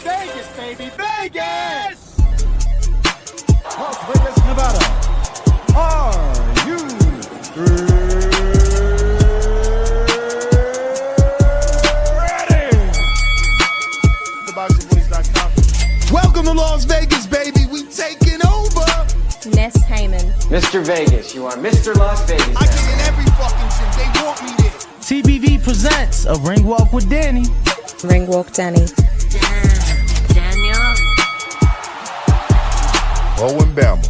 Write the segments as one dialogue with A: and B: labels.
A: Vegas, baby, Vegas!
B: Las Vegas, Nevada. Are you ready? TheBoxingVoice.com. Welcome to Las Vegas, baby. We taking over.
C: Ness Heyman.
D: Mr. Vegas, you are Mr. Las Vegas.
B: I get in every fucking gym. They want me there.
E: TBV presents a ring walk with Danny.
C: Ring Walk Danny.
F: Daniel.
G: Owen Bama,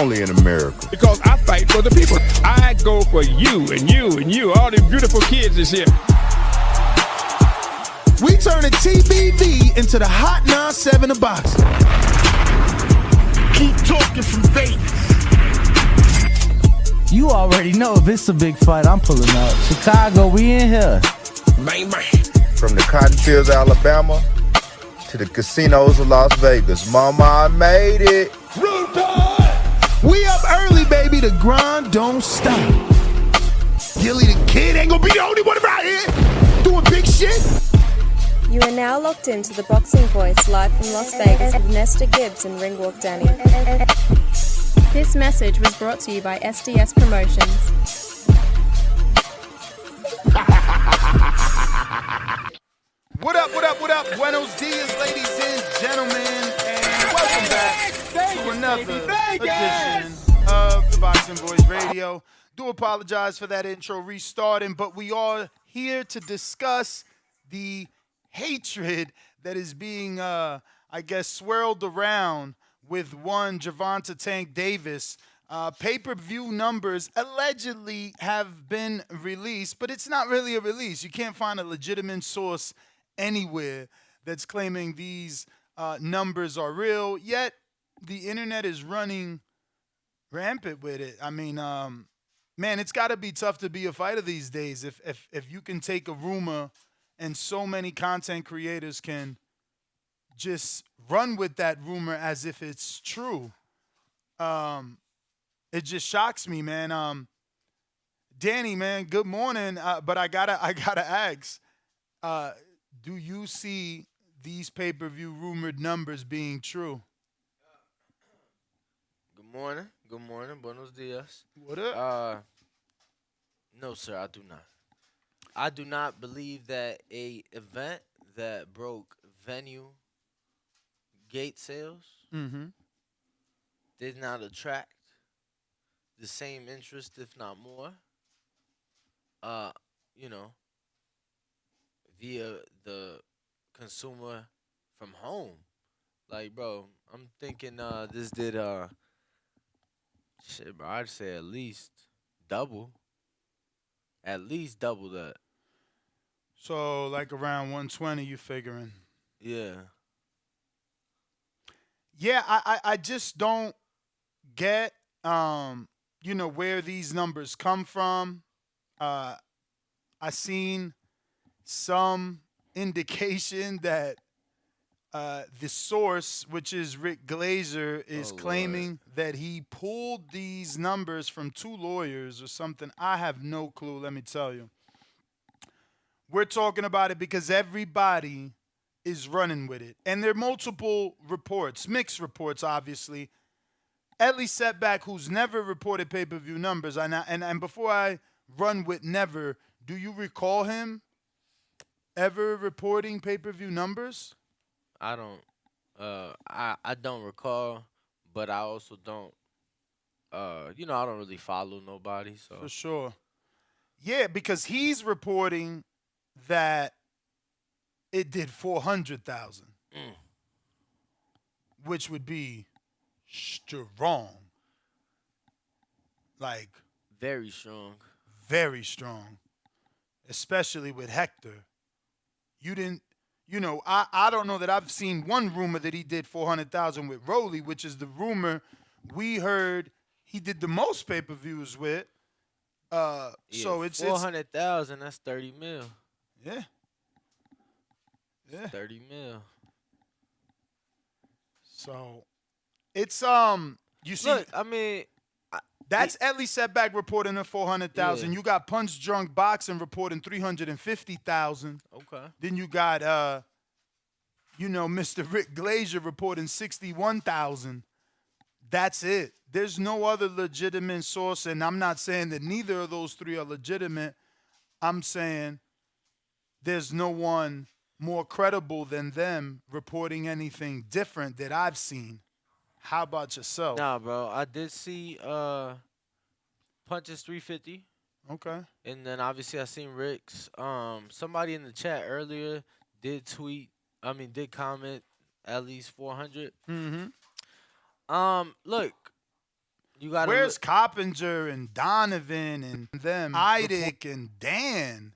G: only in America.
H: Because I fight for the people. I go for you and you and you. All these beautiful kids is here.
B: We turning TBV into the Hot 97 of boxing.
A: Keep talking from Vegas.
E: You already know if it's a big fight, I'm pulling out. Chicago, we in here.
H: Bang, bang.
G: From the cotton fields of Alabama to the casinos of Las Vegas. Mama, I made it.
B: We up early, baby. The grind don't stop. Gilly the Kid ain't gonna be the only one around here doing big shit.
C: You are now locked into the Boxing Voice live from Las Vegas with Nesta Gibbs and Ring Walk Danny. This message was brought to you by SDS Promotions.
B: What up, what up, what up? Buenos dias, ladies and gentlemen, and welcome back to another edition of the Boxing Voice Radio. Do apologize for that intro restarting, but we are here to discuss the hatred that is being, swirled around with one Gervonta Tank Davis. Pay-per-view numbers allegedly have been released, but it's not really a release. You can't find a legitimate source anywhere that's claiming these numbers are real, yet the internet is running rampant with it. I mean, man, it's got to be tough to be a fighter these days if you can take a rumor and so many content creators can just run with that rumor as if it's true. It just shocks me, man. Danny, man, good morning. But I gotta ask, do you see these pay-per-view rumored numbers being true?
I: Good morning, buenos dias.
B: What up?
I: No, sir, I do not. I do not believe that a event that broke venue gate sales did not attract the same interest, if not more, via the consumer from home. Like, bro, I'm thinking this did, shit, bro, I'd say at least double. At least double that.
B: So, like around 120, you figuring?
I: Yeah.
B: Yeah, I just don't get, where these numbers come from. I seen some indication that the source, which is Rick Glazer, is claiming that he pulled these numbers from two lawyers or something. I have no clue, let me tell you. We're talking about it because everybody is running with it. And there are multiple reports, mixed reports, obviously. Ellie Setback, who's never reported pay-per-view numbers, and before I run with never, do you recall him ever reporting pay-per-view numbers?
I: I don't recall, but I also don't, I don't really follow nobody. So
B: for sure. Yeah, because he's reporting that it did 400,000, which would be strong. Like,
I: very strong.
B: Very strong. Especially with Hector. You didn't, I don't know that I've seen one rumor that he did 400,000 with Rolly, which is the rumor we heard he did the most pay-per-views with. So it's
I: 400,000. That's 30 mil.
B: Yeah. Yeah.
I: 30 mil.
B: So it's you see.
I: Look, I mean,
B: That's Ellie Setback reporting at 400,000.
I: Yeah.
B: You got Punch Drunk Boxing reporting 350,000.
I: Okay.
B: Then you got Mr. Rick Glazier reporting 61,000. That's it. There's no other legitimate source, and I'm not saying that neither of those three are legitimate. I'm saying there's no one more credible than them reporting anything different that I've seen. How about yourself?
I: Nah, bro. I did see Punches 350.
B: Okay.
I: And then obviously I seen Rick's. Somebody in the chat earlier did comment at least 400.
B: Mm-hmm.
I: Look, you got.
B: Where's Coppinger and Donovan and them, Idic and Dan?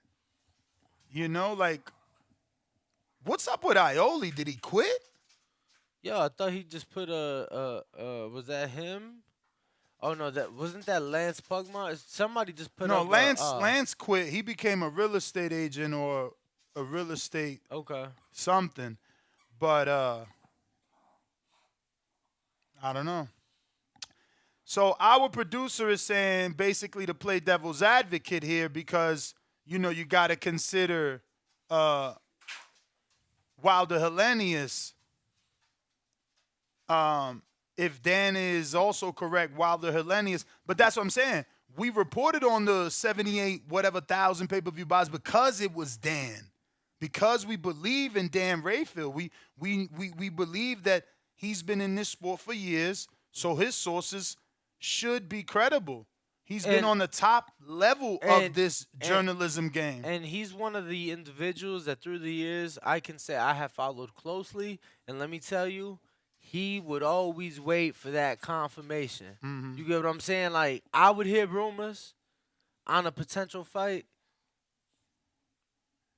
B: What's up with Ioli? Did he quit?
I: Yo, I thought he just put was that him? Oh no, that wasn't that Lance Pugmar. Somebody just put
B: No,
I: up
B: Lance quit. He became a real estate agent or a real estate something. But I don't know. So our producer is saying basically to play devil's advocate here because you got to consider Wilder Hellenius. If Dan is also correct, Wilder Hellenius. But that's what I'm saying. We reported on the 78 whatever thousand pay-per-view buys because it was Dan. Because we believe in Dan Rayfield. We believe that he's been in this sport for years, so his sources should be credible. He's been on the top level of this journalism game.
I: And he's one of the individuals that through the years I can say I have followed closely. And let me tell you, he would always wait for that confirmation.
B: Mm-hmm.
I: You get what I'm saying? Like, I would hear rumors on a potential fight.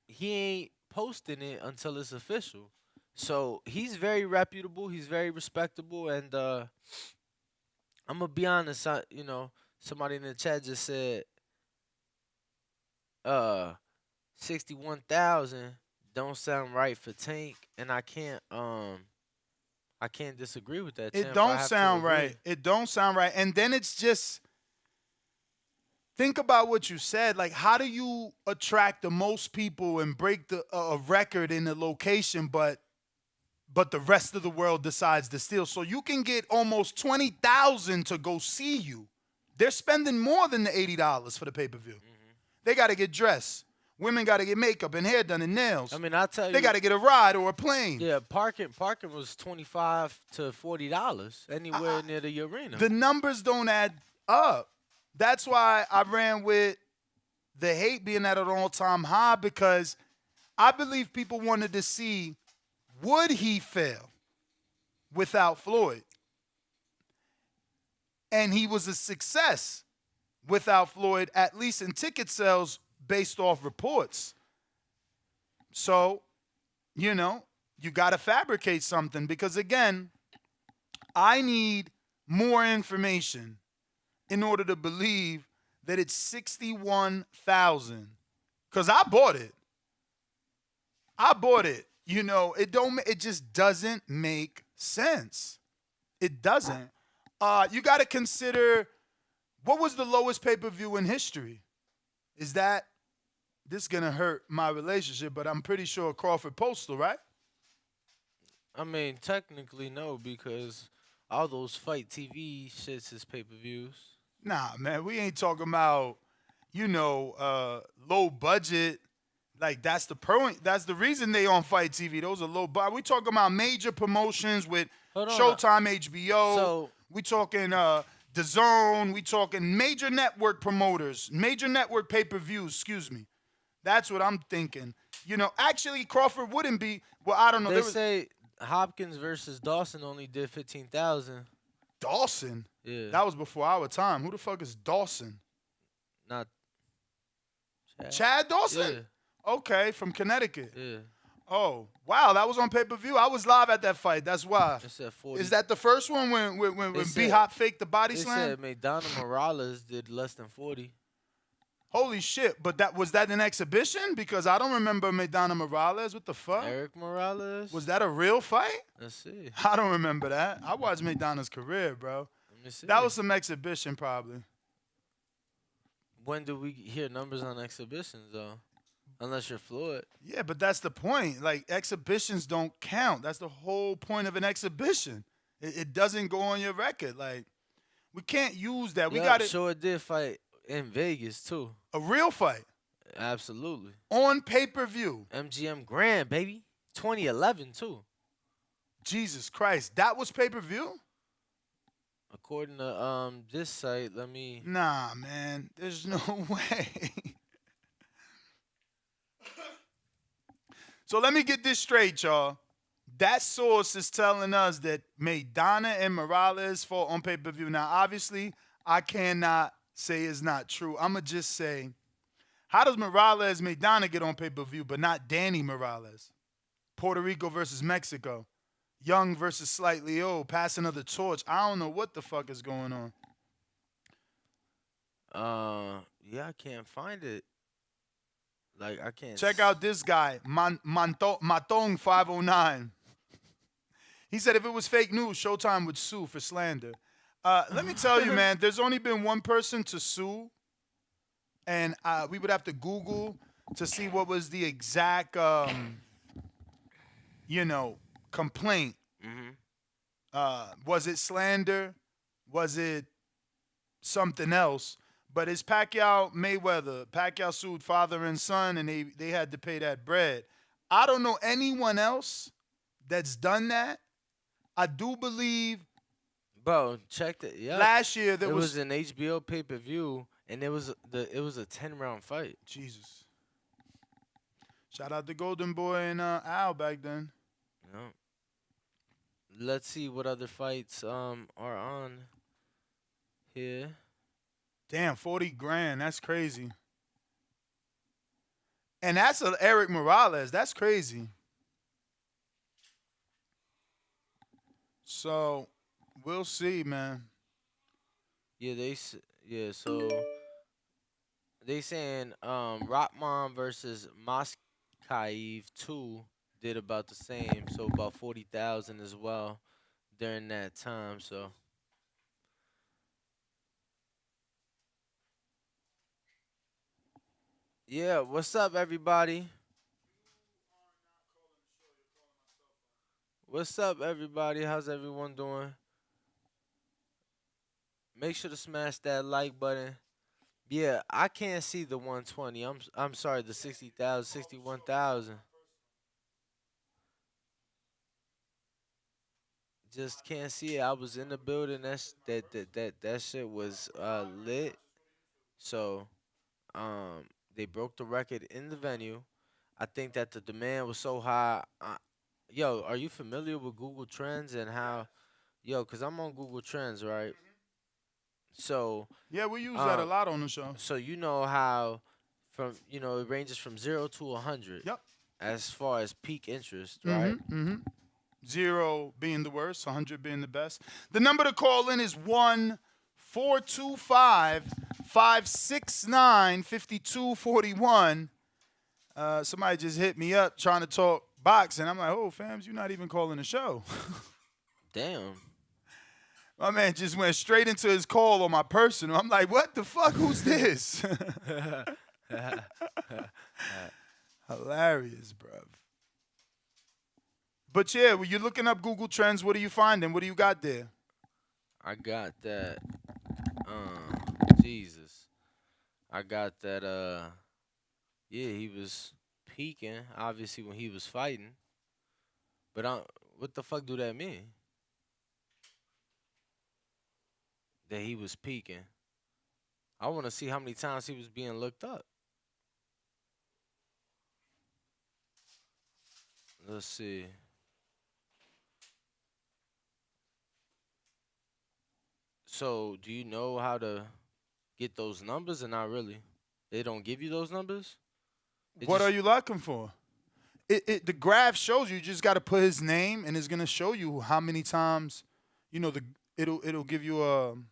I: He ain't posting it until it's official. So he's very reputable. He's very respectable. And I'm going to be honest, somebody in the chat just said 61,000 don't sound right for Tank. And I can't disagree with that.
B: It don't sound right. It don't sound right. And then it's just, think about what you said. Like, how do you attract the most people and break a record in a location, but the rest of the world decides to steal? So you can get almost 20,000 to go see you. They're spending more than the $80 for the pay-per-view. Mm-hmm. They got to get dressed. Women got to get makeup and hair done and nails.
I: I mean, I'll tell you.
B: They got to get a ride or a plane.
I: Yeah, parking was $25 to $40 anywhere near the arena.
B: The numbers don't add up. That's why I ran with the hate being at an all-time high, because I believe people wanted to see, would he fail without Floyd? And he was a success without Floyd, at least in ticket sales based off reports. So, you got to fabricate something because, again, I need more information in order to believe that it's 61,000, because I bought it. It just doesn't make sense. It doesn't. You got to consider, what was the lowest pay-per-view in history? Is that, this is going to hurt my relationship, but I'm pretty sure Crawford Postal, right?
I: I mean, technically no, because all those Fight TV shits is pay-per-views.
B: Nah, man, we ain't talking about, low budget. Like, that's the point. That's the reason they on Fight TV. Those are low budget. We talking about major promotions with Showtime, HBO.
I: So
B: we talking DAZN. We talking major network promoters, major network pay-per-views. Excuse me. That's what I'm thinking. Actually, Crawford wouldn't be. Well, I don't know.
I: They say Hopkins versus Dawson only did 15,000.
B: Dawson?
I: Yeah.
B: That was before our time. Who the fuck is Dawson?
I: Not
B: Chad Dawson?
I: Yeah.
B: Okay, from Connecticut.
I: Yeah.
B: Oh, wow, that was on pay-per-view. I was live at that fight. That's why.
I: It said 40.
B: Is that the first one when B-Hop faked the body
I: They
B: slam?
I: said Maidana Morales did less than 40.
B: Holy shit, but was that an exhibition? Because I don't remember Maidana Morales. What the fuck?
I: Eric Morales?
B: Was that a real fight?
I: Let's see.
B: I don't remember that. I watched Maidana's career, bro.
I: Let me see.
B: That was some exhibition, probably.
I: When do we hear numbers on exhibitions though? Unless you're fluid.
B: Yeah, but that's the point. Like, exhibitions don't count. That's the whole point of an exhibition. It doesn't go on your record. Like, we can't use that. We
I: Yeah,
B: got it.
I: sure did fight in Vegas too.
B: A real fight
I: Absolutely.
B: on pay-per-view.
I: MGM Grand, baby. 2011 too.
B: Jesus Christ, that was pay-per-view?
I: According to this site, let me.
B: Nah, man, there's no way. So let me get this straight, y'all. That source is telling us that Maidana and Morales fought on pay-per-view. Now, obviously, I cannot say it's not true. I'm going to just say, how does Morales Maidana get on pay-per-view, but not Danny Morales? Puerto Rico versus Mexico. Young versus slightly old. Passing of the torch. I don't know what the fuck is going on.
I: Yeah, I can't find it. Like, I can't.
B: Check out this guy, Matong 509. He said if it was fake news, Showtime would sue for slander. Let me tell you, man, there's only been one person to sue, and we would have to Google to see what was the exact, complaint. Was it slander? Was it something else? But it's Pacquiao Mayweather. Pacquiao sued father and son, and they had to pay that bread. I don't know anyone else that's done that. I do believe.
I: Bro, check it. Yeah.
B: Last year there
I: it
B: was
I: an HBO pay-per-view, and it was a 10-round fight.
B: Jesus. Shout out to Golden Boy and Al back then.
I: Yeah. Let's see what other fights are on here.
B: Damn, 40 grand. That's crazy. And that's Eric Morales. That's crazy. So, we'll see, man.
I: Yeah, so they saying Rockman versus Moskaev 2 did about the same, so about 40,000 as well during that time, so yeah, what's up, everybody? What's up, everybody? How's everyone doing? Make sure to smash that like button. Yeah, I can't see the 120. I'm sorry, the 60,000, 61,000. Just can't see it. I was in the building. That shit was lit. So, they broke the record in the venue. I think that the demand was so high. Yo, are you familiar with Google Trends and how? Yo, cause I'm on Google Trends, right? So
B: yeah, we use that a lot on the show.
I: So you know how, it ranges from 0 to 100.
B: Yep.
I: As far as peak interest, right?
B: 0 being the worst, 100 being the best. The number to call in is 1-425-569-5241. Somebody just hit me up trying to talk boxing. I'm like, oh, fams, you're not even calling the show.
I: Damn.
B: My man just went straight into his call on my personal. I'm like, what the fuck? Who's this? Hilarious, bruv. But yeah, when you're looking up Google Trends, what are you finding? What do you got there?
I: I got that. Jesus. I got that. Yeah, he was peaking, obviously, when he was fighting. But what the fuck do that mean? That he was peaking. I want to see how many times he was being looked up. Let's see. So, do you know how to get those numbers or not really? They don't give you those numbers?
B: What are you looking for? The graph shows you just got to put his name, and it's gonna show you how many times, it'll give you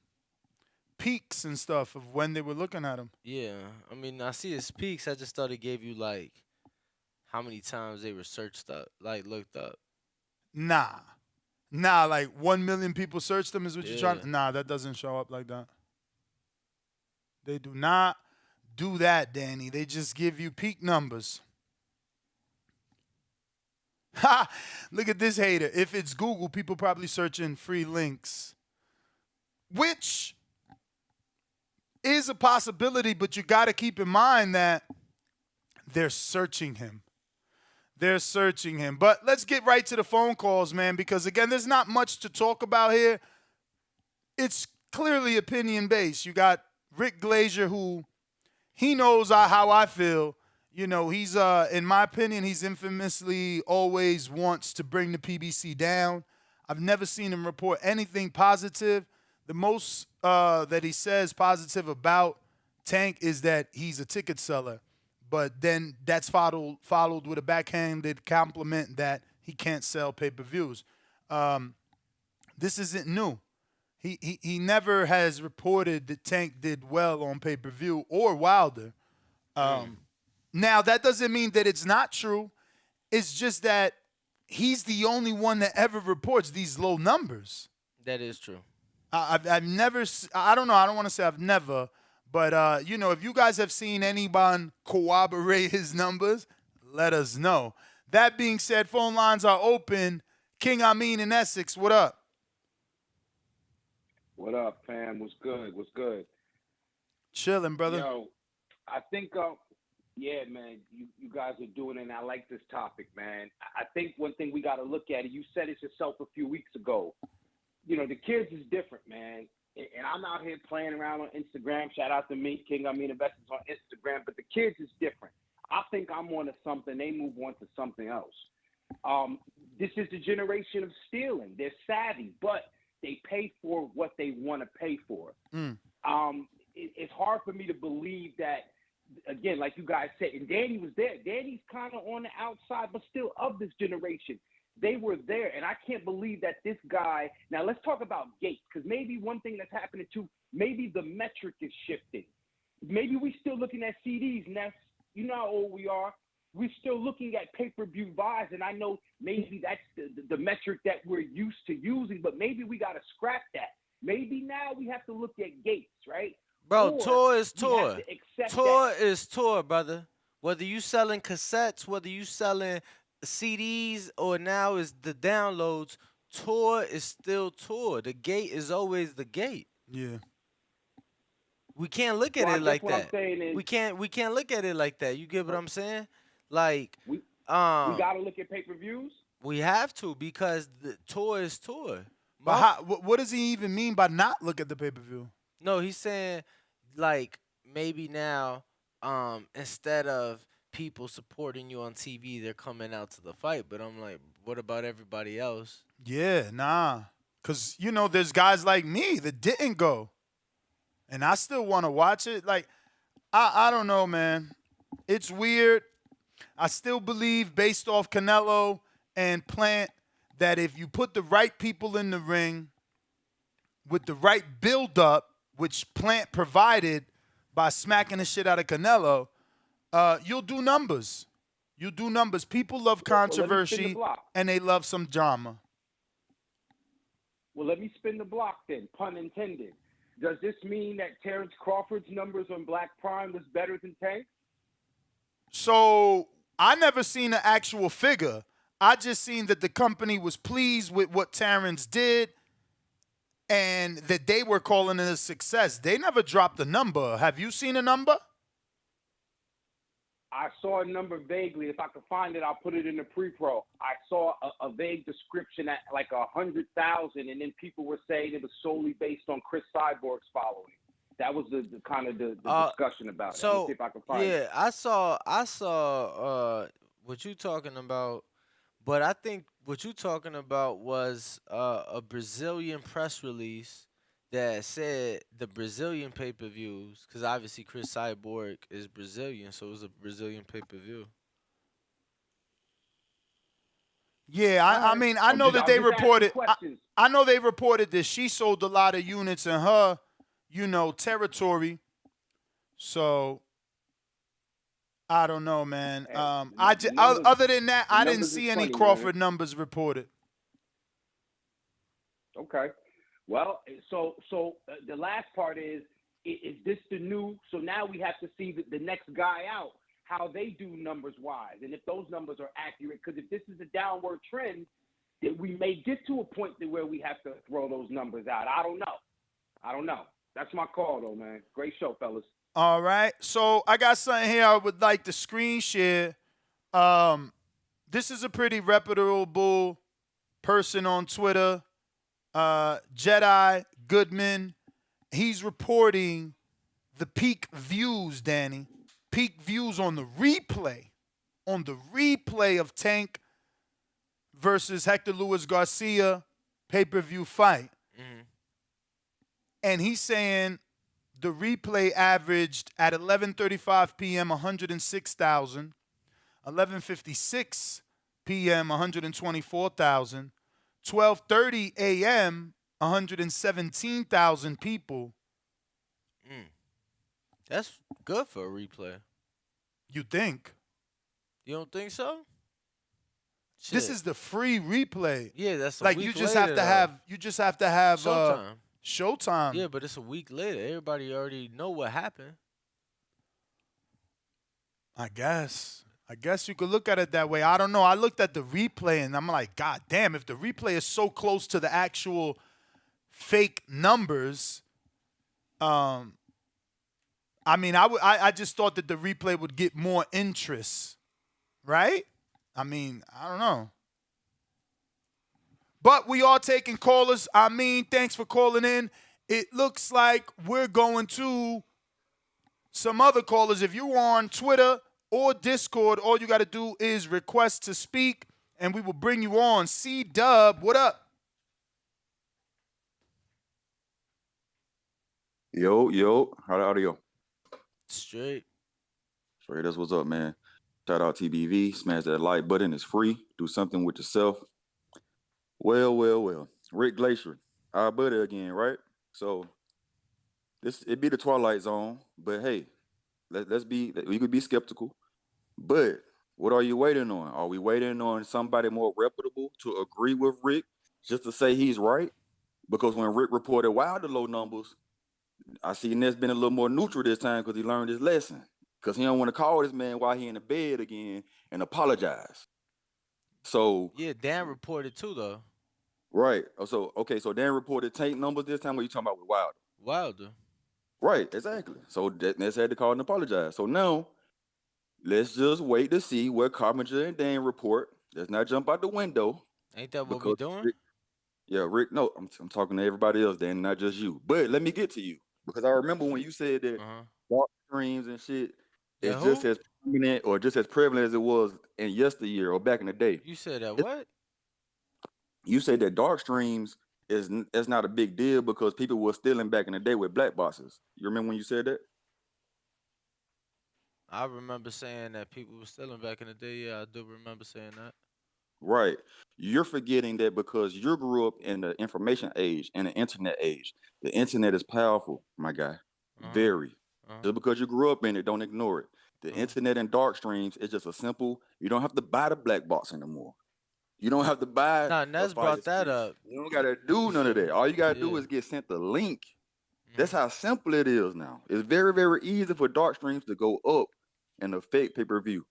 B: peaks and stuff of when they were looking at him.
I: Yeah, I mean, I see his peaks. I just thought it gave you like how many times they were searched up, like looked up.
B: Nah, like 1 million people searched them is what you're trying. Nah, that doesn't show up like that. They do not. do that, Danny. They just give you peak numbers. Ha! Look at this hater. If it's Google, people probably searching free links, which is a possibility, but you got to keep in mind that they're searching him. They're searching him. But let's get right to the phone calls, man, because, again, there's not much to talk about here. It's clearly opinion-based. You got Rick Glazier, who he knows how I feel. You know, he's, in my opinion, he's infamously always wants to bring the PBC down. I've never seen him report anything positive. The most that he says positive about Tank is that he's a ticket seller. But then that's followed with a backhanded compliment that he can't sell pay-per-views. This isn't new. He never has reported that Tank did well on pay-per-view or Wilder. Now, that doesn't mean that it's not true. It's just that he's the only one that ever reports these low numbers.
I: That is true.
B: I've never – I don't know. I don't want to say I've never. But, you know, if you guys have seen anyone corroborate his numbers, let us know. That being said, phone lines are open. King Amin in Essex, what up?
F: What up, fam? What's good? What's good?
B: Chilling, brother.
F: Yo, I think, yeah, man, you guys are doing it, and I like this topic, man. I think one thing we got to look at, you said it yourself a few weeks ago. You know, the kids is different, man. And I'm out here playing around on Instagram. Shout out to me, King Amin Investments on Instagram. But the kids is different. I think I'm on to something. They move on to something else. This is the generation of stealing. They're savvy, but they pay for what they want to pay for. It's hard for me to believe that, again, like you guys said, and Danny was there. Danny's kind of on the outside, but still of this generation. They were there, and I can't believe that this guy – now, let's talk about Gates, because maybe one thing that's happening too, maybe the metric is shifting. Maybe we're still looking at CDs, and that's – you know how old we are. We're still looking at pay-per-view buys, and I know maybe that's the metric that we're used to using, but maybe we got to scrap that. Maybe now we have to look at Gates, right?
I: Bro,
F: Or
I: tour is
F: we
I: tour.
F: have to accept
I: Tour
F: that.
I: is tour, brother. Whether you selling cassettes, whether you selling CDs, or now is the downloads, tour is still tour. The gate is always the gate.
B: Yeah.
I: We can't look at
F: Well, I
I: it
F: guess
I: like
F: what I'm
I: that.
F: saying is-
I: We can't look at it like that. You get what I'm saying? Like
F: We got to look at pay-per-views?
I: we have to, because the tour is tour.
B: But what does he even mean by not look at the pay-per-view?
I: No, he's saying like maybe now instead of people supporting you on TV, they're coming out to the fight. But I'm like, what about everybody else?
B: Yeah, nah. Because, you know, there's guys like me that didn't go. And I still want to watch it. Like, I don't know, man. It's weird. I still believe, based off Canelo and Plant, that if you put the right people in the ring with the right build-up, which Plant provided by smacking the shit out of Canelo, you'll do numbers. You'll do numbers. People love controversy, and they love some drama.
F: Well, let me spin the block then, pun intended. Does this mean that Terrence Crawford's numbers on Black Prime was better than Tank?
B: So I never seen an actual figure. I just seen that the company was pleased with what Terrence did and that they were calling it a success. They never dropped a number. Have you seen a number?
F: I saw a number vaguely. If I could find it, I'll put it in the pre-pro. I saw a vague description at like 100,000, and then people were saying it was solely based on Chris Cyborg's following. That was the kind of the discussion about it. Let me see if I can find it.
I: I saw what you talking about, but I think what you talking about was a Brazilian press release that said the Brazilian pay-per-views, because obviously Chris Cyborg is Brazilian, so it was a Brazilian pay-per-view.
B: Yeah, I mean, I know that they reported. I know they reported that she sold a lot of units in her, you know, territory. So I don't know, man. Other than that, I didn't see any Crawford numbers reported.
F: Okay. Well, so the last part is Is this the new? So now we have to see the next guy out, how they do numbers-wise, and if those numbers are accurate. Because if this is a downward trend, that we may get to a point where we have to throw those numbers out. I don't know. That's my call, though, man. Great show, fellas.
B: All right. So I got something here I would like to screen share. This is a pretty reputable person on Twitter, Jedi Goodman. He's reporting the peak views, Danny. Peak views on the replay of Tank versus Hector Luis Garcia pay-per-view fight.
I: Mm-hmm.
B: And he's saying the replay averaged at 11:35 p.m. 106,000, 11:56 p.m. 124,000, 12:30 a.m. 117,000 people.
I: That's good for a replay.
B: You think?
I: You don't think so? Shit.
B: This is the free replay.
I: Yeah, that's a
B: like
I: week
B: you just
I: later,
B: have to have
I: Showtime.
B: Showtime.
I: Yeah, but it's a week later. Everybody already know what happened.
B: I guess you could look at it that way. I don't know. I looked at the replay and I'm like, God damn, if the replay is so close to the actual fake numbers, I mean, I just thought that the replay would get more interest, right? I mean, I don't know. But we are taking callers. I mean, thanks for calling in. It looks like we're going to some other callers. If you're on Twitter or Discord, all you got to do is request to speak, and we will bring you on. C-Dub, what up?
J: Yo, how are you?
I: Straight.
J: That's what's up, man. Shout out TBV. Smash that like button. It's free. Do something with yourself. Well. Rick Glacier, our buddy again, right? So it be the Twilight Zone, but hey, we could be skeptical. But what are you waiting on? Are we waiting on somebody more reputable to agree with Rick just to say he's right? Because when Rick reported Wilder low numbers, I see Ness been a little more neutral this time because he learned his lesson. Because he don't want to call this man while he in the bed again and apologize. So
I: yeah, Dan reported too though.
J: Right. So Dan reported Tank numbers this time. What are you talking about with Wilder?
I: Wilder.
J: Right. Exactly. So Ness had to call and apologize. So now let's just wait to see what Carpenter and Dan report. Let's not jump out the window.
I: Ain't that what we doing?
J: Rick. No, I'm talking to everybody else, Dan, not just you. But let me get to you because I remember when you said that dark streams and shit is just as prominent or just as prevalent as it was in yesteryear or back in the day.
I: You said that what?
J: You said that dark streams is not a big deal because people were stealing back in the day with black boxes. You remember when you said that?
I: I remember saying that people were stealing back in the day. Yeah, I do remember saying that.
J: Right. You're forgetting that because you grew up in the information age and the internet age. The internet is powerful, my guy. Very. Just because you grew up in it, don't ignore it. The internet and dark streams is just a simple, you don't have to buy the black box anymore. You don't have to buy.
I: Nah, Nez brought that up.
J: You don't got to do none of that. All you got to do is get sent the link. That's how simple it is now. It's very, very easy for dark streams to go up and affect pay-per-view.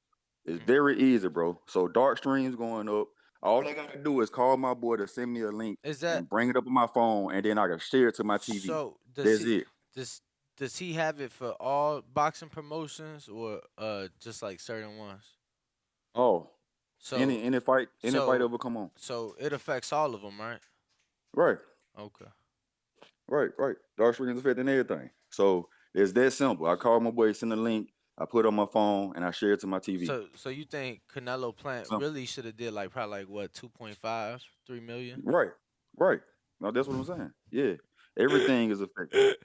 J: It's very easy, bro. So dark streams going up. All I got to do is call my boy to send me a link and bring it up on my phone, and then I can share it to my TV.
I: So
J: that's it.
I: Does he have it for all boxing promotions or just like certain ones?
J: Oh.
I: So
J: any fight ever come on.
I: So it affects all of them, right?
J: Right.
I: Okay.
J: Right. Dark streams affecting everything. So it's that simple. I call my boy, send a link, I put it on my phone, and I share it to my TV.
I: So you think Canelo Plant really should have did probably what 2.5, 3 million?
J: Right. No, that's what I'm saying. Yeah. Everything is affected.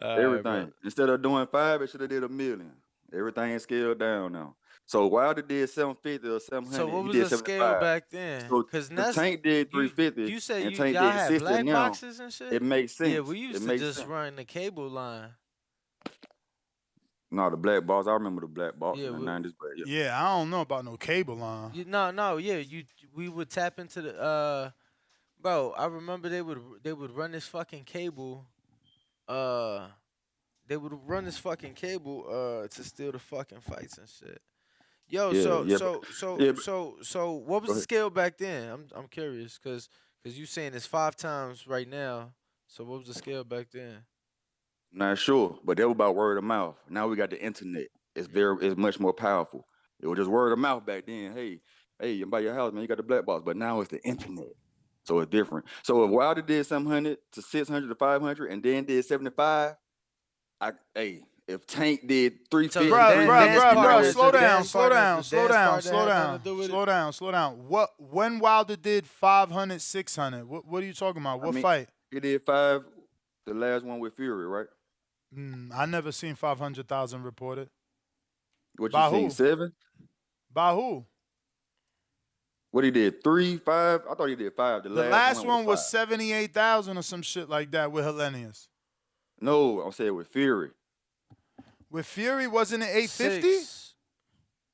J: Everything.
I: Right,
J: Instead of doing 5, it should have did 1 million. Everything is scaled down now. So Wilder did 750 or 700.
I: So what was
J: the
I: scale back then?
J: Because Tank did 350.
I: You said
J: and
I: y'all
J: Tank
I: had
J: did 60
I: black
J: now.
I: boxes and shit?
J: It makes sense.
I: Yeah, we used to just run the cable line.
J: No, the black box. I remember the black box in the 90s. But
B: yeah, I don't know about no cable line.
I: We would tap into the bro. I remember they would run this fucking cable they would run this fucking cable to steal the fucking fights and shit. Yo,
J: Yeah,
I: so
J: yeah,
I: so so
J: yeah.
I: so so what was
J: Go
I: the
J: ahead.
I: scale back then? I'm curious cause you saying it's 5 times right now. So what was the scale back then?
J: Not sure, but that was about word of mouth. Now we got the internet. It's much more powerful. It was just word of mouth back then. Hey, you buy your house, man. You got the black box, but now it's the internet, so it's different. So if Wilder did 700 to 600 to 500, and then did 75, if Tank did 350,
I: So the dance part
B: Bruh,
I: of it-
B: slow
I: the
B: down,
I: dance
B: slow
I: part of-
B: down,
I: the
B: slow
I: dance
B: down,
I: part that
B: slow
I: had nothing
B: down,
I: to do with
B: slow
I: it?
B: down, slow down. When Wilder did 500, 600, what are you talking about? What fight?
J: He did 5, the last one with Fury, right?
B: I never seen 500,000 reported.
J: What
B: By
J: you seen,
B: who?
J: 7?
B: By who?
J: What he did, 3, 5? I thought he did 5. The
B: The
J: last
B: last
J: one
B: one was
J: 5.
B: 78,000 or some shit like that with Hellenius.
J: No, I'm saying with Fury.
B: With Fury, wasn't it 850?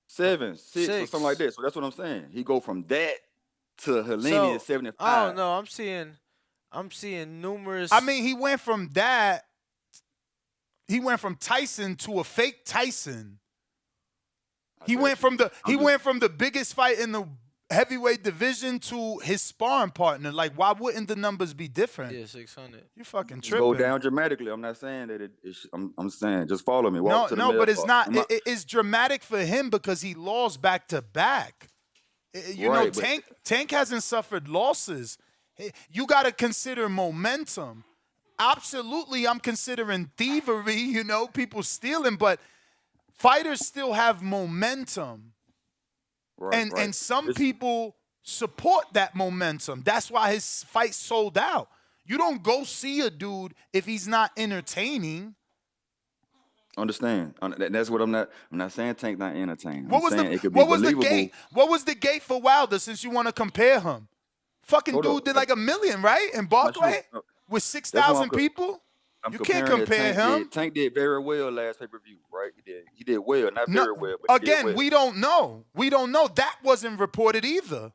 J: 7, 6, or
I: Six.
J: something like that. So that's what I'm saying. He go from that to Helene
I: So
J: at 75.
I: I don't know. I'm seeing numerous.
B: I mean, he went from that. He went from Tyson to a fake Tyson. He went from the biggest fight in the heavyweight division to his sparring partner. Like, why wouldn't the numbers be different?
I: Yeah, 600.
B: You fucking
J: Just
B: tripping.
J: go down dramatically. I'm not saying that I'm saying just follow me. Walk to the
B: No, but it's
J: mailbox.
B: not. It's dramatic for him because he lost back to back. You know,
J: Right, but-
B: Tank hasn't suffered losses. You got to consider momentum. Absolutely, I'm considering thievery, you know, people stealing, but fighters still have momentum.
J: Right,
B: And some people support that momentum. That's why his fight sold out. You don't go see a dude if he's not entertaining.
J: Understand? That's what I'm not saying Tank not entertaining.
B: What was the gate? What was the gate for Wilder since you want to compare him? Fucking
J: Hold
B: dude
J: up.
B: did like 1 million, right? In Barclay?
J: No.
B: With
J: That's why
B: 6,000 people?
J: I'm
B: You can't
J: comparing that
B: compare him.
J: Tank did very well last pay-per-view, right? He did well, not very well, but he did
B: Again,
J: well.
B: we don't know. We don't know. That wasn't reported either.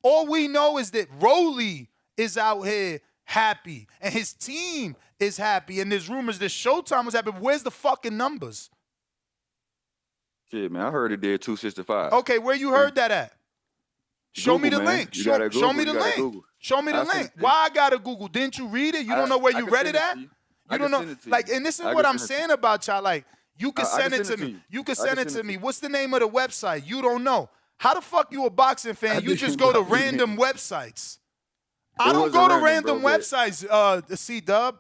B: All we know is that Rolly is out here happy, and his team is happy, and there's rumors that Showtime was happy. But where's the fucking numbers?
J: Shit, man, I heard it did 265.
B: Okay, where you heard that at? Show me the
J: Google, man.
B: link.
J: You
B: Show
J: gotta
B: me
J: Google,
B: the
J: you gotta
B: link.
J: Google.
B: Show me the
J: I'll send
B: link.
J: it to you.
B: Why I gotta Google? Didn't you read it? You don't know where
J: I
B: you
J: can
B: read
J: send
B: it
J: it
B: at?
J: to you. I
B: You
J: can
B: don't know.
J: send it to you.
B: Like, and this is
J: I
B: what
J: can
B: I'm
J: send it to
B: saying about y'all. Like, you can
J: I
B: send
J: can
B: it to
J: send it
B: me.
J: to you.
B: You can
J: I
B: send
J: can
B: it
J: send
B: to
J: it
B: me.
J: to you.
B: What's the name of the website? You don't know. How the fuck you a boxing fan? You just go to random websites. I don't go to random websites, C-Dub.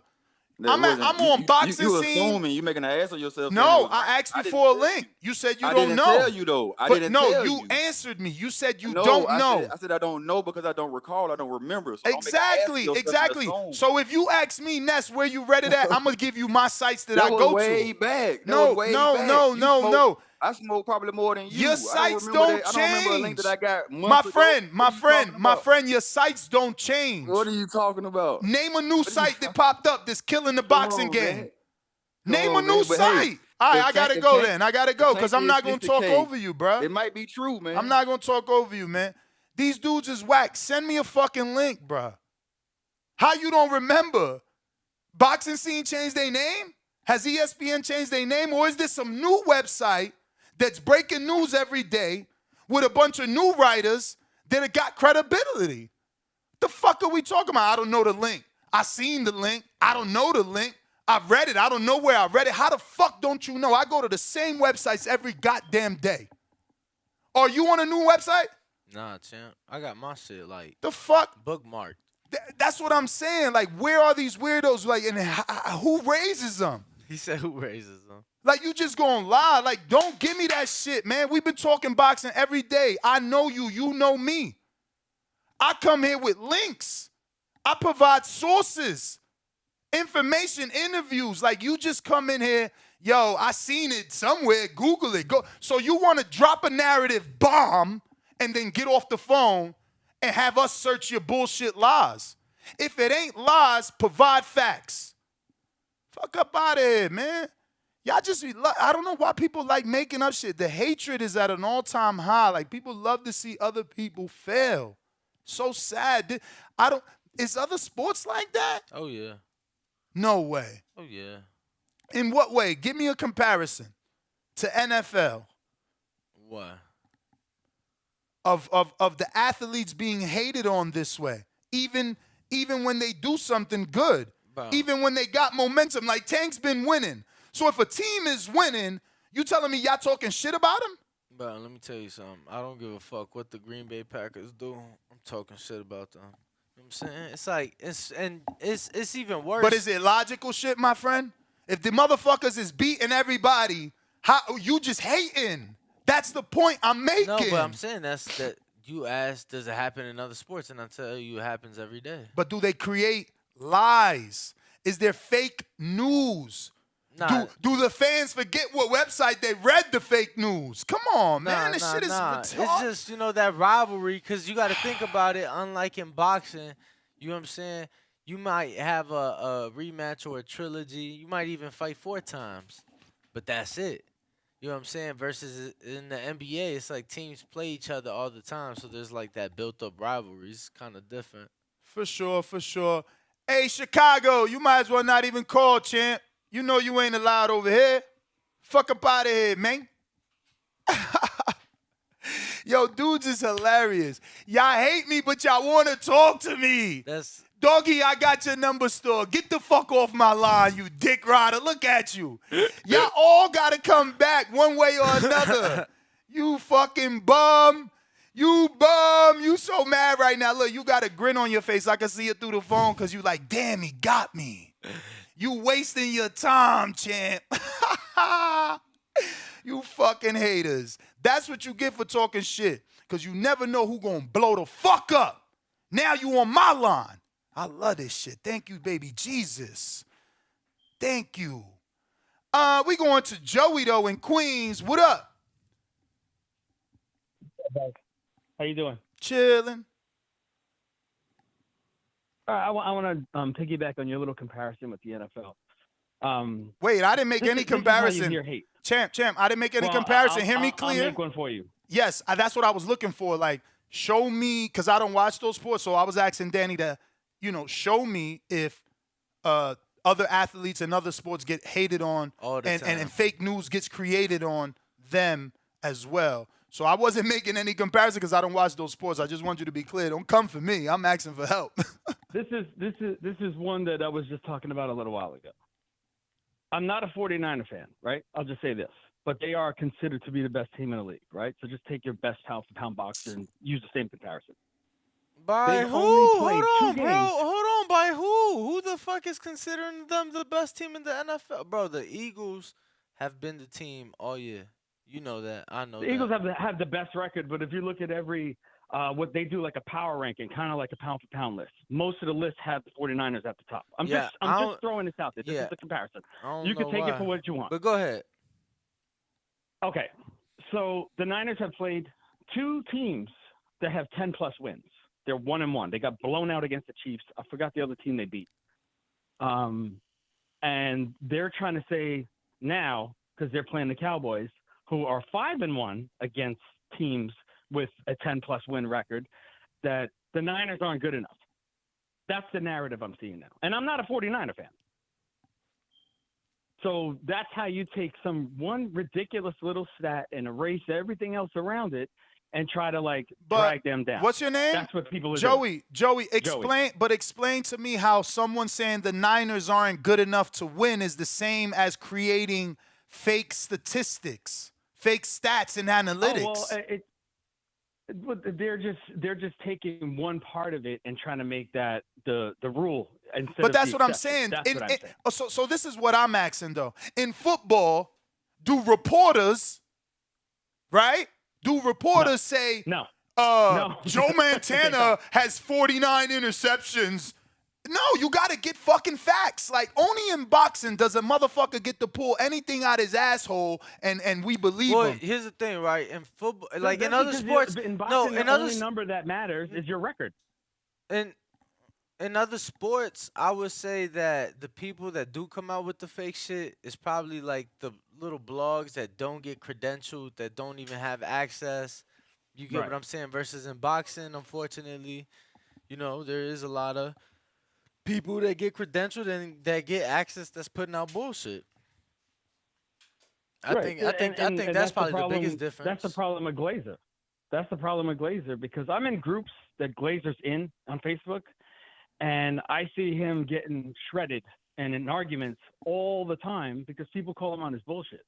B: I'm on boxing
J: You
B: scene.
J: assuming you making an ass of yourself.
B: No, I asked you for a link. You said you don't know.
J: I didn't tell you though. I
B: But
J: didn't
B: no,
J: tell
B: you
J: you.
B: answered me. You said you
J: No,
B: don't
J: I
B: know.
J: said I don't know because I don't recall. I don't remember. So don't make an ass of
B: Exactly,
J: yourself and
B: exactly.
J: assume.
B: So if you ask me, Ness, where you read it at, I'm gonna give you my sites that I
J: That was
B: go
J: way
B: to.
J: back. That
B: No,
J: was way
B: no,
J: back.
B: no,
J: You
B: no,
J: smoked-
B: no.
J: I smoke probably more than you.
B: Your
J: I
B: sites
J: remember
B: don't
J: that. I don't remember a link
B: change.
J: that I got
B: My
J: months ago.
B: friend,
J: What are you talking about?
B: your sites don't change.
J: What are you talking about?
B: Name a new site that popped up that's killing the boxing
J: on,
B: game.
J: man.
B: Name
J: Come
B: a
J: on,
B: new
J: man. But hey,
B: site. All right,
J: if
B: I gotta
J: Tank-
B: go
J: if
B: then.
J: Tank-
B: I gotta
J: if
B: go
J: Tank
B: because I'm
J: did
B: not gonna talk
J: 60K,
B: over you, bruh.
J: It might be true, man.
B: I'm not gonna talk over you, man. These dudes is whack. Send me a fucking link, bruh. How you don't remember? Boxing Scene changed their name? Has ESPN changed their name? Or is this some new website that's breaking news every day with a bunch of new writers that have got credibility? The fuck are we talking about? I don't know the link. I seen the link. I don't know the link. I read it. I don't know where I read it. How the fuck don't you know? I go to the same websites every goddamn day. Are you on a new website?
I: Nah, champ. I got my shit like
B: The fuck?
I: bookmarked.
B: That's what I'm saying. Like, where are these weirdos? Like, and who raises them?
I: He said who raises them?
B: Like, you just gonna lie. Like, don't give me that shit, man. We've been talking boxing every day. I know you. You know me. I come here with links. I provide sources, information, interviews. Like, you just come in here, yo, I seen it somewhere. Google it. Go. So you want to drop a narrative bomb and then get off the phone and have us search your bullshit lies. If it ain't lies, provide facts. Fuck up out of here, man. Y'all just, I don't know why people like making up shit. The hatred is at an all-time high. Like, people love to see other people fail. So sad. Is other sports like that?
I: Oh yeah.
B: No way.
I: Oh yeah.
B: In what way? Give me a comparison to NFL
I: What?
B: of the athletes being hated on this way. Even when they do something good.
I: Bro.
B: Even when they got momentum. Like Tank's been winning. So if a team is winning, you telling me y'all talking shit about him?
I: Bro, let me tell you something. I don't give a fuck what the Green Bay Packers do. I'm talking shit about them. You know what I'm saying? It's like it's even worse.
B: But is it logical shit, my friend? If the motherfuckers is beating everybody, how you just hating? That's the point I'm making.
I: No, but I'm saying that you asked, does it happen in other sports? And I tell you, it happens every day.
B: But do they create lies? Is there fake news?
I: Nah.
B: Do the fans forget what website they read the fake news? Come on, man. This shit is retarded.
I: It's just, that rivalry, because you got to think about it. Unlike in boxing, you know what I'm saying? You might have a rematch or a trilogy. You might even fight 4 times. But that's it. You know what I'm saying? Versus in the NBA, it's like teams play each other all the time. So there's like that built-up rivalry. It's kind of different.
B: For sure, for sure. Hey, Chicago, you might as well not even call, champ. You know you ain't allowed over here. Fuck up out of here, man. Yo, dudes is hilarious. Y'all hate me, but y'all want to talk to me. Doggy, I got your number store. Get the fuck off my line, you dick rider. Look at you. Y'all all got to come back one way or another. You fucking bum. You bum. You so mad right now. Look, you got a grin on your face. I can see it through the phone because you like, damn, he got me. You wasting your time, champ. You fucking haters. That's what you get for talking shit. Because you never know who gonna blow the fuck up. Now you on my line. I love this shit. Thank you, baby Jesus. Thank you. We going to Joey, though, in Queens. What up?
K: How you doing?
B: Chilling.
K: I want to piggyback on your little comparison with the NFL.
B: Wait, I didn't make any comparison.
K: Hate.
B: Champ, I didn't make any comparison. Hear me clear?
K: I'll make one for you.
B: Yes, that's what I was looking for. Like, show me, because I don't watch those sports, so I was asking Danny to, show me if other athletes and other sports get hated on and fake news gets created on them as well. So I wasn't making any comparison because I don't watch those sports. I just want you to be clear. Don't come for me. I'm asking for help.
K: This is one that I was just talking about a little while ago. I'm not a 49er fan, right? I'll just say this. But they are considered to be the best team in the league, right? So just take your best pound-for-pound boxer and use the same comparison.
I: By
K: They've
I: who?
K: only played
I: Hold on,
K: 2
I: bro.
K: games.
I: Hold on. By who? Who the fuck is considering them the best team in the NFL? Bro, the Eagles have been the team all year. You know that. I know that.
K: The Eagles have the best record, but if you look at every what they do, like a power ranking, kind of like a pound-for-pound list, most of the lists have the 49ers at the top. I'm just throwing this out there. This is the comparison. You can take it for what you want.
I: But go ahead.
K: Okay. So the Niners have played 2 teams that have 10-plus wins. They're 1-1. They got blown out against the Chiefs. I forgot the other team they beat. And they're trying to say now, because they're playing the Cowboys, who are 5-1 against teams with a 10-plus win record, that the Niners aren't good enough. That's the narrative I'm seeing now. And I'm not a 49er fan. So that's how you take one ridiculous little stat and erase everything else around it and try to drag them down.
B: What's your name?
K: That's what people are doing.
B: Joey, explain to me how someone saying the Niners aren't good enough to win is the same as creating fake statistics, fake stats and analytics.
K: They're just taking one part of it and trying to make that the rule.
B: But that's what I'm saying.
K: That's what I'm saying.
B: So this is what I'm asking though. In football, do reporters, right? Do reporters say,
K: no.
B: Joe Montana has 49 interceptions? No, you got to get fucking facts. Like, only in boxing does a motherfucker get to pull anything out his asshole and we believe him.
I: Well, here's the thing, right? In football, like in other sports,
K: in boxing, the only number that matters is your record.
I: In other sports, I would say that the people that do come out with the fake shit is probably like the little blogs that don't get credentialed, that don't even have access. You get what I'm saying? Versus in boxing, unfortunately, there is a lot of people that get credentialed and that get access that's putting out bullshit. I think that's
K: the
I: probably the
K: problem.
I: biggest difference.
K: That's the problem with Glazer. That's the problem with Glazer, because I'm in groups that Glazer's in on Facebook, and I see him getting shredded and in arguments all the time because people call him on his bullshit.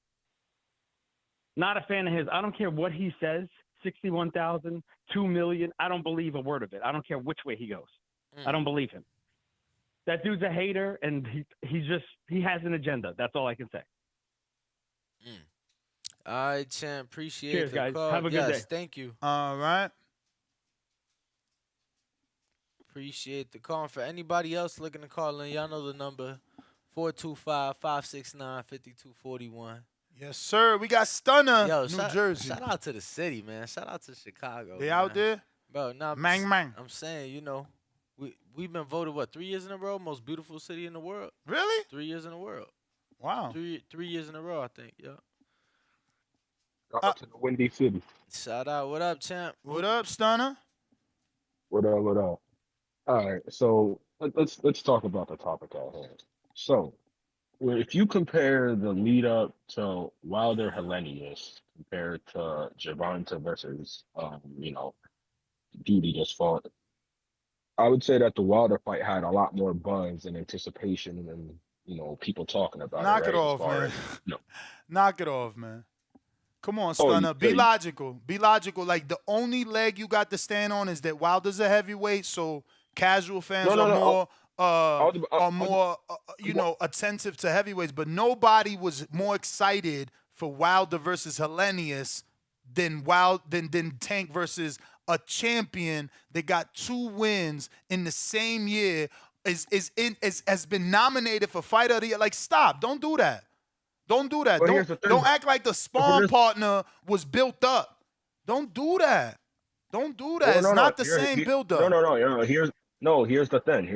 K: Not a fan of his. I don't care what he says. 61,000, 2 million. I don't believe a word of it. I don't care which way he goes. I don't believe him. That dude's a hater, and he has an agenda. That's all I can say.
I: All right, champ. Appreciate
K: Cheers,
I: the
K: guys.
I: call.
K: Have a good day.
I: Thank you.
B: All right.
I: Appreciate the call. And for anybody else looking to call in, y'all know the number, 425-569-5241.
B: Yes, sir. We got Stunner,
I: Yo,
B: New Jersey.
I: Shout out to the city, man. Shout out to Chicago.
B: They
I: man.
B: out there?
I: Bro, nah,
B: Mang, mang.
I: I'm saying, we've been voted, 3 years in a row? Most beautiful city in the world.
B: Really?
I: 3 years in a row.
B: Wow.
I: 3 years in a row, I think, yeah.
L: Shout out to the Windy City.
I: Shout out. What up, champ?
B: What up, Stunner?
L: What up, what up? All right, so let's talk about the topic at hand. So, if you compare the lead up to Wilder Hellenius compared to Gervonta versus Beauty just fought, I would say that the Wilder fight had a lot more buzz and anticipation and people talking about
B: Knock
L: it.
B: it off, man. Knock it off, man. Come on, Stunner. Be logical. Be logical. Like, the only leg you got to stand on is that Wilder's a heavyweight, so casual fans are more attentive to heavyweights. But nobody was more excited for Wilder versus Hellenius than Tank versus a champion that got 2 wins in the same year, has been nominated for Fighter of the Year. Like, stop. Don't do that. Don't do that. Don't act like the spawn partner was built up. Don't do that. Don't do that. It's not the same build up.
L: No. Here's the thing.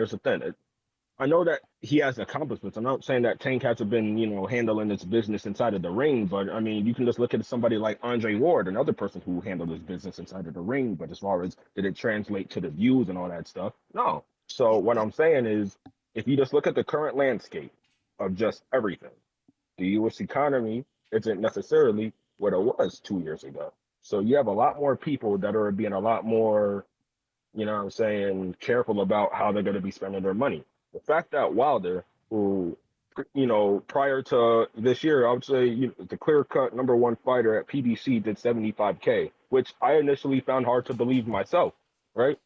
L: I know that he has accomplishments. I'm not saying that Tank hasn't been, handling his business inside of the ring, but I mean, you can just look at somebody like Andre Ward, another person who handled his business inside of the ring. But as far as did it translate to the views and all that stuff, no. So what I'm saying is, if you just look at the current landscape of just everything, the U.S. economy isn't necessarily what it was 2 years ago. So you have a lot more people that are being a lot more, careful about how they're going to be spending their money. The fact that Wilder, who, prior to this year, I would say the clear-cut number 1 fighter at PBC did $75K, which I initially found hard to believe myself, right?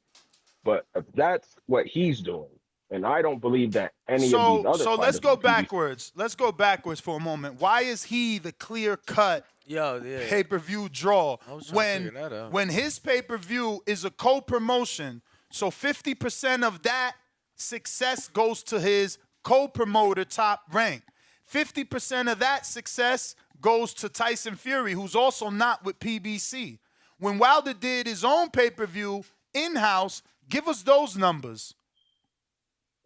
L: But if that's what he's doing, and I don't believe that any of these other
B: So let's go
L: fighters
B: backwards. Let's go backwards for a moment. Why is he the clear-cut pay-per-view draw when his pay-per-view is a co-promotion? So 50% of that success goes to his co-promoter Top Rank. 50% of that success goes to Tyson Fury, who's also not with PBC. When Wilder did his own pay-per-view in-house, give us those numbers.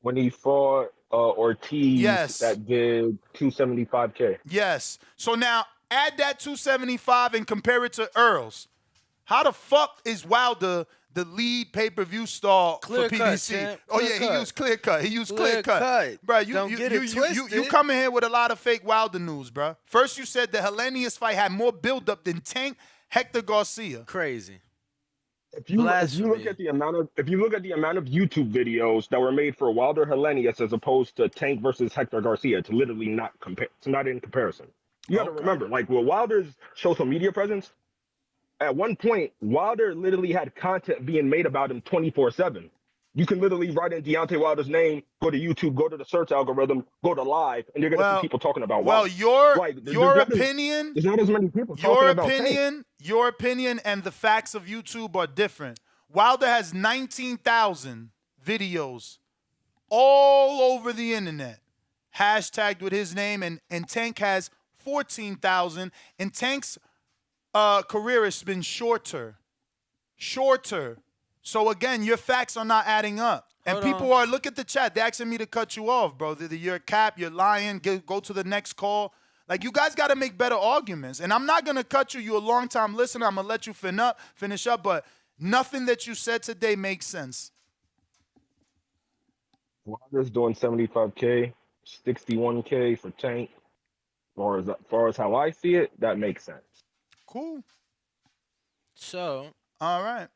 L: When he fought Ortiz, that did $275K.
B: Yes. So now add that 275 and compare it to Earl's. How the fuck is Wilder the lead pay-per-view star for PBC? He used clear cut. He used clear cut. Bro, you come in here with a lot of fake Wilder news, bro. First you said the Hellenius fight had more build-up than Tank Hector Garcia.
I: Crazy.
L: If you look at the amount of YouTube videos that were made for Wilder Hellenius as opposed to Tank versus Hector Garcia, it's literally not in comparison. You got to remember, like with Wilder's social media presence, at one point Wilder literally had content being made about him 24/7. You can literally write in Deontay Wilder's name, go to YouTube, go to the search algorithm, go to live, and you're gonna see people talking about Wilder.
B: Your opinion,
L: there's not as many people talking about Tank.
B: Your opinion and the facts of YouTube are different. Wilder has 19,000 videos all over the internet, hashtagged with his name, and Tank has 14,000, and Tank's career has been shorter. So again, your facts are not adding up. And look at the chat. They're asking me to cut you off, bro. You're a cap, you're lying, go to the next call. Like, you guys got to make better arguments. And I'm not going to cut you. You're a long-time listener. I'm going to let you finish up. But nothing that you said today makes sense.
L: Wilder's doing $75K, $61K for Tank. far as how I see it, that makes sense.
B: Cool.
I: So,
B: All right.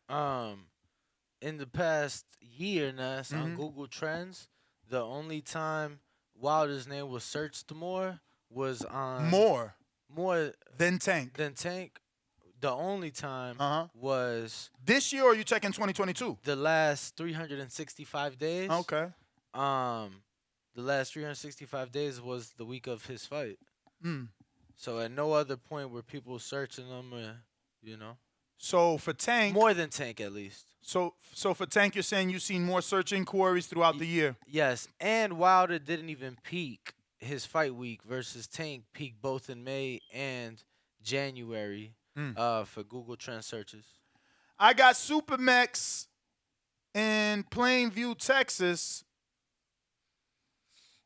I: in the past year, Ness, on Google Trends, the only time Wilder's name was searched more was on
B: More
I: than
B: Tank.
I: The only time was
B: this year, or you checking 2022?
I: The last 365 days.
B: Okay.
I: The last 365 days was the week of his fight.
B: Mm.
I: So at no other point were people searching him, you know.
B: So for Tank,
I: more than Tank at least.
B: So for Tank, you're saying you've seen more search inquiries throughout the year?
I: Yes, and Wilder didn't even peak his fight week versus Tank peaked both in May and January for Google Trend searches.
B: I got Supermex in Plainview, Texas.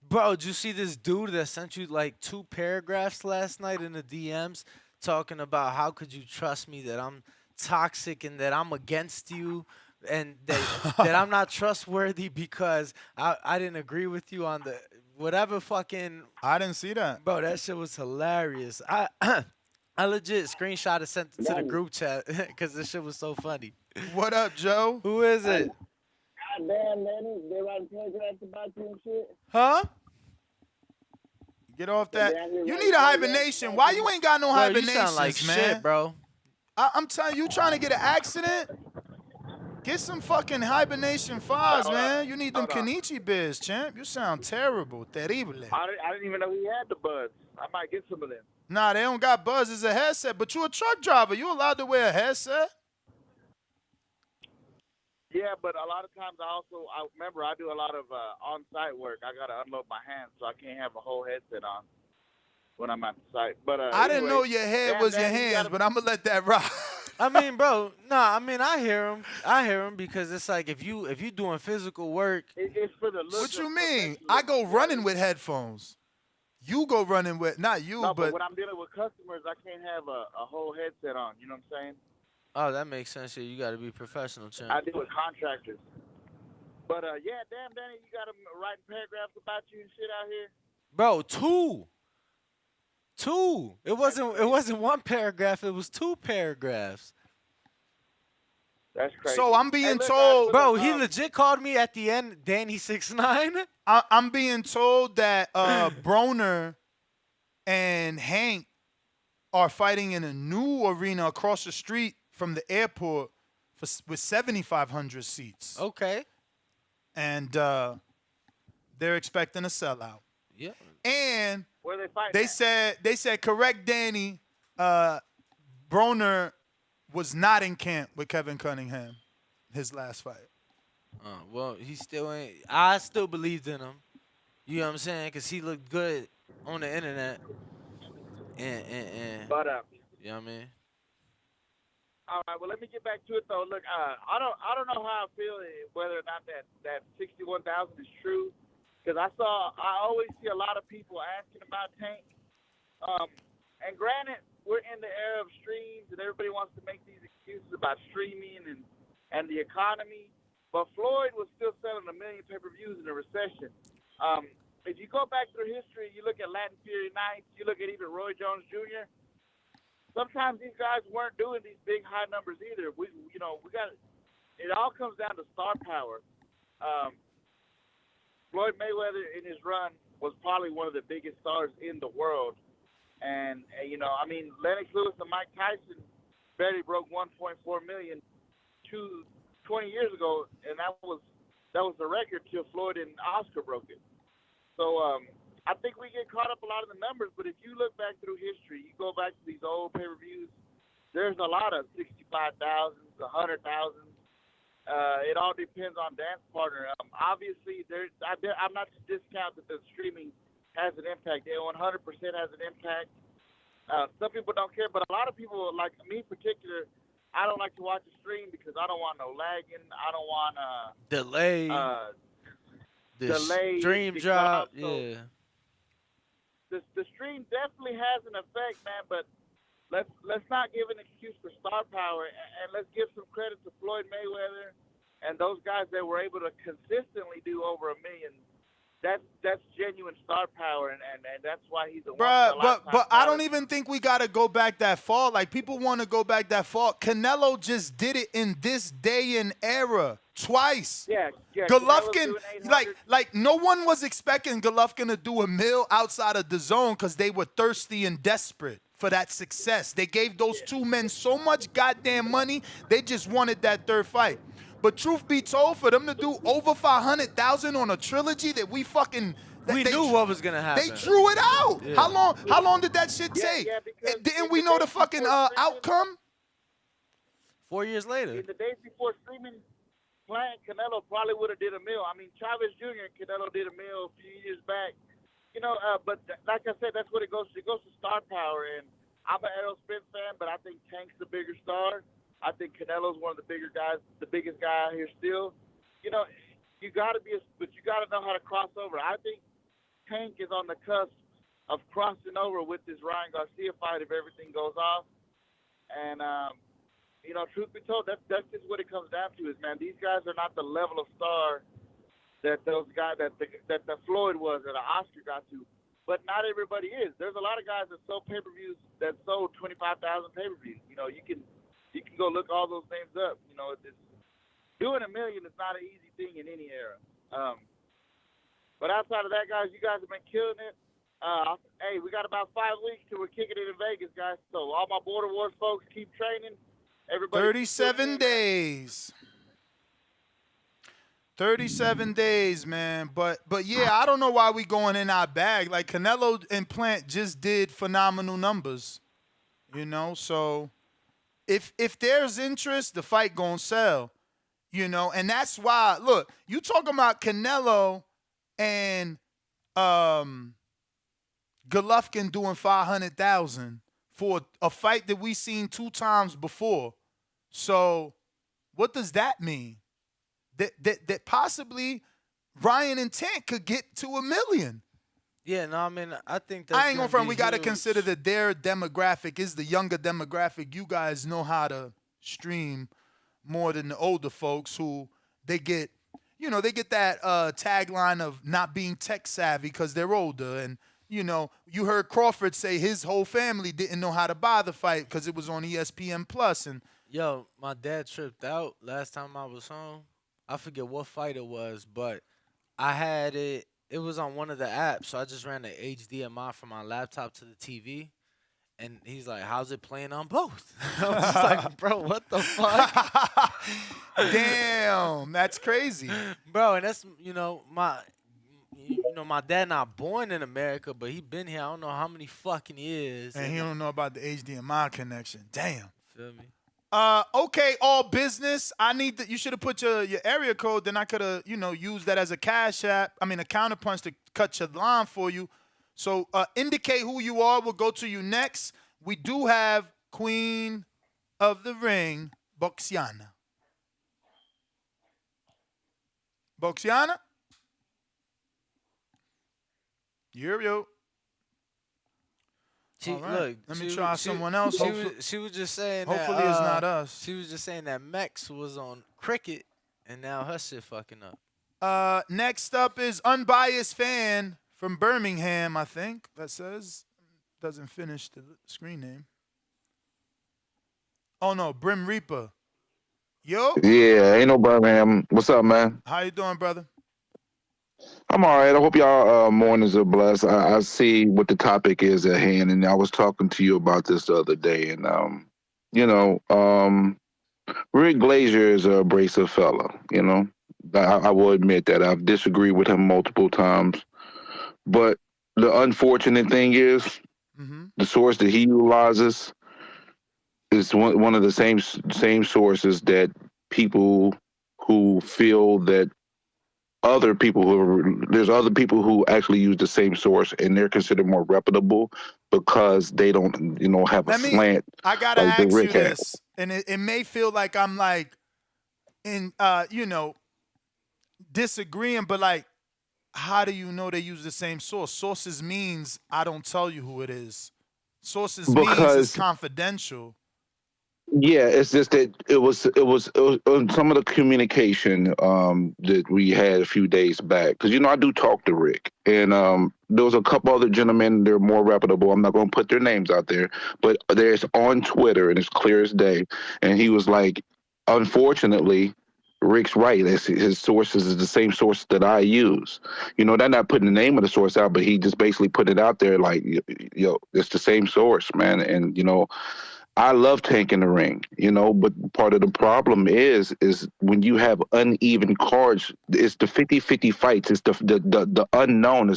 I: Bro, did you see this dude that sent you like 2 paragraphs last night in the DMs talking about how could you trust me that I'm toxic and that I'm against you and that I'm not trustworthy because I didn't agree with you on the whatever fucking...
B: I didn't see that.
I: Bro, that shit was hilarious. I legit screenshot and sent it to the group chat because this shit was so funny.
B: What up, Joe?
I: Who is it?
M: Goddamn, man, they writing paragraphs about you and shit.
B: Huh? Get off that. You need a hibernation. Why you ain't got no hibernations,
I: you sound like
B: man?
I: shit, bro.
B: I'm telling you, trying to get an accident? Get some fucking hibernation files, man. You need them Kenichi biz, champ. You sound terrible. Terrible.
M: I didn't even know he had the buds. I might get some of them.
B: Nah, they don't got buzz. It's a headset. But you a truck driver. You allowed to wear a headset?
M: Yeah, but a lot of times I remember I do a lot of on-site work. I got to unload my hands, so I can't have a whole headset on when I'm at the site. But
B: I didn't know your head was your hands, but I'm going to let that rock.
I: I mean, bro, I hear him. I hear him because it's like if you doing physical work.
M: It's for the look.
B: What you mean? I go running with headphones. You go running with, not you,
M: no, but when I'm dealing with customers, I can't have a whole headset on. You know what I'm saying?
I: Oh, that makes sense. You got to be professional, champ.
M: I deal with contractors. But, yeah, damn, Danny, you got them writing paragraphs about you and shit out here?
I: Bro, 2. It wasn't 1 paragraph. It was 2 paragraphs.
M: That's crazy.
B: So I'm being told.
I: Bro, he legit called me at the end, Danny 6'9".
B: I'm being told that Broner and Hank are fighting in a new arena across the street from the airport with 7,500 seats.
I: Okay.
B: And they're expecting a sellout.
I: Yeah.
B: And
M: where they fighting
B: they said correct Danny, Broner was not in camp with Kevin Cunningham his last fight.
I: Well, he still ain't. I still believed in him. You know what I'm saying? Because he looked good on the internet.
M: But,
I: you know what I mean?
M: All right, well, let me get back to it, though. Look, I don't know how I feel whether or not that 61,000 is true, because I always see a lot of people asking about Tank. And granted, we're in the era of streams, and everybody wants to make these excuses about streaming and the economy, but Floyd was still selling 1 million pay-per-views in a recession. If you go back through history, you look at Latin Fury Nights, you look at even Roy Jones Jr., sometimes these guys weren't doing these big high numbers either. It all comes down to star power. Floyd Mayweather in his run was probably one of the biggest stars in the world. And, Lennox Lewis and Mike Tyson barely broke 1.4 million 20 years ago, and that was the record till Floyd and Oscar broke it. So, I think we get caught up a lot in the numbers, but if you look back through history, you go back to these old pay-per-views, there's a lot of 65,000, 100,000. It all depends on dance partner. Obviously, I'm not to discount that the streaming has an impact. It 100% has an impact. Some people don't care, but a lot of people, like me in particular, I don't like to watch a stream because I don't want no lagging. I don't want
I: delay.
B: Delay.
I: Stream drop. Yeah.
M: The stream definitely has an effect, man, but let's not give an excuse for star power, and let's give some credit to Floyd Mayweather and those guys that were able to consistently do over 1 million that's genuine star power, and that's why he's a once
B: Bruh,
M: in a
B: but
M: lifetime
B: I
M: talent.
B: don't even think we gotta go back that far. Like people want to go back that far. Canelo just did it in this day and era twice.
M: Yeah, Canelo's
B: Golovkin,
M: doing 800.
B: like no one was expecting Golovkin to do a mill outside of the zone because they were thirsty and desperate for that success. They gave those two men so much goddamn money, they just wanted that third fight. But truth be told, for them to do over 500,000 on a trilogy that we fucking
I: We knew what was gonna happen.
B: they drew it out.
I: Yeah.
B: How long did that shit take?
M: Yeah, because
B: Didn't we know the fucking outcome?
I: 4 years later.
M: In the days before streaming, Plant Canelo probably would have did a mill. I mean, Chavez Jr. and Canelo did a mill a few years back. But like I said, that's what it goes to. It goes to star power, and I'm an Errol Spence fan, but I think Tank's the bigger star. I think Canelo's one of the bigger guys, the biggest guy out here still. You got to but you got to know how to cross over. I think Tank is on the cusp of crossing over with this Ryan Garcia fight if everything goes off. And truth be told, that's just what it comes down to. Is man, these guys are not the level of star that those guys that the Floyd was, that the Oscar got to. But not everybody is. There's a lot of guys that sold pay-per-views that sold 25,000 pay-per-views. You can go look all those names up. Doing $1 million is not an easy thing in any era. But outside of that, guys, you guys have been killing it. Hey, we got about 5 weeks till we're kicking it in Vegas, guys. So all my Border Wars folks, keep training. Everybody,
B: 37 days. 37 days, man. But yeah, I don't know why we going in our bag. Like Canelo and Plant just did phenomenal numbers. So if there's interest, the fight gonna sell. And that's why, look, you talking about Canelo and Golovkin doing 500,000 for a fight that we seen 2 times before. So what does that mean? That possibly Ryan and Tank could get to $1 million.
I: Yeah, no, I mean, I think that's
B: I ain't gonna front. We got to
I: huge.
B: consider that their demographic is the younger demographic. You guys know how to stream more than the older folks who they get that tagline of not being tech savvy because they're older. And, you heard Crawford say his whole family didn't know how to buy the fight because it was on ESPN Plus. And
I: Yo, my dad tripped out last time I was home. I forget what fight it was, but I had it. It was on one of the apps, so I just ran the HDMI from my laptop to the TV. And he's like, how's it playing on both? I was just like, bro, what the fuck?
B: Damn, that's crazy.
I: Bro, and that's, my dad not born in America, but he been here I don't know how many fucking years.
B: And he don't know about the HDMI connection. Damn.
I: Feel me?
B: Okay, all business. I need that. You should have put your area code. Then I could have, used that as a cash app. I mean, a counterpunch to cut your line for you. So indicate who you are. We'll go to you next. We do have Queen of the Ring, Boxiana. Boxiana? Yo.
I: She,
B: right.
I: Look,
B: let me try someone else.
I: She was just saying
B: hopefully
I: that,
B: it's not us.
I: She was just saying that Mex was on cricket, and now her shit fucking up.
B: Next up is Unbiased Fan from Birmingham, I think. That says. Doesn't finish the screen name. Oh, no, Brim Reaper. Yo.
N: Yeah, ain't no Birmingham. What's up, man?
B: How you doing, brother?
N: I'm all right. I hope y'all mornings are blessed. I see what the topic is at hand, and I was talking to you about this the other day. And Rick Glazier is a abrasive fella. I will admit that I've disagreed with him multiple times. But the unfortunate thing is, the source that he utilizes is one of the same sources that people who feel that there's other people who actually use the same source and they're considered more reputable because they don't, have a slant.
B: I gotta
N: like
B: ask you
N: Rick has.
B: this, and it may feel like I'm disagreeing, but how do you know they use the same source? Sources means I don't tell you who it is. Sources means it's confidential.
N: Yeah, it's just that it was some of the communication that we had a few days back, because I do talk to Rick, and there was a couple other gentlemen. They're more reputable. I'm not going to put their names out there, but there's on Twitter, and it's clear as day. And he was like, unfortunately, Rick's right. His sources is the same source that I use. They're not putting the name of the source out, but he just basically put it out there like, it's the same source, man. And I love Tank in the ring, but part of the problem is when you have uneven cards, it's the 50-50 fights, it's the unknown.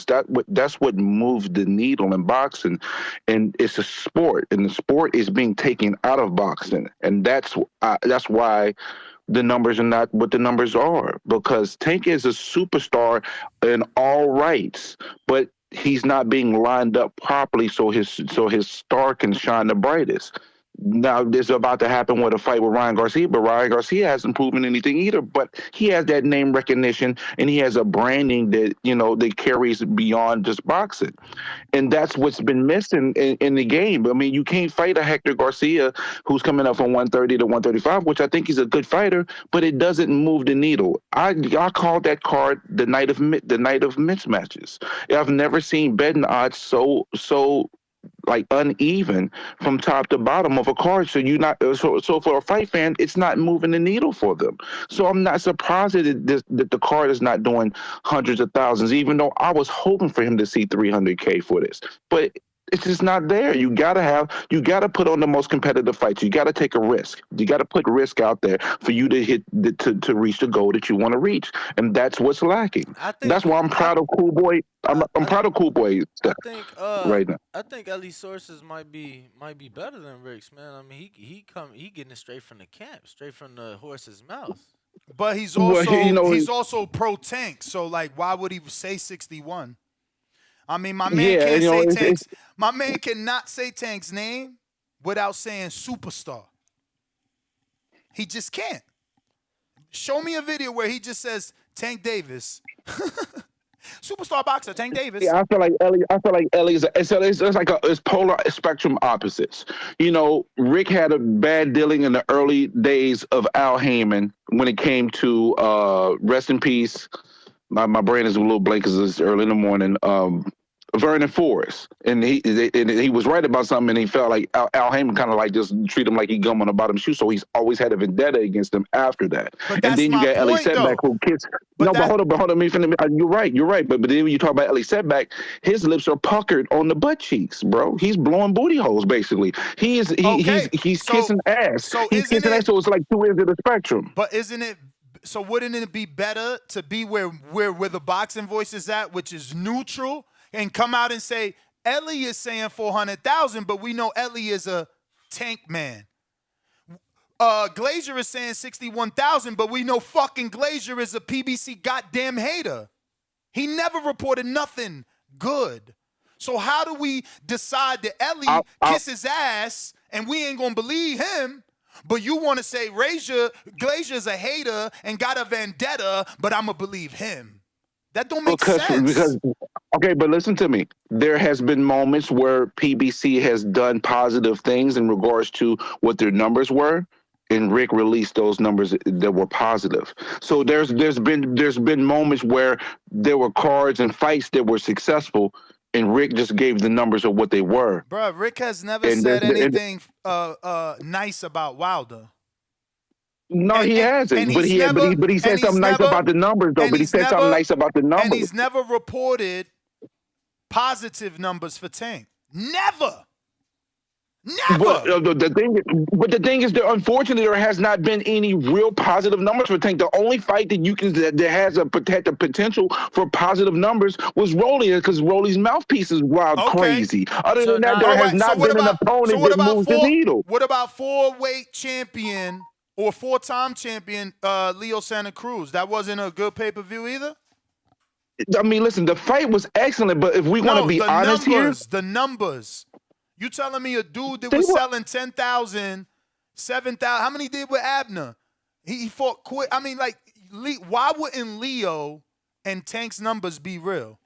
N: That's what moves the needle in boxing, and it's a sport, and the sport is being taken out of boxing, and that's why the numbers are not what the numbers are, because Tank is a superstar in all rights, but he's not being lined up properly so his star can shine the brightest. Now, this is about to happen with a fight with Ryan Garcia, but Ryan Garcia hasn't proven anything either. But he has that name recognition, and he has a branding that that carries beyond just boxing, and that's what's been missing in the game. I mean, you can't fight a Hector Garcia who's coming up from 130 to 135, which I think he's a good fighter, but it doesn't move the needle. I called that card the night of mismatches. I've never seen betting odds so like uneven from top to bottom of a card. So so for a fight fan, it's not moving the needle for them. So I'm not surprised that the card is not doing hundreds of thousands, even though I was hoping for him to see 300K for this. But it's just not there. You gotta put on the most competitive fights. You gotta take a risk. You gotta put risk out there for you to hit to reach the goal that you want to reach, and that's what's lacking. That's why I'm proud of Cool Boy. I'm proud of Cool Boy right now.
I: I think Ellie's sources might be better than Rick's, man. I mean, he getting it straight from the camp, straight from the horse's mouth.
B: But he's also pro Tank. So like, why would he say 61? I mean, my man can't say Tank's. My man cannot say Tank's name without saying superstar. He just can't. Show me a video where he just says Tank Davis, superstar boxer Tank Davis.
N: Yeah, I feel like Ellie is. It's like it's polar spectrum opposites. Rick had a bad dealing in the early days of Al Heyman when it came to rest in peace. My brain is a little blank because it's early in the morning. Vernon Forrest, and he was right about something, and he felt like Al Heyman kind of like just treat him like he gum on the bottom shoe, so he's always had a vendetta against him after that. And then you got Ellie Setback, who kids. But hold on, you're right. But then when you talk about Ellie Setback, his lips are puckered on the butt cheeks, bro. He's blowing booty holes, basically. He's kissing ass. So he's kissing ass, so it's like two ends of the spectrum.
B: But so wouldn't it be better to be where the boxing voice is at, which is neutral, and come out and say, Ellie is saying 400,000, but we know Ellie is a Tank man. Glazier is saying 61,000, but we know fucking Glazier is a PBC goddamn hater. He never reported nothing good. So how do we decide that Ellie kisses ass and we ain't gonna believe him? But you want to say Glazier's a hater and got a vendetta, but I'm gonna believe him. That don't make sense.
N: Okay, but listen to me. There has been moments where PBC has done positive things in regards to what their numbers were, and Rick released those numbers that were positive. So there's been moments where there were cards and fights that were successful, and Rick just gave the numbers of what they were.
B: Bro, Rick has never said anything nice about Wilder.
N: No, he hasn't. But he said something nice about the numbers, though. But he said something nice about the numbers.
B: And he's never reported positive numbers for Tank. Never.
N: But the thing is, unfortunately, there has not been any real positive numbers for Tank. The only fight that has a potential for positive numbers was Rolly, because Rolly's mouthpiece is wild crazy. Other than that, there has not been an opponent that moves the needle.
B: What about 4-weight champion or 4-time champion Leo Santa Cruz? That wasn't a good pay-per-view either?
N: I mean, listen, the fight was excellent, but if we want to be honest here,
B: the numbers. You telling me a dude that was selling 10,000, 7,000? How many did with Abner? He fought quick. I mean, like, why wouldn't Leo and Tank's numbers be real?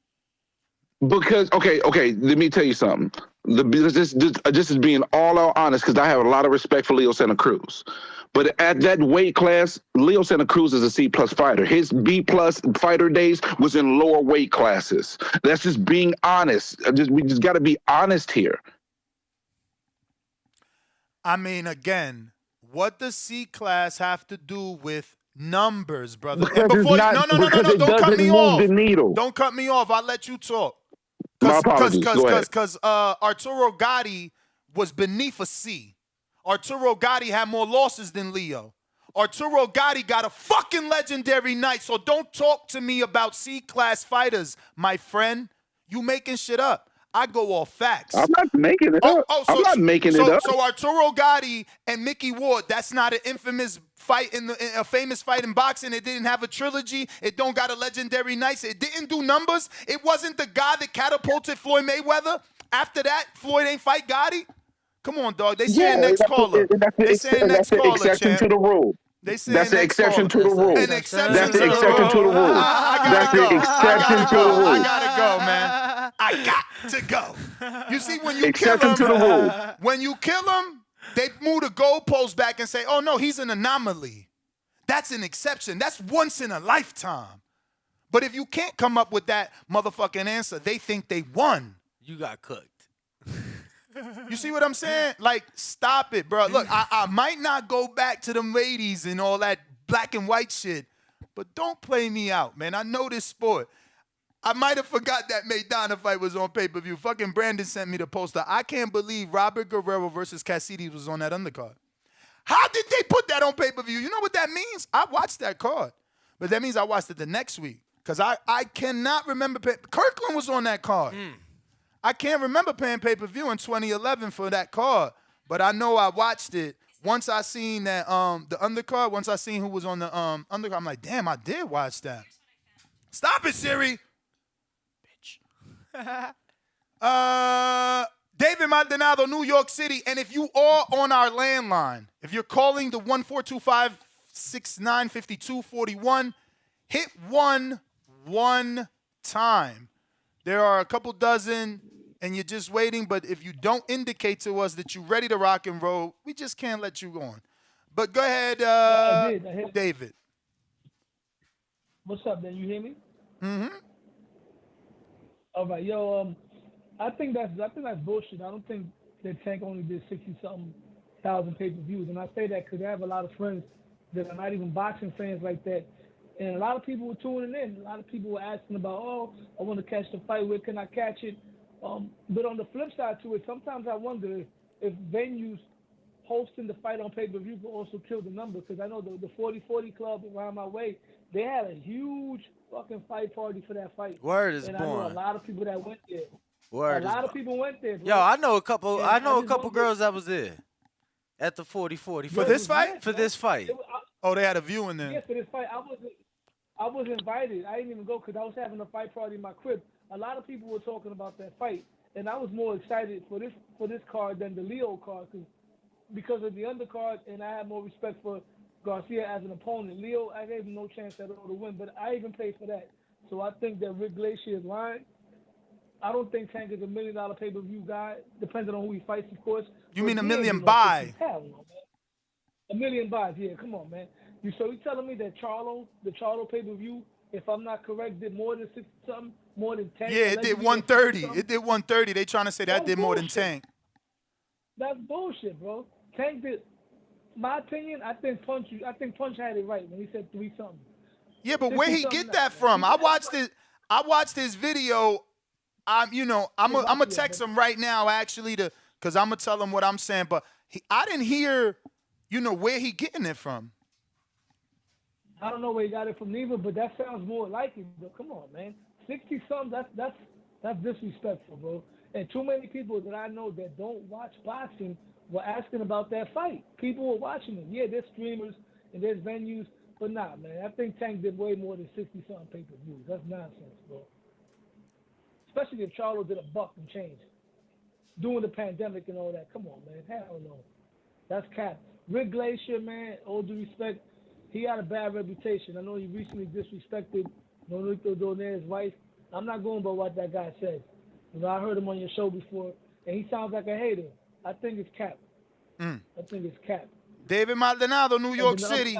N: Because okay, let me tell you something. This is being all out honest because I have a lot of respect for Leo Santa Cruz. But at that weight class, Leo Santa Cruz is a C+ fighter. His B+ fighter days was in lower weight classes. That's just being honest. We just got to be honest here.
B: I mean, again, what does C class have to do with numbers, brother?
N: Because
B: And before
N: it's not, because it
B: don't cut
N: doesn't
B: me
N: move
B: off.
N: the needle.
B: Don't cut me off. I'll let you talk.
N: My apologies. Go ahead.
B: Because Arturo Gatti was beneath a C. Arturo Gatti had more losses than Leo. Arturo Gatti got a fucking legendary night. So don't talk to me about C-class fighters, my friend. You making shit up. I go off facts.
N: I'm not making it up. I'm not making it up.
B: So Arturo Gatti and Mickey Ward, that's not an infamous fight a famous fight in boxing. It didn't have a trilogy. It don't got a legendary night. It didn't do numbers. It wasn't the guy that catapulted Floyd Mayweather. After that, Floyd ain't fight Gotti. Come on, dog. They saying next caller. They saying next caller,
N: exception
B: champ.
N: to the rule.
B: That's
N: the exception to the rule.
B: An exception
N: That's the exception to the rule. That's the exception to the rule.
B: I gotta go, man. I got to go. You see, when you
N: Exception
B: kill
N: to
B: him,
N: the rule.
B: when you kill him, they move the goalpost back and say, "Oh no, he's an anomaly." That's an exception. That's once in a lifetime. But if you can't come up with that motherfucking answer, they think they won.
I: You got cooked.
B: You see what I'm saying? Like, stop it, bro. Look, I might not go back to them ladies and all that black and white shit, but don't play me out, man. I know this sport. I might have forgot that Maidana fight was on pay-per-view. Fucking Brandon sent me the poster. I can't believe Robert Guerrero versus Cassidy was on that undercard. How did they put that on pay-per-view? You know what that means? I watched that card, but that means I watched it the next week because I cannot remember. Kirkland was on that card. I can't remember paying pay-per-view in 2011 for that card, but I know I watched it. Once I seen that the undercard, once I seen who was on the undercard, I'm like, damn, I did watch that. Stop it, Siri. Bitch. David Maldonado, New York City, and if you are on our landline, if you're calling the 1-425-695241, hit one time. There are a couple dozen, and you're just waiting. But if you don't indicate to us that you're ready to rock and roll, we just can't let you go on. But go ahead,
O: I did.
B: David.
O: What's up, man? You hear me?
B: Mm-hmm.
O: All right, yo. I think that's bullshit. I don't think that Tank only did 60-something thousand pay-per-views, and I say that because I have a lot of friends that are not even boxing fans like that. And a lot of people were tuning in. A lot of people were asking about, oh, I want to catch the fight. Where can I catch it? But on the flip side to it, sometimes I wonder if venues hosting the fight on pay-per-view will also kill the number. Because I know the 40-40 Club around my way, they had a huge fucking fight party for that fight.
I: Word is
O: and
I: born.
O: I know a lot of people that went there.
I: Word
O: a lot of people went there, bro.
I: Yo, I know a couple.
O: And
I: I know a
O: just
I: couple
O: wonder-
I: girls that was there at the 40-40
B: For this fight?
I: For this fight.
B: Oh, they had a viewing there.
O: Yeah, for this fight, I was invited. I didn't even go because I was having a fight party in my crib. A lot of people were talking about that fight, and I was more excited for this card than the Leo card because of the undercard, and I had more respect for Garcia as an opponent. Leo, I gave him no chance at all to win, but I even paid for that. So I think that Rick Glacier is lying. I don't think Tank is $1 million pay-per-view guy, depending on who he fights, of course.
B: You mean
O: But
B: $1
O: he ain't
B: million
O: no
B: buy?
O: Hell no, man. $1 million buys, yeah, come on, man. So you telling me that the Charlo pay-per-view, if I'm not correct, did more than 60-something, more than 10?
B: Yeah, it did 130. It did 130. They trying to say that did more than
O: bullshit.
B: Tank.
O: That's bullshit, bro. Tank did. My opinion, I think Punch had it right when he said 3-something.
B: Yeah, but where he get that from? I watched his video. I'm gonna text him right now actually because I'm gonna tell him what I'm saying. But I didn't hear, where he getting it from.
O: I don't know where he got it from neither, but that sounds more like it. But come on, man, 60-something. That's disrespectful, bro. And too many people that I know that don't watch boxing were asking about that fight. People were watching it. Yeah, there's streamers and there's venues, but nah, man. I think Tank did way more than 60-something pay-per-views. That's nonsense, bro. Especially if Charlo did $1 and change. During the pandemic and all that. Come on, man. Hell no. That's cap. Rick Glacier, man, all due respect, he had a bad reputation. I know he recently disrespected Nonito Donair's wife. I'm not going by what that guy said. I heard him on your show before, and he sounds like a hater. I think it's cap.
B: Mm.
O: I think it's cap.
B: David Maldonado, New York City.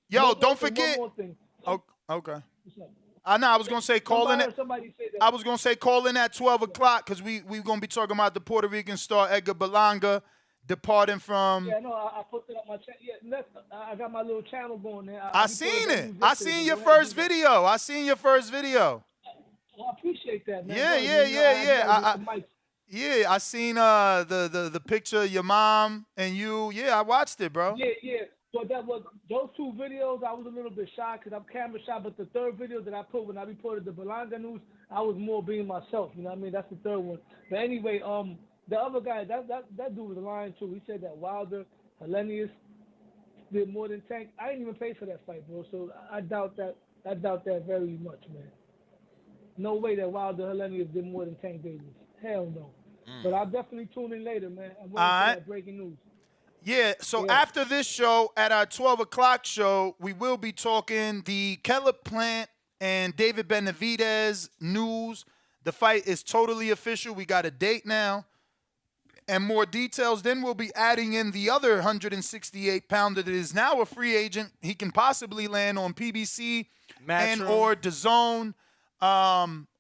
B: Yo, don't forget.
O: One more thing.
B: Oh, okay.
O: What's up?
B: I was gonna say call in.
O: Somebody say that.
B: I was gonna say call in at 12 o'clock because we gonna be talking about the Puerto Rican star Edgar Berlanga departing from.
O: Yeah, no, I put it on my channel. Yeah, I got my little channel going there.
B: I seen it. I seen your first video. I seen your first video.
O: Well, I appreciate that, man.
B: Yeah. I seen the picture of your mom and you. Yeah, I watched it, bro.
O: Yeah. So those two videos. I was a little bit shy because I'm camera shy. But the third video that I put when I reported the Berlanga news, I was more being myself. You know what I mean? That's the third one. But anyway, the other guy, that dude was lying too. He said that Wilder, Hellenius did more than Tank. I didn't even pay for that fight, bro. So I doubt that. I doubt that very much, man. No way that Wilder Hellenius did more than Tank Davis. Hell no. But I'll definitely tune in later, man. I'm waiting for that breaking news.
B: Yeah, so after this show, at our 12 o'clock show, we will be talking the Kellett Plant and David Benavidez news. The fight is totally official. We got a date now and more details. Then we'll be adding in the other 168-pounder that is now a free agent. He can possibly land on PBC and or DAZN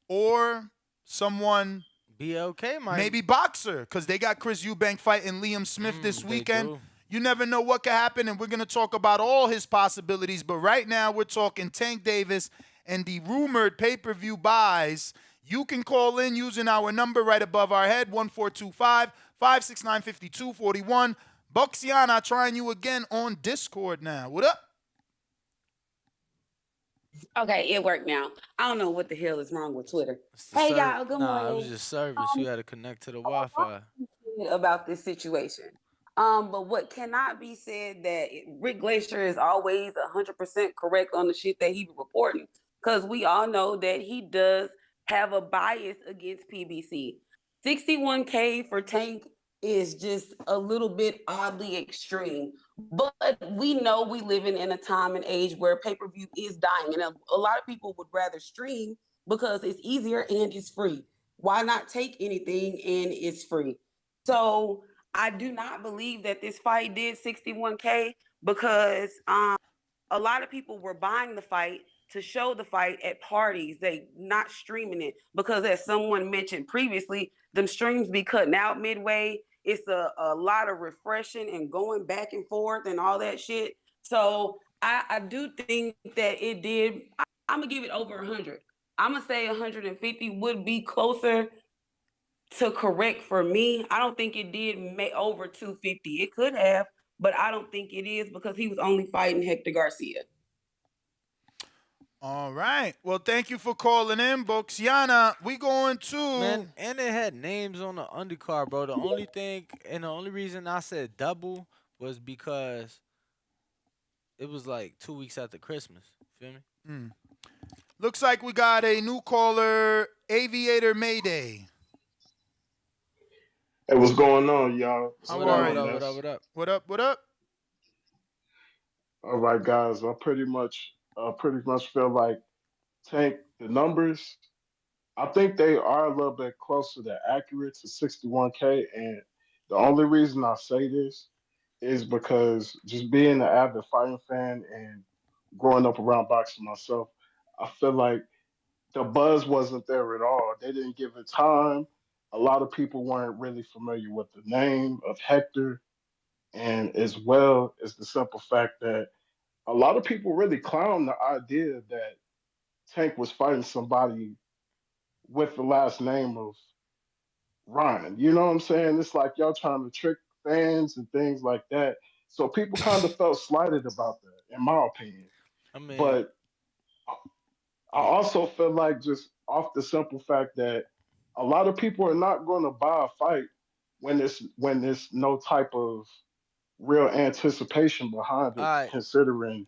B: or someone...
I: BLK might.
B: Maybe Boxer, because they got Chris Eubank fighting Liam Smith this weekend. You never know what could happen, and we're going to talk about all his possibilities. But right now, we're talking Tank Davis and the rumored pay-per-view buys. You can call in using our number right above our head, 1425-569-5241. Buxiana trying you again on Discord now. What up?
P: Okay, it worked now. I don't know what the hell is wrong with Twitter. Hey, y'all, good morning.
I: It was just service. You had to connect to the Wi-Fi.
P: About this situation. But what cannot be said that Rick Glacier is always 100% correct on the shit that he be reporting, because we all know that he does have a bias against PBC. 61K for Tank is just a little bit oddly extreme. But we know we living in a time and age where pay-per-view is dying. And a lot of people would rather stream because it's easier and it's free. Why not take anything and it's free? So I do not believe that this fight did 61K because a lot of people were buying the fight to show the fight at parties. They not streaming it because, as someone mentioned previously, them streams be cutting out midway. It's a lot of refreshing and going back and forth and all that shit. So I do think that it did. I'm going to give it over 100. I'm going to say 150 would be closer to correct for me. I don't think it did make over 250. It could have, but I don't think it is because he was only fighting Hector Garcia.
B: All right. Well, thank you for calling in, Boxiana. We going to...
I: Man, and it had names on the undercard, bro. The only thing and the only reason I said double was because it was like 2 weeks after Christmas. Feel me?
B: Looks like we got a new caller, Aviator Mayday.
Q: Hey, what's going on, y'all?
I: What up?
B: What up?
Q: All right, guys. I pretty much feel like Tank, the numbers, I think they are a little bit closer to accurate to 61K. And the only reason I say this is because just being an avid fighting fan and growing up around boxing myself, I feel like the buzz wasn't there at all. They didn't give it time. A lot of people weren't really familiar with the name of Hector, and as well as the simple fact that a lot of people really clown the idea that Tank was fighting somebody with the last name of Ryan. You know what I'm saying? It's like y'all trying to trick fans and things like that. So people kind of felt slighted about that, in my opinion.
I: I mean,
Q: but I also feel like just off the simple fact that a lot of people are not going to buy a fight when there's no type of real anticipation behind it, considering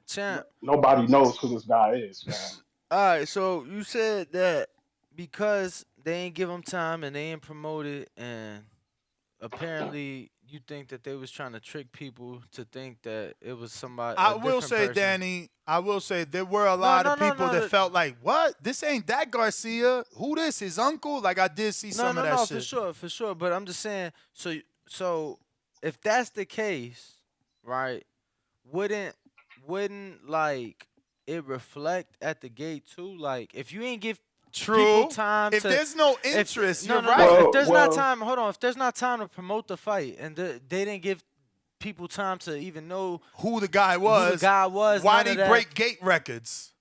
Q: nobody knows who this guy is, man.
I: All right, so you said that because they ain't give him time and they ain't promoted, and apparently you think that they was trying to trick people to think that it was somebody
B: I
I: a
B: will
I: different
B: say,
I: person?
B: Danny, I will say there were a lot of people that felt like, what? This ain't that Garcia. Who this? His uncle? Like, I did see some of that shit.
I: For sure. But I'm just saying, so if that's the case, right? Wouldn't like it reflect at the gate too? Like, if you ain't give people time
B: If
I: to,
B: there's no interest, you're
I: no.
B: right.
I: If there's not time, hold on. If there's not time to promote the fight, and they didn't give people time to even know
B: who the guy was, why did he break gate records?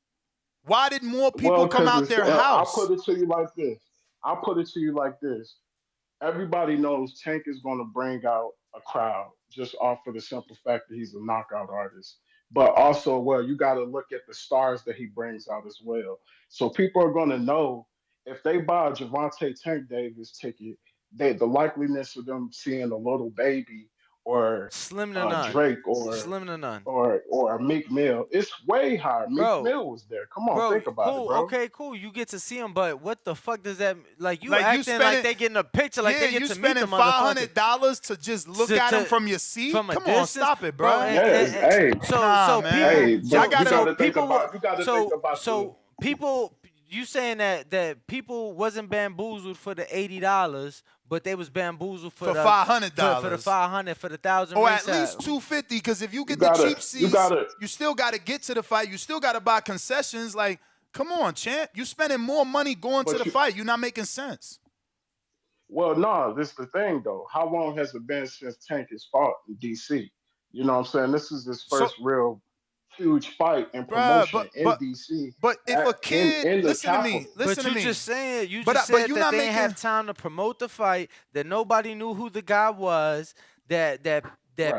B: Why did more people come out their house?
Q: I'll put it to you like this. Everybody knows Tank is going to bring out a crowd just off of the simple fact that he's a knockout artist. But also, well, you got to look at the stars that he brings out as well. So people are going to know if they buy a Gervonta Tank Davis ticket, the likeliness of them seeing a little baby or
I: slim to none.
Q: Drake
I: slim to none.
Q: or Meek Mill, it's way higher. Meek Mill was there. Come on, think about it, bro.
I: Okay, cool. You get to see him, but what the fuck does that like? You acting like they getting a picture, like they get to meet the motherfucker.
B: You spending $500 to just look at him from your seat?
I: Come
B: on, stop it, bro.
I: People, you saying that people wasn't bamboozled for the $80, but they was bamboozled for the
B: $500,
I: for the 500, for the 1,000,
B: or at least $250. Because if you get the cheap seats, you still got to get to the fight. You still got to buy concessions. Like, come on, champ, you spending more money going to the fight. You're not making sense.
Q: Well, no, this is the thing though. How long has it been since Tank has fought in DC? You know what I'm saying? This is his first real huge fight and promotion in DC.
B: But if a kid, listen to me.
I: You just said that they didn't have time to promote the fight, that nobody knew who the guy was, that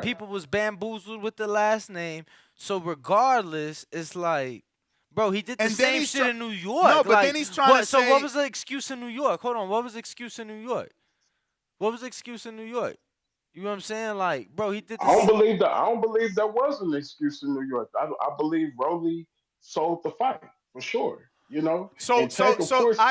I: people was bamboozled with the last name. So regardless, it's like, bro, he did the same shit in New York.
B: No, but then he's trying to say.
I: So what was the excuse in New York? Hold on, what was the excuse in New York? What was the excuse in New York? You know what I'm saying? Like, bro, he did.
Q: I don't believe there was an excuse in New York. I believe Rolly sold the fight for sure. You know.
B: So I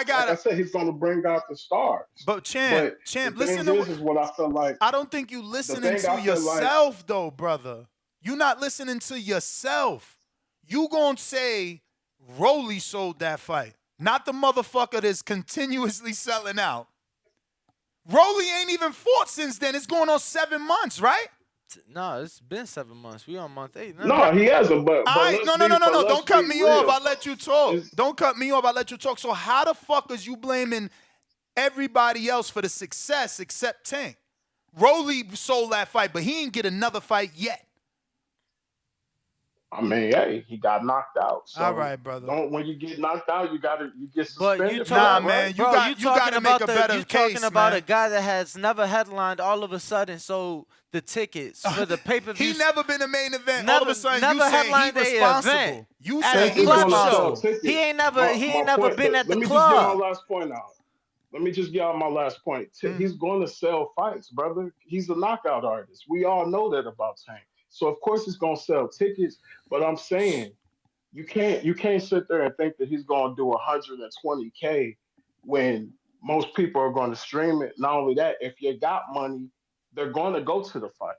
B: got.
Q: Like I said, he's going to bring out the stars.
B: But champ, listen to
Q: is what I feel like.
B: I don't think you listening to yourself though, brother. You not listening to yourself. You gonna say Rolly sold that fight, not the motherfucker that's continuously selling out. Rolly ain't even fought since then. It's going on 7 months, right?
I: No, it's been 7 months. We on month 8 now.
Q: No, he hasn't. But
B: no. Don't cut me off. I let you talk. Don't cut me off. I let you talk. So how the fuck is you blaming everybody else for the success except Tank? Rolly sold that fight, but he ain't get another fight yet.
Q: I mean, hey, he got knocked out. So
B: all right, brother.
Q: When you get knocked out, you get suspended.
B: But man, you got to make a better case,
I: You're talking about
B: man.
I: a guy that has never headlined, all of a sudden sold the tickets for the pay-per-view.
B: He never been a main event.
I: All
B: of a sudden,
I: never
B: you say
I: headlined
B: he responsible.
I: Event.
B: You
I: at
B: say
I: a
B: he
I: club
B: responsible.
I: show. He ain't never been at the club.
Q: Let me just get out my last point. He's going to sell fights, brother. He's a knockout artist. We all know that about Tank. So of course he's gonna sell tickets, but I'm saying you can't sit there and think that he's gonna do 120K when most people are gonna stream it. Not only that, if you got money, they're gonna go to the fight.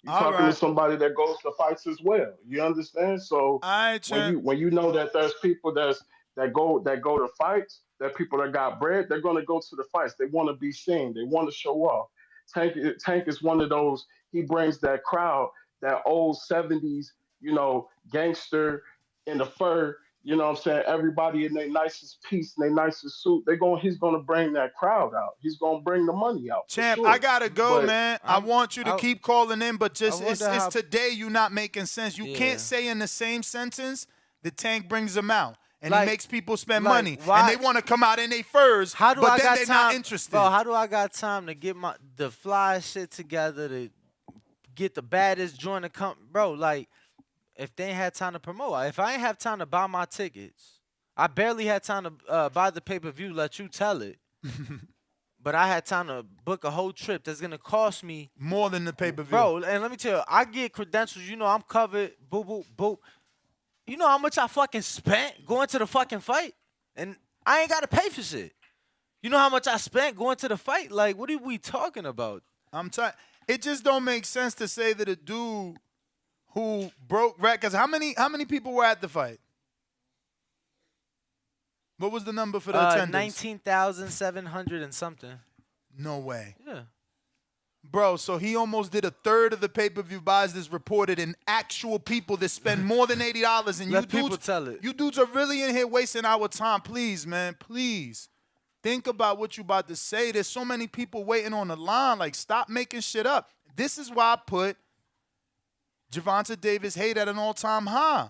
Q: You're talking to somebody that goes to fights as well. You understand? So when you know that there's people that go to fights, that people that got bread, they're gonna go to the fights. They want to be seen. They want to show off. Tank is one of those. He brings that crowd, that old 70s, gangster in the fur, you know what I'm saying? Everybody in their nicest piece, in their nicest suit. He's going to bring that crowd out. He's going to bring the money out.
B: Champ,
Q: sure.
B: I got to go, man. I want you to keep calling in, but it's today you not making sense. You can't say in the same sentence the Tank brings them out. And he makes people spend money. And they want to come out in their furs, but then they're not interested.
I: Bro, how do I got time to get the fly shit together, to get the baddest joint to come? Bro, like, if they ain't had time to promote, if I ain't have time to buy my tickets, I barely had time to buy the pay-per-view, let you tell it. But I had time to book a whole trip that's going to cost me
B: more than the pay-per-view.
I: Bro, and let me tell you, I get credentials. I'm covered. Boop, boop, boop. You know how much I fucking spent going to the fucking fight? And I ain't got to pay for shit. You know how much I spent going to the fight? Like, what are we talking about?
B: I'm tired. It just don't make sense to say that a dude who broke records. How many people were at the fight? What was the number for the attendance?
I: 19,700 and something.
B: No way.
I: Yeah.
B: Bro, so he almost did a third of the pay-per-view buys that's reported in actual people that spend more than $80. And
I: Let people tell it.
B: You dudes are really in here wasting our time. Please, man, please. Think about what you about to say. There's so many people waiting on the line. Like, stop making shit up. This is why I put Gervonta Davis hate at an all-time high.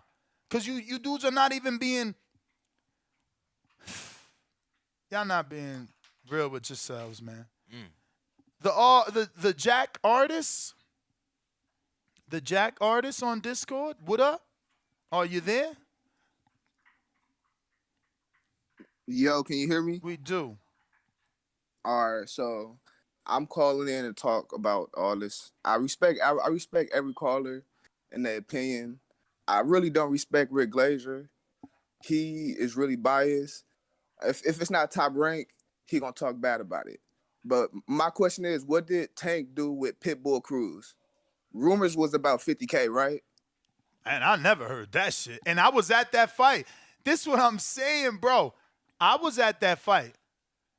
B: Because you dudes are not even being... Y'all not being real with yourselves, man. The Jack artists on Discord, what up? Are you there?
R: Yo, can you hear me?
B: We do.
R: All right, so I'm calling in to talk about all this. I respect every caller and their opinion. I really don't respect Rick Glazier. He is really biased. If it's not top rank, he gonna talk bad about it. But my question is, what did Tank do with Pitbull Cruz? Rumors was about 50K, right?
B: And I never heard that shit. And I was at that fight. This is what I'm saying, bro. I was at that fight.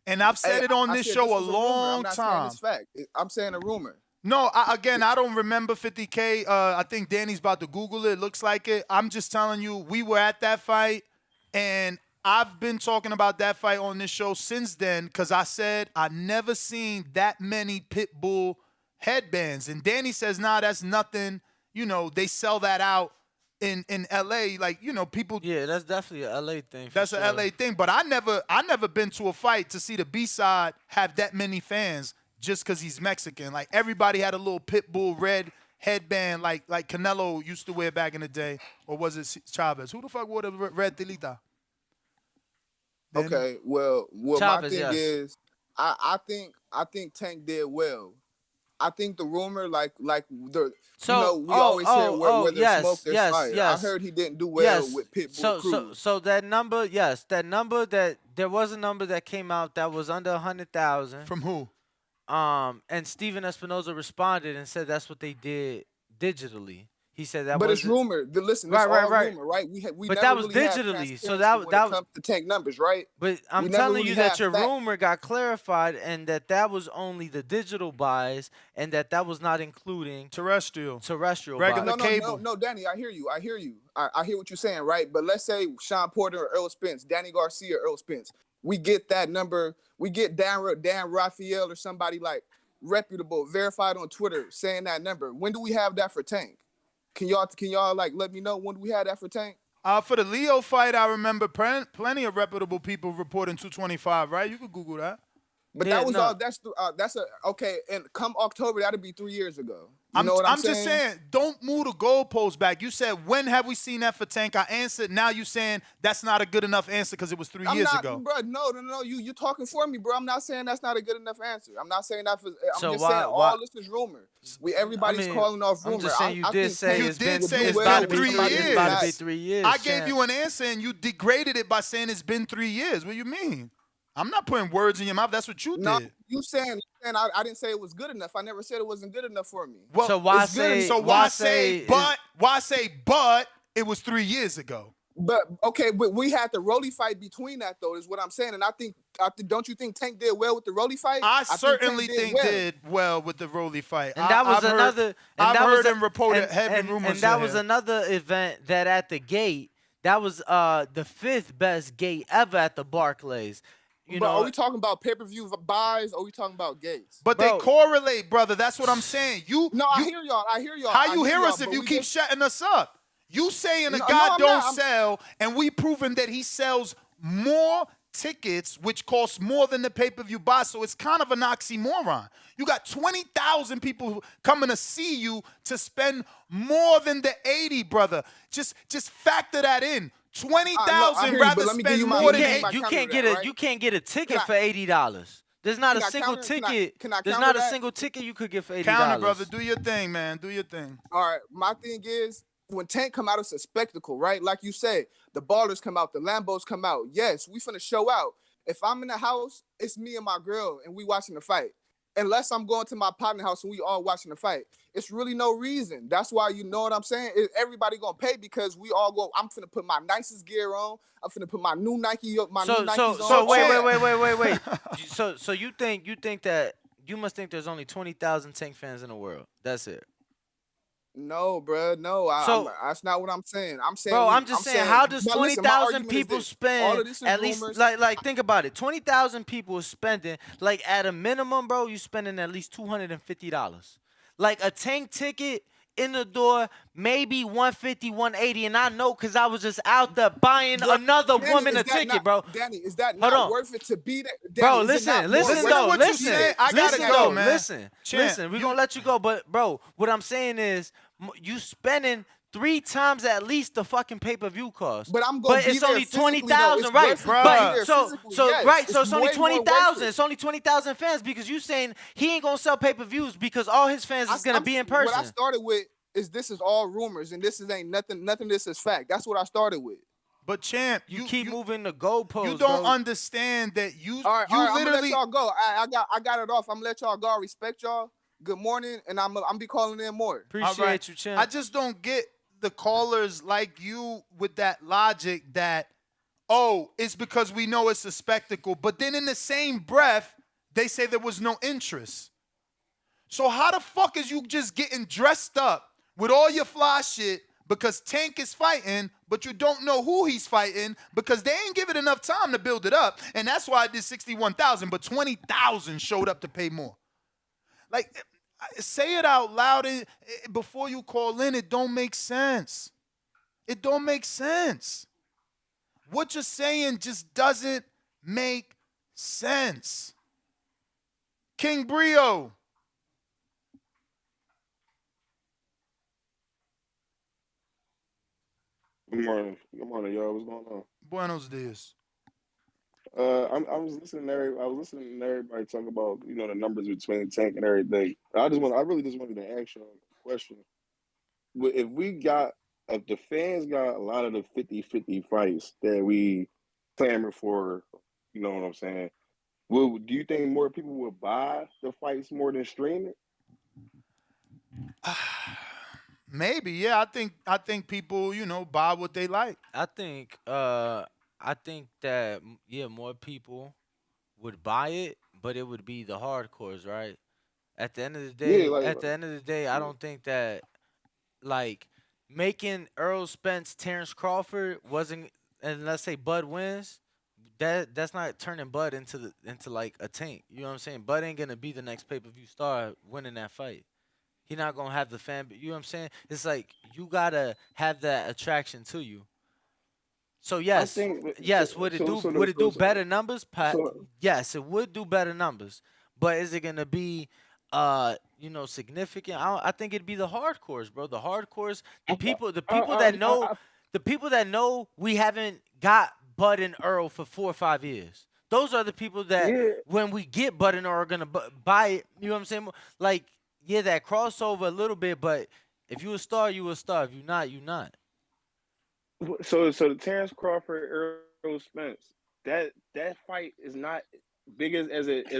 B: And I've said it on this show a long time.
R: I'm not saying it's fact. I'm saying a rumor.
B: No, I don't remember 50K. I think Danny's about to Google it. It looks like it. I'm just telling you, we were at that fight. And I've been talking about that fight on this show since then because I said I never seen that many Pitbull headbands. And Danny says, nah, that's nothing. You know, they sell that out in L.A. Like, you know, people.
I: Yeah, that's definitely a L.A. thing.
B: That's an L.A. thing. But I never been to a fight to see the B-side have that many fans just because he's Mexican. Like, everybody had a little Pitbull red headband like Canelo used to wear back in the day. Or was it Chavez? Who the fuck wore the red tilita?
R: Okay, well,
I: Chavez,
R: my thing
I: yes.
R: is, I think Tank did well. I think the rumor, we always say where there's smoke, there's fire. I heard he didn't do well with Pitbull Cruz.
I: So that number, there was a number that came out that was under 100,000.
B: From who?
I: And Steven Espinoza responded and said that's what they did digitally. He said that.
R: But it's rumor. Listen, it's all rumor, right? We
I: but
R: never
I: that was
R: really
I: digitally. So
R: that
I: was
R: comes to Tank numbers, right?
I: But I'm telling you that your rumor got clarified, and that was only the digital buys, and that was not including
B: terrestrial
I: regular
B: cable.
R: No, Danny, I hear you. I hear what you're saying, right? But let's say Sean Porter or Earl Spence, Danny Garcia or Earl Spence, we get that number. We get Dan Raphael or somebody like reputable, verified on Twitter saying that number. When do we have that for Tank? Can y'all like let me know when we had that for Tank?
B: For the Leo fight, I remember plenty of reputable people reporting 225. Right? You could Google that.
R: But that was all. That's okay. And come October, that'll be 3 years ago. You know what I'm saying?
B: just saying, don't move the goalposts back. You said, when have we seen that for Tank? I answered. Now you saying that's not a good enough answer because it was 3 years ago.
R: Bro, no. You talking for me, bro. I'm not saying that's not a good enough answer. I'm not saying that. I'm just saying all this is rumor. Everybody's calling off rumor.
I: I'm just saying you did say it's
B: about to be 3 years.
I: It's about to be 3 years.
B: I gave you an answer and you degraded it by saying it's been 3 years. What do you mean? I'm not putting words in your mouth. That's what you did.
R: No, you saying I didn't say it was good enough. I never said it wasn't good enough for me.
B: Well,
I: so why say
B: it was 3 years ago?
R: But okay, but we had the Rolly fight between that though, is what I'm saying. And I think don't you think Tank did well with the Rolly fight?
B: I certainly think did well with the Rolly fight.
I: And that was another.
B: I've heard him reported heavy rumors.
I: And that was another event that at the gate, that was the 5th best gate ever at the Barclays.
R: But are we talking about pay-per-view buys or are we talking about gates?
B: But they correlate, brother. That's what I'm saying.
R: I hear y'all.
B: How you hear us if you keep shutting us up? You saying a guy don't sell, and we proving that he sells more tickets, which costs more than the pay-per-view buy. So it's kind of an oxymoron. You got 20,000 people coming to see you to spend more than the 80, brother. Just factor that in. 20,000 rather spend more than 80.
I: You can't get a ticket for $80. There's not a single ticket. There's not a single ticket you could get for $80.
B: Counter, brother. Do your thing, man. Do your thing.
R: All right. My thing is, when Tank come out, it's a spectacle, right? Like you said, the ballers come out, the Lambos come out. Yes, we finna show out. If I'm in the house, it's me and my girl, and we watching the fight. unless I'm going to my partner house and we all watching the fight. It's really no reason. That's why, you know what I'm saying? Everybody gonna pay because we all go. I'm finna put my nicest gear on. I'm finna put my new Nikes on.
I: So wait. So you think that you must think there's only 20,000 Tank fans in the world. That's it.
R: No, bro. No, that's not what I'm saying. I'm saying,
I: bro, I'm just saying, how does 20,000 people spend?
R: All of this is
I: at
R: rumors.
I: least, like, think about it. 20,000 people is spending, like, at a minimum, bro, you spending at least $250. Like, a Tank ticket in the door, maybe 150, 180, and I know because I was just out there buying another woman a ticket, bro.
R: Danny, is that not worth it to be there? Danny,
I: bro, listen, though.
B: I gotta go, man.
I: Listen, we're gonna let you go, but bro, what I'm saying is, you spending 3 times at least the fucking pay-per-view cost.
R: But I'm gonna
I: but
R: be
I: it's
R: there
I: only
R: physically,
I: 20,000,
R: though.
I: right?
R: It's
I: But
R: yes,
I: so it's only
R: way more worth
I: 20,000.
R: it.
I: It's only 20,000 fans because you saying he ain't gonna sell pay-per-views because all his fans is gonna be in person.
R: What I started with is this is all rumors and this is ain't nothing. Nothing. This is fact. That's what I started with.
B: But champ,
I: you keep moving the goalposts.
B: You don't
I: bro.
B: understand that you.
R: All right, I'm gonna let
B: literally.
R: y'all go. I got it off. I'm gonna let y'all go. I respect y'all. Good morning, and I'm be calling in more.
I: Appreciate you, champ.
B: I just don't get the callers like you with that logic that, oh, it's because we know it's a spectacle. But then in the same breath, they say there was no interest. So how the fuck is you just getting dressed up with all your fly shit because Tank is fighting, but you don't know who he's fighting because they ain't give it enough time to build it up. And that's why I did 61,000, but 20,000 showed up to pay more. Like, say it out loud before you call in. It don't make sense. It don't make sense. What you're saying just doesn't make sense. King Brio.
S: Good morning, y'all. What's going on?
B: Buenos dias.
S: I was listening to everybody talk about, the numbers between Tank and everything. I really just wanted to ask y'all a question. If the fans got a lot of the 50-50 fights that we clamor for, you know what I'm saying? Do you think more people would buy the fights more than stream it?
B: Maybe, yeah. I think people, buy what they like.
I: I think that more people would buy it, but it would be the hardcores, right? At the end of the day, I don't think that, like, making Errol Spence, Terrence Crawford wasn't, and let's say Bud wins, that's not turning Bud into like a Tank. You know what I'm saying? Bud ain't gonna be the next pay-per-view star winning that fight. He not gonna have the fan. You know what I'm saying? It's like you gotta have that attraction to you. So yes, would it do better numbers? Yes, it would do better numbers. But is it gonna be significant? I think it'd be the hardcores, bro. The hardcores, the people that know we haven't got Bud and Earl for 4 or 5 years. Those are the people that when we get Bud and Earl are gonna buy it. You know what I'm saying? Like, yeah, that crossover a little bit, but if you a star, you a star. If you not, you not.
S: So the Terrence Crawford Errol Spence, that fight is not big as it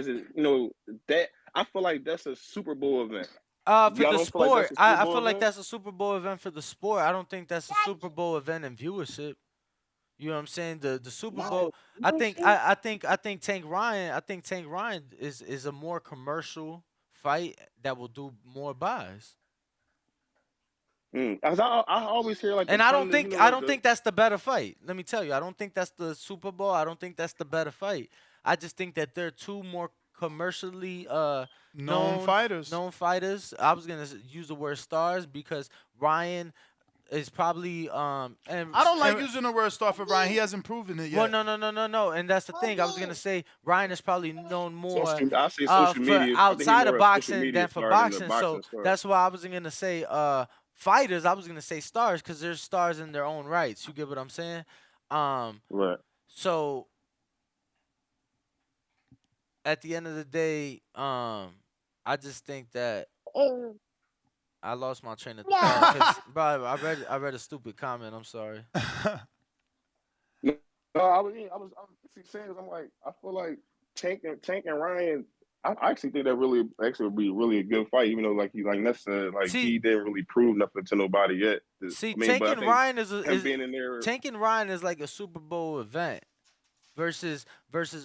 S: that I feel like that's a Super Bowl event.
I: For the sport, I feel like that's a Super Bowl event for the sport. I don't think that's a Super Bowl event in viewership. You know what I'm saying? The Super Bowl. I think Tank Ryan is a more commercial fight that will do more buys.
S: I always hear like,
I: and I don't think that's the better fight. Let me tell you, I don't think that's the Super Bowl. I don't think that's the better fight. I just think that they're two more commercially known fighters. I was gonna use the word stars because Ryan is probably and
B: I don't like using the word star for Ryan. He hasn't proven it yet.
I: Well, no, and that's the thing. I was gonna say Ryan is probably known more
S: I say social media,
I: for outside of boxing than for boxing.
S: So
I: that's why I wasn't gonna say fighters. I was gonna say stars because they're stars in their own rights. You get what I'm saying?
S: Right.
I: So at the end of the day, I just think that I lost my train of thought. Bro, I read a stupid comment. I'm sorry.
S: No, I was saying, I'm like, I feel like Tank and Ryan. I actually think that really actually would be really a good fight, even though like Ness said, like
I: See,
S: he didn't really prove nothing to nobody yet.
I: see,
S: I mean,
I: Tank
S: but I
I: and
S: think
I: Ryan
S: him being in there
I: Tank and Ryan is like a Super Bowl event versus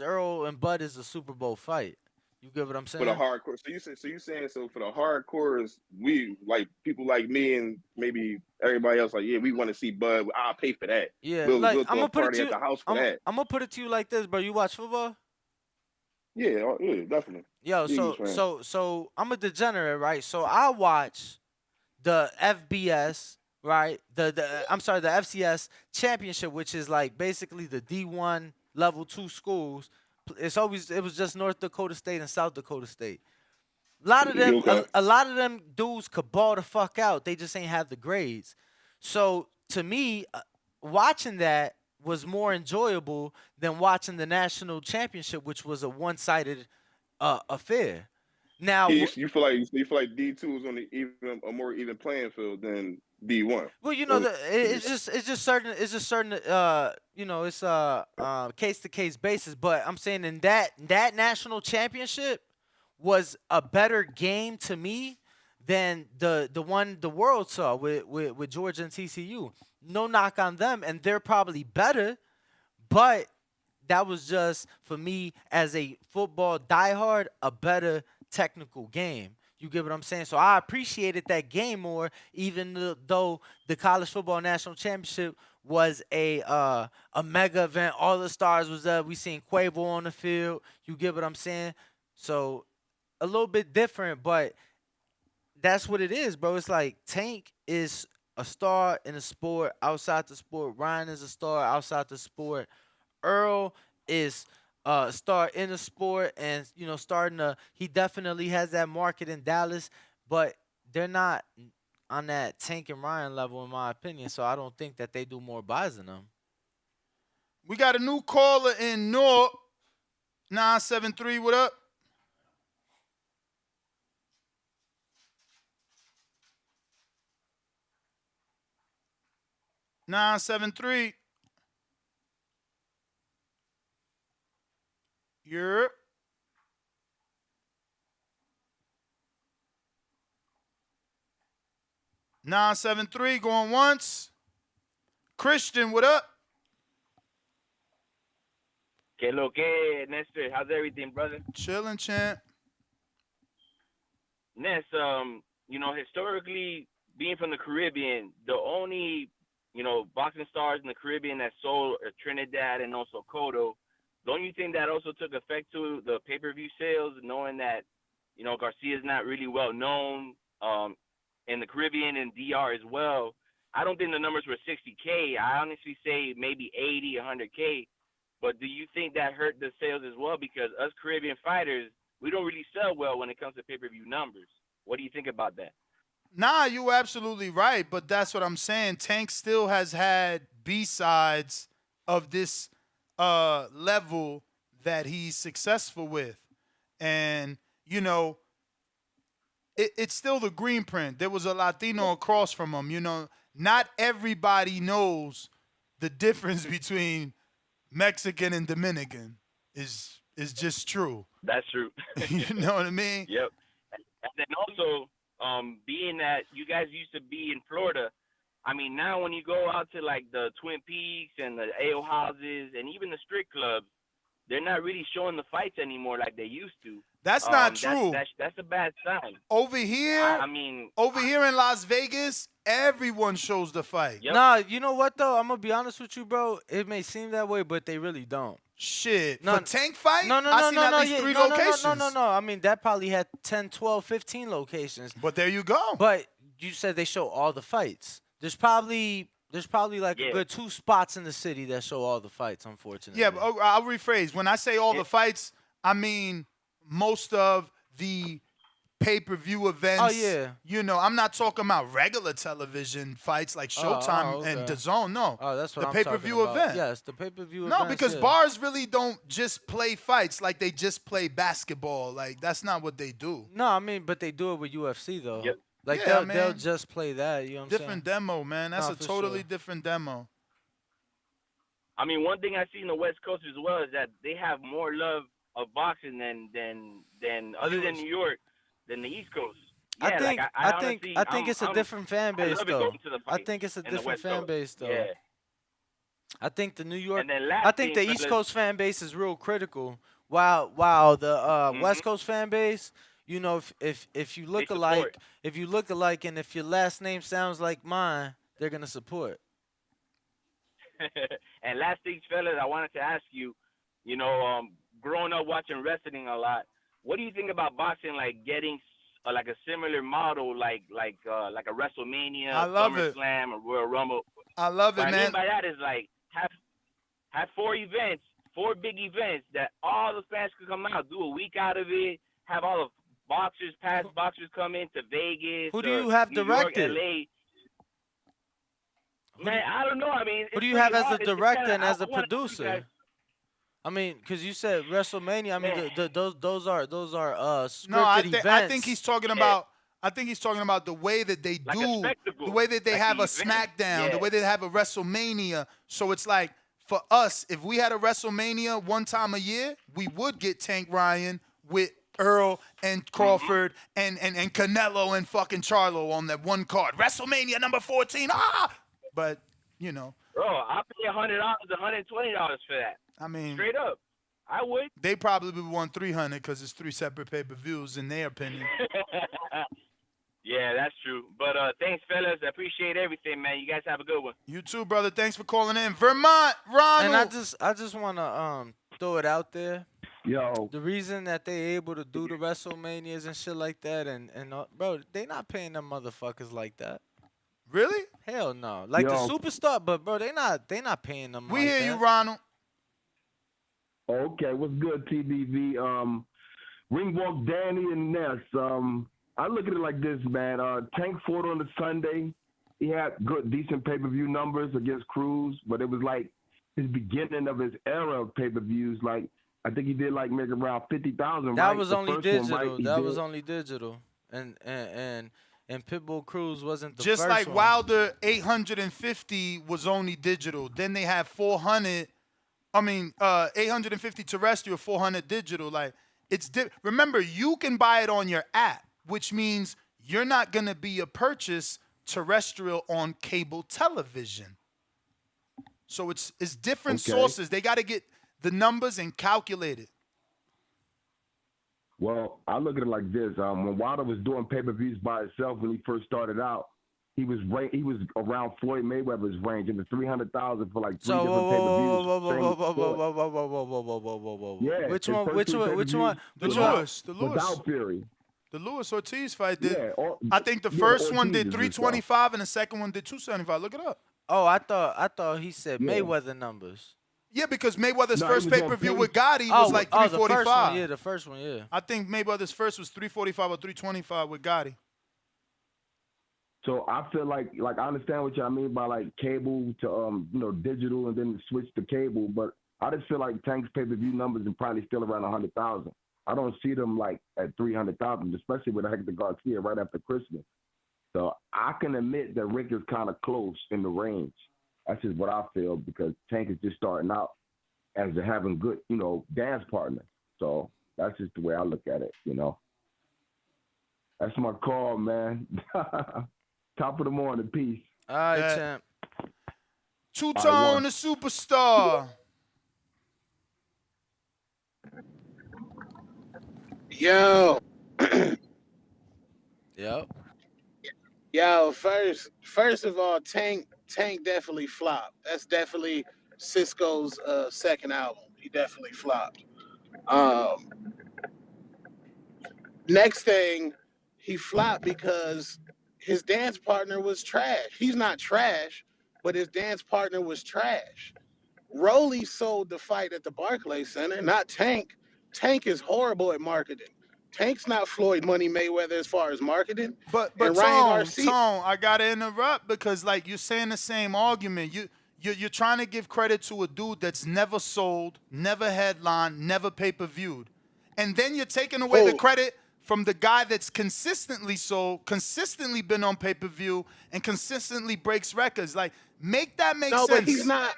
I: Earl and Bud is a Super Bowl fight. You get what I'm
S: for the
I: saying?
S: hardcore. So you saying so for the hardcores, we like people like me and maybe everybody else like, yeah, we want to see Bud. I'll pay for that.
I: Yeah,
S: We'll
I: like
S: throw a party at the house for that.
I: I'm gonna put it to you like this, bro. You watch football?
S: Yeah, yeah, definitely.
I: Yo,
S: Eagles fan.
I: so I'm a degenerate, right? So I watch the FBS, right? I'm sorry, the FCS championship, which is like basically the D1 level 2 schools. It was just North Dakota State and South Dakota State. A lot of them,
S: Okay.
I: a lot of them dudes could ball the fuck out. They just ain't have the grades. So to me, watching that was more enjoyable than watching the national championship, which was a one-sided affair. Now,
S: You feel like D2 is on a more even playing field than D1.
I: well, you know, it's just certain you know, it's case to case basis. But I'm saying in that national championship was a better game to me than the one the world saw with Georgia and TCU. No knock on them, and they're probably better, but that was just for me as a football diehard a better technical game. You get what I'm saying? So I appreciated that game more, even though the college football national championship was a mega event. All the stars was up. We seen Quavo on the field. You get what I'm saying? So a little bit different, but that's what it is, bro. It's like Tank is a star in the sport outside the sport. Ryan is a star outside the sport. Earl is a star in the sport, and you know, he definitely has that market in Dallas, but they're not on that Tank and Ryan level, in my opinion. So I don't think that they do more buys than them.
B: We got a new caller in North 973. What up? Nine 7-3. You're 973 going once. Christian, what up?
T: Que lo que, Nestor? How's everything, brother?
B: Chilling, champ.
T: Ness, you know, historically, being from the Caribbean, the only, you know, boxing stars in the Caribbean that sold are Trinidad and also Kodo. Don't you think that also took effect to the pay-per-view sales, knowing that, you know, Garcia's not really well known in the Caribbean and DR as well? I don't think the numbers were 60K. I honestly say maybe 80, 100K. But do you think that hurt the sales as well? Because us Caribbean fighters, we don't really sell well when it comes to pay-per-view numbers. What do you think about that?
B: Nah, you absolutely right, but that's what I'm saying. Tank still has had B-sides of this level that he's successful with. And, you know, it's still the green print. There was a Latino across from him. You know, not everybody knows the difference between Mexican and Dominican is just true.
T: That's true.
B: You know what I mean?
T: Yep. And then also, being that you guys used to be in Florida, I mean, now when you go out to like the Twin Peaks and the ale houses and even the strip clubs, they're not really showing the fights anymore like they used to.
B: That's not true.
T: That's a bad sign.
B: Over here,
T: I mean,
B: over here in Las Vegas, everyone shows the fight.
T: Yep.
I: Nah, you know what though? I'm gonna be honest with you, bro. It may seem that way, but they really don't.
B: Shit.
I: No,
B: For Tank fight?
I: No,
B: I seen at least 3 locations.
I: No. I mean, that probably had 10, 12, 15 locations.
B: But there you go.
I: But you said they show all the fights. There's probably like a good 2 spots in the city that show all the fights, unfortunately.
B: Yeah, but I'll rephrase. When I say all the fights, I mean most of the pay-per-view events.
I: Oh, yeah.
B: You know, I'm not talking about regular television fights like Showtime and DAZN. No.
I: Oh, that's what
B: the
I: I'm
B: pay-per-view
I: talking about.
B: event.
I: Yes, the pay-per-view
B: No,
I: events,
B: because
I: yeah.
B: bars really don't just play fights like they just play basketball. Like, that's not what they do.
I: No, I mean, but they do it with UFC, though.
B: Yep.
I: Like,
B: Yeah,
I: they'll
B: man.
I: just play that, you know what I'm saying?
B: Different demo, man. That's
I: No,
B: a
I: for
B: totally
I: sure.
B: different demo.
T: I mean, one thing I see in the West Coast as well is that they have more love of boxing than other than New York than the East Coast. Yeah,
I: I think
T: I honestly,
I: I think it's a different fan
T: I
I: base
T: love it
I: though.
T: going to the
I: I
T: fight
I: think it's a
T: in the
I: different
T: West
I: fan
T: Coast.
I: base though.
T: Yeah.
I: I think the New York,
T: And then
I: I
T: last
I: think
T: thing,
I: the East
T: fellas.
I: Coast fan base is real critical, while the West Coast fan base, you know, if you look
T: support.
I: alike, and if your last name sounds like mine, they're gonna support.
T: And last thing, fellas, I wanted to ask you, you know, growing up watching wrestling a lot, what do you think about boxing, like getting like a similar model, like a WrestleMania,
B: I love it.
T: SummerSlam, or Royal Rumble?
B: I love it,
T: What I
B: man.
T: mean by that is like have 4 events, 4 big events that all the fans could come out, do a week out of it, have all the boxers, past boxers come into Vegas.
I: Who do
T: or
I: you have
T: New York,
I: directed?
T: LA. Man, I don't know. I mean,
I: Who do you
T: it's
I: have
T: pretty
I: as a
T: hard. It's
I: director
T: kinda,
I: and as a
T: I wanna ask you
I: producer?
T: guys-
I: I mean, because you said WrestleMania. I mean,
T: Man.
I: those are scripted
B: No, I
I: events.
B: think he's talking about. I think he's talking about the way that they
T: Like a
B: do,
T: spectacle.
B: the way that they
T: Like
B: have
T: the
B: a
T: event.
B: SmackDown, the
T: Yeah.
B: way they have a WrestleMania. So it's like for us, if we had a WrestleMania one time a year, we would get Tank Ryan with Earl and Crawford and Canelo and fucking Charlo on that one card. WrestleMania number 14. But you know,
T: Bro, I'll pay $100, $120 for that.
B: I mean,
T: Straight up. I would.
B: they probably would want 300 because it's 3 separate pay-per-views in their opinion.
T: Yeah, that's true. But thanks, fellas. I appreciate everything, man. You guys have a good one.
B: You too, brother. Thanks for calling in. Vermont, Ronald.
I: And I just want to throw it out there.
L: Yo,
I: The reason that they able to do the WrestleManias and shit like that, and bro, they not paying them motherfuckers like that.
B: Really?
I: Hell no. Like the
L: Yo.
I: superstar, but bro, they not paying them.
B: We
I: like
B: hear
I: that.
B: you, Ronald.
L: okay, what's good, TBV? Ringwalk, Danny, and Ness. I look at it like this, man. Tank fought on the Sunday. He had good, decent pay-per-view numbers against Cruz, but it was like his beginning of his era of pay-per-views. Like I think he did like maybe around 50,000.
I: That
L: right?
I: was
L: The
I: only
L: first one,
I: digital.
L: right? He
I: That
L: did.
I: was only digital. And Pitbull Cruz wasn't the
B: Just
I: first
B: like
I: one.
B: Wilder 850 was only digital. Then they have 400. 850 terrestrial, 400 digital. Like it's remember, you can buy it on your app, which means you're not gonna be a purchase terrestrial on cable television. So it's different
L: Okay.
B: sources. They got to get the numbers and calculate it.
L: Well, I look at it like this. When Wilder was doing pay-per-views by himself when he first started out, he was around Floyd Mayweather's range in the 300,000 for like 3
I: So
L: different pay-per-views.
I: whoa.
L: Yeah,
I: Which
L: his
I: one?
L: first
I: Which
L: 3
I: one?
B: The
I: Which one?
B: Lewis.
L: without Fury.
B: The Lewis Ortiz fight did.
L: Yeah,
B: I think the
L: yeah,
B: first one
L: Ortiz
B: did
L: is
B: 325 and the second one did 275. Look it up.
I: Oh, I thought he said
L: Yeah.
I: Mayweather numbers.
B: Yeah, because Mayweather's
L: No, he
B: first
L: was on
B: pay-per-view
L: pace.
B: with Gotti was like
I: the first
B: 345.
I: one, yeah, the first one, yeah.
B: I think Mayweather's first was 345 or 325 with Gotti.
L: So I feel like I understand what y'all mean by like cable to digital and then switch to cable, but I just feel like Tank's pay-per-view numbers are probably still around 100,000. I don't see them like at 300,000, especially with Hector Garcia right after Christmas. So I can admit that Rick is kind of close in the range. That's just what I feel because Tank is just starting out as having good, dance partners. So that's just the way I look at it, That's my call, man. Top of the morning, peace.
I: All right, champ.
B: Two-Tone, the superstar.
U: Yo,
I: Yep.
U: yo. First of all, Tank definitely flopped. That's definitely Cisco's second album. He definitely flopped. Next thing, he flopped because his dance partner was trash. He's not trash, but his dance partner was trash. Rolly sold the fight at the Barclays Center, not Tank. Tank is horrible at marketing. Tank's not Floyd Money Mayweather as far as marketing.
B: But
U: and Ryan
B: Tone, I gotta interrupt because like you're saying the same argument. You're trying to give credit to a dude that's never sold, never headlined, never pay-per-viewed. And then you're taking away the credit from the guy that's consistently sold, consistently been on pay-per-view, and consistently breaks records. Like, make that make sense.
U: No, but he's not.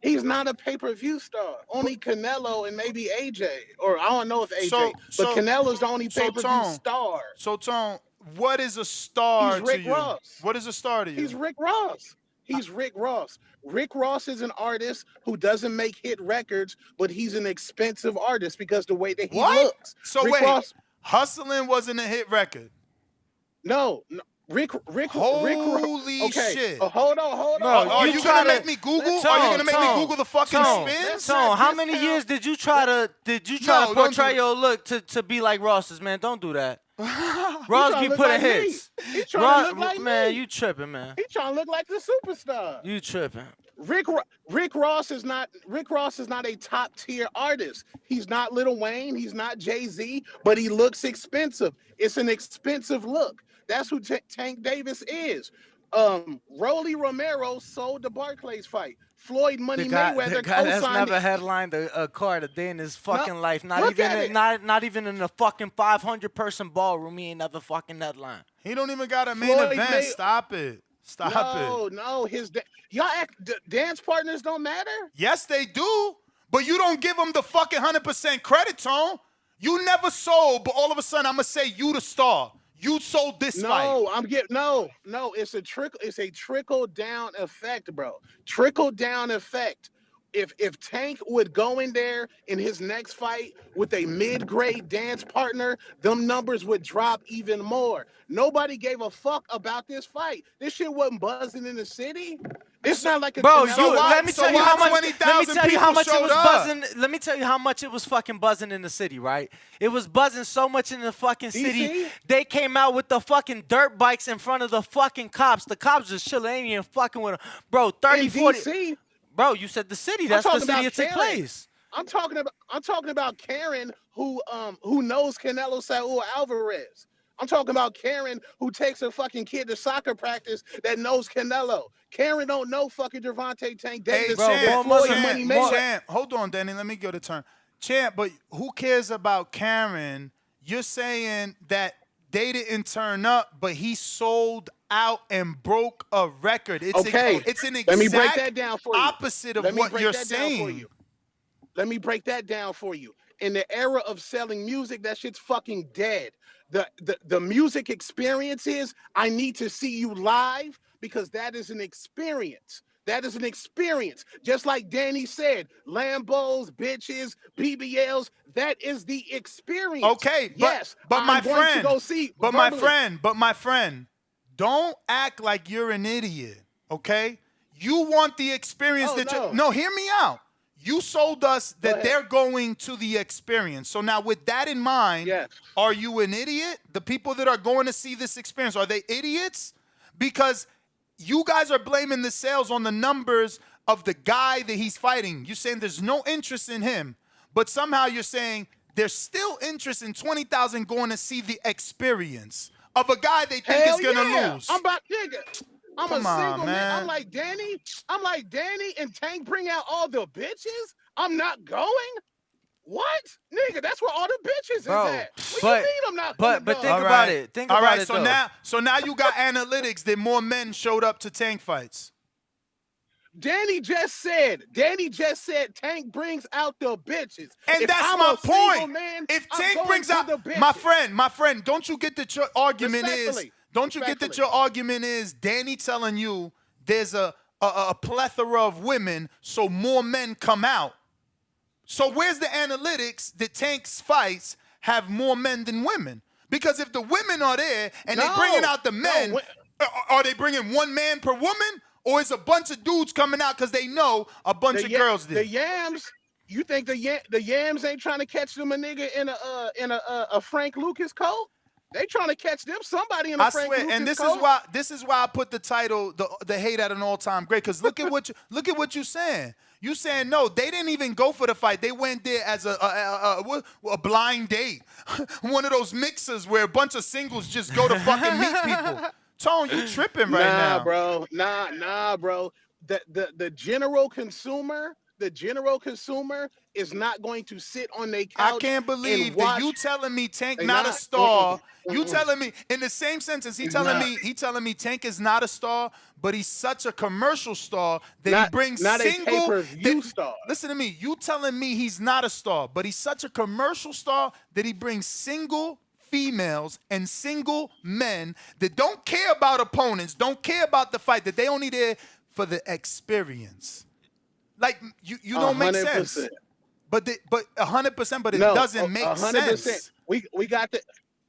U: He's not a pay-per-view star. Only Canelo and maybe AJ, or I don't know if AJ, but Canelo's the only pay-per-view star.
B: So Tone, what is a
U: He's
B: star to
U: Rick
B: you?
U: Ross.
B: What is a star to you?
U: He's Rick Ross. He's Rick Ross. Rick Ross is an artist who doesn't make hit records, but he's an expensive artist because the way that he looks.
B: So
U: Rick
B: wait,
U: Ross,
B: Hustlin' wasn't a hit record.
U: no,
B: Holy
U: okay.
B: shit.
U: Hold on.
B: Are you gonna make me Google? Are you gonna make me Google the fucking spins?
I: Tone, how many years did you try to portray your look to be like Ross's, man? Don't do that. Ross be putting hits.
U: He trying to look like
I: man,
U: me.
I: you tripping, man.
U: He trying to look like the superstar.
I: You tripping.
U: Rick Ross is not a top tier artist. He's not Lil Wayne. He's not Jay-Z, but he looks expensive. It's an expensive look. That's who Tank Davis is. Rolly Romero sold the Barclays fight. Floyd Money Mayweather
I: the guy that's
U: co-signed
I: never
U: it.
I: headlined a card a day in his fucking life. Not
U: look
I: even
U: at it.
I: not even in a fucking 500-person ballroom. He ain't never fucking headline.
B: He don't even got a main event. Stop it.
U: No, y'all dance partners don't matter?
B: Yes, they do. But you don't give them the fucking 100% credit, Tone. You never sold, but all of a sudden I'm gonna say you the star. You sold this fight.
U: No, it's a trickle down effect, bro. Trickle down effect. If Tank would go in there in his next fight with a mid-grade dance partner, them numbers would drop even more. Nobody gave a fuck about this fight. This shit wasn't buzzing in the city. It's not like a
I: let me tell you how much it was
B: up?
I: buzzing. Let me tell you how much it was fucking buzzing in the city, right? It was buzzing so much in the fucking city.
U: DC?
I: They came out with the fucking dirt bikes in front of the fucking cops. The cops just chilling, ain't even fucking with them. Bro, 30, 40.
U: DC?
I: Bro, you said the city. That's the city it took place.
U: I'm talking about Karen who knows Canelo Saul Alvarez. I'm talking about Karen who takes her fucking kid to soccer practice that knows Canelo. Karen don't know fucking Gervonta Tank Davis.
B: Champ, hold on, Danny. Let me go to turn. Champ, but who cares about Karen? You're saying that they didn't turn up, but he sold out and broke a record. It's an exact
U: Let me break that down for you.
B: Opposite of what you're saying.
U: Let me break that down for you. In the era of selling music, that shit's fucking dead. The music experience is I need to see you live because that is an experience. That is an experience. Just like Danny said, Lambos, bitches, BBLs, that is the experience.
B: Okay, but my friend, don't act like you're an idiot, okay? You want the experience hear me out. You sold us that they're going to the experience. So now with that in mind, are you an idiot? The people that are going to see this experience, are they idiots? Because you guys are blaming the sales on the numbers of the guy that he's fighting. You're saying there's no interest in him, but somehow you're saying there's still interest in 20,000 going to see the experience of a guy they think is going to lose.
U: I'm a single man. I'm like Danny and Tank bring out all the bitches. I'm not going. What? Nigga, that's where all the bitches is at. What do you mean I'm not going?
I: But think about it. Think about it.
B: So now you got analytics that more men showed up to Tank fights.
U: Danny just said Tank brings out the bitches.
B: And
U: if
B: that's
U: I'm
B: my
U: a single
B: point.
U: Man,
B: if
U: I'm
B: Tank
U: going
B: brings
U: to
B: out
U: the bitches.
B: my friend, don't you get that your argument is your argument is Danny telling you there's a plethora of women, so more men come out. So where's the analytics that Tank's fights have more men than women? Because if the women are there and they're bringing out the men, are they bringing one man per woman? Or is a bunch of dudes coming out because they know a bunch of girls did?
U: The Yams, you think the Yams ain't trying to catch them a nigga in a Frank Lucas coat? They trying to catch them somebody in a Frank Lucas coat.
B: And this is why I put the title the hate at an all-time great. Because look at what you're saying. You saying no, they didn't even go for the fight. They went there as a blind date, one of those mixers where a bunch of singles just go to fucking meet people. Tone, you tripping right now,
U: bro. Nah, bro. The general consumer the general consumer is not going to sit on their
B: I
U: couch
B: can't
U: and
B: believe that
U: watch.
B: you telling me Tank
U: They
B: not a
U: not.
B: star. You telling me in the same sentence
U: He's not.
B: he telling me Tank is not a star, but he's such a commercial star that he brings
U: Not a
B: single.
U: pay-per-view star.
B: Listen to me. You telling me he's not a star, but he's such a commercial star that he brings single females and single men that don't care about opponents, don't care about the fight, that they only there for the experience. Like you don't make sense.
U: 100%.
B: But 100%, but it doesn't make
U: 100%.
B: sense.
U: We got the.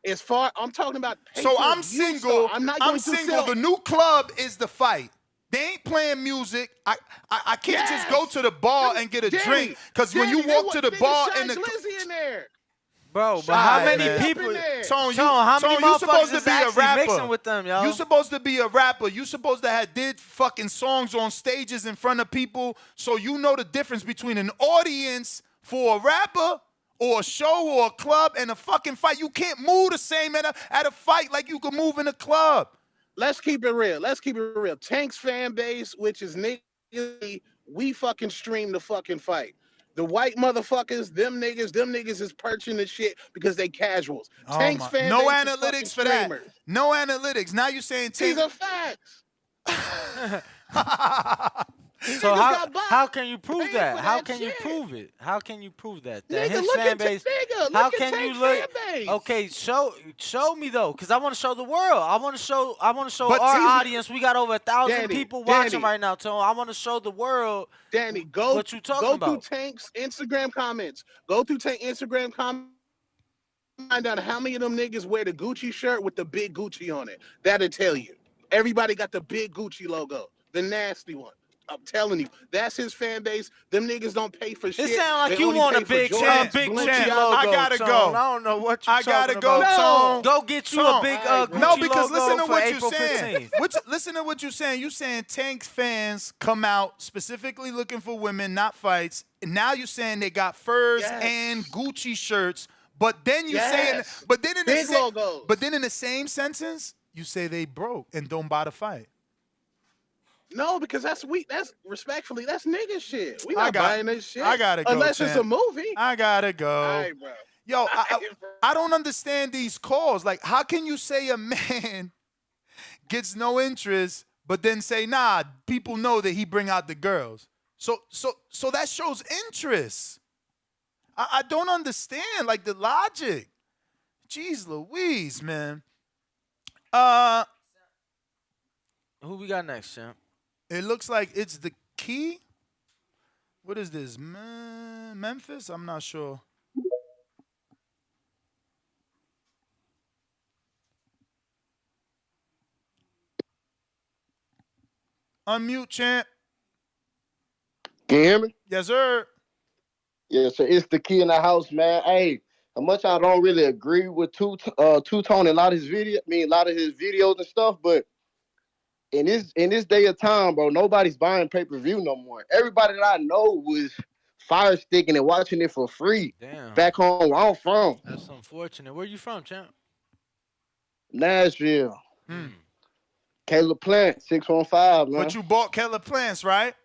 U: As far I'm talking about.
B: So I'm
U: pay-per-view
B: single.
U: star. I'm not
B: I'm
U: going to
B: single.
U: sell.
B: The new club is the fight. They ain't playing music. I can't just go to the bar and get a drink because when you walk to the bar in the
U: Lizzie in there.
I: Bro, but how many people?
B: Tone,
I: how many
B: you supposed
I: motherfuckers
B: to
I: is
B: be a
I: actually
B: rapper.
I: mixing with them, yo?
B: You supposed to be a rapper. You supposed to have did fucking songs on stages in front of people, so you know the difference between an audience for a rapper or a show or a club and a fucking fight. You can't move the same at a fight like you can move in a club.
U: Let's keep it real. Tank's fan base, which is niggas, we fucking stream the fucking fight. The white motherfuckers, them niggas is perching the shit because they casuals. Tank's fan
B: no
U: base
B: analytics
U: is
B: for
U: streamers.
B: that. No analytics. Now you saying Tank.
U: These are facts.
I: So how can you prove that? How can you prove it? How can you prove that? That
U: Nigga,
I: his
U: look
I: fan
U: at
I: base.
U: nigga,
I: How
U: look at
I: can you
U: Tank's
I: look?
U: fan base.
I: Okay, show me though, cause I want to show the world. I want to show
B: But
I: our
B: Caesar-
I: audience. We got over 1,000
U: Danny,
I: people watching
U: Danny.
I: right now, Tone. I want to show the world.
U: Danny, go
I: What you talking
U: go
I: about?
U: through Tank's Instagram comments. Go through Tank's Instagram comments. Find out how many of them niggas wear the Gucci shirt with the big Gucci on it. That'll tell you. Everybody got the big Gucci logo, the nasty one. I'm telling you, that's his fan base. Them niggas don't pay for shit.
I: It sound like
U: They
I: you
U: only
I: want
U: pay
I: a
U: for
I: big
U: Jordans,
I: big
U: Balenciaga.
I: Gucci logo.
B: I gotta
I: Tone.
B: go.
I: I don't know what you
B: I gotta
I: talking
B: go,
I: about.
B: Tone.
I: Go get you
B: Tone.
I: a big Gucci
B: No, because
I: logo
B: listen to
I: for
B: what
I: April
B: you're saying.
I: 15th.
B: Listen to what you're saying. You saying Tank's fans come out specifically looking for women, not fights. And now you're saying they got furs and Gucci shirts. But then you saying, but then in
U: Big logos.
B: but then in the same sentence, you say they broke and don't buy the fight.
U: No, because that's respectfully, that's nigga shit. We
B: I
U: not
B: got-
U: buying this shit.
B: I gotta go,
U: Unless it's a
B: champ.
U: movie.
B: I gotta go.
U: All right, bro.
B: Yo, I don't understand these calls. Like, how can you say a man gets no interest, but then say, nah, people know that he bring out the girls. So that shows interest. I don't understand, like, the logic. Jeez Louise, man.
I: Who we got next, champ?
B: It looks like it's the Key. What is this? Memphis? I'm not sure. Unmute, champ.
D: Can you hear me?
B: Yes, sir.
D: Yeah, so it's the key in the house, man. Hey, how much I don't really agree with Two Tone and a lot of his videos and stuff, but in this day of time, bro, nobody's buying pay-per-view no more. Everybody that I know was fire sticking and watching it for free.
I: Damn.
D: Back home where I'm from.
I: That's unfortunate. Where you from, champ?
D: Nashville. Caleb Plant, 615, man.
B: But you bought Keller Plants, right?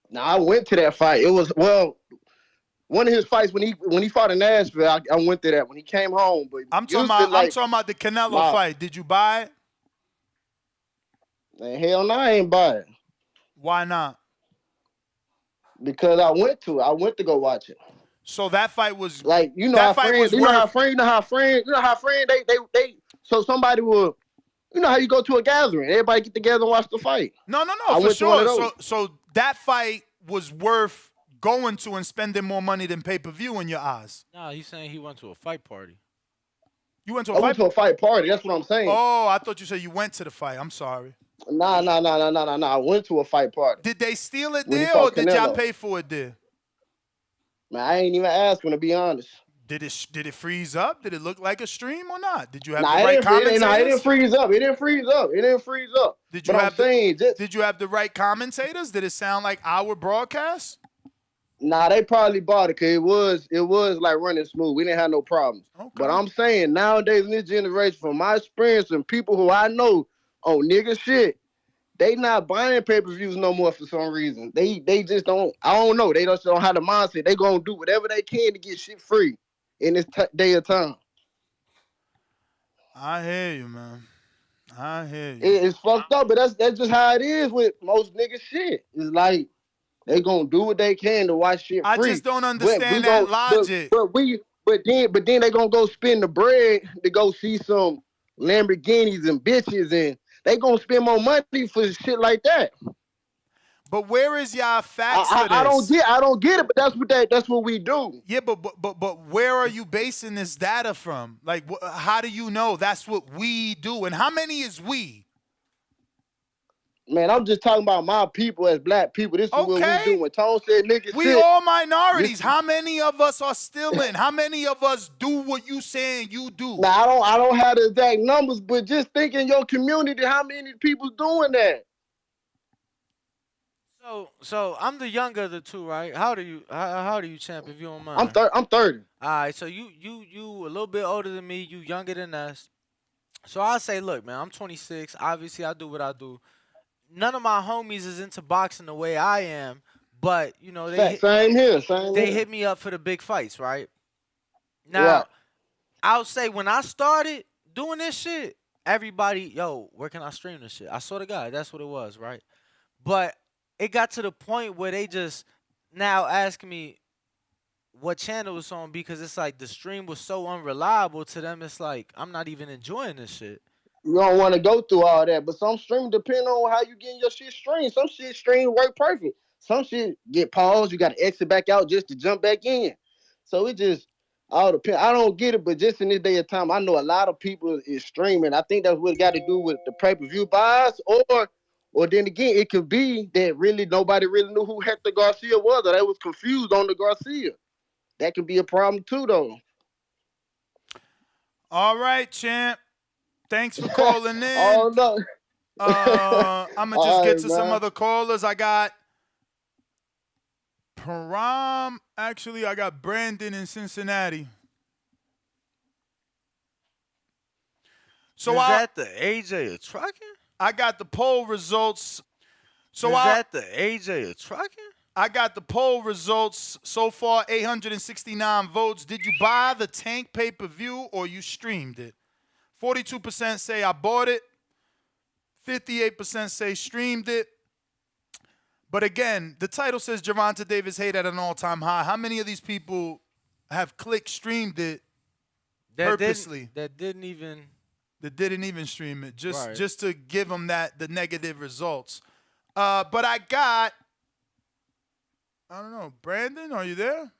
D: Now I went to that fight. It was one of his fights when he fought in Nashville. I went to that when he came home. But
B: I'm talking about the Canelo fight. Did you buy it?
D: Man, hell no, I ain't buy it.
B: Why not?
D: Because I went to go watch it.
B: So that fight was
D: like
B: that fight
D: friends,
B: was
D: you know how friends they so somebody will, you know how you go to a gathering, everybody get together and watch the fight.
B: No,
D: I
B: for
D: went to one of
B: sure.
D: those.
B: So that fight was worth going to and spending more money than pay-per-view in your eyes.
I: Nah, he's saying he went to a fight party.
B: You went to
D: I went to a fight party. That's what I'm saying.
B: Oh, I thought you said you went to the fight. I'm sorry.
D: Nah. I went to a fight party.
B: Did they steal it
D: When he
B: there
D: fought
B: or did y'all
D: Canelo.
B: pay for it there?
D: Man, I ain't even asking, to be honest.
B: Did it freeze up? Did it look like a stream or not? Did you have
D: Nah,
B: the right
D: it
B: commentators?
D: didn't freeze up. It didn't freeze up.
B: Did you
D: But
B: have
D: I'm saying,
B: did you have the right commentators? Did it sound like our broadcast?
D: nah, they probably bought it because it was like running smooth. We didn't have no problems. But I'm saying nowadays in this generation, from my experience and people who I know on nigga shit, They not buying pay-per-views no more for some reason. They just don't. I don't know. They just don't have the mindset. They gonna do whatever they can to get shit free in this day of time.
B: I hear you, man. I hear you.
D: It's fucked up, but that's just how it is with most niggas shit. It's like they gonna do what they can to watch shit
B: I
D: free.
B: just don't
D: But we
B: understand that
D: gon'
B: logic.
D: but then they gonna go spend the bread to go see some Lamborghinis and bitches, and they gonna spend more money for shit like that.
B: But where is y'all facts for
D: I
B: this?
D: don't get it, but that's what we do.
B: Yeah, but where are you basing this data from? Like, how do you know that's what we do? And how many is we?
D: Man, I'm just talking about my people as black people. This is what we do. When Tone said nigga
B: We
D: shit,
B: all minorities. How many of us are still in? How many of us do what you saying you do?
D: now I don't have the exact numbers, but just think in your community, how many people doing that?
I: So I'm the younger of the two, right? How old are you? How old are you, champ? If you don't mind.
D: I'm 30.
I: All right, so you a little bit older than me. You younger than us. So I say, look, man, I'm 26. Obviously, I do what I do. None of my homies is into boxing the way I am, but you know
D: Same here.
I: They hit me up for the big fights, right? Now,
D: Right.
I: I'll say when I started doing this shit, everybody, yo, where can I stream this shit? I swear to God, that's what it was, right? But it got to the point where they just now ask me what channel it's on because it's like the stream was so unreliable to them. It's like I'm not even enjoying this shit.
D: You don't want to go through all that, but some stream depend on how you getting your shit streamed. Some shit stream work perfect. Some shit get paused. You got to exit back out just to jump back in. So it just all depends. I don't get it, but just in this day of time, I know a lot of people is streaming. I think that's what it got to do with the pay-per-view buys, or then again, it could be that really nobody really knew who Hector Garcia was, or they was confused on the Garcia. That could be a problem too, though.
B: All right, champ. Thanks for calling in.
D: Oh no.
B: I'm gonna just get to some
D: man.
B: other callers. I got Param. Actually, I got Brandon in Cincinnati. So
I: is that the AJ of trucking?
B: I got the poll results. So
I: is that the AJ of trucking?
B: I got the poll results so far. 869 votes. Did you buy the Tank pay-per-view or you streamed it? 42% say I bought it. 58% say streamed it. But again, the title says Gervonta Davis hate at an all-time high. How many of these people have clicked streamed it purposely?
I: That didn't even
B: stream it, just
I: Right.
B: just to give them the negative results. But I got, I don't know, Brandon, are you there?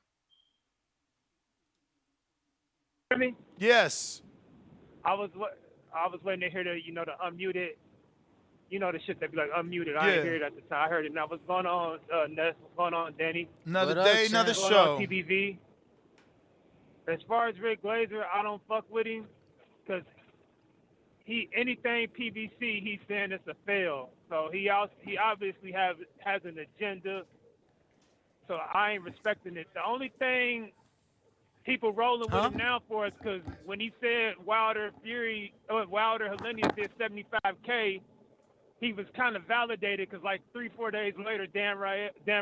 A: Hear me?
B: Yes.
A: I was waiting to hear the the unmuted, the shit that be like unmuted. I
B: Yeah.
A: didn't hear it at the time. I heard it now. What's going on, Ness? What's going on, Danny?
B: Another day, another
A: What's going
B: show.
A: on, TBV? As far as Rick Glazer, I don't fuck with him because anything PBC he's saying it's a fail. So he obviously has an agenda. So I ain't respecting it. The only thing people rolling with him now for is because when he said Wilder Helenius did 75K, he was kind of validated because like 3-4 days later, Dan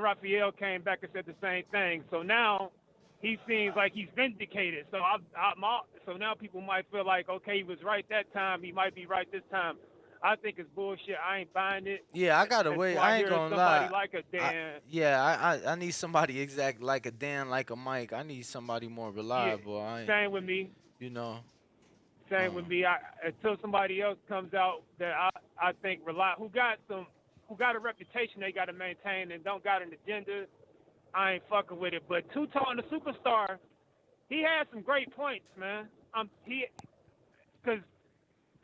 A: Raphael came back and said the same thing. So now he seems like he's vindicated. So so now people might feel like, okay, he was right that time. He might be right this time. I think it's bullshit. I ain't buying it.
I: Yeah, I gotta
A: That's
I: wait.
A: why
I: I ain't
A: hear
I: gonna
A: somebody
I: lie.
A: like a Dan.
I: I need somebody exact like a Dan, like a Mike. I need somebody more reliable.
A: Same with me. Same with me. Until somebody else comes out that I think who got a reputation they got to maintain and don't got an agenda, I ain't fucking with it. But Two-Tone, the superstar, he had some great points, man. Because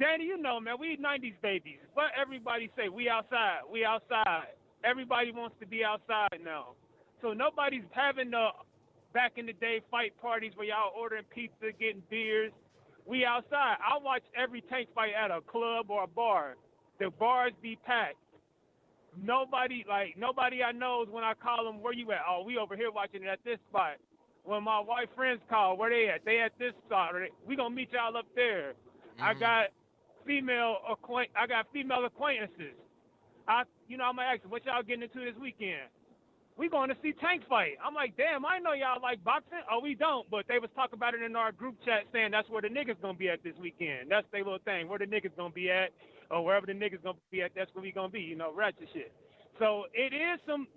A: Danny, man, we 90s babies. But everybody say we outside, we outside. Everybody wants to be outside now. So nobody's having the back in the day fight parties where y'all ordering pizza, getting beers. We outside. I watch every Tank fight at a club or a bar. The bars be packed. Nobody I know is when I call them, where you at? Oh, we over here watching it at this spot. When my white friends call, where they at? They at this spot. We gonna meet y'all up there. I got female acquaintances. I'm gonna ask him, what y'all getting into this weekend? We going to see Tank fight. I'm like, damn, I know y'all like boxing. Oh, we don't, but they was talking about it in our group chat saying that's where the niggas gonna be at this weekend. That's their little thing. Where the niggas gonna be at, or wherever the niggas gonna be at, that's where we gonna be. Ratchet shit. So it is some.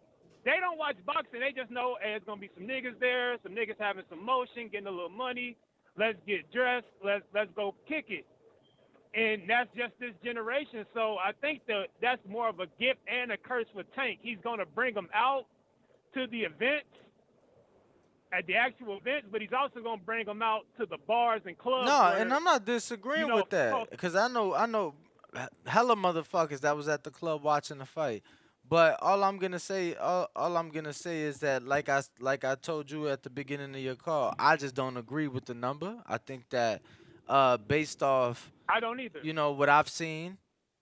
A: They don't watch boxing. They just know, hey, it's gonna be some niggas there. Some niggas having some motion, getting a little money. Let's get dressed. Let's go kick it. And that's just this generation. So I think that's more of a gift and a curse with Tank. He's gonna bring them out to the events, at the actual events, but he's also gonna bring them out to the bars and clubs.
I: No,
A: where,
I: and I'm not disagreeing with that, because I know hella motherfuckers that was at the club watching the fight. But all I'm gonna say is that, like I told you at the beginning of your call, I just don't agree with the number. I think that based off
A: I don't either.
I: What I've seen,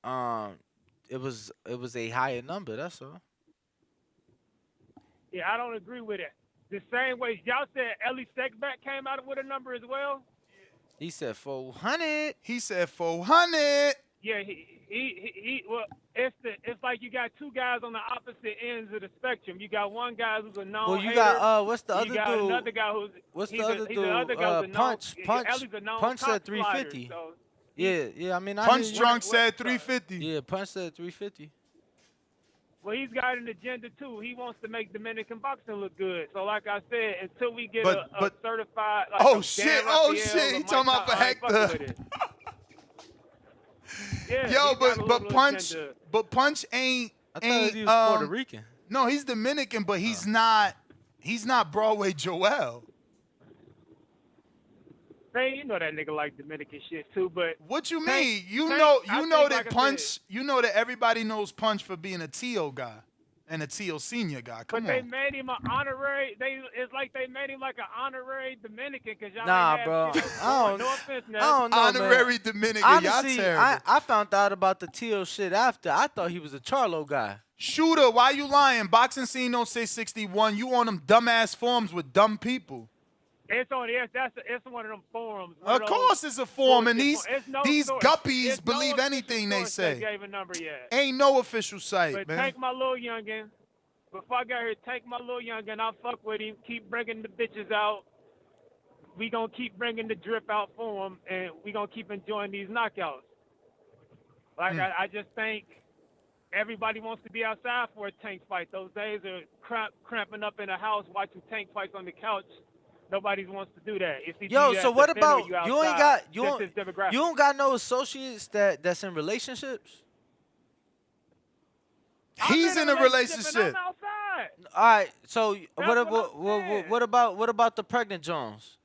I: it was a higher number. That's all.
A: Yeah, I don't agree with it. The same way y'all said Ellie Sexback came out with a number as well.
I: He said 400.
B: He said 400.
A: Yeah, he well, it's like you got two guys on the opposite ends of the spectrum. You got one guy who's a known
I: Well, you
A: hater.
I: got what's the other
A: You got
I: dude?
A: another guy who's
I: What's the
A: he's
I: other
A: a,
I: dude?
A: He's the other guy who's a known,
I: Punch.
A: Ellie's a known
I: Punch
A: top
I: said 350.
A: slider, so
I: Yeah. I mean,
B: Punch Drunk said 350.
I: Yeah, Punch said 350.
A: well, he's got an agenda too. He wants to make Dominican boxing look good. So, like I said, until we get a certified, like
B: oh
A: a
B: shit,
A: Dan
B: oh
A: Rafael
B: shit,
A: or
B: he
A: Mike
B: talking about for
A: Tyson, I ain't fucking
B: Hector.
A: with it. Yeah,
B: Yo,
A: he got a
B: but
A: little
B: Punch,
A: agenda.
B: but Punch ain't.
I: I thought he was Puerto Rican.
B: No, he's Dominican, but he's not. He's not Broadway Joel.
A: Man, you know that nigga like Dominican shit too, but
B: What you
A: Tank-
B: mean? You
A: Tank,
B: know
A: I think,
B: that
A: like I
B: Punch.
A: said,
B: You know that everybody knows Punch for being a T.O. guy and a T.O. senior guy. Come
A: but they
B: on.
A: made him an honorary. It's like they made him like an honorary Dominican because y'all
I: Nah,
A: ain't have
I: bro.
A: shit.
I: I don't-
A: No offense, Ness.
I: I don't know,
B: Honorary
I: man.
B: Dominican.
I: Honestly,
B: y'all terrible.
I: I found out about the Teal shit after. I thought he was a Charlo guy.
B: Shooter, why you lying? Boxing scene don't say 61. You on them dumbass forums with dumb people.
A: It's on. It's one of them forums.
B: Of course it's a forum, and these
A: source.
B: guppies
A: It's no
B: believe
A: official
B: anything they
A: source that
B: say.
A: gave a number yet.
B: Ain't no official site,
A: But
B: man.
A: Tank my little youngin. Before I got here, Tank my little youngin. I fuck with him. Keep bringing the bitches out. We gonna keep bringing the drip out for him, and we gonna keep enjoying these knockouts. Like I just think everybody wants to be outside for a Tank fight. Those days are cramping up in a house watching Tank fights on the couch. Nobody wants to do that. It's either
I: Yo,
A: you
I: so
A: at
I: what
A: the event or
I: about
A: you
I: you? Ain't
A: outside.
I: got
A: Just this demographic.
I: you don't got no associates that's in relationships.
B: He's in a relationship.
A: I'm outside.
I: All right, so
A: That's
I: what about the pregnant Jones?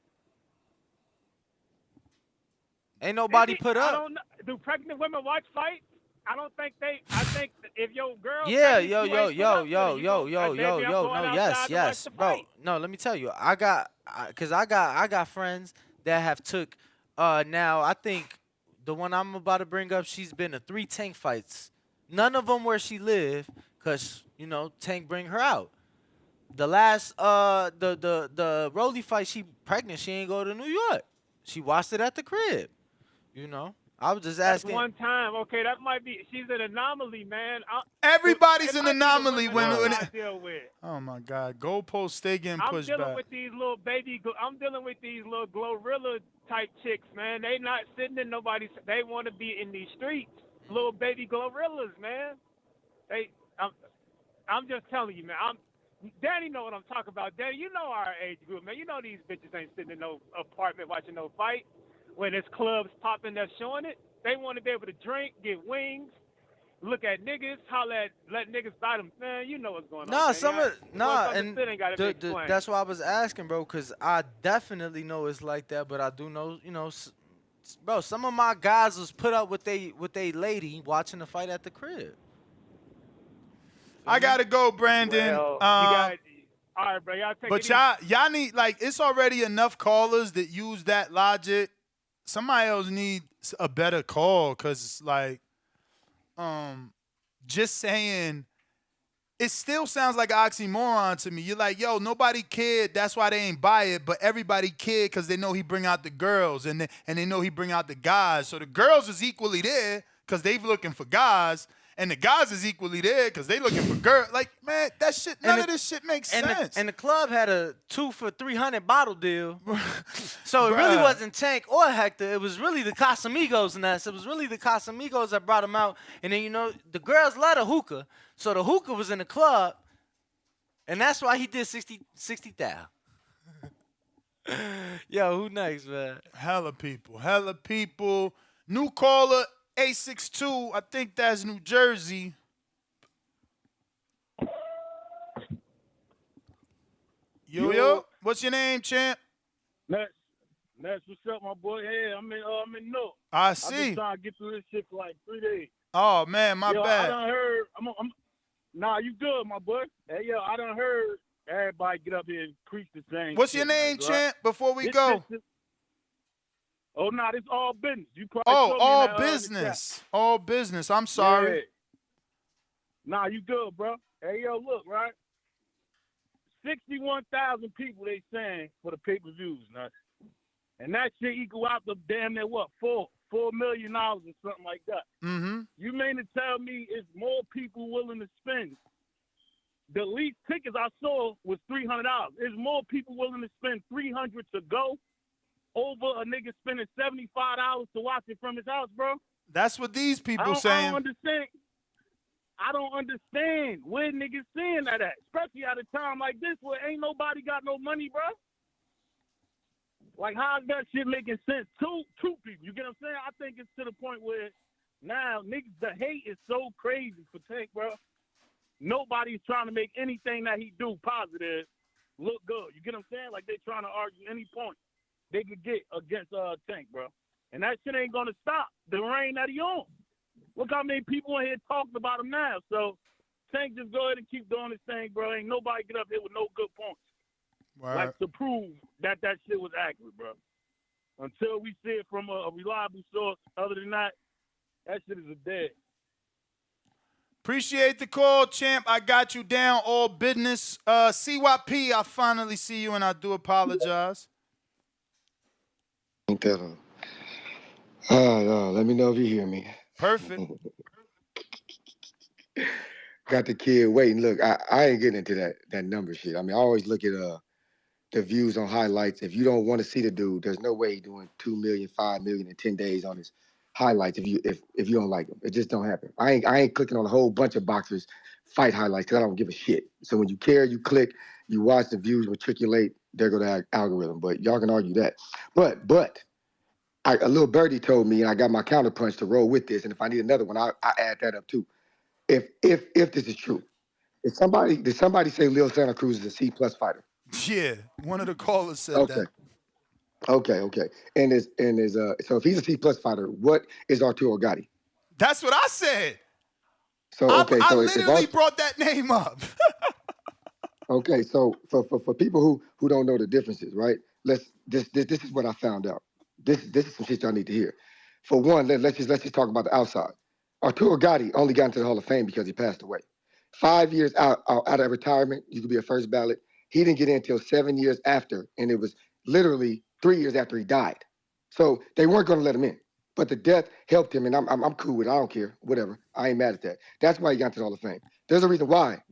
I: Ain't nobody put
A: I
I: up.
A: don't know. Do pregnant women watch fights? I don't think they. I think if your girl.
I: Yeah,
A: pregnant,
I: yo,
A: you
I: yo,
A: ain't
I: yo,
A: put up
I: yo,
A: with it. You
I: yo,
A: go,
I: yo,
A: baby,
I: yo,
A: I'm
I: yo.
A: going
I: No,
A: outside
I: yes,
A: to
I: yes,
A: watch the
I: bro.
A: fight.
I: No, let me tell you, I got friends that have took. Now I think the one I'm about to bring up, she's been to 3 Tank fights. None of them where she live, cause Tank bring her out. The last the Rolly fight, she pregnant. She ain't go to New York. She watched it at the crib. I was just
A: That's
I: asking.
A: one time. Okay, that might be. She's an anomaly, man.
B: Everybody's
A: it
B: an
A: might be the
B: anomaly
A: women
B: when
A: I deal with.
B: Oh my God, goalposts stay getting
A: I'm
B: pushed
A: dealing
B: back.
A: with these little baby. I'm dealing with these little Glorilla type chicks, man. They not sitting in nobody's. They want to be in these streets. Little baby Glorilllas, man. I'm just telling you, man. Danny know what I'm talking about. Danny, you know our age group, man. You know these bitches ain't sitting in no apartment watching no fight. When there's clubs popping that's showing it, they want to be able to drink, get wings, look at niggas, holler at, let niggas buy them. Man, you know what's going on.
I: That's why I was asking, bro, because I definitely know it's like that, but I do know, bro, some of my guys was put up with they lady watching the fight at the crib.
B: I gotta go, Brandon.
A: Well, all right, bro. Y'all take
B: But
A: it
B: y'all need, it's already enough callers that use that logic. Somebody else needs a better call, because just saying, it still sounds like an oxymoron to me. You're like, yo, nobody cared, that's why they ain't buy it, but everybody cared because they know he bring out the girls and they know he bring out the guys. So the girls is equally there because they looking for guys, And the guys is equally there because they looking for girl. Like, man, that shit, none of this shit makes sense.
I: And the club had a 2 for $300 bottle deal. So it really wasn't Tank or Hector. It was really the Casamigos and that. So it was really the Casamigos that brought him out. And then, the girls love a hookah. So the hookah was in the club. And that's why he did 60,000. Yo, who next, man?
B: Hella people. New caller, 862. I think that's New Jersey. Yo. What's your name, champ?
E: Ness, what's up, my boy? Hey, I'm in North.
B: I
E: I've
B: see.
E: been trying to get through this shit for like 3 days.
B: Oh, man, my bad.
E: I done heard. Nah, you good, my boy. Hey, I done heard everybody get up here and crease the same.
B: What's your name, champ, before we go?
E: Oh, nah, this all business. You probably
B: all business. All business. I'm sorry.
E: Yeah. Nah, you good, bro. Hey, look, right? 61,000 people they saying for the pay-per-views, nuts. And that shit equal out to damn near what, $4 million or something like that.
B: Mm-hmm.
E: You mean to tell me it's more people willing to spend? The least tickets I saw was $300. There's more people willing to spend $300 to go over a nigga spending $75 to watch it from his house, bro.
B: That's what these people saying.
E: I don't understand where niggas seeing that at, especially at a time like this where ain't nobody got no money, bro. Like, how's that shit making sense to people? You get what I'm saying? I think it's to the point where now niggas, the hate is so crazy for Tank, bro. Nobody's trying to make anything that he do positive look good. You get what I'm saying? Like, they trying to argue any point they could get against Tank, bro. And that shit ain't gonna stop the reign that he on. Look how many people in here talking about him now. So Tank just go ahead and keep doing his thing, bro. Ain't nobody get up here with no good points.
B: Right.
E: Like to prove that shit was accurate, bro. Until we see it from a reliable source. Other than that shit is a dead.
B: Appreciate the call, champ. I got you down. All business. CYP, I finally see you, and I do apologize.
V: Ain't that let me know if you hear me.
B: Perfect.
V: Got the kid waiting. Look, I ain't getting into that number shit. I mean, I always look at the views on highlights. If you don't want to see the dude, there's no way he's doing 2 million, 5 million in 10 days on his highlights if you don't like him. It just don't happen. I ain't clicking on a whole bunch of boxers fight highlights because I don't give a shit. So when you care, you click, you watch, the views matriculate, there go the algorithm. But y'all can argue that. But a little birdie told me, and I got my counterpunch to roll with this, and if I need another one, I add that up too. If this is true, did somebody say Leo Santa Cruz is a C+ fighter?
B: Yeah, one of the callers said that.
V: Okay. And so if he's a C+ fighter, what is Arturo Gatti?
B: That's what I said.
V: So
B: I literally brought that name up.
V: Okay, so for people who don't know the differences, right? This is what I found out. This is some shit y'all need to hear. For one, let's just talk about the outside. Arturo Gatti only got into the Hall of Fame because he passed away. 5 years out of retirement, you could be a first ballot. He didn't get in until 7 years after, and it was literally 3 years after he died. So they weren't going to let him in. But the death helped him, and I'm cool with it. I don't care. Whatever. I ain't mad at that. That's why he got into the Hall of Fame. There's a reason why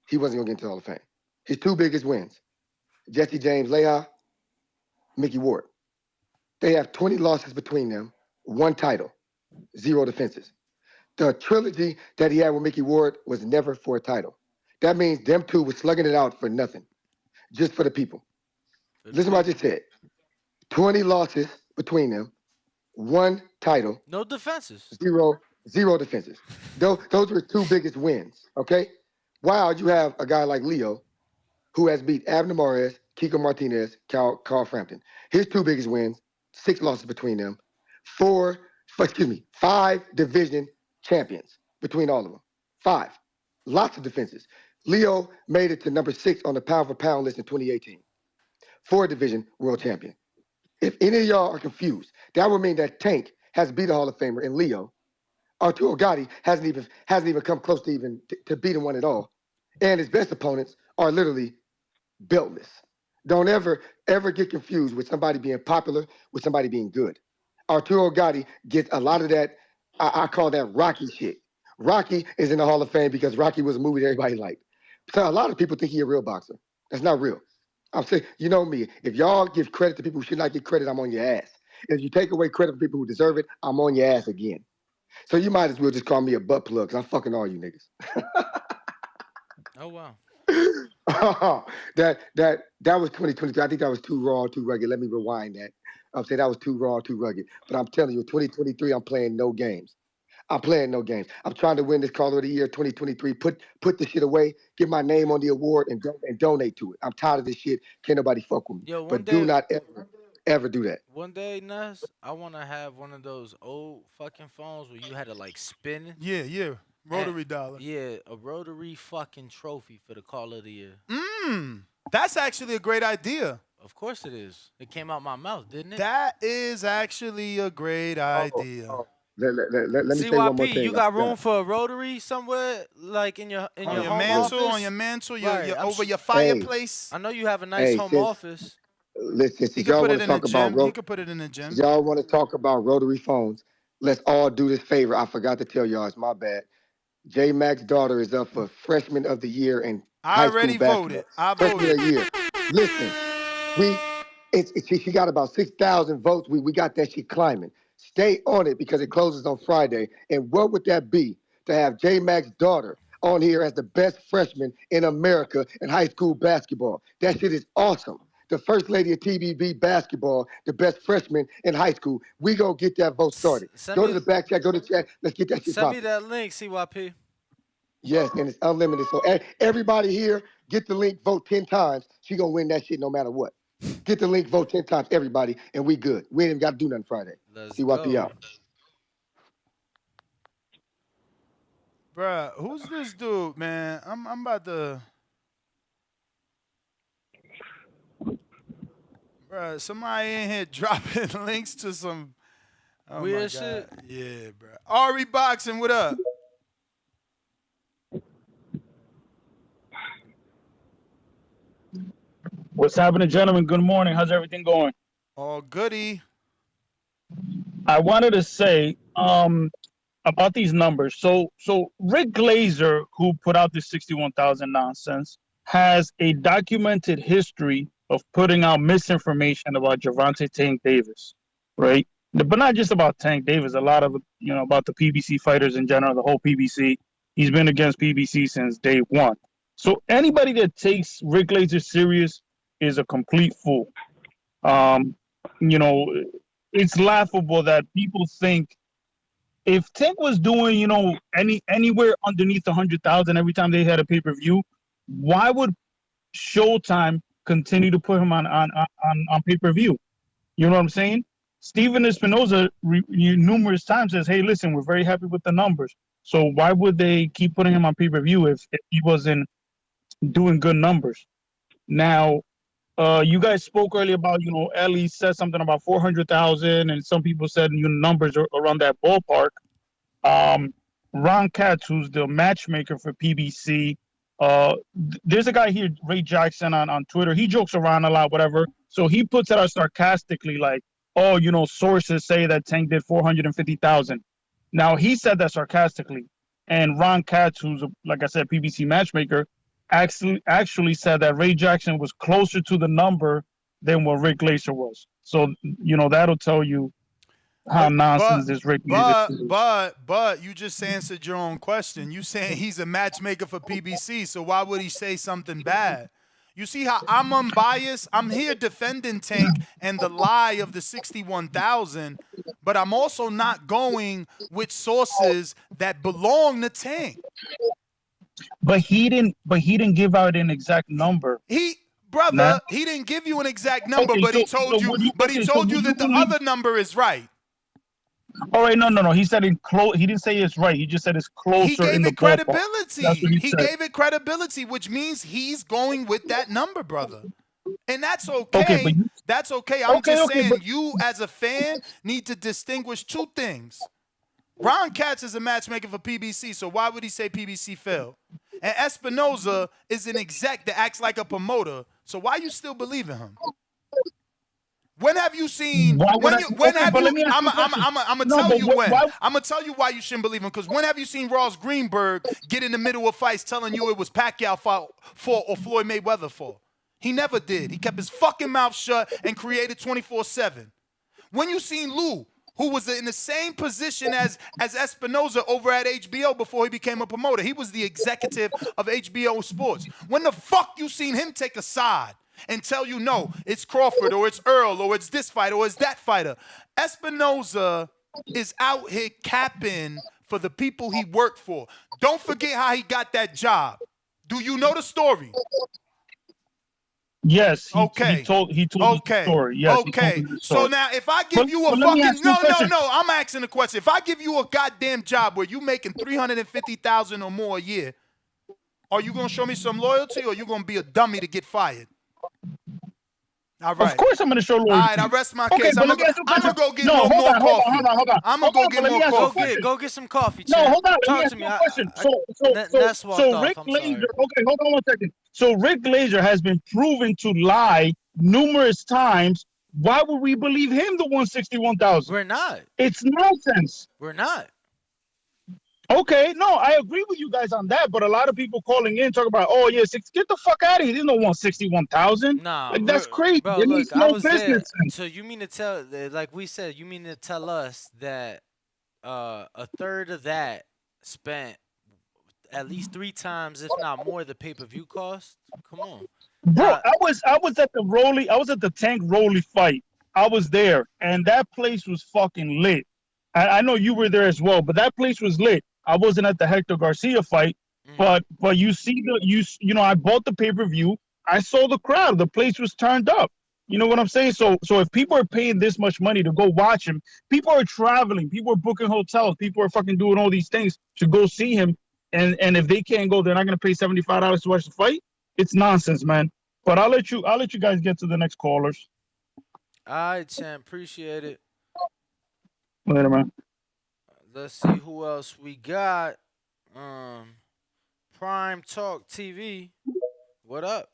V: he wasn't going to get into the Hall of Fame. His two biggest wins, Jesse James Leah, Mickey Ward. They have 20 losses between them, 1 title, 0 defenses. The trilogy that he had with Mickey Ward was never for a title. That means them two was slugging it out for nothing, just for the people. Listen to what I just said. 20 losses between them, 1 title.
I: No defenses.
V: 0 defenses. Those were 2 biggest wins, okay? While you have a guy like Leo, who has beat Abner Mares, Kiko Martinez, Carl Frampton. His 2 biggest wins, 6 losses between them, 5 division champions between all of them. 5. Lots of defenses. Leo made it to number 6 on the pound for pound list in 2018. 4 division world champion. If any of y'all are confused, that would mean that Tank has beat a Hall of Famer in Leo. Arturo Gatti hasn't even come close to even to beating one at all. And his best opponents are literally beltless. Don't ever get confused with somebody being popular with somebody being good. Arturo Gatti gets a lot of that, I call that Rocky shit. Rocky is in the Hall of Fame because Rocky was a movie that everybody liked. So a lot of people think he's a real boxer. That's not real. I'm saying, you know me. If y'all give credit to people who should not get credit, I'm on your ass. If you take away credit from people who deserve it, I'm on your ass again. So you might as well just call me a butt plug, because I'm fucking all you niggas.
I: Oh wow.
V: that was 2023. I think that was too raw, too rugged. Let me rewind that. I'm saying that was too raw, too rugged. But I'm telling you, 2023, I'm playing no games. I'm playing no games. I'm trying to win this Caller of the Year 2023. Put this shit away. Get my name on the award and donate to it. I'm tired of this shit. Can't nobody fuck with me.
I: Yo,
V: But do not ever do that.
I: One day, Ness, I want to have one of those old fucking phones where you had to like spin.
B: Yeah. Rotary dollar.
I: Yeah, a rotary fucking trophy for the Call of the Year.
B: That's actually a great idea.
I: Of course it is. It came out my mouth, didn't it?
B: That is actually a great idea.
V: Let me say one more
I: CYP,
V: thing.
I: you got room for a rotary somewhere, like in your home
B: mantle,
I: office?
B: on your mantle,
I: Right,
B: over your fireplace.
I: I know you have a nice home office.
V: Listen,
B: He
V: if
B: could
V: y'all
B: put
V: want
B: it
V: to
B: in the
V: talk about
B: gym. He could put it in the gym.
V: y'all want to talk about rotary phones, let's all do this favor. I forgot to tell y'all, it's my bad. J Mac's daughter is up for Freshman of the Year in high school basketball. Freshman of the Year. Listen, she got about 6,000 votes. We got that shit climbing. Stay on it because it closes on Friday. And what would that be to have J Mac's daughter on here as the best freshman in America in high school basketball? That shit is awesome. The first lady of TBB basketball, the best freshman in high school. We gonna get that vote started. Go to the back chat, go to chat. Let's get that shit
I: Send me
V: popping.
I: that link, CYP.
V: Yes, and it's unlimited. So everybody here, get the link, vote 10 times. She gonna win that shit no matter what. Get the link, vote 10 times, everybody, and we good. We ain't even got to do nothing Friday. CYP out.
B: Bruh, who's this dude, man? I'm about to. Bruh, somebody in here dropping links to some
I: weird shit.
B: Yeah, bruh. Ari Boxing, what up?
G: What's happening, gentlemen? Good morning. How's everything going?
B: All goody.
G: I wanted to say about these numbers. So Rick Glazer, who put out this 61,000 nonsense, has a documented history of putting out misinformation about Gervonta Tank Davis, right? But not just about Tank Davis. A lot of about the PBC fighters in general, the whole PBC. He's been against PBC since day one. So anybody that takes Rick Glazer serious is a complete fool. It's laughable that people think if Tank was doing, anywhere underneath 100,000 every time they had a pay-per-view, why would Showtime continue to put him on pay-per-view? You know what I'm saying? Steven Espinoza numerous times says, "Hey, listen, we're very happy with the numbers. So why would they keep putting him on pay-per-view if he wasn't doing good numbers?" Now, you guys spoke earlier about, Ellie said something about 400,000, and some people said numbers are around that ballpark. Ron Katz, who's the matchmaker for PBC, there's a guy here, Ray Jackson, on Twitter. He jokes around a lot, whatever. So he puts it out sarcastically, like, "Oh, sources say that Tank did 450,000." Now he said that sarcastically, and Ron Katz, who's like I said, PBC matchmaker, actually said that Ray Jackson was closer to the number than what Rick Glazer was. So that'll tell you how nonsense this Rick Glazer is.
B: But you just answered your own question. You saying he's a matchmaker for PBC, so why would he say something bad? You see how I'm unbiased? I'm here defending Tank and the lie of the 61,000, but I'm also not going with sources that belong to Tank.
G: But he didn't give out an exact number.
B: He didn't give you an exact number,
G: Okay,
B: but he told you that the other number is right.
G: All right, no. He said he didn't say it's right. He just said it's closer.
B: He gave
G: in the
B: it credibility.
G: That's what
B: he gave it credibility, which means he's going with that number, brother. And that's okay. That's okay. I'm just saying you as a fan need to distinguish two things. Ron Katz is a matchmaker for PBC, so why would he say PBC failed? And Espinoza is an exec that acts like a promoter, so why you still believe in him? When have you seen?
G: Why would I?
B: When
G: Okay,
B: have
G: but
B: you?
G: let me ask you a question.
B: I'm gonna
G: No,
B: tell
G: but
B: you when.
G: why?
B: I'm gonna tell you why you shouldn't believe him. Because when have you seen Ross Greenberg get in the middle of fights telling you it was Pacquiao fault for or Floyd Mayweather fault? He never did. He kept his fucking mouth shut and created 24/7. When you seen Lou, who was in the same position as Espinoza over at HBO before he became a promoter, he was the executive of HBO Sports. When the fuck you seen him take a side and tell you, no, it's Crawford or it's Earl or it's this fighter or it's that fighter? Espinoza is out here capping for the people he worked for. Don't forget how he got that job. Do you know the story?
G: Yes, he
B: Okay.
G: told the story. Yes, he told
B: Okay.
G: me the
B: So
G: story.
B: now if I give you a
G: but let me
B: fucking
G: ask you a question.
B: no, I'm asking a question. If I give you a goddamn job where you making $350,000 or more a year, are you gonna show me some loyalty or you gonna be a dummy to get fired? All right.
G: Of course, I'm going to show loyalty.
B: All right, I rest my
G: Okay,
B: case.
G: but let me ask you a question.
B: I'm gonna go get
G: No, hold
B: more
G: on,
B: coffee. I'm gonna go
G: Hold on,
B: get
G: but let
B: more
G: me ask you a
B: coffee.
G: question.
I: Go get some coffee,
G: No,
I: champ.
G: hold on. Let
I: Talk
G: me
I: to
G: ask
I: me.
G: you a question.
I: Ness walked off.
G: Rick
I: I'm sorry.
G: Glazer. Okay, hold on one second. So Rick Glazer has been proven to lie numerous times. Why would we believe him? The 161,000.
I: We're not.
G: It's nonsense.
I: We're not.
G: Okay, no, I agree with you guys on that. But a lot of people calling in talking about, oh yeah, get the fuck out of here. There's no 161,000.
I: Nah,
G: Like that's crazy.
I: bro.
G: It
I: Look,
G: makes
I: I
G: no
I: was there.
G: business sense.
I: So you mean to tell, like we said, you mean to tell us that a third of that spent at least 3 times, if not more, the pay-per-view cost? Come on.
G: Bro,
I: Now,
G: I was at the Tank Rolly fight. I was there, and that place was fucking lit. I know you were there as well, but that place was lit. I wasn't at the Hector Garcia fight, but you see I bought the pay-per-view. I saw the crowd. The place was turned up. You know what I'm saying? So if people are paying this much money to go watch him, people are traveling, people are booking hotels, people are fucking doing all these things to go see him. And if they can't go, they're not gonna pay $75 to watch the fight. It's nonsense, man. But I'll let you guys get to the next callers.
I: all right, champ. Appreciate it.
G: Later, man.
I: Let's see who else we got. Prime Talk TV. What up?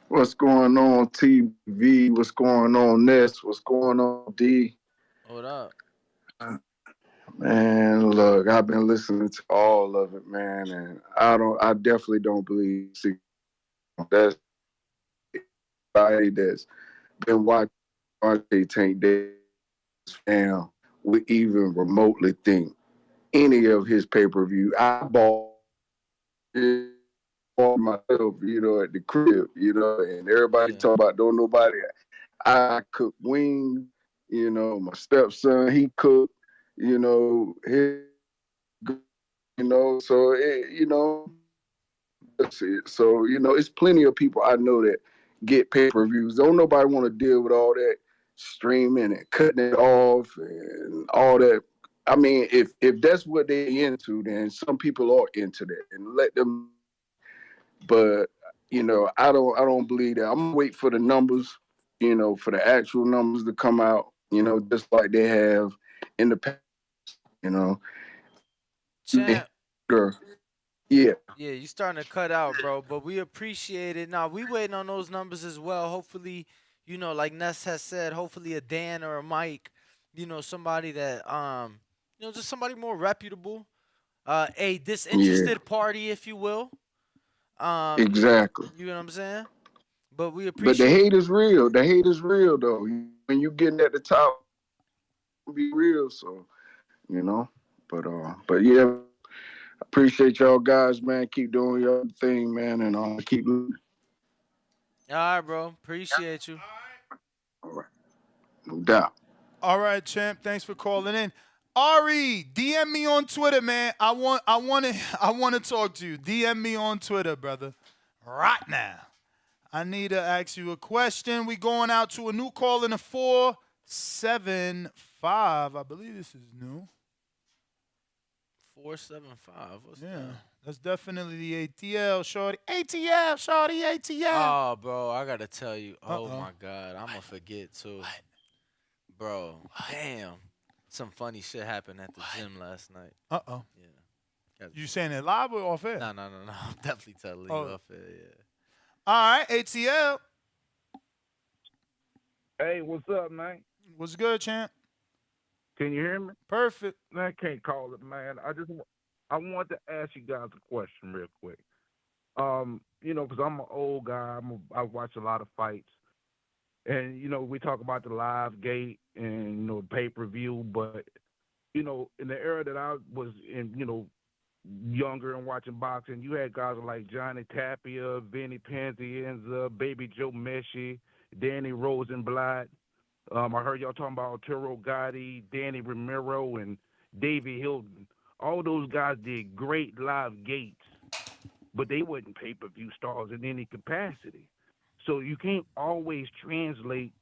N: What's going on, TV? What's going on, Ness? What's going on, D?
I: What up?
N: Man, look, I've been listening to all of it, man, and I definitely don't believe that's anybody that's been watching Tank Davis now would even remotely think any of his pay-per-view. I bought it for myself, at the crib, and everybody talk about don't nobody. I cook wings, my stepson, he cooked, his, so that's it. So, it's plenty of people I know that get pay-per-views. Don't nobody want to deal with all that streaming and cutting it off and all that. I mean, if that's what they're into, then some people are into that, and let them. But I don't believe that. I'm gonna wait for the numbers, for the actual numbers to come out, just like they have in the past,
I: Champ.
N: Yeah.
I: Yeah, you starting to cut out, bro. But we appreciate it. Now we waiting on those numbers as well. Hopefully, like Ness has said, hopefully a Dan or a Mike, somebody that just somebody more reputable. A disinterested party, if you will.
N: Exactly.
I: You know what I'm saying? But we
N: But the
I: appreciate
N: hate is real. The hate is real, though. When you getting at the top, be real. So, But yeah, appreciate y'all guys, man. Keep doing your thing, man, and keep.
I: All right, bro. Appreciate you.
N: All right. No doubt.
B: All right, champ. Thanks for calling in. Ari, DM me on Twitter, man. I want to talk to you. DM me on Twitter, brother. Right now. I need to ask you a question. We going out to a new call in a 475. I believe this is new.
I: 475. What's that?
B: That's definitely the ATL, shorty. ATL, shorty, ATL.
I: Oh, bro, I gotta tell you. Oh my God, I'm gonna forget too. Bro, damn. Some funny shit happened at the gym last night.
B: Uh-oh.
I: Yeah.
B: You saying it live or off air?
I: No. I'm definitely telling you off air. Yeah.
B: All right, ATL.
E: Hey, what's up, man?
B: What's good, champ?
E: Can you hear me?
B: Perfect.
E: I can't call it, man. I want to ask you guys a question real quick. Because I'm an old guy. I watch a lot of fights, and we talk about the live gate and pay-per-view, but in the era that I was in, younger and watching boxing, you had guys like Johnny Tapia, Vinny Panzienza, Baby Joe Messi, Danny Rosenblatt. I heard y'all talking about Arturo Gotti, Danny Romero, and Davey Hilton. All those guys did great live gates, but they wasn't pay-per-view stars in any capacity. So you can't always translate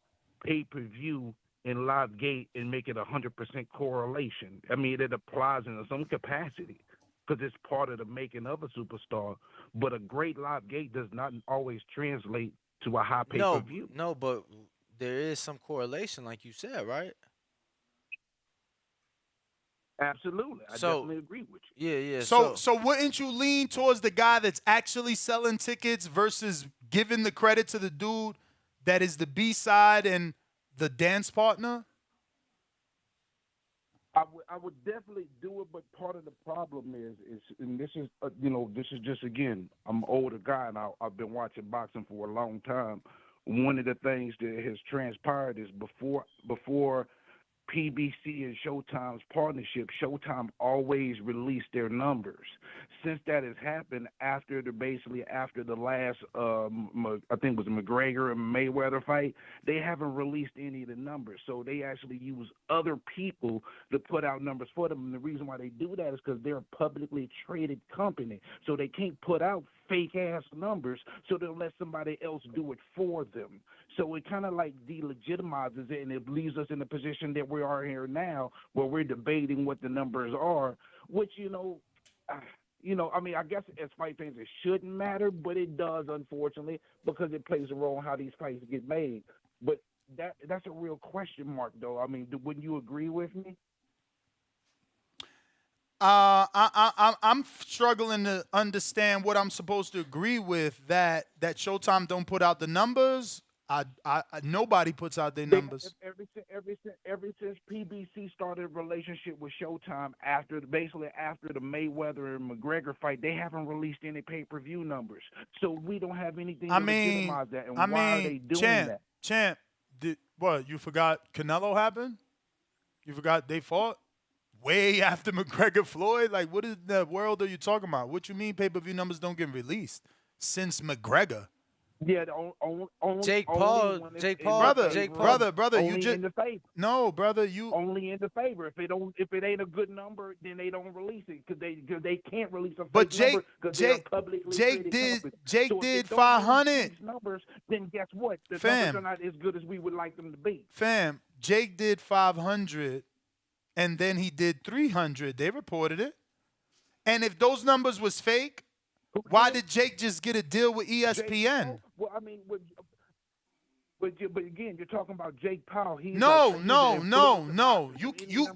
E: pay-per-view and live gate and make it 100% correlation. I mean, it applies in some capacity because it's part of the making of a superstar. But a great live gate does not always translate to a high pay-per-view.
I: No, but there is some correlation, like you said, right?
E: Absolutely. I definitely agree with you.
I: Yeah.
B: So wouldn't you lean towards the guy that's actually selling tickets versus giving the credit to the dude that is the B-side and the dance partner?
E: I would definitely do it, but part of the problem is and this is this is just, again, I'm an older guy and I've been watching boxing for a long time. One of the things that has transpired is before PBC and Showtime's partnership, Showtime always released their numbers. Since that has happened after the last, I think it was McGregor and Mayweather fight, they haven't released any of the numbers. So they actually use other people to put out numbers for them. And the reason why they do that is because they're a publicly traded company. So they can't put out fake-ass numbers, so they'll let somebody else do it for them. So it kind of like delegitimizes it, and it leaves us in the position that we are here now, where we're debating what the numbers are, which, I mean, I guess as fight fans it shouldn't matter, but it does, unfortunately, because it plays a role in how these fights get made. But that's a real question mark, though. I mean, wouldn't you agree with me?
B: I'm struggling to understand what I'm supposed to agree with. That Showtime don't put out the numbers. Nobody puts out their numbers.
E: Ever since PBC started a relationship with Showtime after the Mayweather and McGregor fight, they haven't released any pay-per-view numbers. So we don't have anything to legitimize that. And why are they doing that?
B: Champ, what, you forgot Canelo happened? You forgot they fought? Way after McGregor Floyd? Like, what in the world are you talking about? What you mean pay-per-view numbers don't get released since McGregor?
E: Yeah,
I: Jake Paul,
B: brother,
E: only
B: you just
E: in the favor.
B: No, brother, you
E: only in the favor. If it ain't a good number, then they don't release it because they can't release a fake
B: but
E: number because they're publicly traded company.
B: Jake
E: So
B: did
E: if they don't
B: 500
E: release these numbers. Then guess what? The numbers are not as good as we would like them to be.
B: Fam, Jake did 500, and then he did 300. They reported it. And if those numbers was fake, why did Jake just get a deal with ESPN?
E: Well, I mean, but again, you're talking about Jake Paul.
B: No. You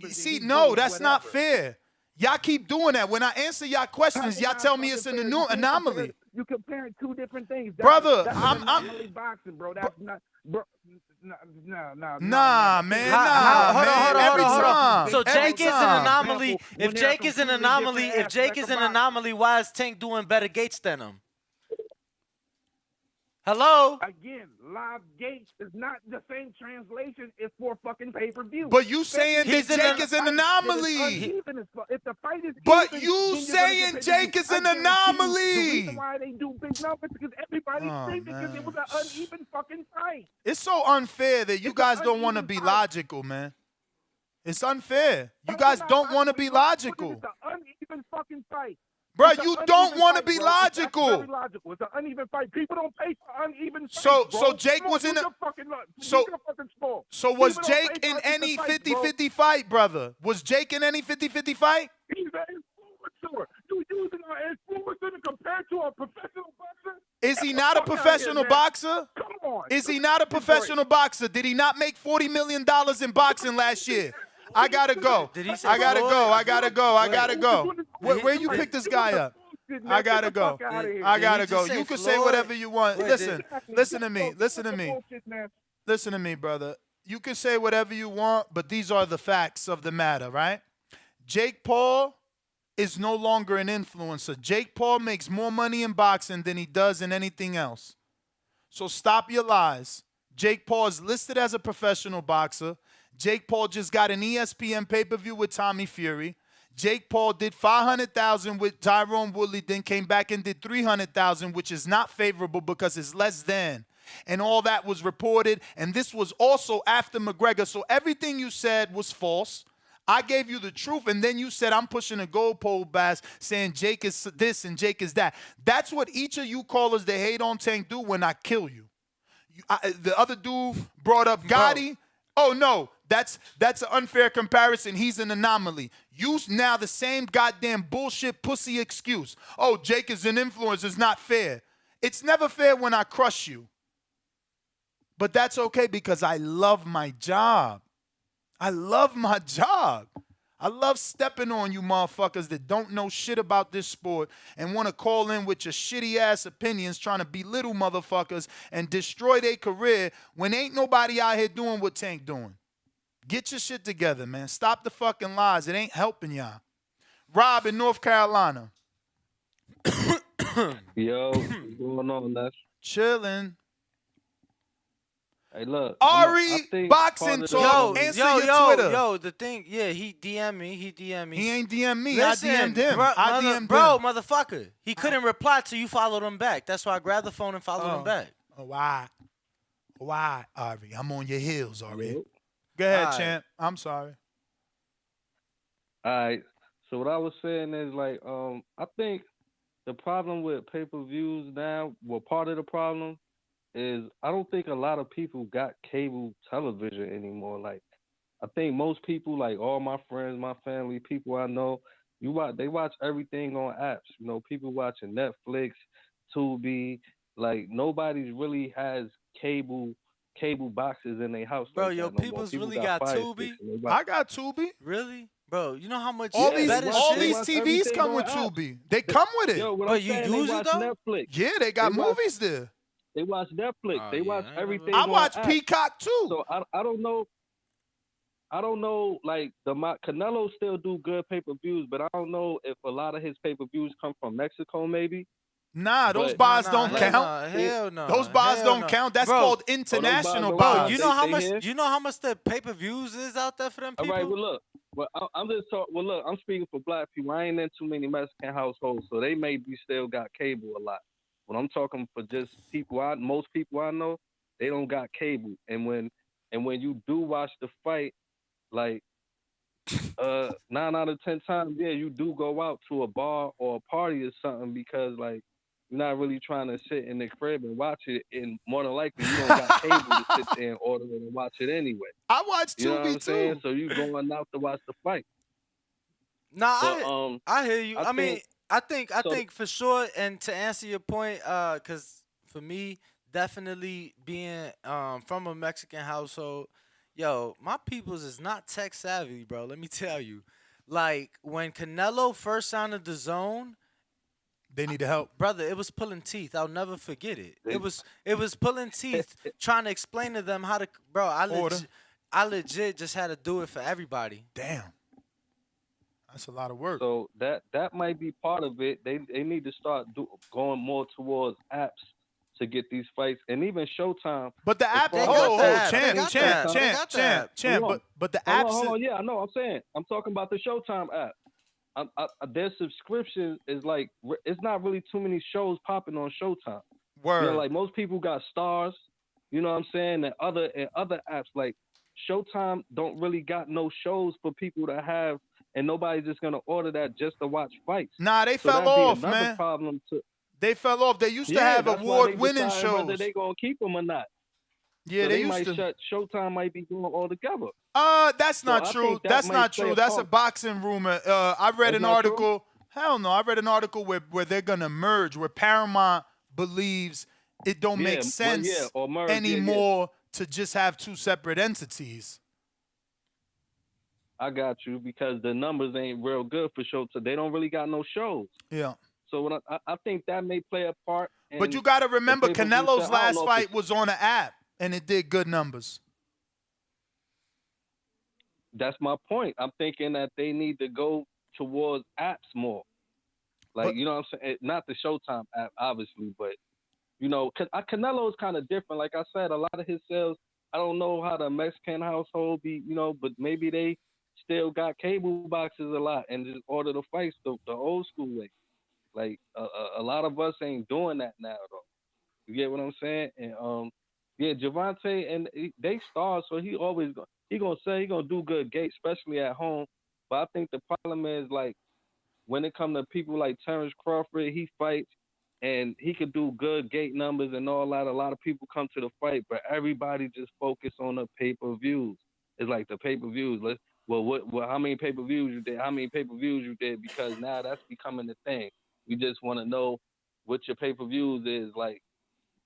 B: see, no, that's not fair. Y'all keep doing that. When I answer y'all questions, y'all tell me it's an anomaly.
E: You're comparing two different things,
B: brother.
E: That's anomaly boxing, bro. That's not, bro.
B: Nah, man.
I: Hold on. So Jake is an anomaly. If Jake is an anomaly, why is Tank doing better gates than him? Hello?
E: Again, live gates is not the same translation as for fucking pay-per-view.
B: But you saying that Jake is an anomaly.
E: If the fight is
B: but
E: even,
B: you saying Jake is an anomaly.
E: The reason why they do big numbers is because everybody's thinking because it was an uneven fucking fight.
B: It's so unfair that you guys don't want to be logical, man. It's unfair. You guys don't want to be logical.
E: It's an uneven fucking fight.
B: Bro, you don't want to be logical.
E: It's very logical. It's an uneven fight. People don't pay for uneven fights,
B: So Jake was in a So was Jake in any 50-50 fight, brother? Was Jake in any 50-50 fight?
E: He's an influencer. You using an influencer compared to a professional boxer?
B: Is he not a professional boxer?
E: Come on.
B: Is he not a professional boxer? Did he not make $40 million in boxing last year? I gotta go.
I: Did he say
B: I gotta
I: Floyd?
B: go. I gotta go. I gotta go. Where you
I: Did-
B: pick this guy up? I gotta go.
I: Did
B: I
I: he
B: gotta
I: just
B: go.
I: say
B: You can say
I: Floyd?
B: whatever you want.
I: Wait,
B: Listen, listen to me. Listen to me. Listen to me, brother. You can say whatever you want, but these are the facts of the matter, right? Jake Paul is no longer an influencer. Jake Paul makes more money in boxing than he does in anything else. So stop your lies. Jake Paul is listed as a professional boxer. Jake Paul just got an ESPN pay-per-view with Tommy Fury. Jake Paul did $500,000 with Tyrone Woodley, then came back and did $300,000, which is not favorable because it's less than. And all that was reported, and this was also after McGregor. So everything you said was false. I gave you the truth, and then you said I'm pushing a goalpost bass, saying Jake is this and Jake is that. That's what each of you callers that hate on Tank do when I kill you. The other dude brought up Gotti. Oh, no, that's an unfair comparison. He's an anomaly. Use now the same goddamn bullshit pussy excuse. Oh, Jake is an influencer. It's not fair. It's never fair when I crush you. But that's okay because I love my job. I love my job. I love stepping on you motherfuckers that don't know shit about this sport and want to call in with your shitty ass opinions trying to belittle motherfuckers and destroy their career when ain't nobody out here doing what Tank doing. Get your shit together, man. Stop the fucking lies. It ain't helping y'all. Rob in North Carolina.
C: Yo, what's going on, Nash?
B: Chilling.
C: Hey, look.
B: Ari Boxing Talk. Answer your Twitter.
I: Yo, the thing, yeah, he DM me.
B: He ain't DM me.
I: Listen,
B: I DM'd him. I DM'd
I: bro,
B: him.
I: motherfucker. He couldn't reply till you followed him back. That's why I grabbed the phone and followed him back.
B: Oh, why? Why, Ari? I'm on your heels, Ari. Go ahead, champ. I'm sorry.
C: All right. So what I was saying is like, I think the problem with pay-per-views now, well, part of the problem is I don't think a lot of people got cable television anymore. Like, I think most people, like all my friends, my family, people I know, they watch everything on apps. You know, people watching Netflix, Tubi. Like, nobody really has cable boxes in their house.
I: Bro,
C: like
I: yo,
C: that no
I: people's
C: more. People
I: really got
C: Fire
I: Tubi?
C: Sticks,
B: I got Tubi.
I: Really? Bro, you know how much
B: all these
I: shit?
B: TVs come with Tubi. They come with it.
C: Yo,
I: but you use it though?
C: Netflix.
B: Yeah, they got movies there.
C: They watch Netflix. They watch everything.
B: I watch
C: on
B: Peacock too.
C: So I don't know. I don't know. Like Canelo still do good pay-per-views, but I don't know if a lot of his pay-per-views come from Mexico. Maybe.
B: Nah, those buys don't count.
I: Hell no.
B: Those buys don't count. That's called international buys.
I: Bro, you know how much? You know how much the pay-per-views is out there for them people?
C: All right. Well, look. Well, I'm just talking. Well, look. I'm speaking for black people. I ain't in too many Mexican households, so they maybe still got cable a lot. When I'm talking for just most people I know, they don't got cable. And when you do watch the fight, like 9 out of 10 times, yeah, you do go out to a bar or a party or something because like you're not really trying to sit in the crib and watch it. And more than likely, you don't got cable to sit there and order it and watch it anyway.
B: I watch
C: Tubi
B: too.
C: Saying? So you going out to watch the fight.
I: Nah, I hear you. I think for sure, and to answer your point, because for me, definitely being from a Mexican household, yo, my peoples is not tech savvy, bro. Let me tell you. Like, when Canelo first signed the zone,
B: they need help.
I: Brother, it was pulling teeth. I'll never forget it. It was pulling teeth trying to explain to them how to, bro, I legit just had to do it for everybody.
B: Damn. That's a lot of work.
C: So that might be part of it. They need to start going more towards apps to get these fights, and even Showtime.
B: But the app, champ. But the apps.
C: Hold on, yeah, I know. I'm saying I'm talking about the Showtime app. Their subscription is like it's not really too many shows popping on Showtime.
B: Word.
C: You know, like most people got Stars. You know what I'm saying? And other apps like Showtime don't really got no shows for people to have. And nobody's just gonna order that just to watch fights.
B: Nah, they fell off, man. They fell off. They used to have award-winning shows.
C: Whether they gonna keep them or not.
B: Yeah,
C: so
B: they
C: used
B: might
C: to. Showtime might be doing all together.
B: That's not true. That's not true. That's a boxing rumor. I read an article. Hell no, I read an article where they're gonna merge. Where Paramount believes it don't make sense anymore to just have two separate entities.
C: I got you, because the numbers ain't real good for Showtime. They don't really got no shows.
B: Yeah.
C: So when I think that may play a part.
B: But you got to remember, Canelo's
C: I don't
B: last
C: know
B: fight was on an app, and it did good numbers.
C: That's my point. I'm thinking that they need to go towards apps more. Like, you know what I'm saying? Not the Showtime app, obviously, but, you know, Canelo is kind of different. Like I said, a lot of his sales, I don't know how the Mexican household be, you know, but maybe they still got cable boxes a lot and just order the fights the old school way. Like, a lot of us ain't doing that now, though. You get what I'm saying? And, yeah, Gervonta, and they stars, so he always he gonna do good gate, especially at home. But I think the problem is, like, when it comes to people like Terrence Crawford, he fights and he could do good gate numbers and all that. A lot of people come to the fight, but everybody just focus on the pay-per-views. It's like the pay-per-views. How many pay-per-views you did? How many pay-per-views you did? Because now that's becoming the thing. We just want to know what your pay-per-views is like.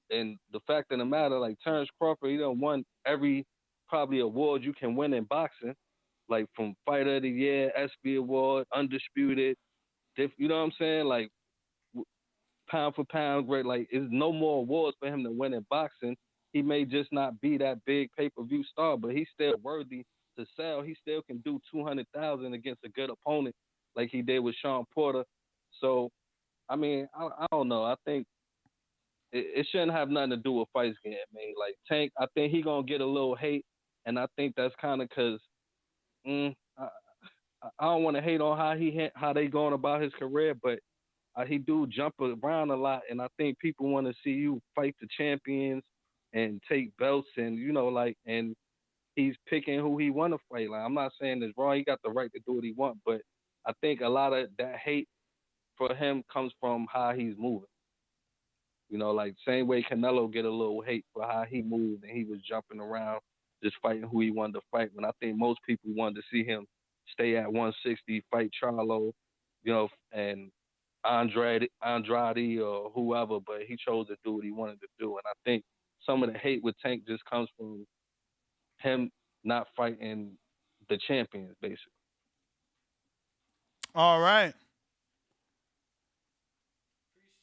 C: And the fact of the matter, like Terrence Crawford, he done won every probably award you can win in boxing, like from Fighter of the Year, ESPY Award, Undisputed. You know what I'm saying? Like, pound for pound, great. Like, there's no more awards for him to win in boxing. He may just not be that big pay-per-view star, but he's still worthy to sell. He still can do 200,000 against a good opponent, like he did with Sean Porter. So, I mean, I don't know. I think it shouldn't have nothing to do with fights getting made. Like Tank, I think he gonna get a little hate, and I think that's kind of because I don't want to hate on how they going about his career, but he do jump around a lot, and I think people want to see you fight the champions and take belts, and and he's picking who he want to fight. Like, I'm not saying it's wrong; he got the right to do what he want, but I think a lot of that hate for him comes from how he's moving. You know, like same way Canelo get a little hate for how he moved and he was jumping around, just fighting who he wanted to fight. When I think most people wanted to see him stay at 160, fight Charlo, and Andrade or whoever, but he chose to do what he wanted to do. And I think some of the hate with Tank just comes from him not fighting the champions, basically.
B: All right.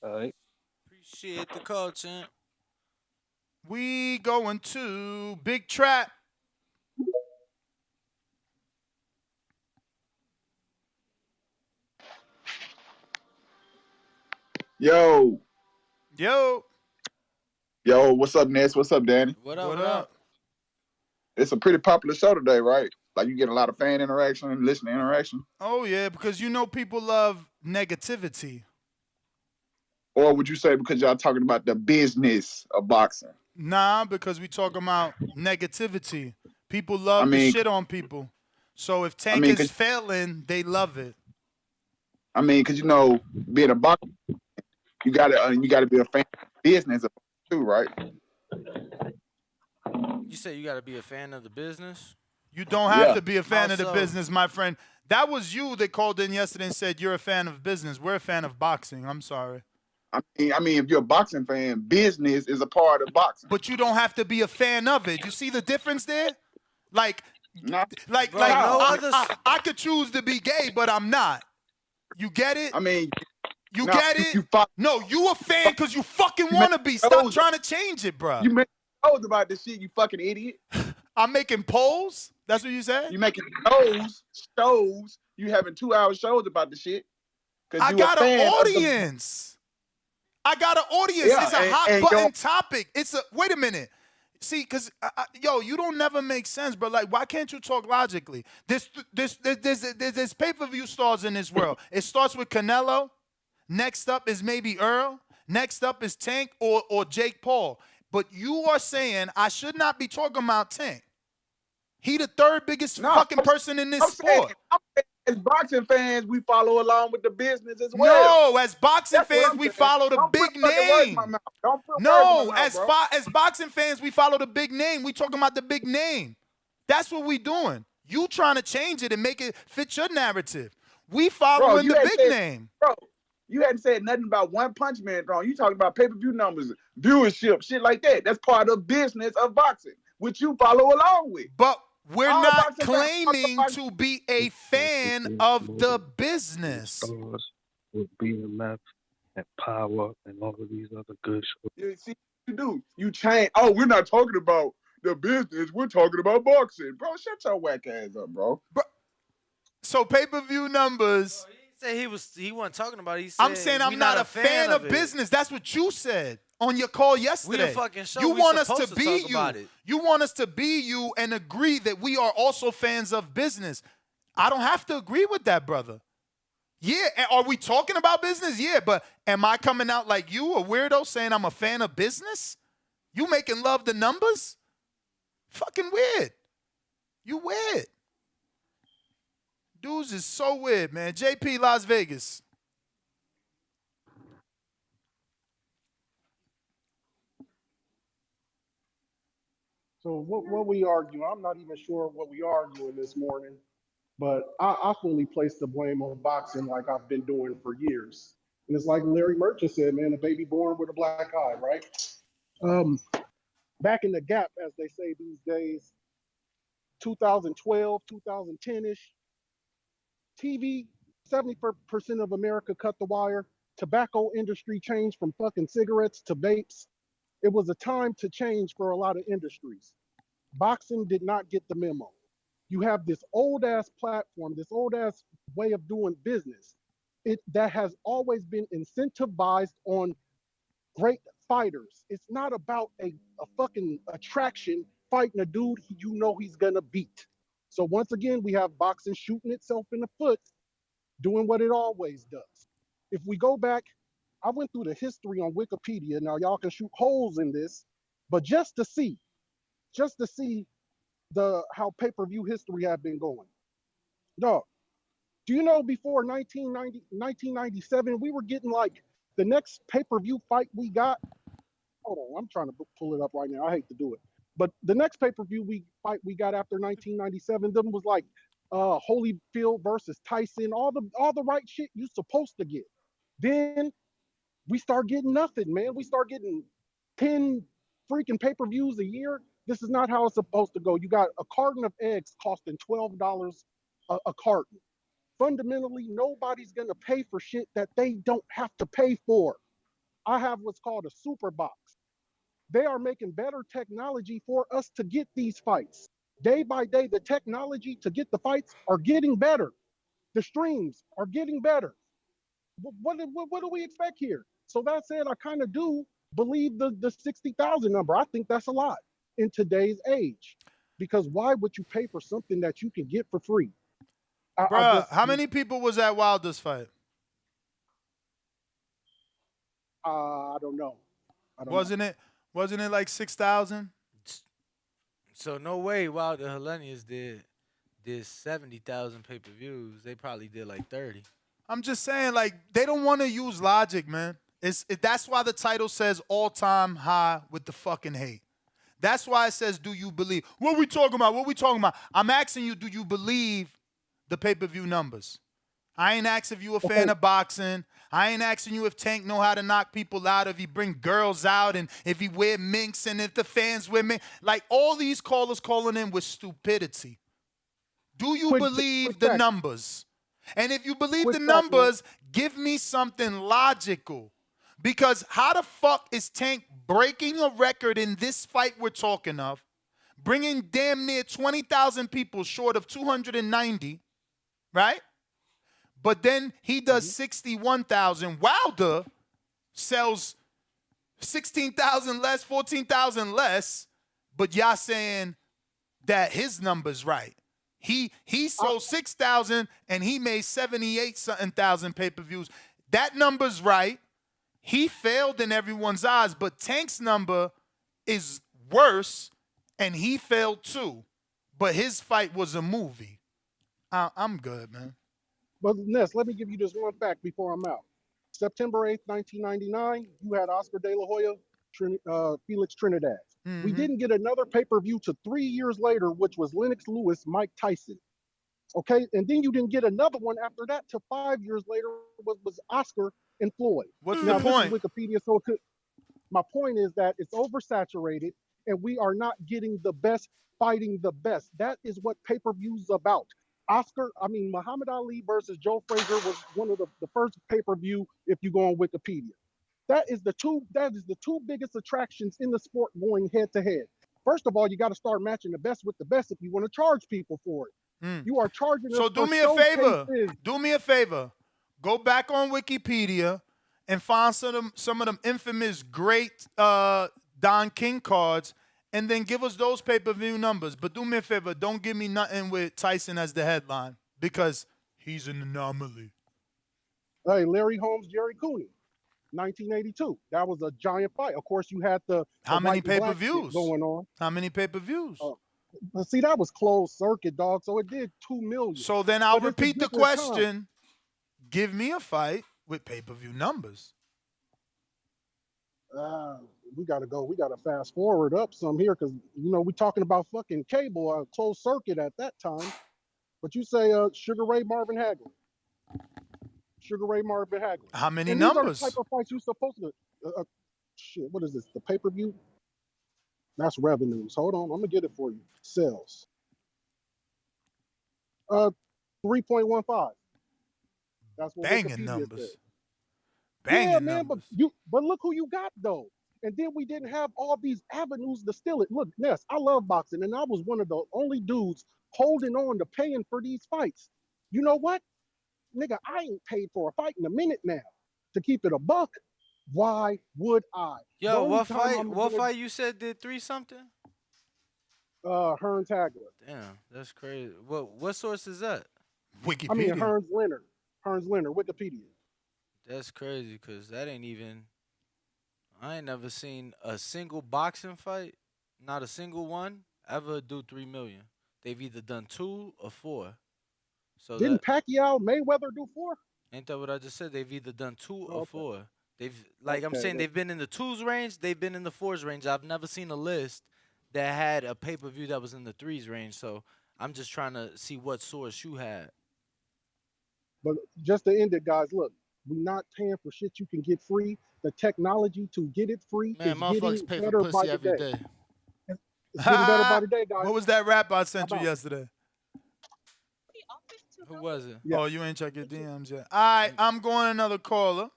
C: All right.
I: Appreciate the call, champ.
B: We going to Big Trap.
F: Yo,
B: what's
F: up, Ness? What's up, Danny?
I: What up?
F: It's a pretty popular show today, right? Like, you get a lot of fan interaction and listener interaction.
B: Oh, yeah, because people love negativity.
F: Or would you say because y'all talking about the business of boxing?
B: Nah, because we talking about negativity. People love to shit on people. So if Tank is failing, they love it.
F: I mean, because being a boxer, you gotta be a fan of business too, right?
I: You say you got to be a fan of the business?
B: You don't have to be a fan of the business, my friend. That was you that called in yesterday and said you're a fan of business. We're a fan of boxing. I'm sorry.
F: I mean, if you're a boxing fan, business is a part of boxing.
B: But you don't have to be a fan of it. You see the difference there? I could choose to be gay, but I'm not. You get it?
F: I mean,
B: you get it? You a fan because you fucking want to be. Stop trying to change it, bro.
F: You make shows about this shit, you fucking idiot.
B: I'm making polls? That's what you said?
F: You making shows. You having 2-hour shows about the shit.
B: I got an audience. I got an audience. Yeah, it's a hot button topic. Wait a minute. See, because you don't never make sense, bro. Like, why can't you talk logically? There's pay-per-view stars in this world. It starts with Canelo. Next up is maybe Earl. Next up is Tank or Jake Paul. But you are saying I should not be talking about Tank. He the third biggest fucking person in this sport.
F: As boxing fans, we follow along with the business as well.
B: No, as boxing fans, we follow the big name. No, as boxing fans, we follow the big name. We talking about the big name. That's what we doing. You trying to change it and make it fit your narrative. We following the big name.
F: Bro, you hadn't said nothing about One Punch Man wrong. You talking about pay-per-view numbers, viewership, shit like that. That's part of business of boxing, which you follow along with.
B: But We're
F: All
B: not
F: boxing fans talk
B: claiming
F: about
B: to be a fan of the business.
C: Stars with BMF and Power and all of these other good shows.
F: you see you do. You change. Oh, we're not talking about the business. We're talking about boxing, bro. Shut your whack ass up, bro.
B: So pay-per-view numbers.
I: He wasn't talking about it. He said
B: I'm saying I'm not a fan of business. That's what you said on your call yesterday.
I: We a fucking show.
B: You
I: we
B: want us to
I: supposed
B: be
I: talk
B: you.
I: about it.
B: You want us to be you and agree that we are also fans of business. I don't have to agree with that, brother. Yeah, are we talking about business? Yeah, but am I coming out like you, a weirdo, saying I'm a fan of business? You making love the numbers? Fucking weird. You weird. Dudes is so weird, man. JP Las Vegas.
H: So what we argue, I'm not even sure what we arguing this morning, but I fully place the blame on boxing like I've been doing for years. And it's like Larry Merchant said, man, a baby born with a black eye, right? Back in the gap, as they say these days, 2012, 2010-ish, TV, 70% of America cut the wire. Tobacco industry changed from fucking cigarettes to vapes. It was a time to change for a lot of industries. Boxing did not get the memo. You have this old ass platform, this old ass way of doing business. That has always been incentivized on great fighters. It's not about a fucking attraction fighting a dude you know he's gonna beat. So once again, we have boxing shooting itself in the foot, doing what it always does. If we go back, I went through the history on Wikipedia. Now y'all can shoot holes in this, but just to see how pay-per-view history had been going. Dog, do you know before 1997, we were getting like the next pay-per-view fight we got? Hold on, I'm trying to pull it up right now. I hate to do it. But the next pay-per-view fight we got after 1997, them was like Holyfield versus Tyson, all the right shit you supposed to get. Then we start getting nothing, man. We start getting 10 freaking pay-per-views a year. This is not how it's supposed to go. You got a carton of eggs costing $12 a carton. Fundamentally, nobody's going to pay for shit that they don't have to pay for. I have what's called a super box. They are making better technology for us to get these fights. Day by day, the technology to get the fights are getting better. The streams are getting better. What do we expect here? So that said, I kind of do believe the 60,000 number. I think that's a lot in today's age. Because why would you pay for something that you can get for free?
B: Bruh, how many people was at Wilder's fight?
H: I don't know.
B: Wasn't it like 6,000?
I: So no way Wilder Hellenius did 70,000 pay-per-views. They probably did like 30.
B: I'm just saying, like, they don't want to use logic, man. That's why the title says all-time high with the fucking hate. That's why it says, do you believe? What we talking about? What we talking about? I'm asking you, do you believe the pay-per-view numbers? I ain't asking if you a fan of boxing. I ain't asking you if Tank know how to knock people out, if he bring girls out, and if he wear minks, and if the fans wear mink. Like, all these callers calling in with stupidity. Do you believe the numbers? And if you believe the numbers, give me something logical. Because how the fuck is Tank breaking a record in this fight we're talking of, bringing damn near 20,000 people short of 290, right? But then he does 61,000. Wilder sells 16,000 less, 14,000 less, but y'all saying that his number's right. He sold 6,000 and he made 78-something thousand pay-per-views. That number's right. He failed in everyone's eyes, but Tank's number is worse, and he failed too. But his fight was a movie. I'm good, man.
H: But Ness, let me give you this one fact before I'm out. September 8th, 1999, you had Oscar De La Hoya, Felix Trinidad.
B: Mm-hmm.
H: We didn't get another pay-per-view to 3 years later, which was Lennox Lewis, Mike Tyson. Okay, and then you didn't get another one after that to 5 years later was Oscar and Floyd.
B: What's
H: now,
B: the point?
H: This is Wikipedia, so my point is that it's oversaturated. and we are not getting the best fighting the best. That is what pay-per-view's about. Muhammad Ali versus Joe Frazier was one of the first pay-per-view if you go on Wikipedia. That is the two biggest attractions in the sport going head to head. First of all, you got to start matching the best with the best if you want to charge people for it. You are charging us
B: So do
H: for
B: me a favor.
H: showcases.
B: Do me a favor. Go back on Wikipedia and find some of them infamous great Don King cards, and then give us those pay-per-view numbers. But do me a favor. Don't give me nothing with Tyson as the headline, because he's an anomaly.
H: Hey, Larry Holmes, Jerry Cooney, 1982. That was a giant fight. Of course, you had the
B: How many
H: white and black shit
B: pay-per-views?
H: going on.
B: How many pay-per-views?
H: But see, that was closed circuit, dog. So it did 2 million.
B: So then I'll
H: But it's a
B: repeat the
H: different
B: question.
H: time.
B: Give me a fight with pay-per-view numbers.
H: We gotta go. We gotta fast forward up some here because we're talking about fucking cable, closed circuit at that time. But you say Sugar Ray Marvin Hagler. Sugar Ray Marvin Hagler.
B: How many
H: and
B: numbers?
H: These are the type of fights you're supposed to. Shit, what is this? The pay-per-view? That's revenues. Hold on, I'm gonna get it for you. Sales. 3.15. That's what
B: Banging
H: Wikipedia
B: numbers.
H: said.
B: Banging
H: Yeah, man,
B: numbers.
H: but look who you got though. And then we didn't have all these avenues to steal it. Look, Ness, I love boxing, and I was one of the only dudes holding on to paying for these fights. You know what? Nigga, I ain't paid for a fight in a minute now. To keep it a buck, why would I?
I: Yo, what fight you said did 3 something?
H: Hearns Hagler.
I: Damn, that's crazy. What source is that?
B: Wikipedia.
H: I mean Hearns Leonard, Wikipedia.
I: That's crazy because that ain't even. I ain't never seen a single boxing fight, not a single one, ever do 3 million. They've either done 2 or 4. So
H: Didn't Pacquiao Mayweather do 4?
I: ain't that what I just said? They've either done 2 or
H: Okay.
I: 4. I'm
H: Okay,
I: saying
H: then.
I: they've been in the 2s range. They've been in the 4s range. I've never seen a list that had a pay-per-view that was in the 3s range. So I'm just trying to see what source you had.
H: But just to end it, guys, look, we're not paying for shit you can get free. The technology to get it free
I: Man,
H: is
I: motherfuckers
H: getting
I: pay
H: better
I: for
H: by
I: pussy
H: the
I: every
H: day.
I: day.
H: It's getting better by the day, guys.
B: What was that rap I sent you yesterday?
I: Who was it?
B: Oh, you ain't check your DMs yet. All right, I'm going another caller.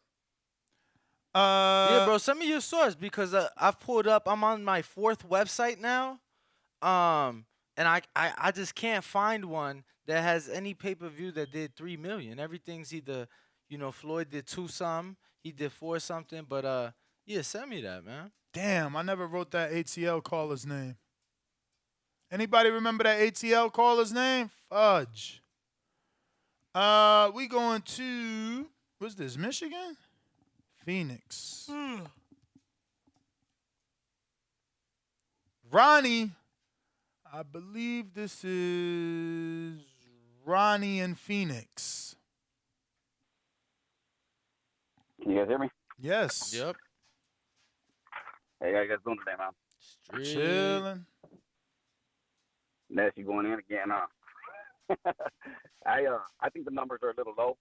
I: Yeah, bro, send me your source because I've pulled up. I'm on my 4th website now, and I just can't find one that has any pay-per-view that did 3 million. Everything's either, Floyd did 2 some, he did 4 something, but yeah, send me that, man.
B: Damn, I never wrote that ATL caller's name. Anybody remember that ATL caller's name? Fudge. We going to, what's this, Michigan? Phoenix. Ronnie. I believe this is Ronnie in Phoenix.
J: Can you guys hear me?
B: Yes.
I: Yep.
J: Hey, how you guys doing today, man?
B: Chilling.
J: Ness, you going in again, huh? I think the numbers are a little low.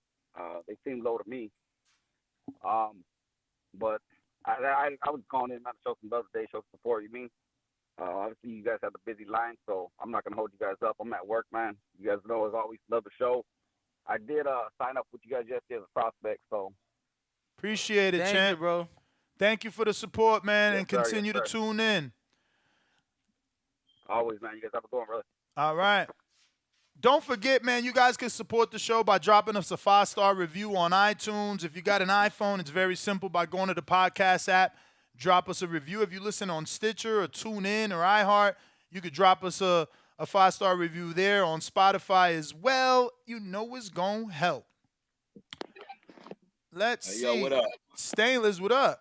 J: They seem low to me. But I was calling in not to show some love today, show support. You mean? Obviously, you guys have the busy line, so I'm not gonna hold you guys up. I'm at work, man. You guys know, as always, love the show. I did sign up with you guys yesterday as a prospect, so
B: Appreciate it,
I: Thank
B: champ.
I: you, bro.
B: Thank you for the support, man,
J: Yes,
B: and
J: sir, yes,
B: continue to
J: sir.
B: tune in.
J: Always, man. You guys have a good one, brother.
B: All right. Don't forget, man, you guys can support the show by dropping us a 5-star review on iTunes. If you got an iPhone, it's very simple by going to the podcast app. Drop us a review. If you listen on Stitcher or TuneIn or iHeart, you could drop us a 5-star review there. On Spotify as well. You know it's going to help. Let's see.
K: Yo, what up?
B: Stainless, what up?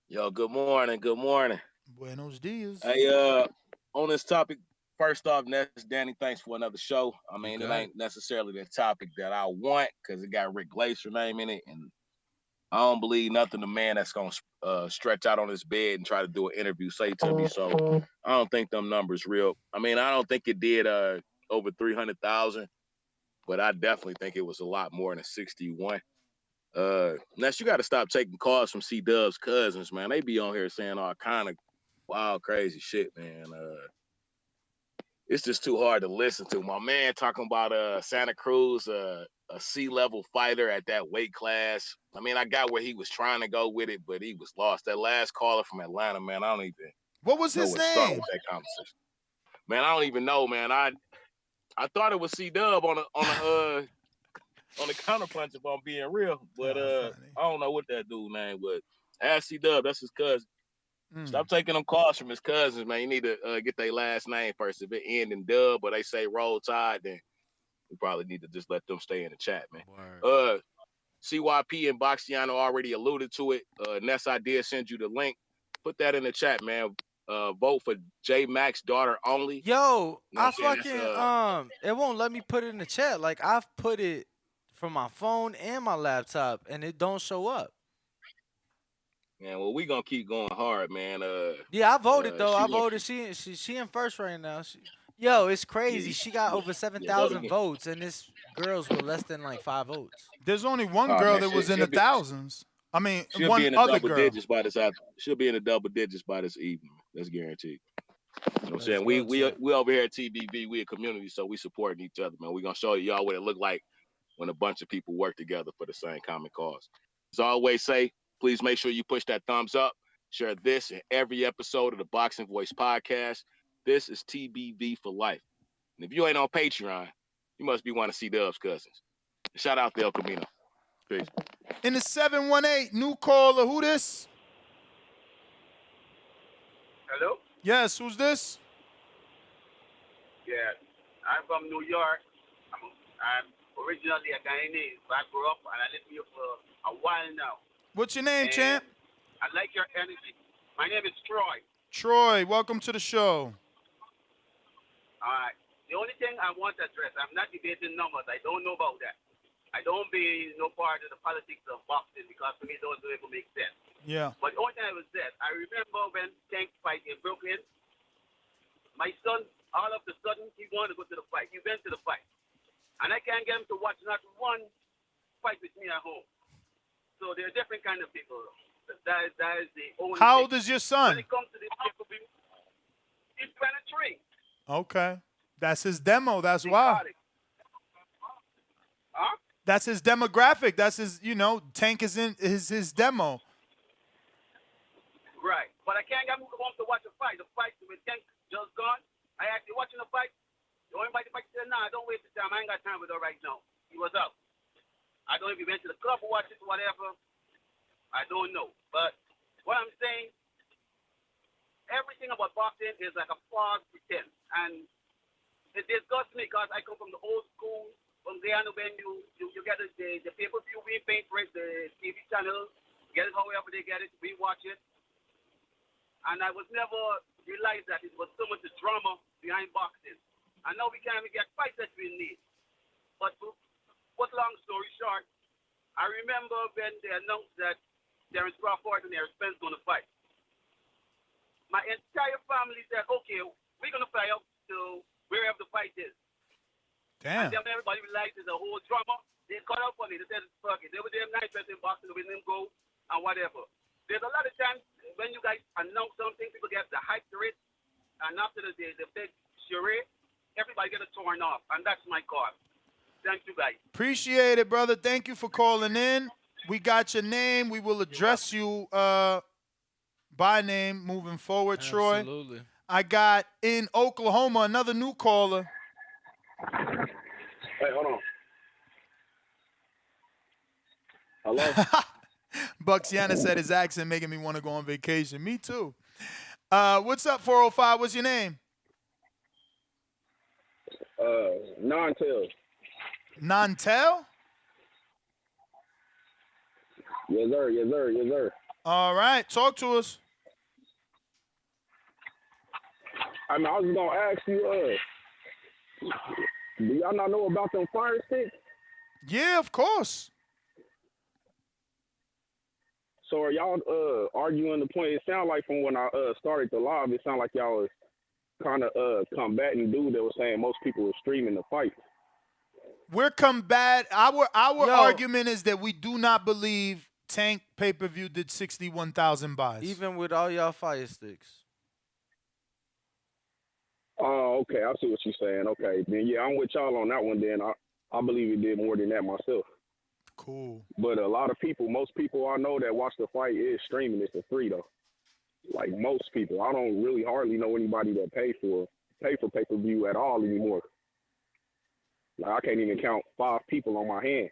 K: Yo, good morning. Good morning.
B: Buenos dias.
K: Hey, on this topic, first off, Danny, thanks for another show. I mean, it ain't necessarily the topic that I want because it got Rick Glacier name in it, and I don't believe nothing the man that's gonna stretch out on his bed and try to do an interview say to me. So I don't think them numbers real. I mean, I don't think it did over 300,000, but I definitely think it was a lot more than 61. Ness, you got to stop taking calls from C-Dub's cousins, man. They be on here saying all kind of wild, crazy shit, man. It's just too hard to listen to. My man talking about Santa Cruz, a C-level fighter at that weight class. I mean, I got where he was trying to go with it, but he was lost. That last caller from Atlanta, man, I don't even
B: What was
K: know
B: his
K: where to start
B: name?
K: with that conversation. Man, I don't even know, man. I thought it was C-Dub on the counterpunch, if I'm being real, but I don't know what that dude name was. Ask C-Dub, that's his cousin. Stop taking them calls from his cousins, man. You need to get their last name first. If it end in Dub or they say Roll Tide, then we probably need to just let them stay in the chat, man. CYP and Boxiano already alluded to it. Ness, I did send you the link. Put that in the chat, man. Vote for J Mac's daughter only.
I: Yo,
K: You know
I: I fucking it won't let me put it in the chat. Like I've put it from my phone and my laptop, and it don't show up.
K: Man, well, we gonna keep going hard, man.
I: Yeah, I voted though. I voted. She in first right now. Yo, it's crazy. She got over 7,000 votes, and this girls with less than like 5 votes.
B: There's only one girl that was in the thousands. I mean,
K: she'll
B: one
K: be in the
B: other
K: double
B: girl.
K: digits by this after. She'll be in the double digits by this evening. That's guaranteed. You know what I'm saying? We over here at TBV, we a community, so we supporting each other, man. We gonna show y'all what it look like when a bunch of people work together for the same common cause. As I always say, please make sure you push that thumbs up. Share this in every episode of the Boxing Voice podcast. This is TBV for life. And if you ain't on Patreon, you must be one of C-Dub's cousins. Shout out to El Camino. Peace.
B: In the 718, new caller. Who this?
M: Hello?
B: Yes, who's this?
M: Yeah, I'm from New York. I'm originally a Guyanese, but I grew up and I lived here for a while now.
B: What's your name, champ?
M: I like your energy. My name is Troy.
B: Troy, welcome to the show.
M: All right. The only thing I want to address, I'm not debating numbers. I don't know about that. I don't be no part of the politics of boxing because to me those don't even make sense.
B: Yeah.
M: But the only thing I was that, I remember when Tank fight in Brooklyn, my son, all of a sudden, he wanted to go to the fight. He went to the fight. And I can't get him to watch not one fight with me at home. So there are different kind of people. That is the only
B: How
M: thing.
B: old is your son?
M: When it comes to the people, he's 23.
B: Okay. That's his demo. That's why.
M: Huh?
B: That's his demographic. That's his, Tank is in his demo.
M: Right. But I can't get him to watch a fight. The fight with Tank just gone. I actually watching the fight. The only fight said, nah, don't waste the time. I ain't got time with her right now. He was out. I don't know if he went to the club or watch it, whatever. I don't know. But what I'm saying, everything about boxing is like a false pretense. And it disgusts me because I come from the old school, from there when you get the pay-per-view, we pay for it, the TV channel, get it however they get it, we watch it. And I was never realized that it was so much drama behind boxing. I know we can't even get fights that we need. But to put long story short, I remember when they announced that Terence Crawford and Eric Spence going to fight. My entire family said, okay, we're going to fly up to wherever the fight is.
B: Damn.
M: And then everybody realized it's a whole drama. They cut up on it. They said, fuck it. They were damn nice in boxing, with them go and whatever. There's a lot of times when you guys announce something, people get the hype to it. And after the big charade, everybody gets torn off. And that's my call. Thank you, guys.
B: Appreciate it, brother. Thank you for calling in. We got your name. We will address you by name moving forward, Troy.
I: Absolutely.
B: I got in Oklahoma another new caller.
M: Hey, hold on.
B: Hello? Buxiana said his accent making me want to go on vacation. Me too. What's up, 405? What's your name?
M: Nantel.
B: Nantel?
M: Yes, sir. Yes, sir. Yes, sir.
B: All right. Talk to us.
M: I mean, I was going to ask you, do y'all not know about them fire sticks?
B: Yeah, of course.
M: So are y'all arguing the point? It sounded like from when I started the live, it sounded like y'all was kind of combating dude that was saying most people were streaming the fight.
B: We're our argument is that we do not believe Tank pay-per-view did 61,000 buys.
I: Even with all y'all fire sticks.
L: Okay, I see what you're saying. Okay, then yeah, I'm with y'all on that one. Then I believe he did more than that myself.
B: Cool.
L: But a lot of people, most people I know that watch the fight is streaming it for free though. Like most people, I don't really hardly know anybody that pay for pay-per-view at all anymore. Like I can't even count 5 people on my hand.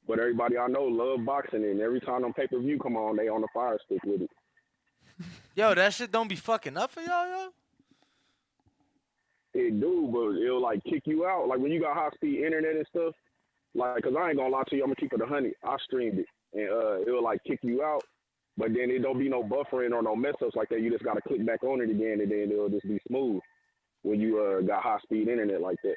L: But everybody I know love boxing, and every time on pay-per-view come on, they on the fire stick with it.
I: Yo, that shit don't be fucking up for y'all, yo?
L: It do, but it'll like kick you out. Like when you got high-speed internet and stuff, like, cause I ain't gonna lie to you, I'm gonna keep it 100. I streamed it, and it'll like kick you out, but then it don't be no buffering or no mess ups like that. You just gotta click back on it again, and then it'll just be smooth when you got high-speed internet like that.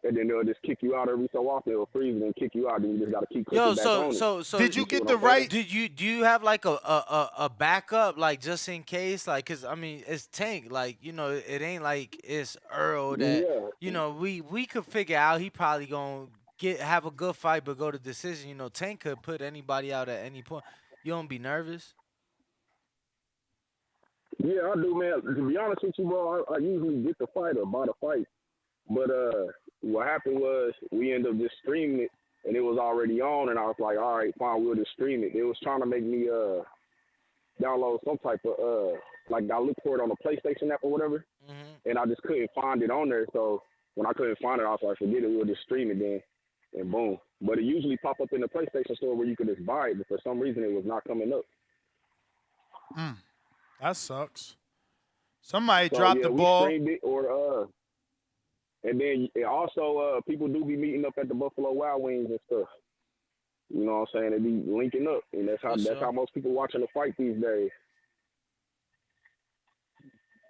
L: And then they'll just kick you out every so often. It'll freeze and then kick you out. Then you just gotta keep clicking back on it.
I: So
B: did you get the right?
I: Do you have like a backup, like just in case, like, cause I mean it's Tank, like, you know, it ain't like it's Earl that you know we could figure out he probably gonna have a good fight but go to decision. You know, Tank could put anybody out at any point. You don't be nervous?
L: Yeah, I do, man. To be honest with you, bro, I usually get the fight or buy the fight. But what happened was we ended up just streaming it, and it was already on, and I was like, all right, fine, we'll just stream it. They was trying to make me download some type of like I looked for it on the PlayStation app or whatever, and I just couldn't find it on there. So when I couldn't find it, I was like, forget it, we'll just stream it then, and boom. But it usually pop up in the PlayStation store where you could just buy it, but for some reason it was not coming up.
B: That sucks. Somebody
L: So,
B: dropped the ball.
L: We streamed it, or and then also people do be meeting up at the Buffalo Wild Wings and stuff. You know what I'm saying? They be linking up, and that's how most people watching the fight these days.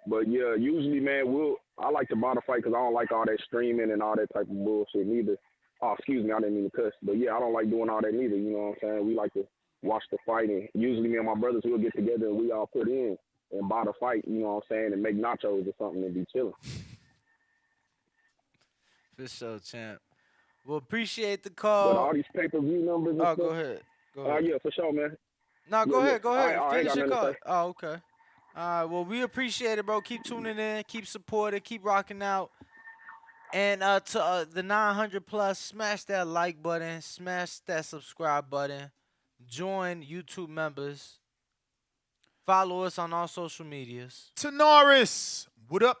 L: But yeah, usually, man, I like to buy the fight because I don't like all that streaming and all that type of bullshit neither. Oh, excuse me, I didn't mean to cuss. But yeah, I don't like doing all that neither. You know what I'm saying? We like to watch the fight, and usually me and my brothers will get together and we all put in and buy the fight. You know what I'm saying? And make nachos or something and be chilling.
I: For sure, champ. Well, appreciate the call.
L: But all these pay-per-view numbers and stuff.
I: Go ahead. Go ahead.
L: Yeah, for sure, man.
I: No, go ahead. Go ahead. Finish your call.
L: Say.
I: Oh, okay. All right. Well, we appreciate it, bro. Keep tuning in. Keep supporting. Keep rocking out. And to the 900 plus, smash that like button. Smash that subscribe button. Join YouTube members. Follow us on all social medias.
B: Tanaris, what up?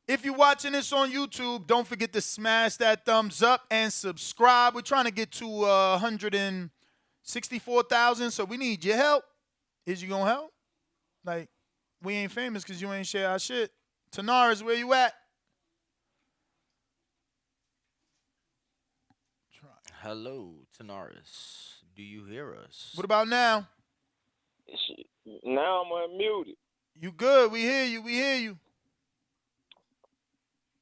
B: If you're watching this on YouTube, don't forget to smash that thumbs up and subscribe. We're trying to get to 164,000, so we need your help. Is you gonna help? Like, we ain't famous because you ain't share our shit. Tanaris, where you at?
I: Hello, Tanaris. Do you hear us?
B: What about now?
O: Now I'm unmuted.
B: You good? We hear you. We hear you.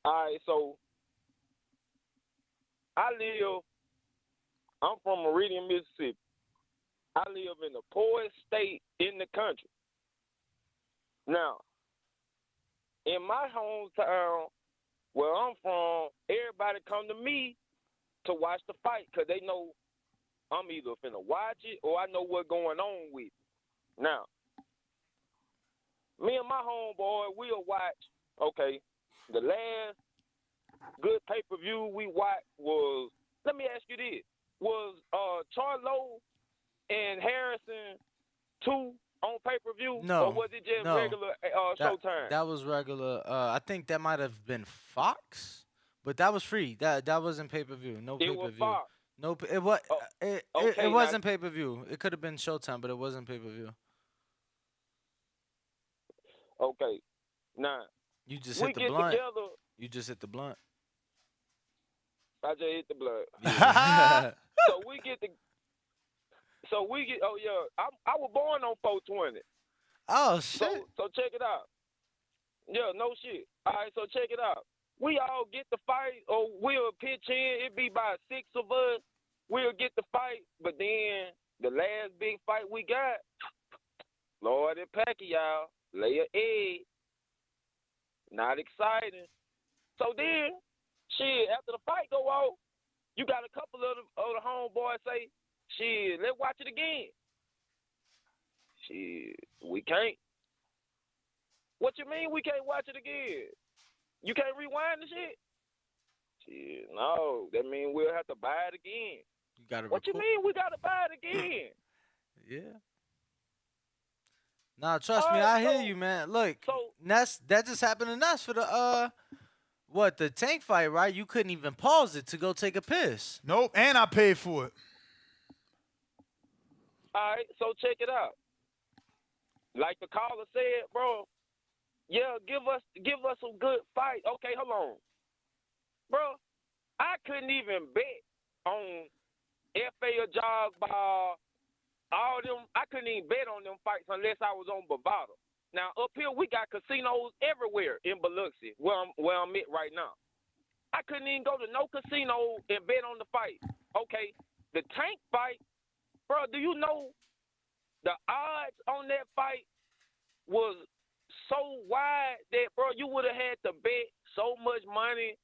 O: All right, so I'm from Meridian, Mississippi. I live in the poorest state in the country. Now, in my hometown, where I'm from, everybody come to me to watch the fight because they know I'm either finna watch it or I know what's going on with it. Now, me and my homeboy, we'll watch, okay, the last good pay-per-view we watched was, let me ask you this, was Charlo and Harrison 2 on pay-per-view?
I: No.
O: Or was it just regular Showtime?
I: That was regular. I think that might have been Fox, but that was free. That wasn't pay-per-view. No pay-per-view.
O: It was Fox.
I: No, it was.
O: Okay,
I: it wasn't pay-per-view. It could have been Showtime, but it wasn't pay-per-view.
O: Okay. Now,
I: you just hit the blunt.
O: Together,
I: you just hit the blunt.
O: I just hit the blunt.
I: Yeah.
O: So we get. Oh yeah, I was born on 420.
I: Oh shit.
O: So check it out. Yeah, no shit. All right, so check it out. We all get the fight, or we'll pitch in. It be about 6 of us. We'll get the fight, but then the last big fight we got, Lord and Pacquiao, lay an egg. Not exciting. So then, shit, after the fight go off, You got a couple of the homeboys say, shit, let's watch it again. Shit, we can't. What you mean we can't watch it again? You can't rewind the shit? Shit, no. That means we'll have to buy it again.
I: You gotta
O: what you mean we gotta buy it again?
I: Yeah. Nah, trust me, I hear you, man. Look, that just happened to Ness for the the Tank fight, right? You couldn't even pause it to go take a piss.
B: Nope, and I paid for it.
O: All right, so check it out. Like the caller said, bro. Yeah, give us some good fight. Okay, hold on, bro. I couldn't even bet on FA or jog ball, all them. I couldn't even bet on them fights unless I was on Bovada. Now up here we got casinos everywhere in Biloxi, where I'm at right now. I couldn't even go to no casino and bet on the fight. Okay, the Tank fight, bro. Do you know the odds on that fight was so wide that, bro, you would have had to bet so much money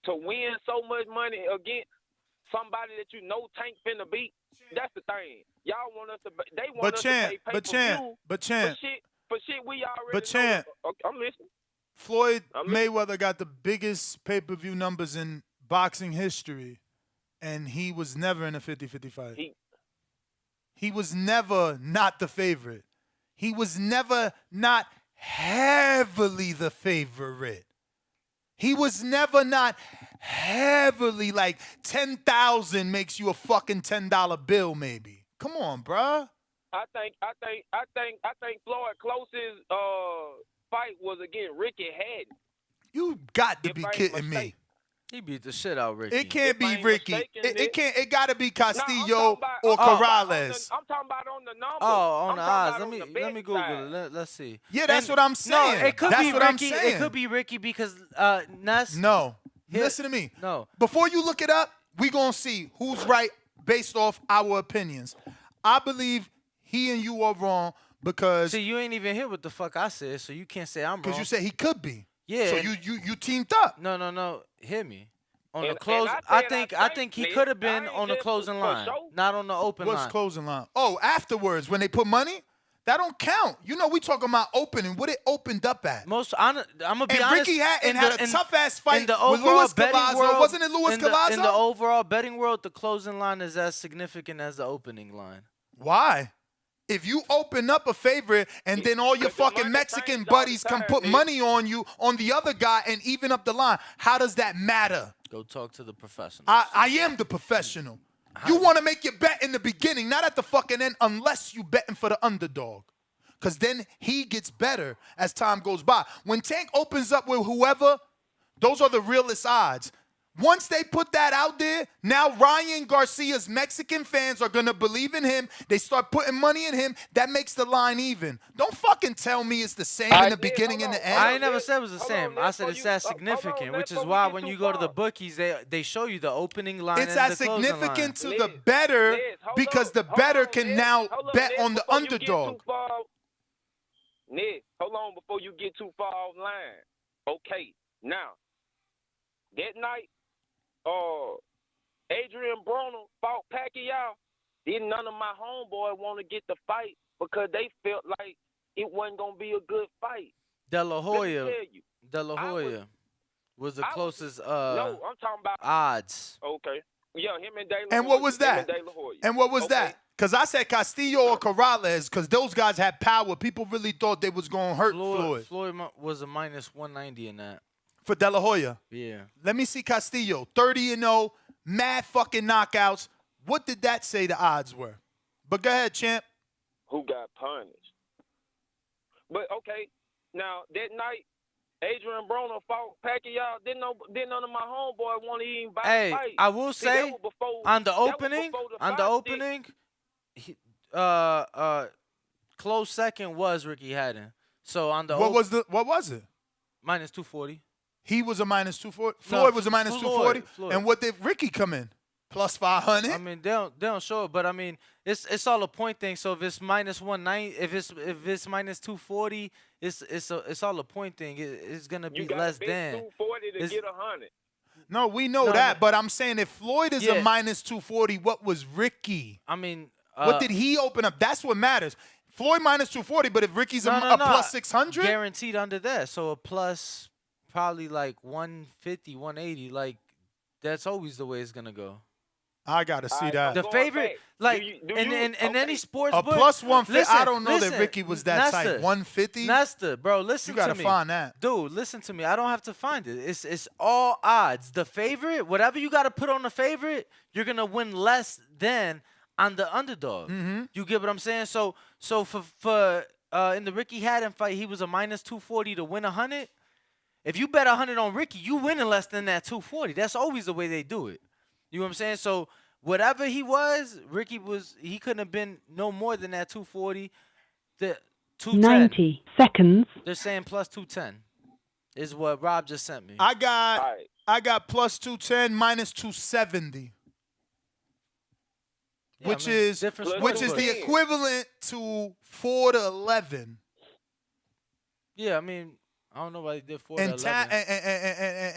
O: to win so much money against somebody that you know Tank finna beat. That's the thing. Y'all want us to. They want us to pay pay-per-view for shit we already know. Okay, I'm listening.
B: Floyd Mayweather got the biggest pay-per-view numbers in boxing history, and he was never in a 50-50 fight. He was never not the favorite. He was never not heavily the favorite. He was never not heavily like 10,000 makes you a fucking $10 bill maybe. Come on, bruh.
O: I think Floyd closest fight was against Ricky Hatton.
B: You got to be kidding me.
I: He beat the shit out of Ricky.
B: It can't be Ricky. It gotta be Castillo or Corrales.
O: I'm talking about on the numbers.
I: Oh, on the odds. Let me Google it. Let's see.
B: Yeah, that's what I'm saying.
I: No, it could
B: that's
I: be
B: what
I: Ricky.
B: I'm saying.
I: It could be Ricky because Ness.
B: No. Listen to me.
I: No.
B: Before you look it up, we gonna see who's right based off our opinions. I believe he and you are wrong because.
I: See, you ain't even hear what the fuck I said, so you can't say I'm wrong.
B: Because you said he could be.
I: Yeah.
B: So you teamed up.
I: No. Hear me. On the close, I think he could have been on the closing line, not on the open line.
B: What's closing line? Oh, afterwards when they put money, that don't count. You know we talking about opening. What it opened up at?
I: I'm gonna be honest.
B: And Ricky Hatton had a tough ass fight
I: in the
B: with
I: overall
B: Luis
I: betting
B: Collazo.
I: world.
B: Wasn't it Luis Collazo?
I: In the overall betting world, the closing line is as significant as the opening line.
B: Why? If you open up a favorite and then all your fucking Mexican buddies come put money on you on the other guy and even up the line, how does that matter?
I: Go talk to the professional.
B: I am the professional. You want to make your bet in the beginning, not at the fucking end, unless you betting for the underdog. Because then he gets better as time goes by. When Tank opens up with whoever, those are the realest odds. Once they put that out there, now Ryan Garcia's Mexican fans are going to believe in him. They start putting money in him. That makes the line even. Don't fucking tell me it's the same in the beginning and the end.
I: I ain't never said it was the same. I said it's as significant, which is why when you go to the bookies, they show you the opening line
B: It's
I: and
B: as
I: the closing
B: significant
I: line.
B: to the better because the better can now bet on the underdog.
O: Nick, hold on before you get too far offline. Okay, now, that night, Adrian Broner fought Pacquiao. Didn't none of my homeboys want to get the fight because they felt like it wasn't going to be a good fight.
I: De La Hoya was the closest
O: no, I'm talking about
I: odds.
O: Okay. Yeah, him and De La Hoya.
B: And what was that? And what was that? Because I said Castillo or Corrales because those guys had power. People really thought they was going to hurt Floyd.
I: Floyd was a minus 190 in that.
B: For De La Hoya.
I: Yeah.
B: Let me see Castillo. 30-0, mad fucking knockouts. What did that say the odds were? But go ahead, champ.
O: Who got punished? But, okay, now, that night, Adrian Broner fought Pacquiao. Didn't none of my homeboys want to even buy the fight.
I: I will say, on the opening, close second was Ricky Hatton. So on the
B: what was it?
I: Minus 240.
B: He was a minus 240. Floyd was a minus 240.
I: Floyd.
B: And what did Ricky come in? Plus 500.
I: I mean, they don't show it, but I mean, it's all a point thing. So if it's minus 190, if it's minus 240, it's all a point thing. It's gonna be less than.
O: 240 to get 100.
B: No, we know that, but I'm saying if Floyd is a minus 240, what was Ricky?
I: I mean,
B: what did he open up? That's what matters. Floyd minus 240, but if Ricky's a plus 600?
I: Guaranteed under that. So a plus probably like 150, 180. Like, that's always the way it's going to go.
B: I got to see that.
I: The favorite, like, in any sports book.
B: A plus 150.
I: Listen,
B: I don't know that Ricky was that tight. 150?
I: Nesta, bro, listen to me.
B: You got to find that.
I: Dude, listen to me. I don't have to find it. It's all odds. The favorite, whatever you got to put on the favorite, you're going to win less than on the underdog. You get what I'm saying? So for in the Ricky Hatton fight, he was a minus 240 to win 100. If you bet 100 on Ricky, you winning less than that 240. That's always the way they do it. You know what I'm saying? So whatever he was, Ricky he couldn't have been no more than that 240. The 210.
P: 90 seconds.
I: They're saying plus 210 is what Rob just sent me.
B: I got plus 210 minus 270.
I: Yeah,
B: which is the equivalent to 4 to 11.
I: Yeah, I mean, I don't know why he did 4 to 11.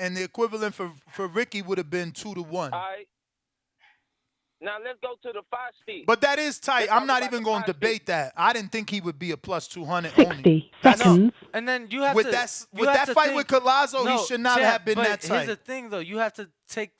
B: And the equivalent for Ricky would have been 2 to 1.
O: All right. Now let's go to the 5 stick.
B: But that is tight. I'm not even going to debate that. I didn't think he would be a plus 200
P: 60
B: only.
P: seconds.
I: And then you have
B: with
I: to
B: that fight with Collazo, he should not have been that tight.
I: Here's the thing, though. You have to take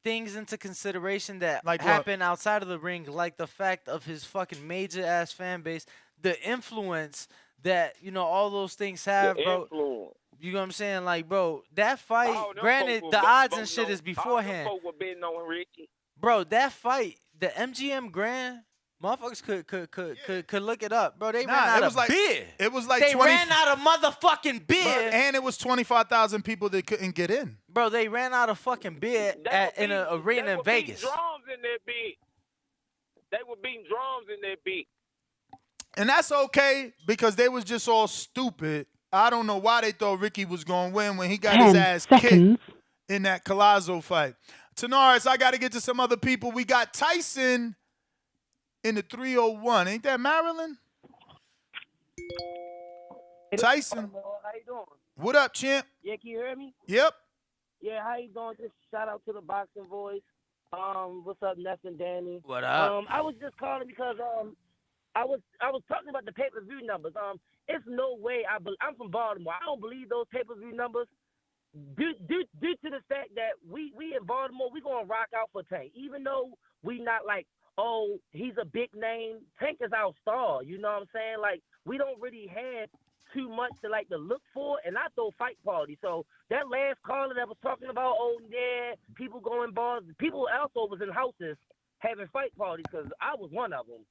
I: things into consideration that happen outside of the ring, like the fact of his fucking major ass fan base, the influence that all those things have, bro.
O: Influence.
I: You know what I'm saying? Like, bro, that fight, granted, the odds and shit is beforehand.
O: All them folk were betting on Ricky.
I: Bro, that fight, the MGM Grand, motherfuckers could look it up. Bro, they ran out of beer.
B: It was like
I: they ran out of motherfucking beer.
B: And it was 25,000 people that couldn't get in.
I: Bro, they ran out of fucking beer in an arena in Vegas.
O: Drums in their beat. They were beating drums in their beat.
B: And that's okay because they was just all stupid. I don't know why they thought Ricky was going to win when he got his ass kicked in that Collazo fight. Tanaris, I got to get to some other people. We got Tyson in the 301. Ain't that Maryland? Tyson.
Q: How you doing?
B: What up, champ?
Q: Yeah, can you hear me?
B: Yep.
Q: Yeah, how you doing? Just shout out to the Boxing Voice. What's up, Ness and Danny?
I: What up?
Q: I was just calling because I was talking about the pay-per-view numbers. It's no way I'm from Baltimore. I don't believe those pay-per-view numbers due to the fact that we in Baltimore, we gonna rock out for Tank, even though we not like, oh, he's a big name. Tank is our star. You know what I'm saying? Like, we don't really have too much to look for, and I throw fight quality. So that last caller that was talking about, oh yeah, people going bars, people also was in houses having fight parties because I was one of them.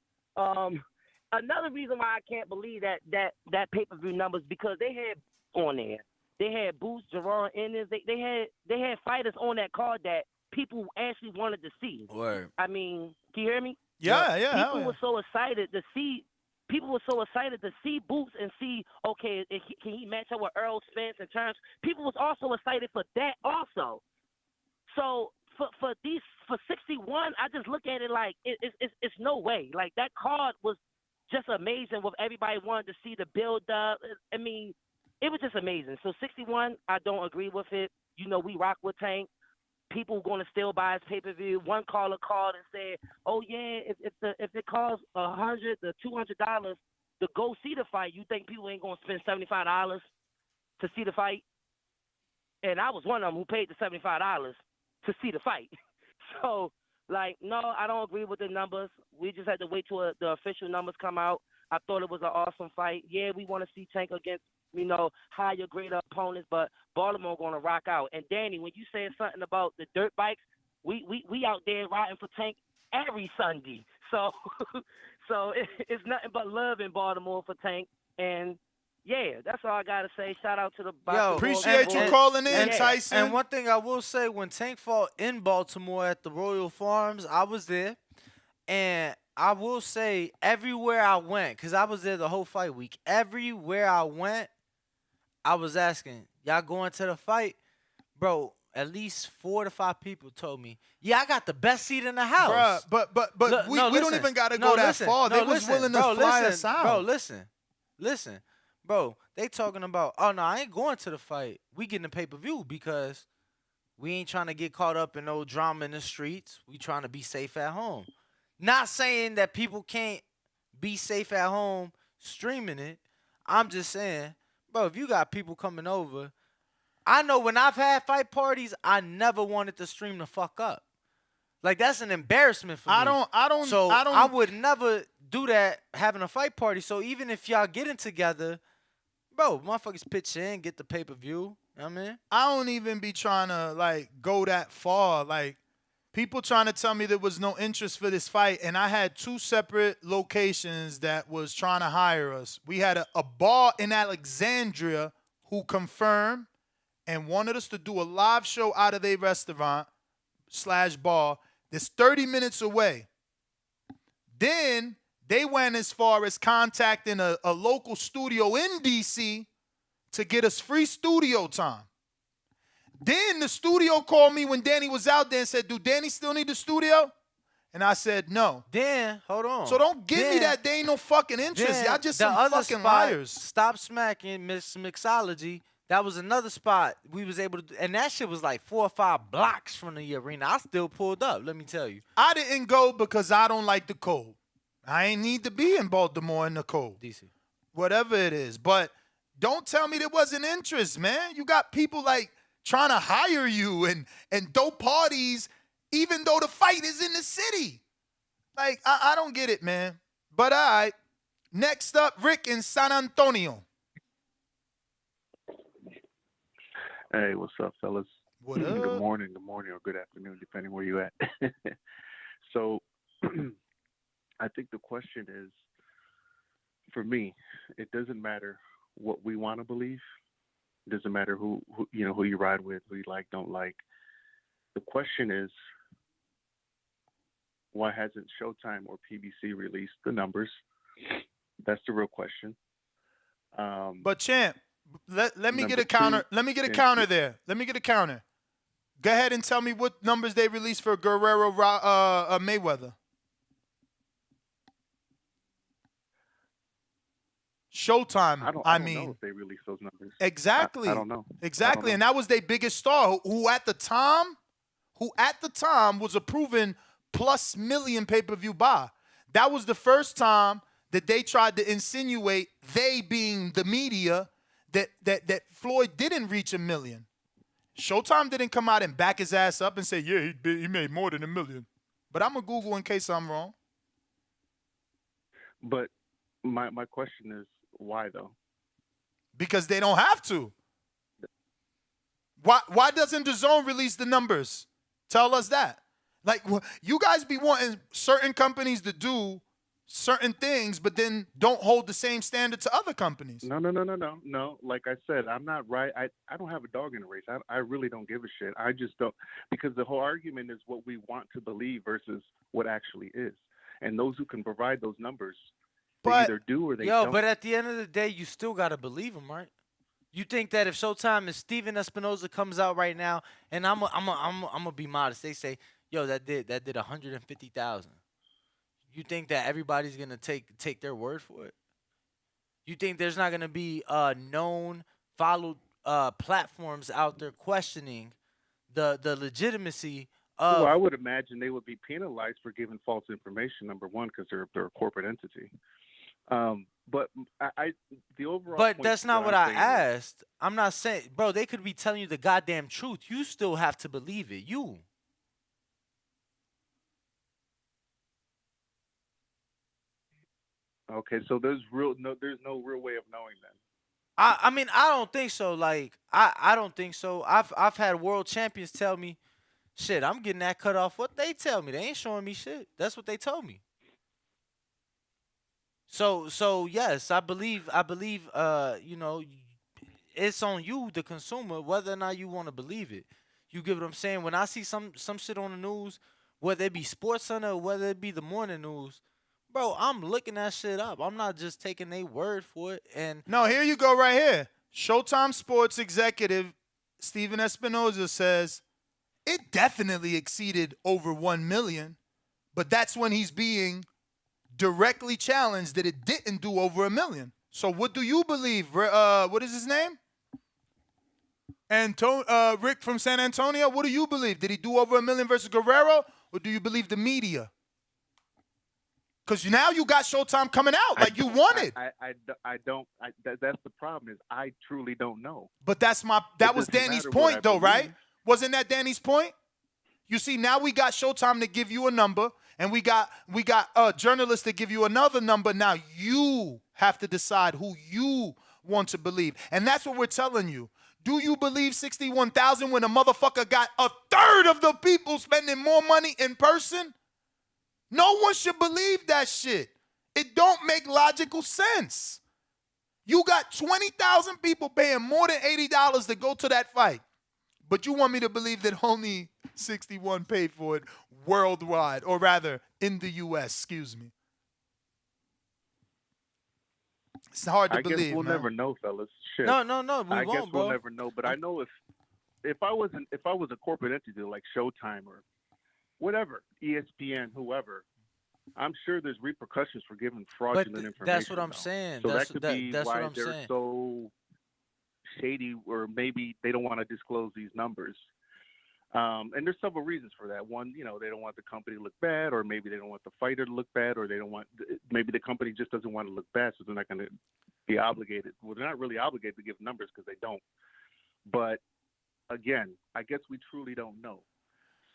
Q: Another reason why I can't believe that pay-per-view numbers because they had on there. They had Boots, Gervonta, Ennis. They had fighters on that card that people actually wanted to see.
I: Word.
Q: I mean, can you hear me?
B: Yeah.
Q: People were so excited to see. People were so excited to see Boots and see, okay, can he match up with Earl Spence and Terrence? People was also excited for that also. So for 61, I just look at it like it's no way. Like that card was just amazing with everybody wanted to see the build up. I mean, it was just amazing. So 61, I don't agree with it. We rock with Tank. People going to still buy his pay-per-view. One caller called and said, "Oh yeah, if it costs $100 to $200 to go see the fight, you think people ain't going to spend $75 to see the fight?" And I was one of them who paid the $75 to see the fight. So, no, I don't agree with the numbers. We just had to wait till the official numbers come out. I thought it was an awesome fight. Yeah, we want to see Tank against higher, greater opponents, but Baltimore going to rock out. And Danny, when you said something about the dirt bikes, we out there riding for Tank every Sunday. So it's nothing but love in Baltimore for Tank. And yeah, that's all I gotta say. Shout out to the
B: Yo, appreciate you calling in, Tyson.
I: And one thing I will say, when Tank fought in Baltimore at the Royal Farms, I was there, and I will say everywhere I went, because I was there the whole fight week, everywhere I went, I was asking, y'all going to the fight? Bro, at least 4 to 5 people told me, yeah, I got the best seat in the house.
B: Bruh, but we don't even got to go that far. They was willing to fly us out.
I: Bro, listen. Bro, they talking about, oh, no, I ain't going to the fight. We getting the pay-per-view because We ain't trying to get caught up in no drama in the streets. We trying to be safe at home. Not saying that people can't be safe at home streaming it. I'm just saying, bro, if you got people coming over, I know when I've had fight parties, I never wanted to stream the fuck up. Like, that's an embarrassment for me. I would never do that having a fight party. So even if y'all getting together, bro, motherfuckers pitch in, get the pay-per-view. You know what I mean?
B: I don't even be trying to, like, go that far. Like, people trying to tell me there was no interest for this fight, and I had 2 separate locations that was trying to hire us. We had a bar in Alexandria who confirmed and wanted us to do a live show out of their restaurant/bar that's 30 minutes away. Then they went as far as contacting a local studio in D.C. to get us free studio time. Then the studio called me when Danny was out there and said, do Danny still need the studio? And I said, no.
I: Then, hold on.
B: So don't give me that they ain't no fucking interest. Y'all just some fucking liars.
I: Stop Smacking, Miss Mixology. That was another spot we was able to do. And that shit was like 4 or 5 blocks from the arena. I still pulled up, let me tell you.
B: I didn't go because I don't like the cold. I ain't need to be in Baltimore in the cold.
I: DC.
B: Whatever it is. But don't tell me there wasn't interest, man. You got people like trying to hire you and throw parties even though the fight is in the city. Like, I don't get it, man. But all right. Next up, Rick in San Antonio.
P: Hey, what's up, fellas?
B: What up?
P: Good morning, or good afternoon, depending where you at. So, I think the question is, for me, it doesn't matter what we want to believe. It doesn't matter who you ride with, who you like, don't like. The question is, why hasn't Showtime or PBC released the numbers? That's the real question.
B: But Champ, let me get a counter. Let me get a counter there. Let me get a counter. Go ahead and tell me what numbers they released for Guerrero Mayweather. Showtime.
P: I don't know if they released those numbers.
B: Exactly.
P: I don't know.
B: Exactly, and that was their biggest star, who at the time was a proven plus million pay-per-view buy. That was the first time that they tried to insinuate, they being the media, that Floyd didn't reach 1 million. Showtime didn't come out and back his ass up and say, yeah, he made more than 1 million. But I'm going to Google in case I'm wrong.
P: But my question is, why though?
B: Because they don't have to. Why doesn't DAZN release the numbers? Tell us that. Like, you guys be wanting certain companies to do certain things, but then don't hold the same standard to other companies.
P: No. Like I said, I'm not right. I don't have a dog in the race. I really don't give a shit. I just don't, because the whole argument is what we want to believe versus what actually is. And those who can provide those numbers, they either do or they don't.
I: But at the end of the day, you still got to believe them, right? You think that if Showtime and Steven Espinoza comes out right now, and I'm gonna be modest, they say, yo, that did 150,000. You think that everybody's gonna take their word for it? You think there's not gonna be known, followed platforms out there questioning the legitimacy of?
P: Well, I would imagine they would be penalized for giving false information. Number one, because they're a corporate entity. But the overall.
I: But that's not what I asked. I'm not saying, bro, they could be telling you the goddamn truth. You still have to believe it. You.
P: Okay, so there's no real way of knowing then.
I: I mean, I don't think so. Like, I don't think so. I've had world champions tell me, shit, I'm getting that cut off. What they tell me, they ain't showing me shit. That's what they told me. So yes, I believe, you know, it's on you, the consumer, whether or not you want to believe it. You get what I'm saying? When I see some shit on the news, whether it be SportsCenter or whether it be the morning news, bro, I'm looking that shit up. I'm not just taking their word for it. And
B: no, here you go right here. Showtime Sports executive Steven Espinoza says it definitely exceeded over 1 million, but that's when he's being directly challenged that it didn't do over 1 million. So what do you believe? What is his name? Rick from San Antonio, what do you believe? Did he do over $1 million versus Guerrero, or do you believe the media? Because now you got Showtime coming out like you wanted.
P: I don't. That's the problem. Is I truly don't know.
B: But that was Danny's point, though, right? Wasn't that Danny's point? You see, now we got Showtime to give you a number, and we got journalists to give you another number. Now you have to decide who you want to believe, and that's what we're telling you. Do you believe 61,000 when a motherfucker got a third of the people spending more money in person? No one should believe that shit. It don't make logical sense. You got 20,000 people paying more than $80 to go to that fight, but you want me to believe that only 61 paid for it worldwide, or rather in the U.S., excuse me. It's hard to believe,
P: I guess we'll never know, fellas. Shit.
I: No, we
P: I
I: won't,
P: guess we'll
I: bro.
P: never know. But I know if I was a corporate entity like Showtime or whatever, ESPN, whoever, I'm sure there's repercussions for giving fraudulent information.
I: That's what I'm saying.
P: So
I: that's
P: that could be
I: that's
P: why
I: what I'm
P: they're
I: saying.
P: so shady, or maybe they don't want to disclose these numbers. And there's several reasons for that. One, they don't want the company to look bad, or maybe they don't want the fighter to look bad, or maybe the company just doesn't want to look bad, so they're not going to be obligated. Well, they're not really obligated to give numbers because they don't. But again, I guess we truly don't know.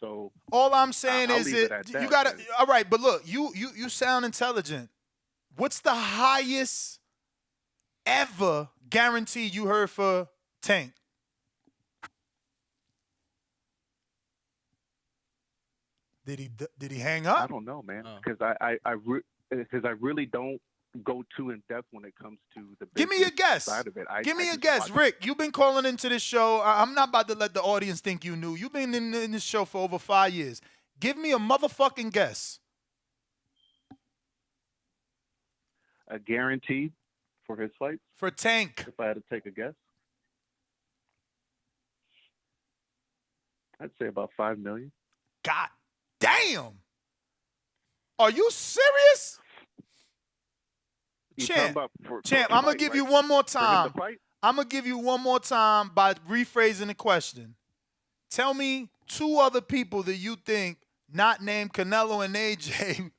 P: So
B: all I'm saying
P: I'll
B: is
P: leave it at that,
B: you got to. All right, but look, you sound intelligent. What's the highest ever guarantee you heard for Tank? Did he hang up?
P: I don't know, man, because I really don't go too in depth when it comes to the
B: Give me a guess.
P: side of it.
B: Give me a guess, Rick. You've been calling into this show. I'm not about to let the audience think you knew. You've been in this show for over 5 years. Give me a motherfucking guess.
P: A guarantee for his fights?
B: For Tank.
P: If I had to take a guess, I'd say about $5 million.
B: God damn. Are you serious? Champ, I'm going to give you one more time. I'm going to give you one more time by rephrasing the question. Tell me 2 other people that you think, not named Canelo and AJ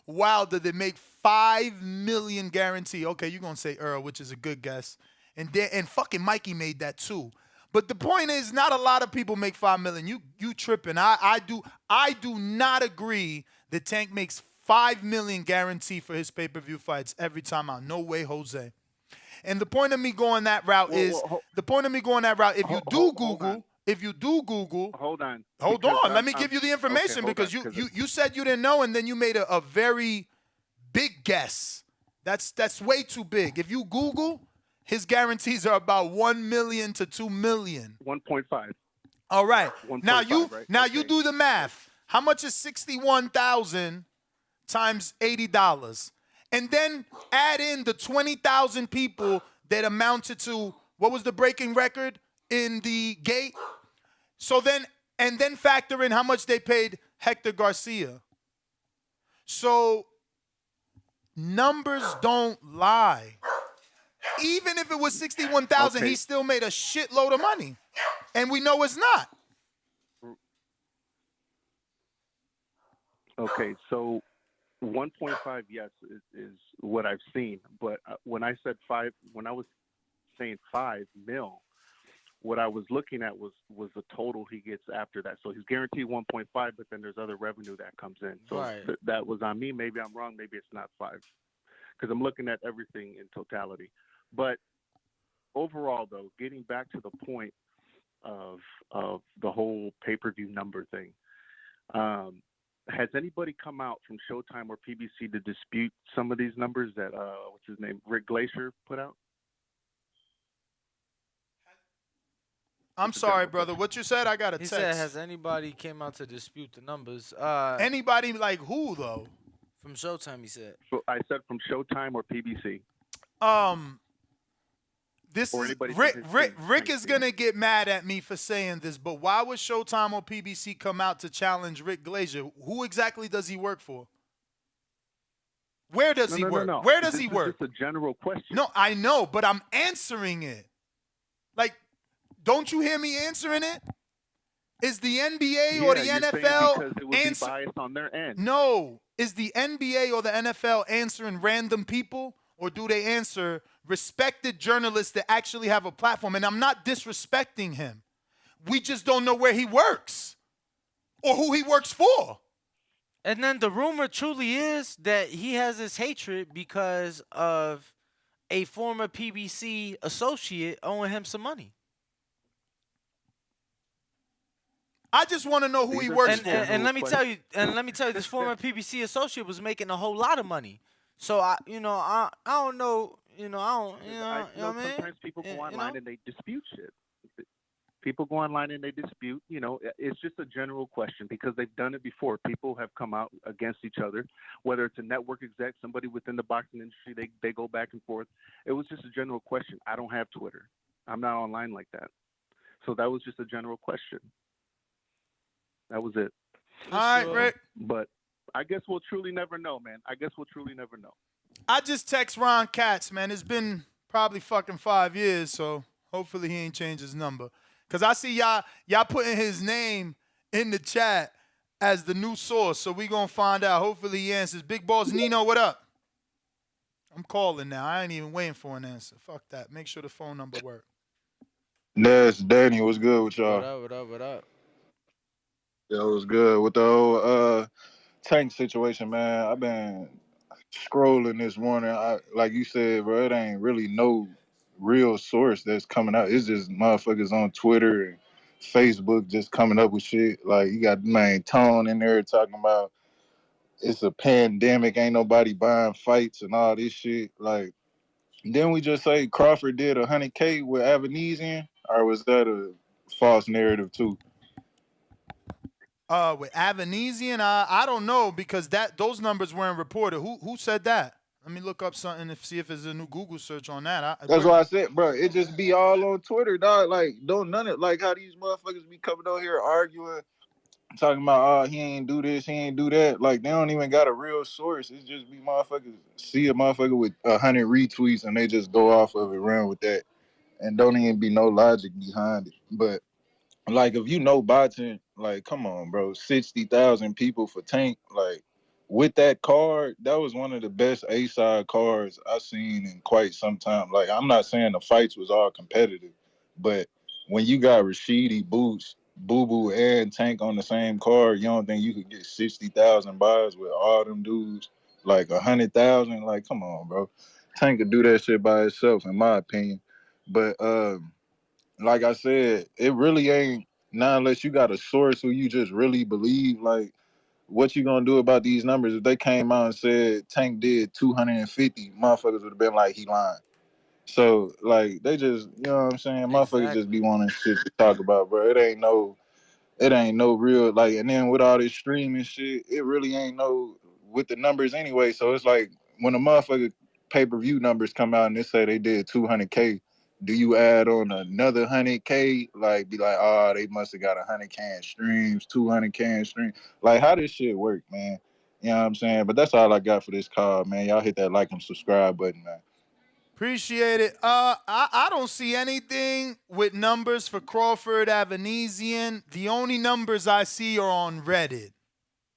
B: Wilder, that make $5 million guarantee. Okay, you're going to say Earl, which is a good guess. And fucking Mikey made that too. But the point is, not a lot of people make $5 million. You tripping. I do not agree that Tank makes $5 million guarantee for his pay-per-view fights every time out. No way, Jose. And the point of me going that route if you do Google,
P: hold on.
B: Let me give you the information, because you said you didn't know, and then you made a very big guess. That's way too big. If you Google, his guarantees are about $1 million to $2 million.
P: 1.5.
B: All right.
P: 1.5,
B: Now you do the math. How much is 61,000 times $80? And then add in the 20,000 people that amounted to, what was the breaking record in the gate? So then factor in how much they paid Hector Garcia. So numbers don't lie. Even if it was 61,000, he still made a shitload of money. And we know it's not.
P: Okay, so 1.5, yes, is what I've seen. But when I said 5, when I was saying 5 mil, what I was looking at was the total he gets after that. So he's guaranteed 1.5, but then there's other revenue that comes in. So that was on me. Maybe I'm wrong. Maybe it's not 5, because I'm looking at everything in totality. But overall, though, getting back to the point of the whole pay-per-view number thing, has anybody come out from Showtime or PBC to dispute some of these numbers that what's his name, Rick Glacier, put out?
B: I'm sorry, brother. What you said? I got a text.
I: He said, has anybody came out to dispute the numbers?
B: Anybody like who, though?
I: From Showtime, he said.
P: So I said from Showtime or PBC.
B: This is Rick is gonna get mad at me for saying this, but why would Showtime or PBC come out to challenge Rick Glazier? Who exactly does he work for? Where does he work?
P: No.
B: Where does he work?
P: It's a general question.
B: No, I know, but I'm answering it. Like, Don't you hear me answering it? Is the NBA or the
P: you're saying
B: NFL
P: because it would be biased on their end.
B: No. Is the NBA or the NFL answering random people, or do they answer respected journalists that actually have a platform? And I'm not disrespecting him. We just don't know where he works or who he works for.
I: And then the rumor truly is that he has this hatred because of a former PBC associate owing him some money.
B: I just want to know who he works for.
I: And let me tell you, this former PBC associate was making a whole lot of money. So I don't know, I don't,
P: Sometimes people go online and they dispute shit. People go online and they dispute. It's just a general question because they've done it before. People have come out against each other, whether it's a network exec, somebody within the boxing industry. They go back and forth. It was just a general question. I don't have Twitter. I'm not online like that. So that was just a general question. That was it.
B: All right, Rick.
P: But I guess we'll truly never know, man. I guess we'll truly never know.
B: I just text Ron Katz, man. It's been probably fucking 5 years, so hopefully he ain't changed his number. Because I see y'all putting his name in the chat as the new source, so we going to find out. Hopefully he answers. Big Balls Nino, what up? I'm calling now. I ain't even waiting for an answer. Fuck that. Make sure the phone number works.
R: That's Danny. What's good with y'all?
I: What up?
R: Yeah, what's good with the whole Tank situation, man? I've been scrolling this morning. Like you said, bro, it ain't really no real source that's coming out. It's just motherfuckers on Twitter and Facebook just coming up with shit. Like you got man Tone in there talking about it's a pandemic, ain't nobody buying fights and all this shit. Like, didn't we just say Crawford did $100K with Avanesian, or was that a false narrative too?
B: With Avanesian, I don't know because those numbers weren't reported. Who said that? Let me look up something and see if there's a new Google search on that.
R: That's why I said, bro, it just be all on Twitter, dog. Like, don't none of like how these motherfuckers be coming on here arguing, talking about, he ain't do this, he ain't do that. Like, they don't even got a real source. It's just be motherfuckers see a motherfucker with 100 retweets and they just go off of it, run with that, and don't even be no logic behind it. But like, if you know boxing, like, come on, bro, 60,000 people for Tank, like, with that card, that was one of the best A-side cards I've seen in quite some time. Like, I'm not saying the fights was all competitive, but when you got Rashidi, Boots, Boo Boo, and Tank on the same card, you don't think you could get 60,000 buys with all them dudes? Like 100,000? Like, come on, bro. Tank could do that shit by itself, in my opinion. But like I said, it really ain't, not unless you got a source who you just really believe. Like, what you gonna do about these numbers? If they came out and said Tank did 250, motherfuckers would have been like, he lying. So, like, they just, you know what I'm saying? Motherfuckers just be wanting shit to talk about, bro. It ain't no real, like, and then with all this streaming shit, it really ain't no, with the numbers anyway. So it's like, when a motherfucker pay-per-view numbers come out and they say they did 200K, do you add on another 100K? Like, be like, oh, they must have got 100K in streams, 200K in streams. Like, how this shit work, man? You know what I'm saying? But that's all I got for this call, man. Y'all hit that like and subscribe button, man.
B: Appreciate it. I don't see anything with numbers for Crawford Avanesian. The only numbers I see are on Reddit.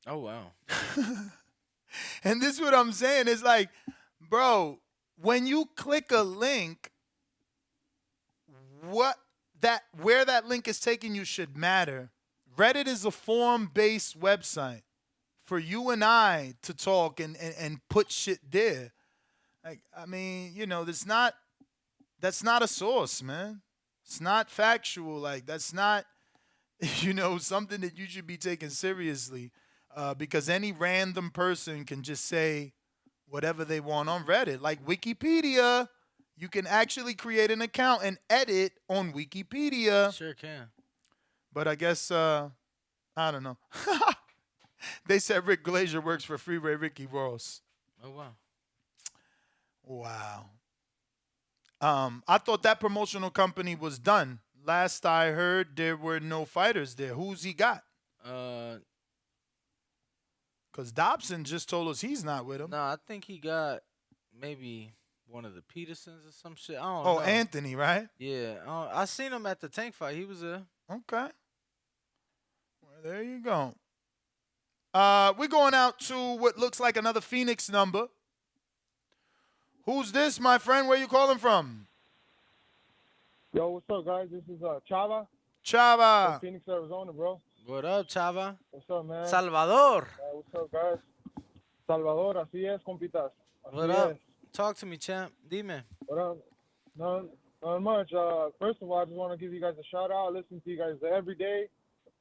I: Oh, wow.
B: And this is what I'm saying. It's like, bro, when you click a link, where that link is taking you should matter. Reddit is a forum-based website for you and I to talk and put shit there. Like, I mean, that's not a source, man. It's not factual. Like, that's not, something that you should be taking seriously, because any random person can just say whatever they want on Reddit. Like Wikipedia, you can actually create an account and edit on Wikipedia.
I: Sure can.
B: But I guess, I don't know. They said Rick Glazier works for Freeway Ricky Ross.
I: Oh, wow.
B: Wow. I thought that promotional company was done. Last I heard, there were no fighters there. Who's he got? Because Dobson just told us he's not with him.
I: No, I think he got maybe one of the Petersons or some shit. I don't
B: Oh,
I: know.
B: Anthony, right?
I: Yeah, I seen him at the Tank fight. He was there.
B: Okay. Well, there you go. We're going out to what looks like another Phoenix number. Who's this, my friend? Where you calling from?
S: Yo, what's up, guys? This is Chava.
B: Chava.
S: From Phoenix, Arizona, bro.
I: What up, Chava?
S: What's up, man?
I: Salvador.
S: What's up, guys? Salvador, así es, compitas.
I: What up? Talk to me, champ. Dime.
S: What up? Not much. First of all, I just want to give you guys a shout out. I listen to you guys every day.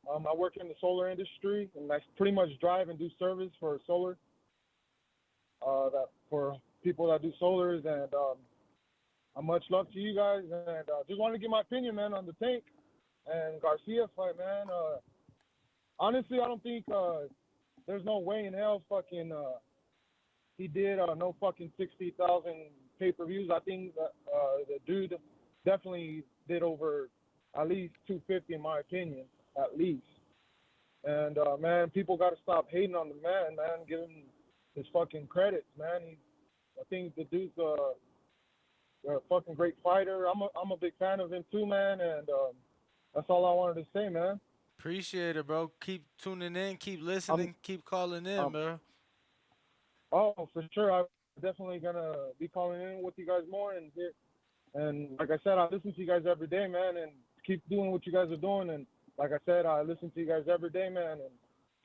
S: I work in the solar industry, and I pretty much drive and do service for solar. For people that do solars, and much love to you guys. And just want to give my opinion, man, on the Tank and Garcia fight, man. Honestly, I don't think there's no way in hell fucking he did no fucking 60,000 pay-per-views. I think that the dude definitely did over at least 250 in my opinion, at least. And man, people got to stop hating on the man, give him his fucking credits, man. I think the dude's a fucking great fighter. I'm a big fan of him too, man, and that's all I wanted to say, man.
I: Appreciate it, bro. Keep tuning in, keep listening, keep calling in, bro.
S: Oh, for sure. I'm definitely gonna be calling in with you guys more, and like I said, I listen to you guys every day, man, and keep doing what you guys are doing. And like I said, I listen to you guys every day, man, and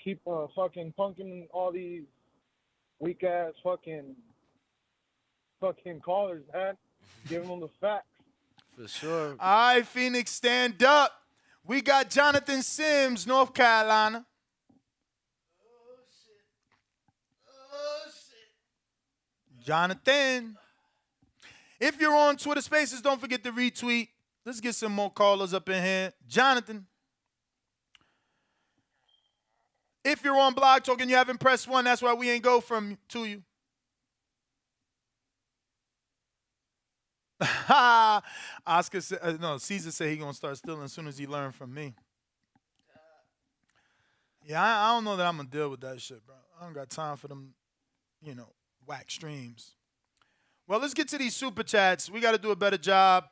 S: keep fucking punking all these weak ass fucking callers, man. Giving them the facts.
I: For sure.
B: All right, Phoenix, stand up. We got Jonathan Sims, North Carolina. Jonathan. If you're on Twitter Spaces, don't forget to retweet. Let's get some more callers up in here. Jonathan. If you're on Blog Talk and you haven't pressed 1, that's why we ain't go to you. Oscar said, no, Caesar said he gonna start stealing as soon as he learned from me. Yeah, I don't know that I'm gonna deal with that shit, bro. I don't got time for them, whack streams. Well, let's get to these super chats. We got to do a better job.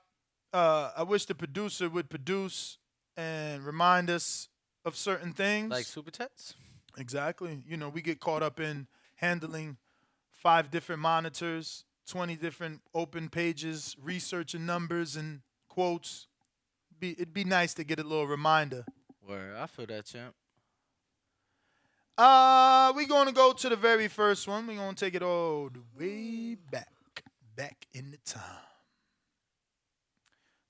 B: I wish the producer would produce and remind us of certain things.
I: Like super chats?
B: Exactly. We get caught up in handling 5 different monitors, 20 different open pages, researching numbers and quotes. It'd be nice to get a little reminder.
I: Where I feel that, champ.
B: We're going to go to the very first one. We're going to take it all the way back in the time.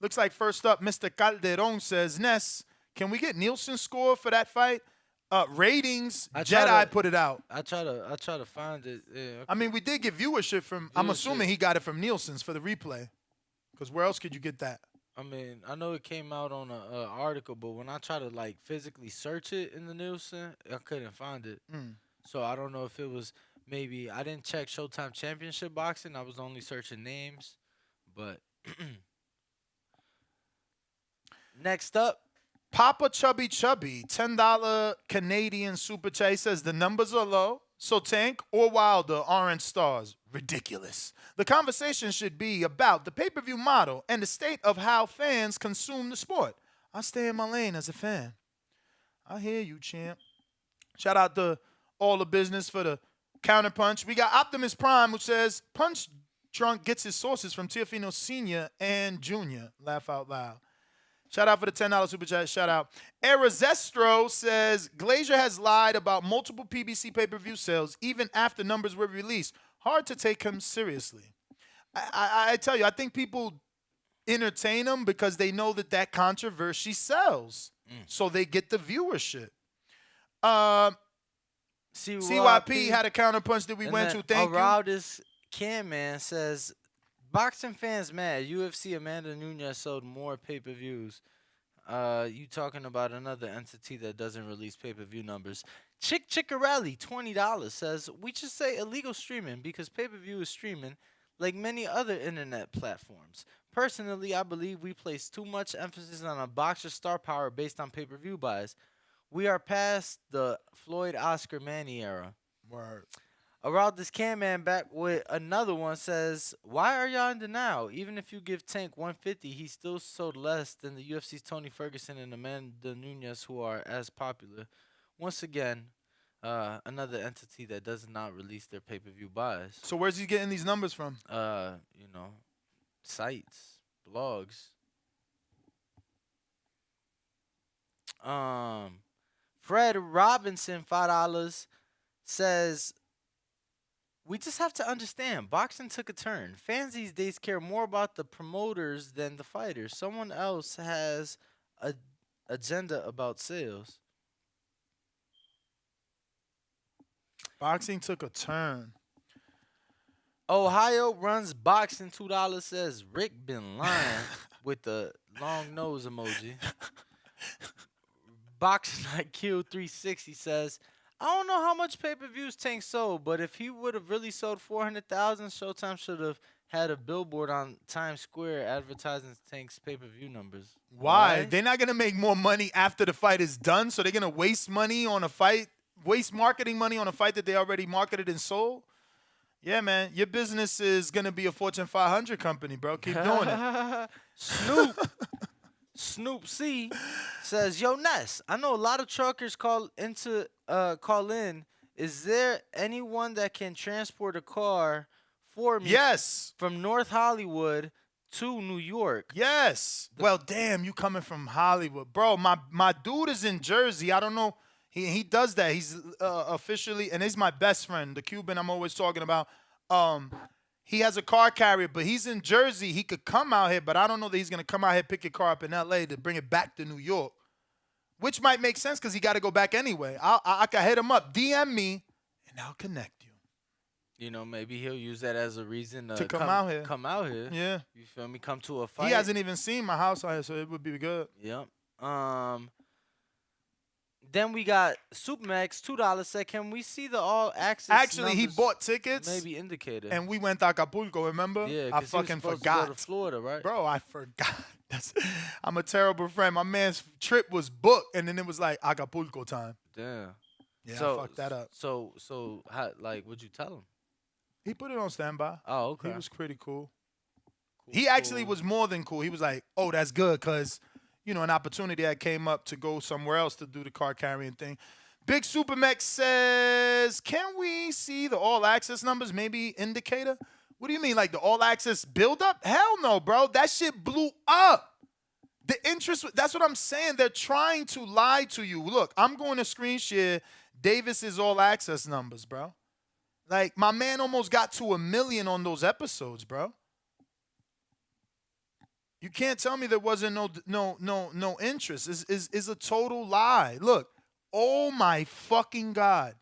B: Looks like first up, Mr. Calderon says, Ness, can we get Nielsen score for that fight? Ratings, Jedi put it out.
I: I try to find it. Yeah, okay.
B: I mean, we did get viewership from, I'm assuming he got it from Nielsen's for the replay. Because where else could you get that?
I: I mean, I know it came out on an article, but when I try to, physically search it in the Nielsen, I couldn't find it. So I don't know if it was maybe, I didn't check Showtime Championship Boxing. I was only searching names. But next up,
B: Papa Chubby, $10 Canadian super chat. He says the numbers are low, so Tank or Wilder aren't stars. Ridiculous. The conversation should be about the pay-per-view model and the state of how fans consume the sport. I stay in my lane as a fan. I hear you, champ. Shout out to All the Business for the counterpunch. We got Optimus Prime, who says Punch Drunk gets his sources from Teofimo Sr. and Jr. Laugh out loud. Shout out for the $10 super chat. Shout out. Arizestro says, Glazier has lied about multiple PBC pay-per-view sales even after numbers were released. Hard to take him seriously. I tell you, I think people entertain him because they know that controversy sells. So they get the viewership. CYP had a counterpunch that we went to. Thank you.
I: Aroudis Cam Man says, boxing fans mad. UFC Amanda Nunes sold more pay-per-views. You talking about another entity that doesn't release pay-per-view numbers. Chickarelli, $20, says, we should say illegal streaming because pay-per-view is streaming like many other internet platforms. Personally, I believe we place too much emphasis on a boxer's star power based on pay-per-view buys. We are past the Floyd Oscar Manny era.
B: Word.
I: Around this Cam Man back with another one says, why are y'all in denial? Even if you give Tank 150, he still sold less than the UFC's Tony Ferguson and Amanda Nunes, who are as popular. Once again, another entity that does not release their pay-per-view buys.
B: So where's he getting these numbers from?
I: Sites, blogs. Fred Robinson, $5, says, we just have to understand, boxing took a turn. Fans these days care more about the promoters than the fighters. Someone else has a agenda about sales.
B: Boxing took a turn.
I: Ohio runs boxing, $2, says Rick been lying with the long nose emoji. Boxing IQ 360 says, I don't know how much pay-per-views Tank sold, but if he would have really sold 400,000, Showtime should have had a billboard on Times Square advertising Tank's pay-per-view numbers.
B: Why? They're not going to make more money after the fight is done, so they're going to waste money on a fight, waste marketing money on a fight that they already marketed and sold? Yeah, man, your business is going to be a Fortune 500 company, bro. Keep doing it.
I: Snoop C says, yo, Ness, I know a lot of truckers call in. Is there anyone that can transport a car for me?
B: Yes.
I: From North Hollywood to New York?
B: Yes. Well, damn, you coming from Hollywood. Bro, my dude is in Jersey. I don't know. He does that. He's officially, and he's my best friend, the Cuban I'm always talking about. He has a car carrier, but he's in Jersey. He could come out here, but I don't know that he's going to come out here, pick your car up in L.A. to bring it back to New York, which might make sense because he got to go back anyway. I can hit him up. DM me, and I'll connect you.
I: You know, maybe he'll use that as a reason
B: to come out here.
I: Come out here.
B: Yeah.
I: You feel me? Come to a fight.
B: He hasn't even seen my house out here, so it would be good.
I: Yep. Then we got Supermax, $2, said, can we see the all access
B: Actually,
I: numbers?
B: he bought tickets.
I: Maybe indicator.
B: And we went to Acapulco, remember?
I: Yeah,
B: I fucking forgot.
I: To go to Florida, right?
B: Bro, I forgot. I'm a terrible friend. My man's trip was booked, and then it was like Acapulco time.
I: Damn.
B: Yeah, I fucked that up.
I: So how, like, what'd you tell him?
B: He put it on standby.
I: Oh, okay.
B: He was pretty cool. He actually was more than cool. He was like, oh, that's good, because you know, an opportunity that came up to go somewhere else to do the car carrying thing. Big Supermex says, can we see the all access numbers? Maybe indicator? What do you mean, like the all access buildup? Hell no, bro. That shit blew up. The interest, that's what I'm saying. They're trying to lie to you. Look, I'm going to screen share Davis's all access numbers, bro. Like, my man almost got to 1 million on those episodes, bro. You can't tell me there wasn't no interest. Is a total lie. Look, oh my fucking God.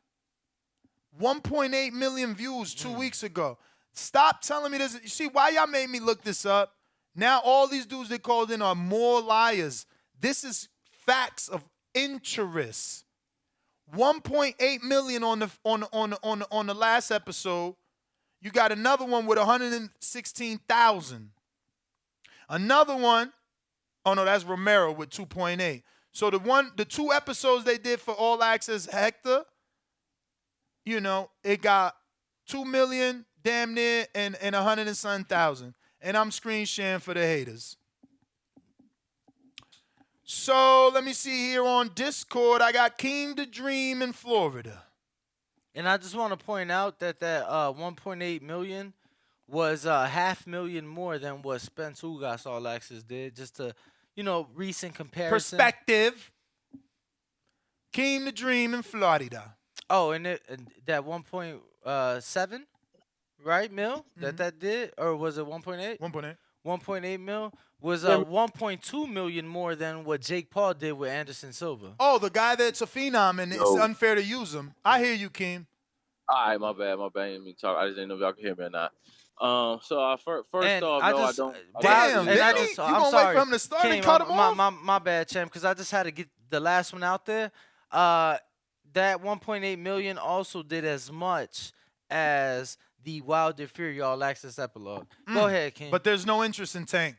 B: 1.8 million views 2 weeks ago. Stop telling me this. You see why y'all made me look this up? Now all these dudes they called in are more liars. This is facts of interest. 1.8 million on the last episode. You got another one with 116,000. Another one, oh no, that's Romero with 2.8. So the 2 episodes they did for All Access Hector, you know, it got 2 million, damn near, and 100 and something thousand. And I'm screen sharing for the haters. So let me see here on Discord. I got Keem the Dream in Florida.
I: And I just want to point out that 1.8 million was 500,000 more than what Spence Ugas All Access did. Just to, you know, recent comparison.
B: Perspective. Keem the Dream in Florida.
I: Oh, and that 1.7, right, mil?
B: Mm-hmm.
I: That did? Or was it 1.8?
B: 1.8.
I: 1.8 mil was 1.2 million more than what Jake Paul did with Anderson Silva.
B: Oh, the guy that's a phenom, and it's unfair to use him. I hear you, Keem.
T: All right, my bad. I didn't mean to talk. I just didn't know if y'all could hear me or not. So first off, I don't.
B: Damn,
I: I'm
B: gonna
I: sorry.
B: wait for him to start
I: King,
B: and cut him off?
I: My bad, champ, because I just had to get the last one out there. That 1.8 million also did as much as the Wilder Fury All Access epilogue. Go ahead, King.
B: But there's no interest in Tank.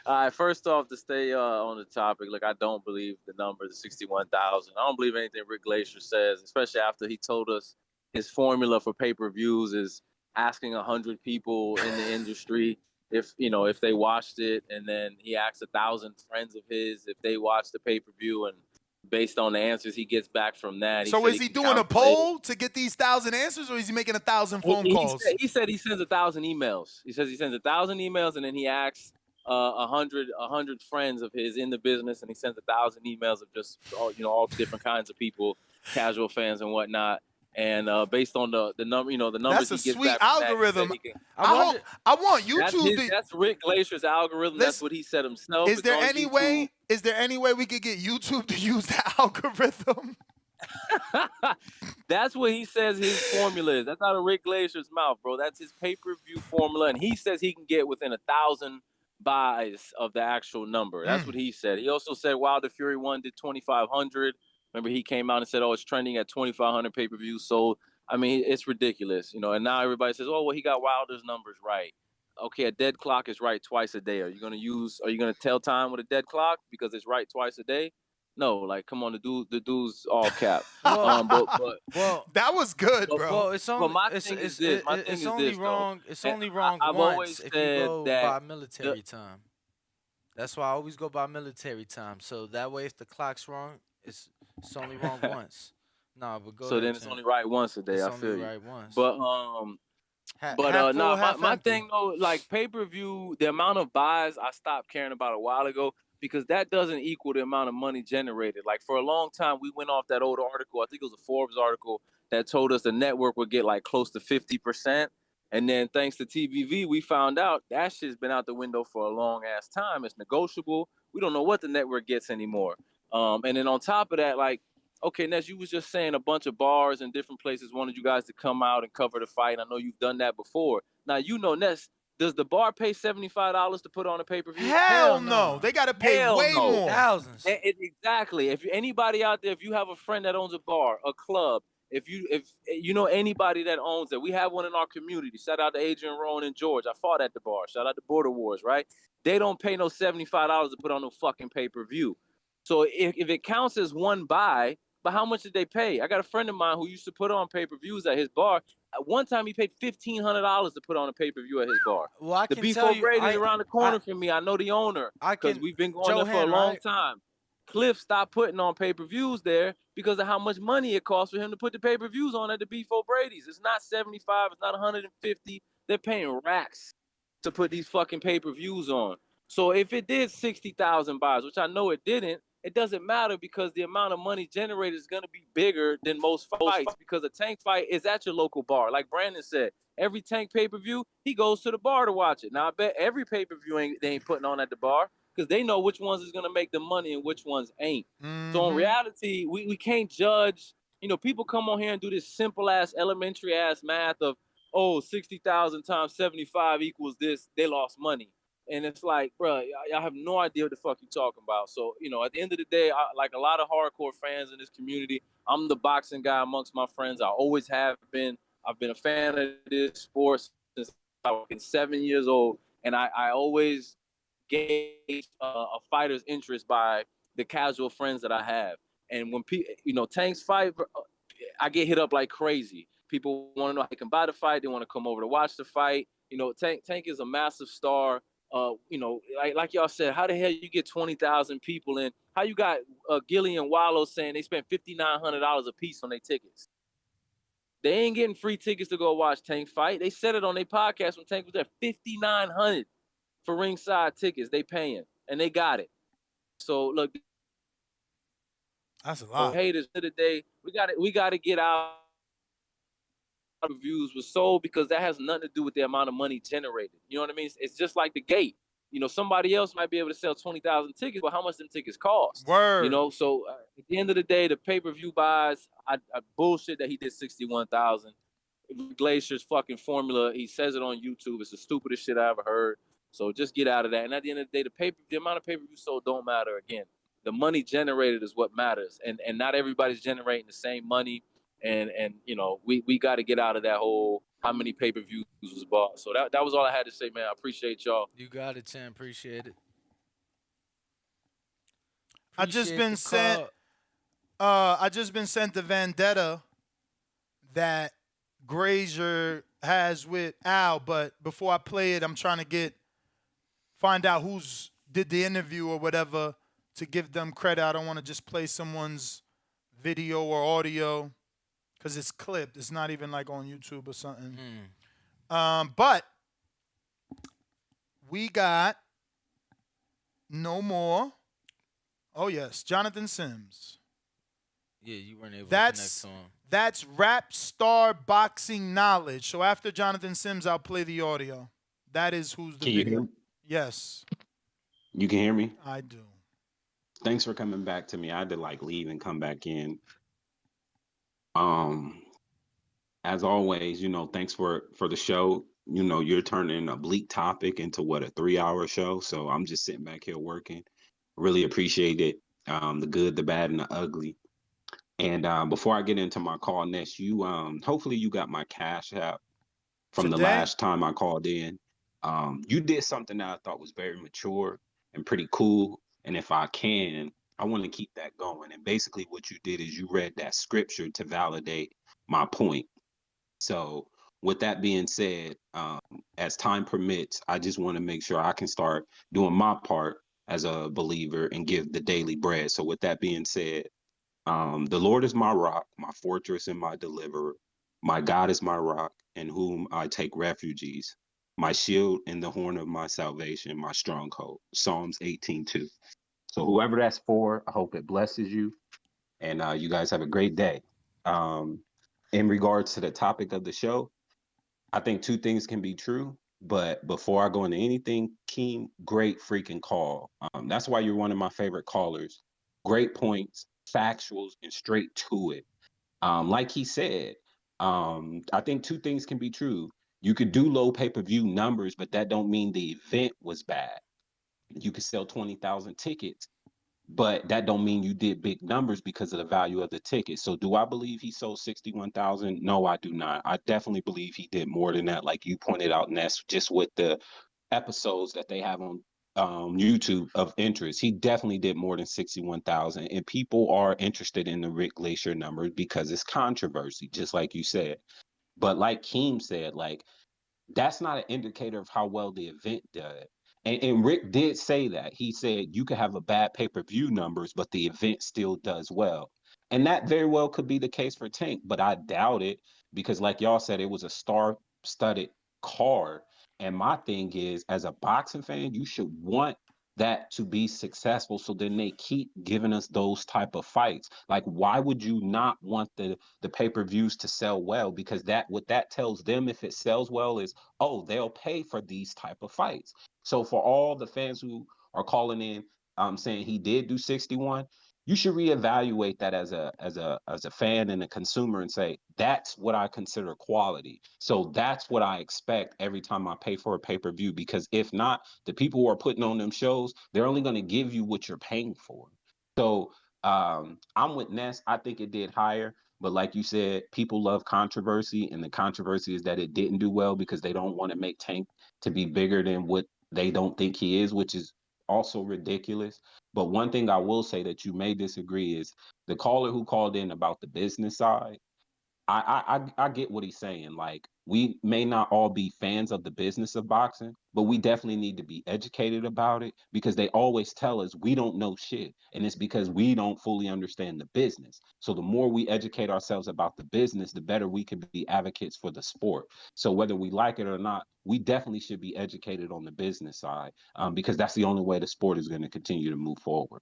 T: All right, first off, to stay on the topic, look, I don't believe the number is 61,000. I don't believe anything Rick Glacier says, especially after he told us his formula for pay-per-views is asking 100 people in the industry if they watched it, and then he asked 1,000 friends of his if they watched the pay-per-view, and based on the answers he gets back from that,
B: So is he doing a poll to get these 1,000 answers, or is he making 1,000 phone calls?
T: He said he sends 1,000 emails. He says he sends 1,000 emails, and then he asks 100 friends of his in the business, and he sends 1,000 emails of just all different kinds of people, casual fans and whatnot. And based on the number, the numbers
B: That's a
T: he gets
B: sweet
T: back from
B: algorithm.
T: that, he can,
B: I want YouTube.
T: That's Rick Glacier's algorithm. That's what he said himself.
B: Is there any way? Is there any way we could get YouTube to use that algorithm?
T: That's what he says his formula is. That's out of Rick Glacier's mouth, bro. That's his pay-per-view formula, and he says he can get within 1,000 buys of the actual number. That's what he said. He also said Wilder Fury 1 did 2,500. Remember, he came out and said, "Oh, it's trending at 2,500 pay-per-views sold." I mean, it's ridiculous, And now everybody says, "Oh, well, he got Wilder's numbers right." Okay, a dead clock is right twice a day. Are you gonna tell time with a dead clock because it's right twice a day? No, like, come on, the dude's all cap.
B: Well, that was good, bro.
I: Well, it's only
T: it's
I: only wrong. It's only wrong once if you go by military time. That's why I always go by military time. So that way, if the clock's wrong, it's only wrong once. Nah, but go ahead.
T: So then it's only right once a day.
I: It's
T: I feel
I: only
T: you.
I: right once.
T: But my
I: empty.
T: thing though, like pay-per-view, the amount of buys I stopped caring about a while ago because that doesn't equal the amount of money generated. Like for a long time, we went off that old article. I think it was a Forbes article that told us the network would get like close to 50%. And then thanks to TVV, we found out that shit's been out the window for a long ass time. It's negotiable. We don't know what the network gets anymore. And then on top of that, like, okay, Ness, you was just saying a bunch of bars and different places wanted you guys to come out and cover the fight. I know you've done that before. Now, Ness, does the bar pay $75 to put on a pay-per-view?
B: Hell no. They got to pay way more.
I: Thousands.
T: Exactly. If anybody out there, if you have a friend that owns a bar, a club, if you know anybody that owns it, we have one in our community. Shout out to Adrian Rowan and George. I fought at the bar. Shout out to Border Wars, right? They don't pay no $75 to put on no fucking pay-per-view. So if it counts as one buy, but how much did they pay? I got a friend of mine who used to put on pay-per-views at his bar. At one time, he paid $1,500 to put on a pay-per-view at his bar.
I: Well, I
T: the
I: can
T: Beef
I: tell you,
T: O'Brady's around the corner from me. I know the owner because we've been going there for a long time. Cliff stopped putting on pay-per-views there because of how much money it costs for him to put the pay-per-views on at the Beef O'Brady's. It's not 75, it's not 150. They're paying racks to put these fucking pay-per-views on. So if it did 60,000 buys, which I know it didn't, it doesn't matter because the amount of money generated is going to be bigger than most fights because a Tank fight is at your local bar. Like Brandon said, every Tank pay-per-view, he goes to the bar to watch it. Now, I bet every pay-per-view they ain't putting on at the bar because they know which ones is going to make the money and which ones ain't. So in reality, we can't judge. People come on here and do this simple-ass, elementary-ass math of, 60,000 times 75 equals this. They lost money. And it's like, bro, y'all have no idea what the fuck you're talking about. So, at the end of the day, like a lot of hardcore fans in this community, I'm the boxing guy amongst my friends. I always have been. I've been a fan of this sport since I was 7 years old. And I always gauge a fighter's interest by the casual friends that I have. And when Tank's fight, I get hit up like crazy. People want to know how they can buy the fight. They want to come over to watch the fight. Tank is a massive star. Like y'all said, how the hell you get 20,000 people in? How you got Gilly and Wallow saying they spent $5,900 a piece on their tickets? They ain't getting free tickets to go watch Tank fight. They said it on their podcast when Tank was there. $5,900 for ringside tickets. They paying and they got it. So look,
B: that's a lot.
T: Haters to the day, we got to get out. Reviews was sold because that has nothing to do with the amount of money generated. You know what I mean? It's just like the gate. Somebody else might be able to sell 20,000 tickets, but how much them tickets cost?
B: Word.
T: So at the end of the day, the pay-per-view buys, I bullshit that he did 61,000. Glacier's fucking formula, he says it on YouTube. It's the stupidest shit I ever heard. So just get out of that. And at the end of the day, the amount of pay-per-view sold don't matter again. The money generated is what matters. And not everybody's generating the same money. And we got to get out of that whole how many pay-per-views was bought. So that was all I had to say, man. I appreciate y'all.
I: You got it, Chan. Appreciate it.
B: I just been sent the vendetta that Grazier has with Al, but before I play it, I'm trying to find out who's did the interview or whatever to give them credit. I don't want to just play someone's video or audio because it's clipped. It's not even like on YouTube or something. But we got no more. Oh yes, Jonathan Sims.
I: Yeah, you weren't able to connect to him.
B: That's Rap Star Boxing Knowledge. So after Jonathan Sims, I'll play the audio. That is who's the video.
D: Can you hear me?
B: Yes.
D: You can hear me?
B: I do.
D: Thanks for coming back to me. I had to leave and come back in. As always, thanks for the show. You're turning a bleak topic into a 3-hour show. So I'm just sitting back here working. Really appreciate it. The good, the bad, and the ugly. And before I get into my call next, you hopefully you got my Cash App from the last time I called in. You did something that I thought was very mature and pretty cool. And if I want to keep that going. And basically what you did is you read that scripture to validate my point. So with that being said, as time permits, I just want to make sure I can start doing my part as a believer and give the daily bread. So with that being said, the Lord is my rock, my fortress and my deliverer. My God is my rock, in whom I take refuges, my shield and the horn of my salvation, my stronghold. Psalms 18:2. So whoever that's for, I hope it blesses you. And you guys have a great day. In regards to the topic of the show, I think two things can be true. But before I go into anything, Keem, great freaking call. That's why you're one of my favorite callers. Great points, factuals, and straight to it. Like he said, I think two things can be true. You could do low pay-per-view numbers, but that don't mean the event was bad. You could sell 20,000 tickets, but that don't mean you did big numbers because of the value of the ticket. So do I believe he sold 61,000? No, I do not. I definitely believe he did more than that, like you pointed out, Ness, just with the episodes that they have on YouTube of interest. He definitely did more than 61,000, and people are interested in the Rick Glacier numbers because it's controversy, just like you said. But like Keem said, that's not an indicator of how well the event did. And Rick did say that. He said you could have a bad pay-per-view numbers, but the event still does well. And that very well could be the case for Tank, but I doubt it because like y'all said, it was a star-studded card. And my thing is, as a boxing fan, you should want that to be successful, so then they keep giving us those type of fights. Like, why would you not want the pay-per-views to sell well? Because what that tells them, if it sells well, is, oh, they'll pay for these type of fights. So for all the fans who are calling in saying he did do 61, you should reevaluate that as a fan and a consumer and say, that's what I consider quality. So that's what I expect every time I pay for a pay-per-view, because if not, the people who are putting on them shows, they're only going to give you what you're paying for. So I'm with Ness. I think it did higher. But like you said, people love controversy, and the controversy is that it didn't do well because they don't want to make Tank to be bigger than what they don't think he is, which is also ridiculous. But one thing I will say that you may disagree is the caller who called in about the business side. I get what he's saying. Like, we may not all be fans of the business of boxing, but we definitely need to be educated about it, because they always tell us we don't know shit. And it's because we don't fully understand the business. So the more we educate ourselves about the business, the better we can be advocates for the sport. So whether we like it or not, we definitely should be educated on the business side, because that's the only way the sport is going to continue to move forward.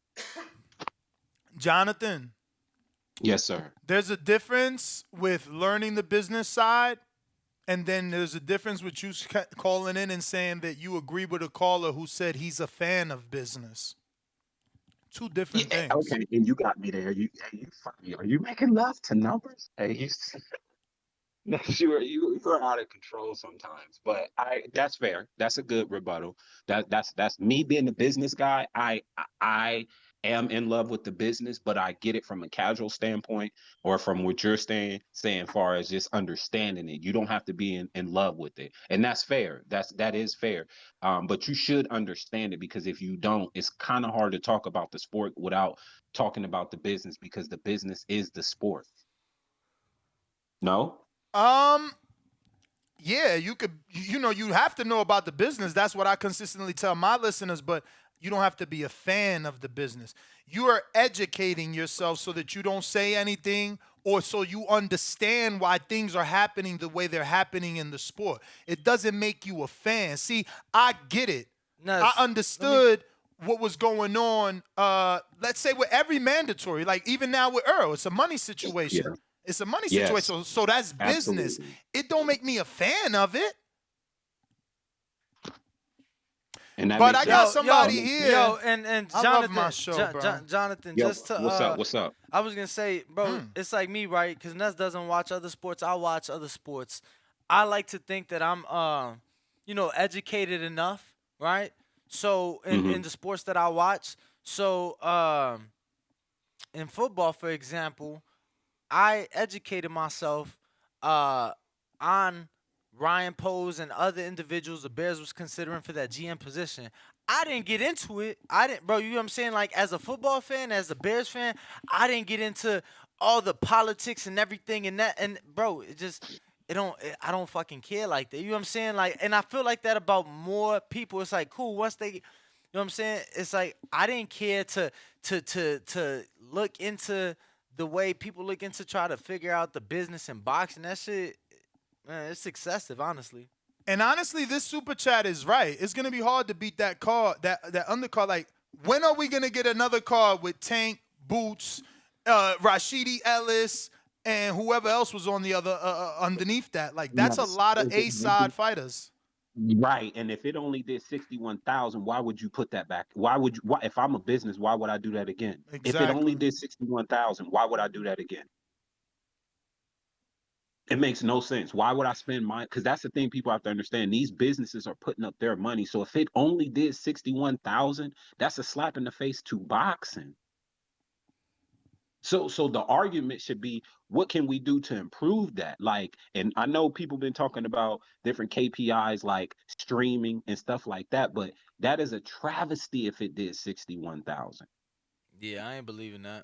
B: Jonathan.
D: Yes, sir.
B: There's a difference with learning the business side, and then there's a difference with you calling in and saying that you agree with a caller who said he's a fan of business. Two different things.
D: Okay, and you got me there. Are you making love to numbers? Hey, you're out of control sometimes, but that's fair. That's a good rebuttal. That's me being the business guy. I am in love with the business, but I get it from a casual standpoint, or from what you're saying far as just understanding it. You don't have to be in love with it. And that's fair. That is fair. But you should understand it, because if you don't, it's kind of hard to talk about the sport without talking about the business, because the business is the sport. No?
B: Yeah, you have to know about the business. That's what I consistently tell my listeners, but you don't have to be a fan of the business. You are educating yourself so that you don't say anything, or so you understand why things are happening the way they're happening in the sport. It doesn't make you a fan. See, I get it. I understood what was going on, let's say with every mandatory, like even now with Earl, it's a money situation.
D: Yeah.
B: It's a money
D: Yes.
B: situation, so that's business.
D: Absolutely.
B: It don't make me a fan of it.
D: And that
B: But
D: makes
B: I got
D: sense.
B: somebody here.
I: and
B: I
I: Jonathan,
B: love my show, bro.
I: Jonathan,
D: Yo,
I: just to
D: what's up?
I: I was gonna say, bro, it's like me, right? Because Ness doesn't watch other sports. I watch other sports. I like to think that I'm, educated enough, right? So in the sports that I watch, so in football, for example, I educated myself on Ryan Poles and other individuals the Bears was considering for that GM position. I didn't get into it. Bro, you know what I'm saying? Like, as a football fan, as a Bears fan, I didn't get into all the politics and everything and that. And bro, I don't fucking care like that. You know what I'm saying? Like, and I feel like that about more people. It's like, cool, once they, you know what I'm saying? It's like, I didn't care to look into the way people look into try to figure out the business in boxing. That shit, man, it's excessive, honestly.
B: And honestly, this super chat is right. It's gonna be hard to beat that card, that undercard. Like, when are we gonna get another card with Tank, Boots, Rashidi Ellis, and whoever else was on the other underneath that? Like, that's a lot of A-side fighters.
D: Right. And if it only did 61,000, why would you put that back? Why if I'm a business, why would I do that again?
B: Exactly.
D: If it only did 61,000, why would I do that again? It makes no sense. Why would I spend because that's the thing people have to understand. These businesses are putting up their money. So if it only did 61,000, that's a slap in the face to boxing. So the argument should be, what can we do to improve that? Like, and I know people been talking about different KPIs like streaming and stuff like that, but that is a travesty if it did 61,000.
I: Yeah, I ain't believing that.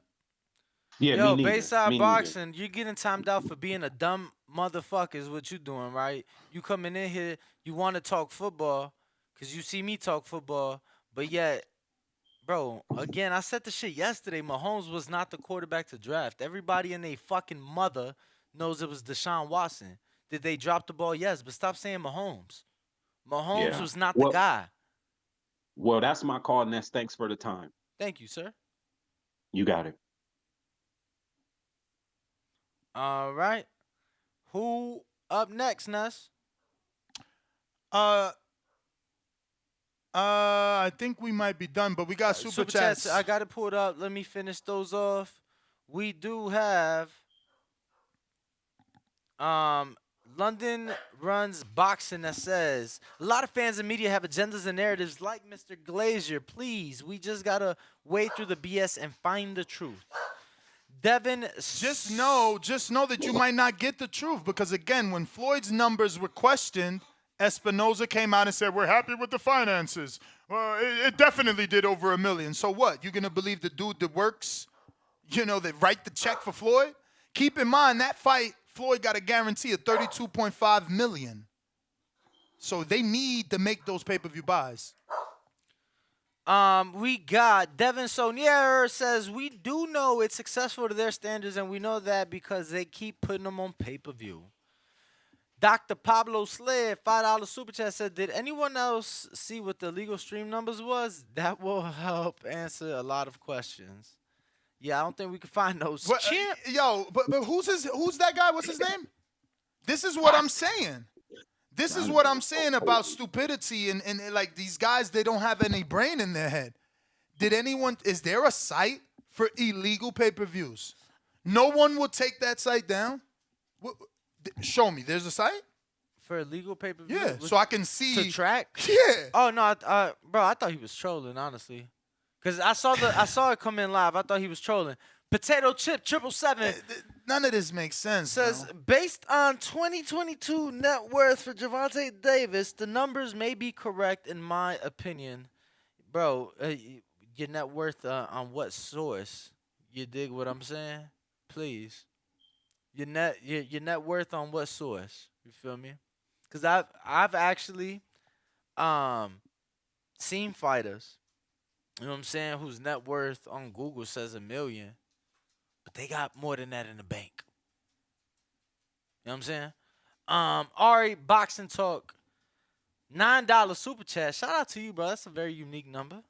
D: Yeah,
I: Yo,
D: me neither.
I: Bayside Boxing, you're getting timed out for being a dumb motherfucker is what you doing, right? You coming in here, you want to talk football because you see me talk football, but yet, bro, again, I said the shit yesterday. Mahomes was not the quarterback to draft. Everybody and they fucking mother knows it was Deshaun Watson. Did they drop the ball? Yes, but stop saying Mahomes. Mahomes was not the guy.
D: Well, that's my call, Ness. Thanks for the time.
I: Thank you, sir.
D: You got it.
I: All right. Who up next, Ness?
B: I think we might be done, but we got super chats.
I: I got it pulled up. Let me finish those off. We do have London Runs Boxing that says, a lot of fans and media have agendas and narratives like Mr. Glazier. Please, we just got to wade through the BS and find the truth. Devin,
B: just know that you might not get the truth, because again, when Floyd's numbers were questioned, Espinoza came out and said, we're happy with the finances. Well, it definitely did over $1 million. So what? You're going to believe the dude that works, that write the check for Floyd? Keep in mind, that fight, Floyd got a guarantee of $32.5 million. So they need to make those pay-per-view buys.
I: We got Devin Sonier says, we do know it's successful to their standards, and we know that because they keep putting them on pay-per-view. Dr. Pablo Sled, $5 super chat, said, did anyone else see what the legal stream numbers was? That will help answer a lot of questions. Yeah, I don't think we can find those.
B: But who's that guy? What's his name? This is what I'm saying. This is what I'm saying about stupidity and like these guys, they don't have any brain in their head. Is there a site for illegal pay-per-views? No one will take that site down. Show me. There's a site?
I: For illegal pay-per-view?
B: Yeah, so I can see.
I: To track?
B: Yeah.
I: Oh, no, bro, I thought he was trolling, honestly. Because I saw it come in live. I thought he was trolling. Potato Chip 777
B: None of this makes sense.
I: says,
B: bro.
I: based on 2022 net worth for Gervonta Davis, the numbers may be correct in my opinion. Bro, your net worth on what source? You dig what I'm saying? Please. Your net worth on what source? You feel me? Cause I've actually seen fighters, you know what I'm saying, whose net worth on Google says $1 million, but they got more than that in the bank. You know what I'm saying? Ari Boxing Talk, $9 super chat. Shout out to you, bro. That's a very unique number.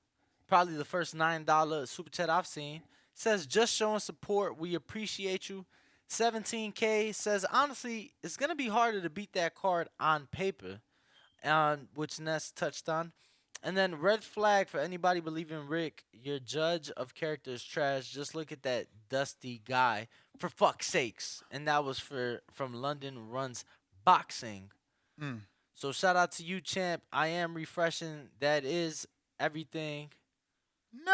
I: Probably the first $9 super chat I've seen. Says, just showing support. We appreciate you. 17K says, honestly, it's going to be harder to beat that card on paper, which Ness touched on. And then red flag for anybody believing Rick, your judge of character is trash. Just look at that dusty guy, for fuck's sakes. And that was from London Runs Boxing. So shout out to you, champ. I am refreshing. That is everything.
B: No!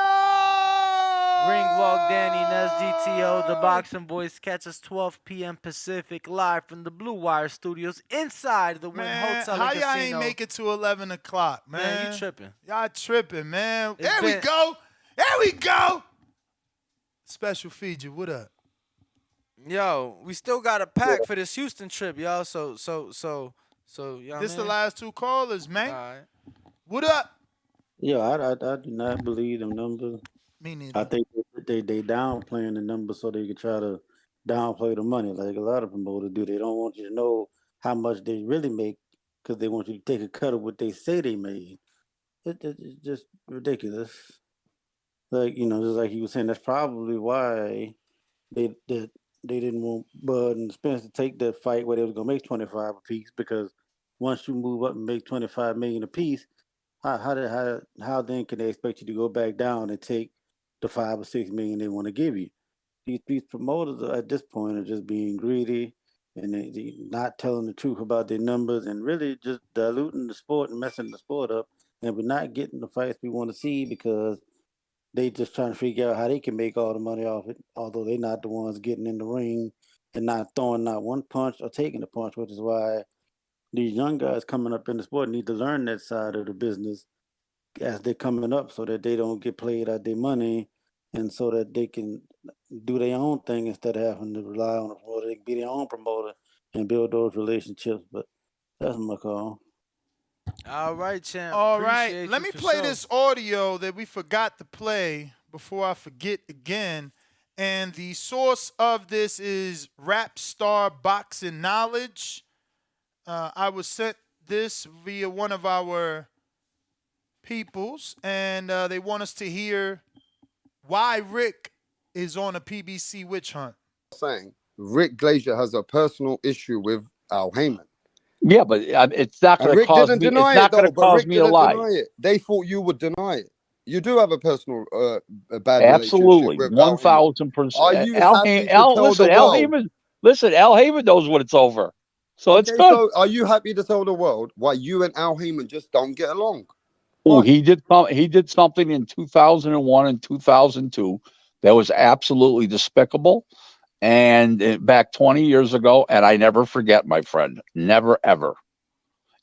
I: Ringwalk Danny, Nez GTO, the Boxing Boys. Catch us 12 p.m. Pacific, live from the Blue Wire Studios inside the Wynn Hotel
B: How
I: and
B: y'all
I: Casino.
B: ain't make it to 11 o'clock, man?
I: Man, you tripping.
B: Y'all tripping, man.
I: It's
B: There we go. There we go. Special feature. What up?
I: Yo, we still got a pack for this Houston trip, y'all. So, y'all.
B: This the last two callers, man.
I: All right.
B: What up?
A: Yeah, I do not believe them numbers.
B: Me neither.
A: I think they downplaying the numbers so they can try to downplay the money, like a lot of promoters do. They don't want you to know how much they really make because they want you to take a cut of what they say they made. It's just ridiculous. Like, just like he was saying, that's probably why they didn't want Bud and Spence to take that fight where they was gonna make 25 apiece, because once you move up and make 25 million apiece, how then can they expect you to go back down and take the 5 or 6 million they want to give you? These promoters at this point are just being greedy, and they not telling the truth about their numbers, and really just diluting the sport and messing the sport up. And we're not getting the fights we want to see because they just trying to figure out how they can make all the money off it, although they're not the ones getting in the ring and not throwing not one punch or taking a punch, which is why these young guys coming up in the sport need to learn that side of the business as they're coming up, so that they don't get played out their money, and so that they can do their own thing instead of having to rely on a promoter. They can be their own promoter and build those relationships. But that's my call.
I: All right, champ.
B: All right.
I: Appreciate
B: Let
I: you
B: me
I: for
B: play
I: sure.
B: this audio that we forgot to play before I forget again. And the source of this is Rap Star Boxing Knowledge. I was sent this via one of our peoples, and they want us to hear why Rick is on a PBC witch hunt.
U: Saying Rick Glazier has a personal issue with Al Heyman.
W: Yeah, but it's not going to
U: Rick
W: cause
U: didn't
W: me. It's
U: deny
W: not
U: it
W: going
U: though,
W: to
U: but
W: cause
U: Rick
W: me to
U: didn't
W: lie.
U: deny it. They thought you would deny it. You do have a personal a bad
W: Absolutely,
U: relationship with Al Heyman.
W: 1000%.
U: Are you
W: Al
U: happy
W: Heyman.
U: to tell the
W: Al
U: world?
W: Listen, Al Heyman knows when it's over, so it's
U: Okay,
W: good.
U: so are you happy to tell the world why you and Al Heyman just don't get along?
W: Oh, he did something in 2001 and 2002 that was absolutely despicable, and back 20 years ago, and I never forget, my friend, never ever.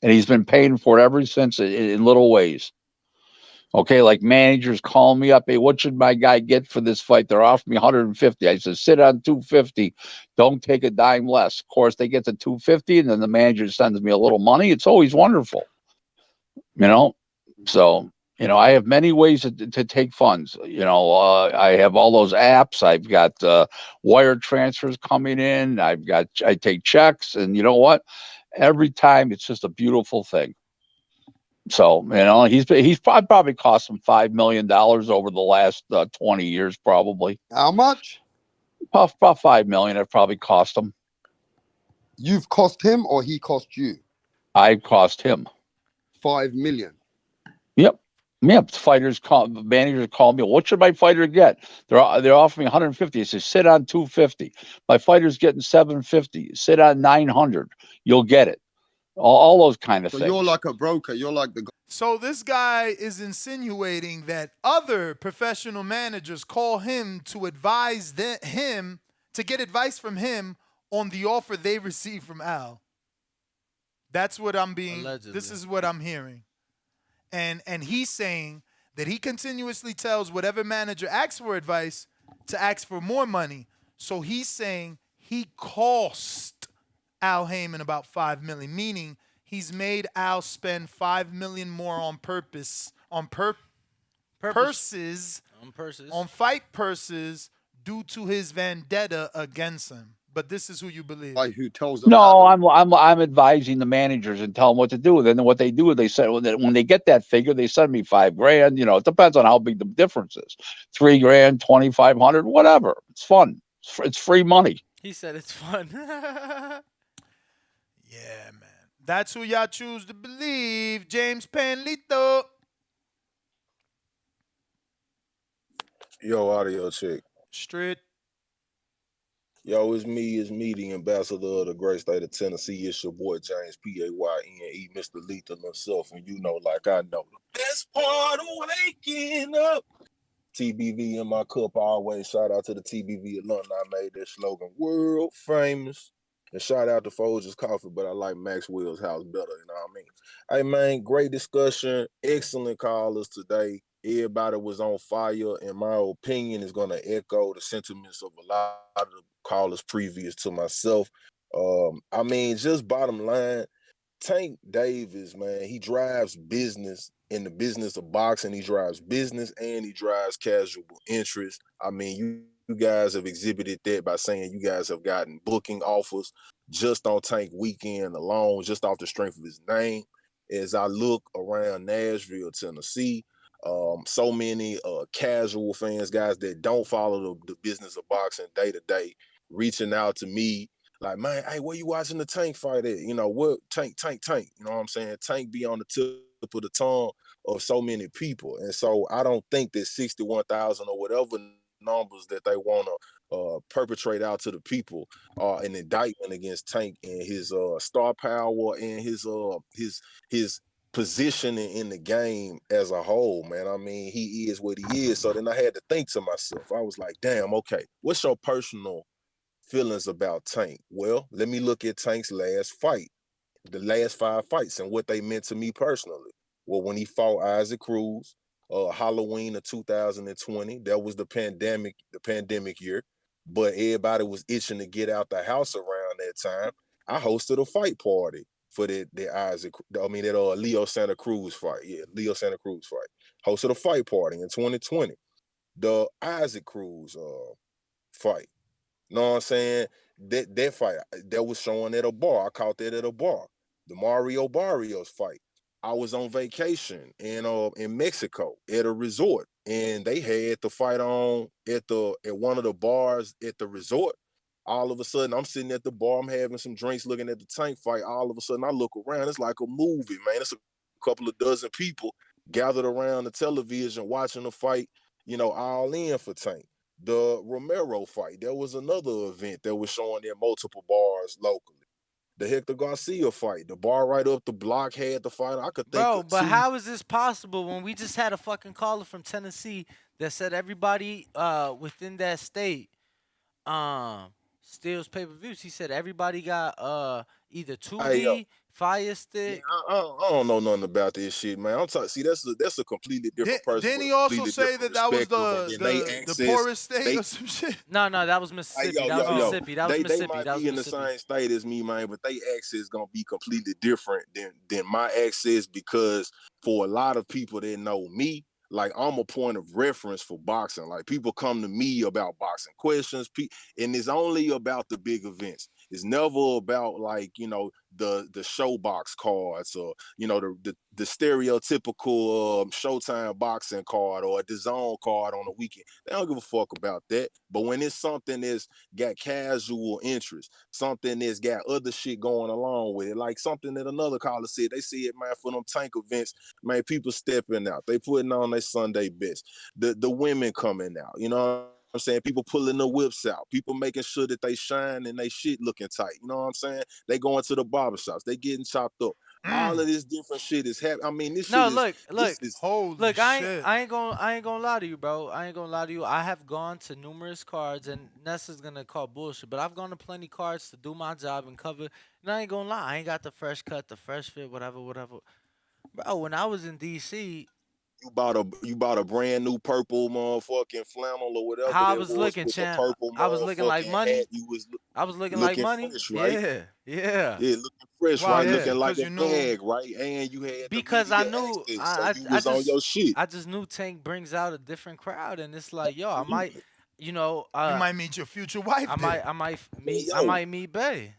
W: And he's been paying for it ever since in little ways. Okay, like managers call me up, hey, what should my guy get for this fight? They're offering me 150. I said, sit on 250. Don't take a dime less. Of course, they get to 250, and then the manager sends me a little money. It's always wonderful. So, I have many ways to take funds. I have all those apps. I've got wire transfers coming in. I take checks, and you know what? Every time it's just a beautiful thing. So, he's probably cost him $5 million over the last 20 years, probably.
U: How much?
W: About $5 million. I've probably cost him.
U: You've cost him, or he cost you?
W: I cost him
U: $5 million.
W: Yep. Managers call me. What should my fighter get? They're offering me 150. I say, sit on 250. My fighter's getting 750. Sit on 900. You'll get it. All those kind of things.
U: You're like a broker. You're like the
B: So this guy is insinuating that other professional managers call him to advise him to get advice from him on the offer they receive from Al. That's what I'm being.
I: Allegedly.
B: This is what I'm hearing, and he's saying that he continuously tells whatever manager asks for advice to ask for more money. So he's saying he cost Al Heyman about $5 million, meaning he's made Al spend $5 million more on purpose, purses, on fight purses due to his vendetta against him. But this is who you believe.
U: Like who tells them?
W: No, I'm advising the managers and tell them what to do. Then what they do is they say when they get that figure, they send me $5,000. You know, it depends on how big the difference is. $3,000, 2,500, whatever. It's fun. It's free money.
I: He said it's fun.
B: Yeah, man. That's who y'all choose to believe. James Panlito.
G: Yo, audio check.
B: Straight.
G: Yo, it's me, the ambassador of the great state of Tennessee. It's your boy James Payne, Mr. Lethal himself, and you know, like I know, the best part of waking up. TBV in my cup always. Shout out to the TBV alumni made that slogan world famous. And shout out to Folgers Coffee, but I like Maxwell's house better, you know what I mean? Hey man, great discussion. Excellent callers today. Everybody was on fire. In my opinion, is going to echo the sentiments of a lot of the callers previous to myself. I mean, just bottom line, Tank Davis, man, he drives business in the business of boxing. He drives business and he drives casual interest. I mean, you guys have exhibited that by saying you guys have gotten booking offers just on Tank weekend alone, just off the strength of his name. As I look around Nashville, Tennessee, so many casual fans, guys that don't follow the business of boxing day to day, reaching out to me like, man, hey, where you watching the Tank fight at? You know, what Tank. You know what I'm saying? Tank be on the tip of the tongue of so many people. And so I don't think that 61,000 or whatever numbers that they want to perpetrate out to the people are an indictment against Tank and his star power and his position in the game as a whole, man. I mean, he is what he is. So then I had to think to myself, I was like, damn, okay, what's your personal feelings about Tank? Well, let me look at Tank's last fight, the last 5 fights, and what they meant to me personally. Well, when he fought Isaac Cruz, Halloween of 2020, that was the pandemic year, but everybody was itching to get out the house around that time. I hosted a fight party for that Leo Santa Cruz fight. Yeah, Leo Santa Cruz fight. Hosted a fight party in 2020. The Isaac Cruz fight. Know what I'm saying? That fight that was showing at a bar. I caught that at a bar. The Mario Barrios fight. I was on vacation in Mexico at a resort, and they had the fight on at one of the bars at the resort. All of a sudden, I'm sitting at the bar, I'm having some drinks, looking at the Tank fight. All of a sudden, I look around. It's like a movie, man. It's a couple of dozen people gathered around the television watching the fight. You know, all in for Tank. The Romero fight, there was another event that was showing in multiple bars locally. The Hector Garcia fight, the bar right up the block had the fight. I could think
I: Bro,
G: of
I: but
G: 2.
I: how is this possible when we just had a fucking caller from Tennessee that said everybody within that state steals pay-per-views? He said everybody got either
G: Hey, yo,
I: 2D, Fire Stick.
G: I don't know nothing about this shit, man. I'm talking. See, that's a completely different person.
B: Didn't
G: with
B: he
G: a
B: also
G: completely
B: say
G: different
B: that was
G: perspective, and they
B: the
G: access,
B: poorest state
G: they
B: or some shit?
I: No, that was
G: Hey,
I: Mississippi. That was Mississippi. That was
G: they
I: Mississippi.
G: might
I: That was
G: be in the
I: Mississippi.
G: same state as me, man, but they access gonna be completely different than my access, because for a lot of people that know me, like I'm a point of reference for boxing. Like people come to me about boxing questions, and it's only about the big events. It's never about like, you know, the showbox cards or, you know, the stereotypical Showtime boxing card or a DAZN card on the weekend. They don't give a fuck about that. But when it's something that's got casual interest, something that's got other shit going along with it, like something that another caller said, they see it, man, for them Tank events, man, people stepping out. They putting on their Sunday best. The women coming out, you know what I'm saying? People pulling the whips out. People making sure that they shine and they shit looking tight. You know what I'm saying? They going to the barbershops. They getting chopped up. All of this different shit is happening. I mean, this
I: No,
G: shit is
I: look.
B: Holy shit.
I: I ain't gonna lie to you, bro. I ain't gonna lie to you. I have gone to numerous cards, and Nessa's gonna call bullshit, but I've gone to plenty cards to do my job and cover. And I ain't gonna lie, I ain't got the fresh cut, the fresh fit, whatever. Bro, when I was in DC,
G: you bought a brand new purple motherfucking flannel or whatever
I: how I
G: that
I: was
G: was
I: looking,
G: with the
I: champ.
G: purple
I: I was looking like
G: motherfucking hat.
I: money.
G: You was
I: I was looking like
G: looking
I: money.
G: fresh, right?
I: Yeah, yeah.
G: Yeah, looking fresh,
B: Why?
G: right?
B: Is
G: Looking
B: it
G: like
B: because
G: a
B: you knew?
G: bag, right? And you had the
I: Because I
G: media
I: knew
G: access, so you was on your shit.
I: I just knew Tank brings out a different crowd, and it's like, yo, I might,
G: Absolutely.
I: you know,
B: You might meet your future wife there.
G: Man,
I: I
G: yo,
I: might meet Bay.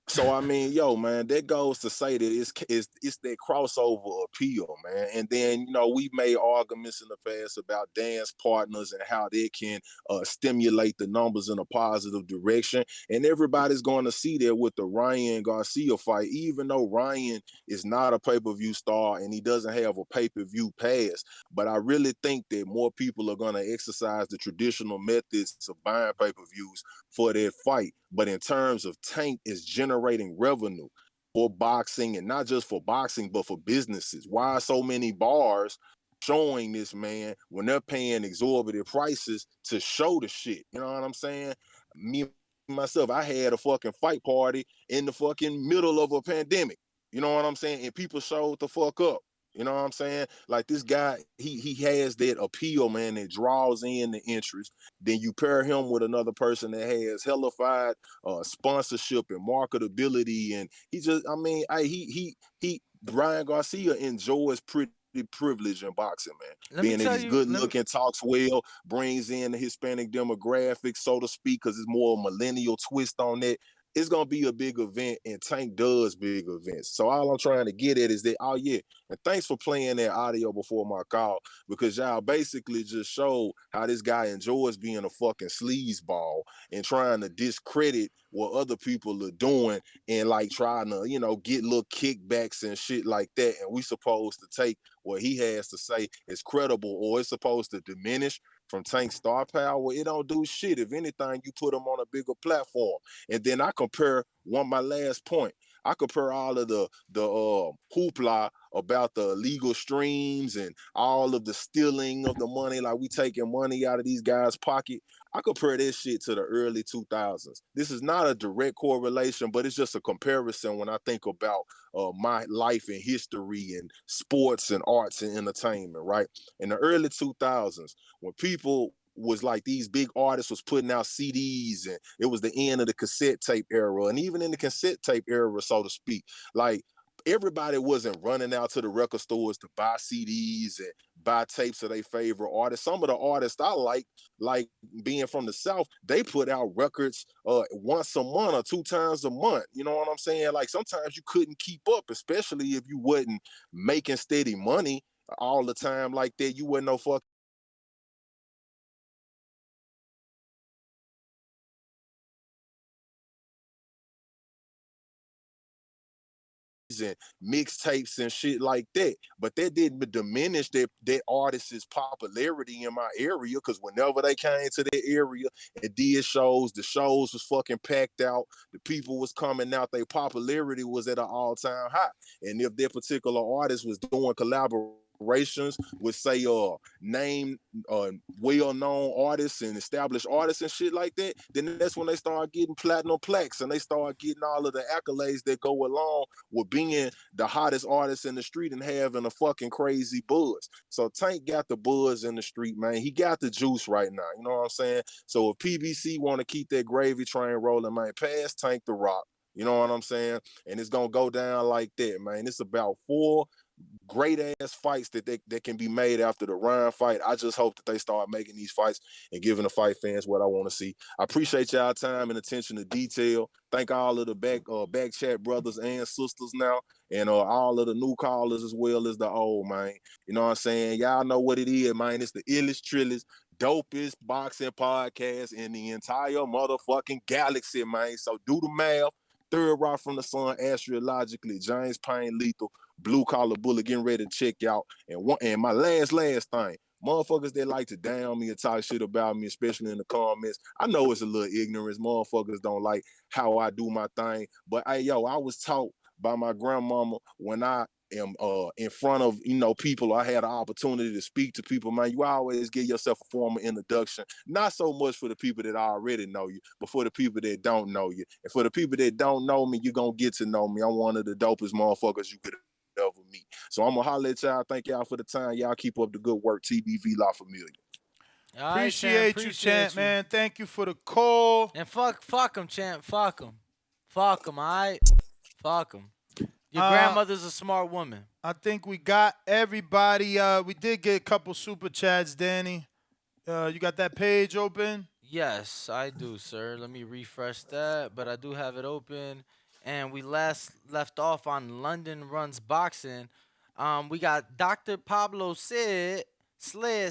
G: so I mean, yo, man, that goes to say that it's that crossover appeal, man. And then we've made arguments in the past about dance partners and how they can stimulate the numbers in a positive direction. And everybody's going to see that with the Ryan Garcia fight, even though Ryan is not a pay-per-view star and he doesn't have a pay-per-view pass. But I really think that more people are going to exercise the traditional methods of buying pay-per-views for that fight. But in terms of Tank is generating revenue for boxing, and not just for boxing, but for businesses. Why are so many bars showing this man when they're paying exorbitant prices to show the shit? You know what I'm saying? Me myself, I had a fucking fight party in the fucking middle of a pandemic. You know what I'm saying? And people showed the fuck up. You know what I'm saying? Like this guy, he has that appeal, man, that draws in the interest. Then you pair him with another person that has hellified sponsorship and marketability, and Brian Garcia enjoys pretty privilege in boxing, man.
I: Let me
G: Being that
I: tell
G: he's
I: you,
G: good looking, talks well, brings in the Hispanic demographic, so to speak, because it's more a millennial twist on it. It's gonna be a big event, and Tank does big events. So all I'm trying to get at is that, oh yeah, and thanks for playing that audio before my call, because y'all basically just showed how this guy enjoys being a fucking sleazeball and trying to discredit what other people are doing, and like trying to, get little kickbacks and shit like that. And we supposed to take what he has to say as credible, or it's supposed to diminish from Tank star power. It don't do shit. If anything, you put him on a bigger platform. And then I compare my last point. I compare all of the hoopla about the illegal streams and all of the stealing of the money, like we taking money out of these guys' pocket. I compare this shit to the early 2000s. This is not a direct correlation, but it's just a comparison when I think about my life and history and sports and arts and entertainment, right? In the early 2000s, when people was like these big artists was putting out CDs, and it was the end of the cassette tape era. And even in the cassette tape era, so to speak, like everybody wasn't running out to the record stores to buy CDs and buy tapes of their favorite artists. Some of the artists I like being from the South, they put out records once a month or 2 times a month. You know what I'm saying? Like sometimes you couldn't keep up, especially if you wasn't making steady money all the time like that. You wasn't no fucking and mixtapes and shit like that. But that didn't diminish that artist's popularity in my area, because whenever they came to that area and did shows, the shows was fucking packed out. The people was coming out. Their popularity was at an all-time high. And if that particular artist was doing collaborations with, say, name well-known artists and established artists and shit like that, then that's when they start getting platinum plaques and they start getting all of the accolades that go along with being the hottest artist in the street and having a fucking crazy buzz. So Tank got the buzz in the street, man. He got the juice right now. You know what I'm saying? So if PBC want to keep that gravy train rolling, man, pass Tank the rock. You know what I'm saying? And it's gonna go down like that, man. It's about 4 great ass fights that can be made after the Ryan fight. I just hope that they start making these fights and giving the fight fans what I want to see. I appreciate y'all time and attention to detail. Thank all of the back chat brothers and sisters now, and all of the new callers as well as the old, man. You know what I'm saying? Y'all know what it is, man. It's the illest, trillest, dopest boxing podcast in the entire motherfucking galaxy, man. So do the math. Third Rock from the Sun, astrologically, James Payne Lethal, Blue Collar Bullet, getting ready to check out. And my last thing, motherfuckers that like to down me and talk shit about me, especially in the comments. I know it's a little ignorance. Motherfuckers don't like how I do my thing. But hey, yo, I was taught by my grandmama when I am in front of people. I had an opportunity to speak to people, man. You always give yourself a formal introduction, not so much for the people that already know you, but for the people that don't know you. And for the people that don't know me, you're gonna get to know me. I'm one of the dopest motherfuckers you could ever meet. So I'm gonna holler at y'all. Thank y'all for the time. Y'all keep up the good work. TBV La Familia.
B: Appreciate you, champ, man. Thank you for the call.
I: And fuck him, champ. Fuck him. Fuck him, all right? Fuck him. Your grandmother's a smart woman.
B: I think we got everybody. We did get a couple super chats, Danny. You got that page open?
I: Yes, I do, sir. Let me refresh that, but I do have it open. And we last left off on London Runs Boxing. We got Dr. Pablo Sled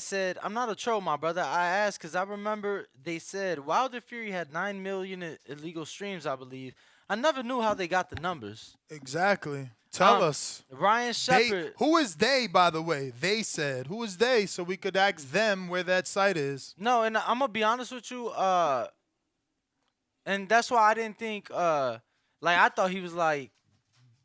I: said, I'm not a troll, my brother. I asked because I remember they said Wilder Fury had 9 million illegal streams, I believe. I never knew how they got the numbers.
B: Exactly. Tell us.
I: Ryan Shepard.
B: Who is they, by the way? They said. Who is they so we could ask them where that site is?
I: No, and I'm going to be honest with you. And that's why I didn't think, I thought he was like,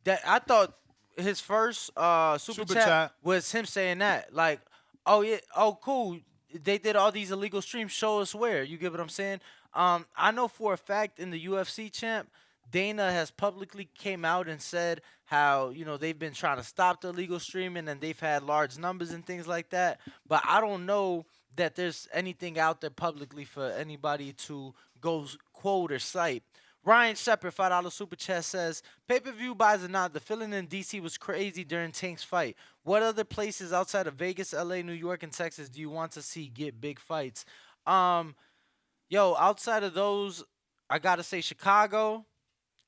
I: that. I thought his first super chat was him saying that. Like, oh, yeah, oh, cool. They did all these illegal streams. Show us where. You get what I'm saying? I know for a fact in the UFC, champ, Dana has publicly came out and said how, they've been trying to stop the illegal streaming and they've had large numbers and things like that. But I don't know that there's anything out there publicly for anybody to go quote or cite. Ryan Shepard, $5 super chat says, pay-per-view buys or not, the feeling in DC was crazy during Tank's fight. What other places outside of Vegas, LA, New York, and Texas do you want to see get big fights? Outside of those, I gotta say Chicago.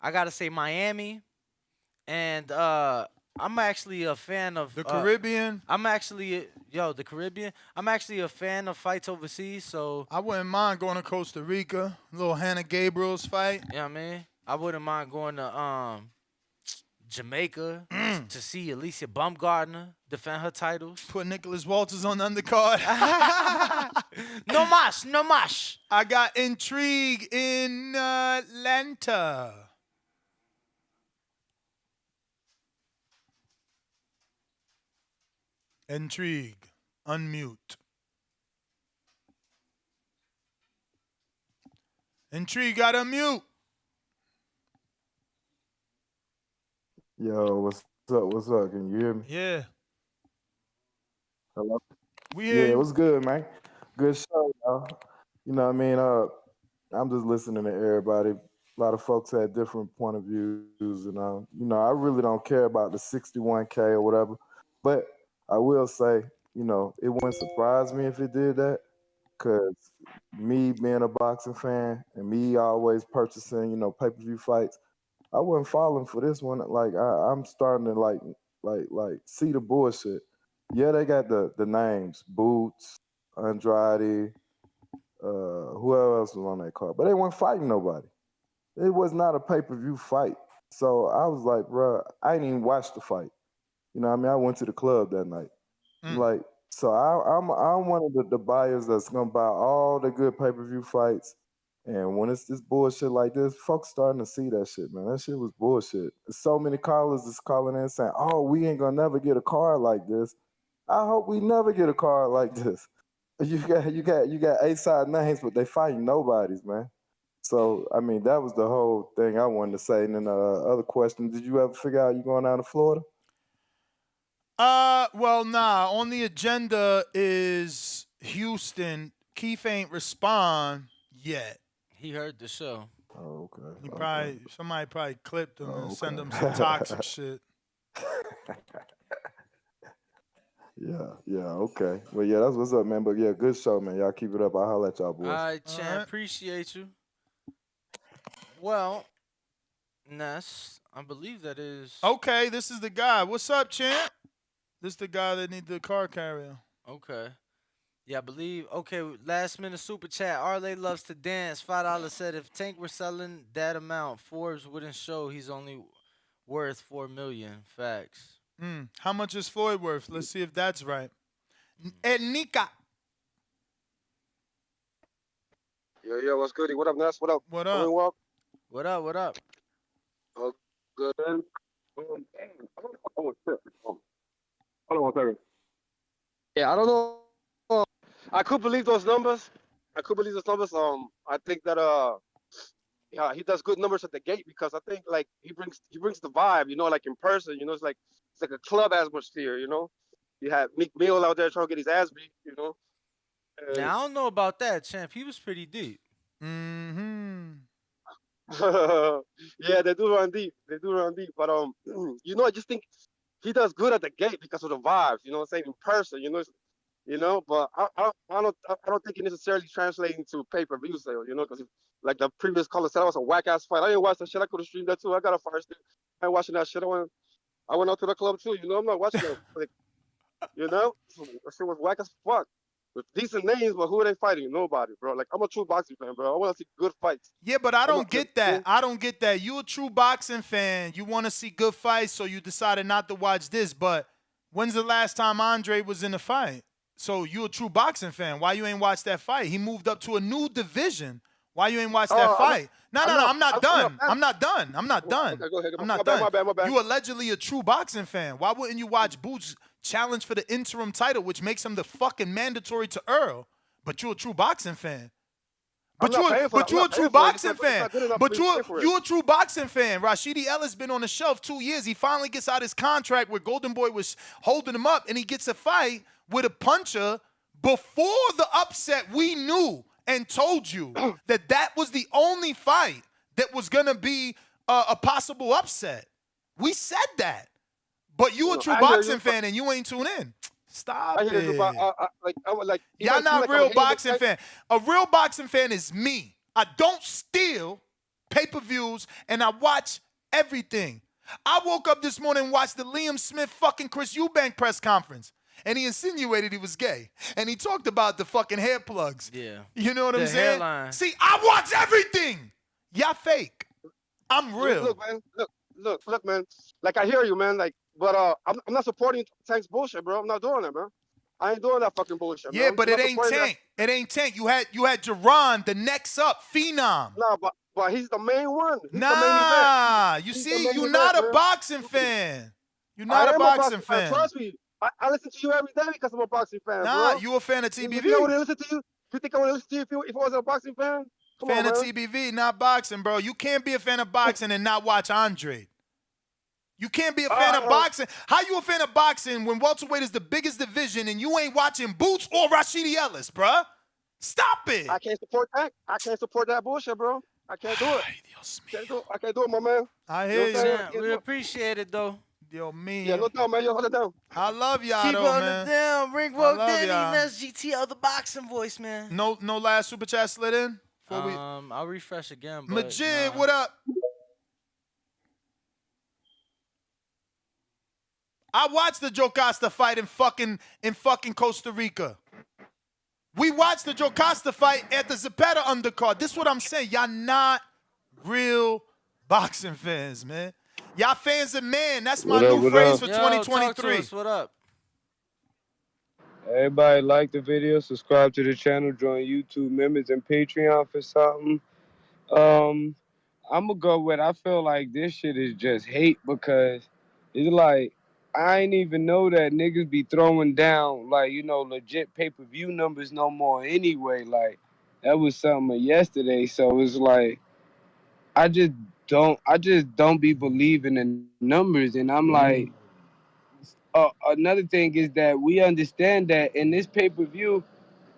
I: I gotta say Miami, and I'm actually a fan of
B: the Caribbean.
I: The Caribbean. I'm actually a fan of fights overseas, so
B: I wouldn't mind going to Costa Rica, a little Hannah Gabriel's fight.
I: Yeah, man. I wouldn't mind going to Jamaica to see Alicia Baumgartner defend her titles.
B: Put Nicholas Walters on the undercard.
I: No mas.
B: I got intrigue in Atlanta. Intrigue. Unmute. Intrigue, got to mute.
E: Yo, what's up? What's up? Can you hear me?
B: Yeah.
E: Hello?
B: We hear you.
E: It was good, man. Good show, y'all. You know what I mean? I'm just listening to everybody. A lot of folks had different point of views, and I really don't care about the 61K or whatever. But I will say, it wouldn't surprise me if it did that, because me being a boxing fan and me always purchasing, pay-per-view fights, I wasn't falling for this one. Like I'm starting to like see the bullshit. Yeah, they got the names, Boots, Andrade, whoever else was on that card, but they weren't fighting nobody. It was not a pay-per-view fight. So I was like, bro, I didn't even watch the fight. You know what I mean? I went to the club that night. So I'm one of the buyers that's gonna buy all the good pay-per-view fights. And when it's this bullshit like this, folks starting to see that shit, man. That shit was bullshit. So many callers is calling in saying, oh, we ain't gonna never get a card like this. I hope we never get a card like this. You got A-side names, but they fighting nobodies, man. So, I mean, that was the whole thing I wanted to say. And then other question, did you ever figure out you going out to Florida?
B: Well, nah. On the agenda is Houston. Keith ain't respond yet.
I: He heard the show.
E: Oh, okay.
B: Somebody probably clipped him and send him some toxic shit.
E: Yeah, okay. Well, yeah, that's what's up, man. But yeah, good show, man. Y'all keep it up. I'll holler at y'all boys.
I: All right, champ. Appreciate you. Well, Ness, I believe that is...
B: Okay, this is the guy. What's up, champ? This is the guy that need the car carrier.
I: Okay. Yeah, I believe. Okay, last minute super chat. Arley loves to dance. $5 said if Tank were selling that amount, Forbes wouldn't show he's only worth $4 million. Facts.
B: How much is Floyd worth? Let's see if that's right. Nika.
N: Yo, what's good? What up, Ness? What up?
B: What up?
I: What up?
N: Oh, good. Yeah, I don't know. I could believe those numbers. I think that yeah, he does good numbers at the gate because I think like he brings the vibe, like in person, it's like a club atmosphere, You have Meek Mill out there trying to get his ass beat. And
I: Now I don't know about that, champ. He was pretty deep.
B: Mm-hmm.
N: yeah, they do run deep. But I just think he does good at the gate because of the vibes. You know what I'm saying? In person, But I don't think it necessarily translating to pay-per-view sale. Because like the previous caller said, that was a whack ass fight. I didn't watch that shit. I could have streamed that too. I got a fire stick. I ain't watching that shit. I went out to the club too. I'm not watching that. Like, that shit was whack as fuck. With decent names, but who are they fighting? Nobody, bro. Like, I'm a true boxing fan, bro. I want to see good fights.
B: Yeah, but I don't get that. I don't get that. You a true boxing fan. You want to see good fights, so you decided not to watch this. But when's the last time Andre was in a fight? So you a true boxing fan. Why you ain't watched that fight? He moved up to a new division. Why you ain't watched that fight? No, I'm not done. I'm not done.
N: Okay, go ahead.
B: I'm not
N: My
B: done.
N: bad.
B: You allegedly a true boxing fan. Why wouldn't you watch Boots challenge for the interim title, which makes him the fucking mandatory to Earl? But you a true boxing fan. But you're a true boxing fan. But you're a true boxing fan. Rashidi Ellis been on the shelf 2 years. He finally gets out his contract where Golden Boy was holding him up, and he gets a fight with a puncher. Before the upset, we knew and told you that was the only fight that was gonna be a possible upset. We said that. But you a true boxing fan and you ain't tuned in. Stop it. Y'all not real boxing fan. A real boxing fan is me. I don't steal pay-per-views and I watch everything. I woke up this morning and watched the Liam Smith fucking Chris Eubank press conference. And he insinuated he was gay. And he talked about the fucking hair plugs.
I: Yeah.
B: You know what I'm saying?
I: Hairline.
B: See, I watch everything. Y'all fake. I'm real.
N: Look, man. Look, man. Like, I hear you, man. Like, but I'm not supporting Tank's bullshit, bro. I'm not doing that, man. I ain't doing that fucking bullshit,
B: Yeah,
N: man.
B: but it ain't Tank. It ain't Tank. You had Jerron, the next up, Phenom.
N: No, but he's the main one. He's
B: nah,
N: the main event.
B: You see, you're not a boxing fan. You're not a boxing fan.
N: Trust me. I listen to you every day because I'm a boxing fan,
B: nah,
N: bro.
B: You a fan of TBV?
N: You think I would listen to you? You think I would listen to you if I wasn't a boxing fan? Come
B: fan
N: on,
B: of
N: man.
B: TBV, not boxing, bro. You can't be a fan of boxing and not watch Andre. You can't be a fan of boxing. How you a fan of boxing when welterweight is the biggest division and you ain't watching Boots or Rashidi Ellis, bruh? Stop it.
N: I can't support that. I can't support that bullshit, bro. I can't do it. I can't do it, my man.
B: I hear you.
I: Yeah, we appreciate it, though.
B: Yo, me.
N: Yeah, no doubt, man. Yo, hold it down.
B: I love y'all,
I: Keep
B: though,
I: on
B: man.
I: it down. Ring Walk Danny, Ness GTL, the boxing voice, man.
B: No last super chat slid in?
I: I'll refresh again. But
B: Majid, what up? I watched the Jocasta fight in fucking Costa Rica. We watched the Jocasta fight at the Zapata undercard. This is what I'm saying. Y'all not real boxing fans, man. Y'all fans of man. That's my new phrase for 2023.
I: Talk to us. What up?
C: Everybody like the video, subscribe to the channel, join YouTube members and Patreon for something. I'm gonna go with, I feel like this shit is just hate because it's like, I ain't even know that niggas be throwing down, like, legit pay-per-view numbers no more anyway. Like, that was something of yesterday. So it's like, I just don't be believing in numbers. And I'm like, another thing is that we understand that in this pay-per-view,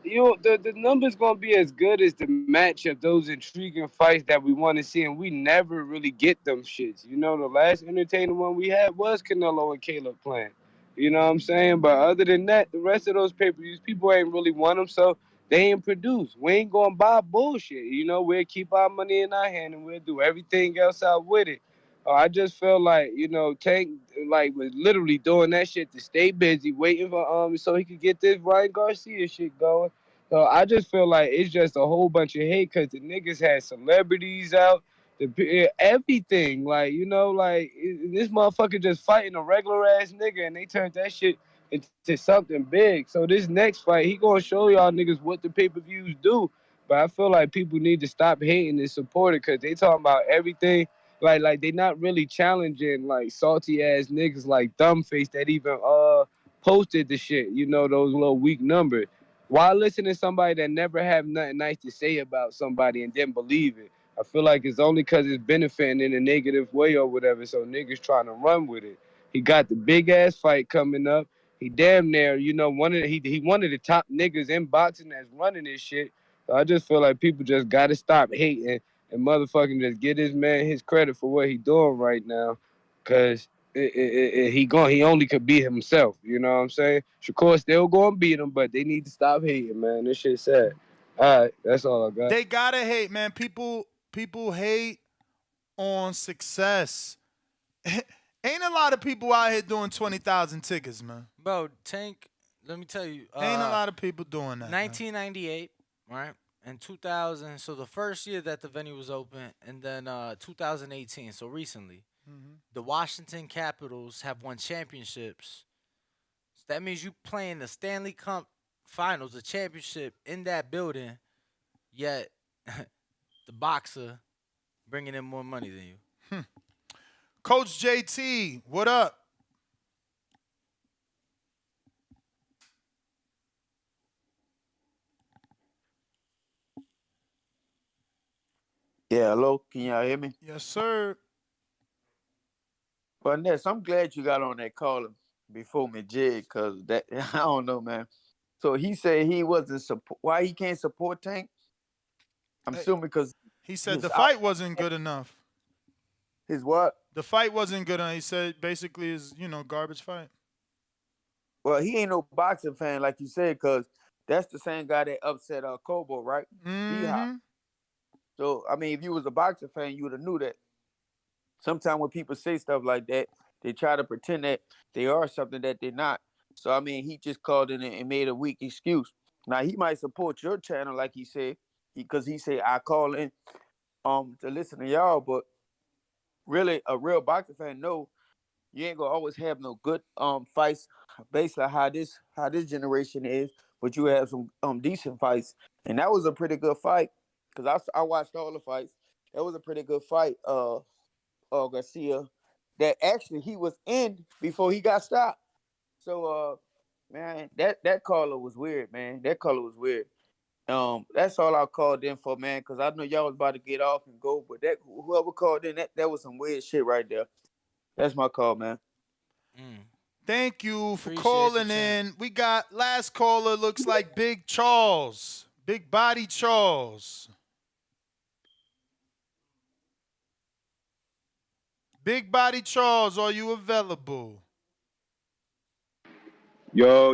C: the numbers gonna be as good as the match of those intriguing fights that we want to see, and we never really get them shits. The last entertaining one we had was Canelo and Caleb playing. You know what I'm saying? But other than that, the rest of those pay-per-views, people ain't really want them, so they ain't produce. We ain't gonna buy bullshit. We'll keep our money in our hand and we'll do everything else out with it. I just feel like, Tank was literally doing that shit to stay busy, waiting for so he could get this Ryan Garcia shit going. So I just feel like it's just a whole bunch of hate because the niggas had celebrities out, everything. This motherfucker just fighting a regular ass nigga and they turned that shit into something big. So this next fight, he gonna show y'all niggas what the pay-per-views do. But I feel like people need to stop hating and support it because they talking about everything. Like they not really challenging like salty ass niggas like Thumbface that even posted the shit. You know, those little weak numbers. Why listen to somebody that never have nothing nice to say about somebody and then believe it? I feel like it's only because it's benefiting in a negative way or whatever, so niggas trying to run with it. He got the big ass fight coming up. He damn near, you know, he one of the top niggas in boxing that's running this shit. So I just feel like people just gotta stop hating and motherfucking just get this man his credit for what he doing right now, cause he only could beat himself. You know what I'm saying? Shakur still gonna beat him, but they need to stop hating, man. This shit sad. All right, that's all I got.
B: They gotta hate, man. People hate on success. Ain't a lot of people out here doing 20,000 tickets, man.
I: Bro, Tank, let me tell you.
B: Ain't a lot of people doing that.
I: 1998, right? And 2000, so the first year that the venue was open, and then 2018, so recently, the Washington Capitals have won championships. So that means you playing the Stanley Cup Finals, the championship in that building, yet the boxer bringing in more money than you.
B: Coach JT, what up?
F: Yeah, hello. Can y'all hear me?
B: Yes, sir.
F: But Ness, I'm glad you got on that call before me, Jig, because that I don't know, man. So he said he wasn't support. Why he can't support Tank? I'm assuming because
B: he said the fight wasn't good enough.
F: His what?
B: The fight wasn't good enough. He said basically is garbage fight.
F: Well, he ain't no boxing fan like you said, because that's the same guy that upset Kobo, right?
B: Mm-hmm.
F: So I mean, if you was a boxing fan, you would have knew that. Sometimes when people say stuff like that, they try to pretend that they are something that they're not. So I mean, he just called in and made a weak excuse. Now he might support your channel, like he said, because he said I call in to listen to y'all, but really a real boxing fan know you ain't gonna always have no good fights based on how this generation is, but you have some decent fights. And that was a pretty good fight. Cause I watched all the fights. That was a pretty good fight, Garcia, that actually he was in before he got stopped. So man, that caller was weird, man. That caller was weird. That's all I called in for, man, because I know y'all was about to get off and go, but that whoever called in, that was some weird shit right there. That's my call, man.
B: Thank you for calling in. We got last caller, looks like Big Charles. Big Body Charles. Big Body Charles, are you available?
H: Yo,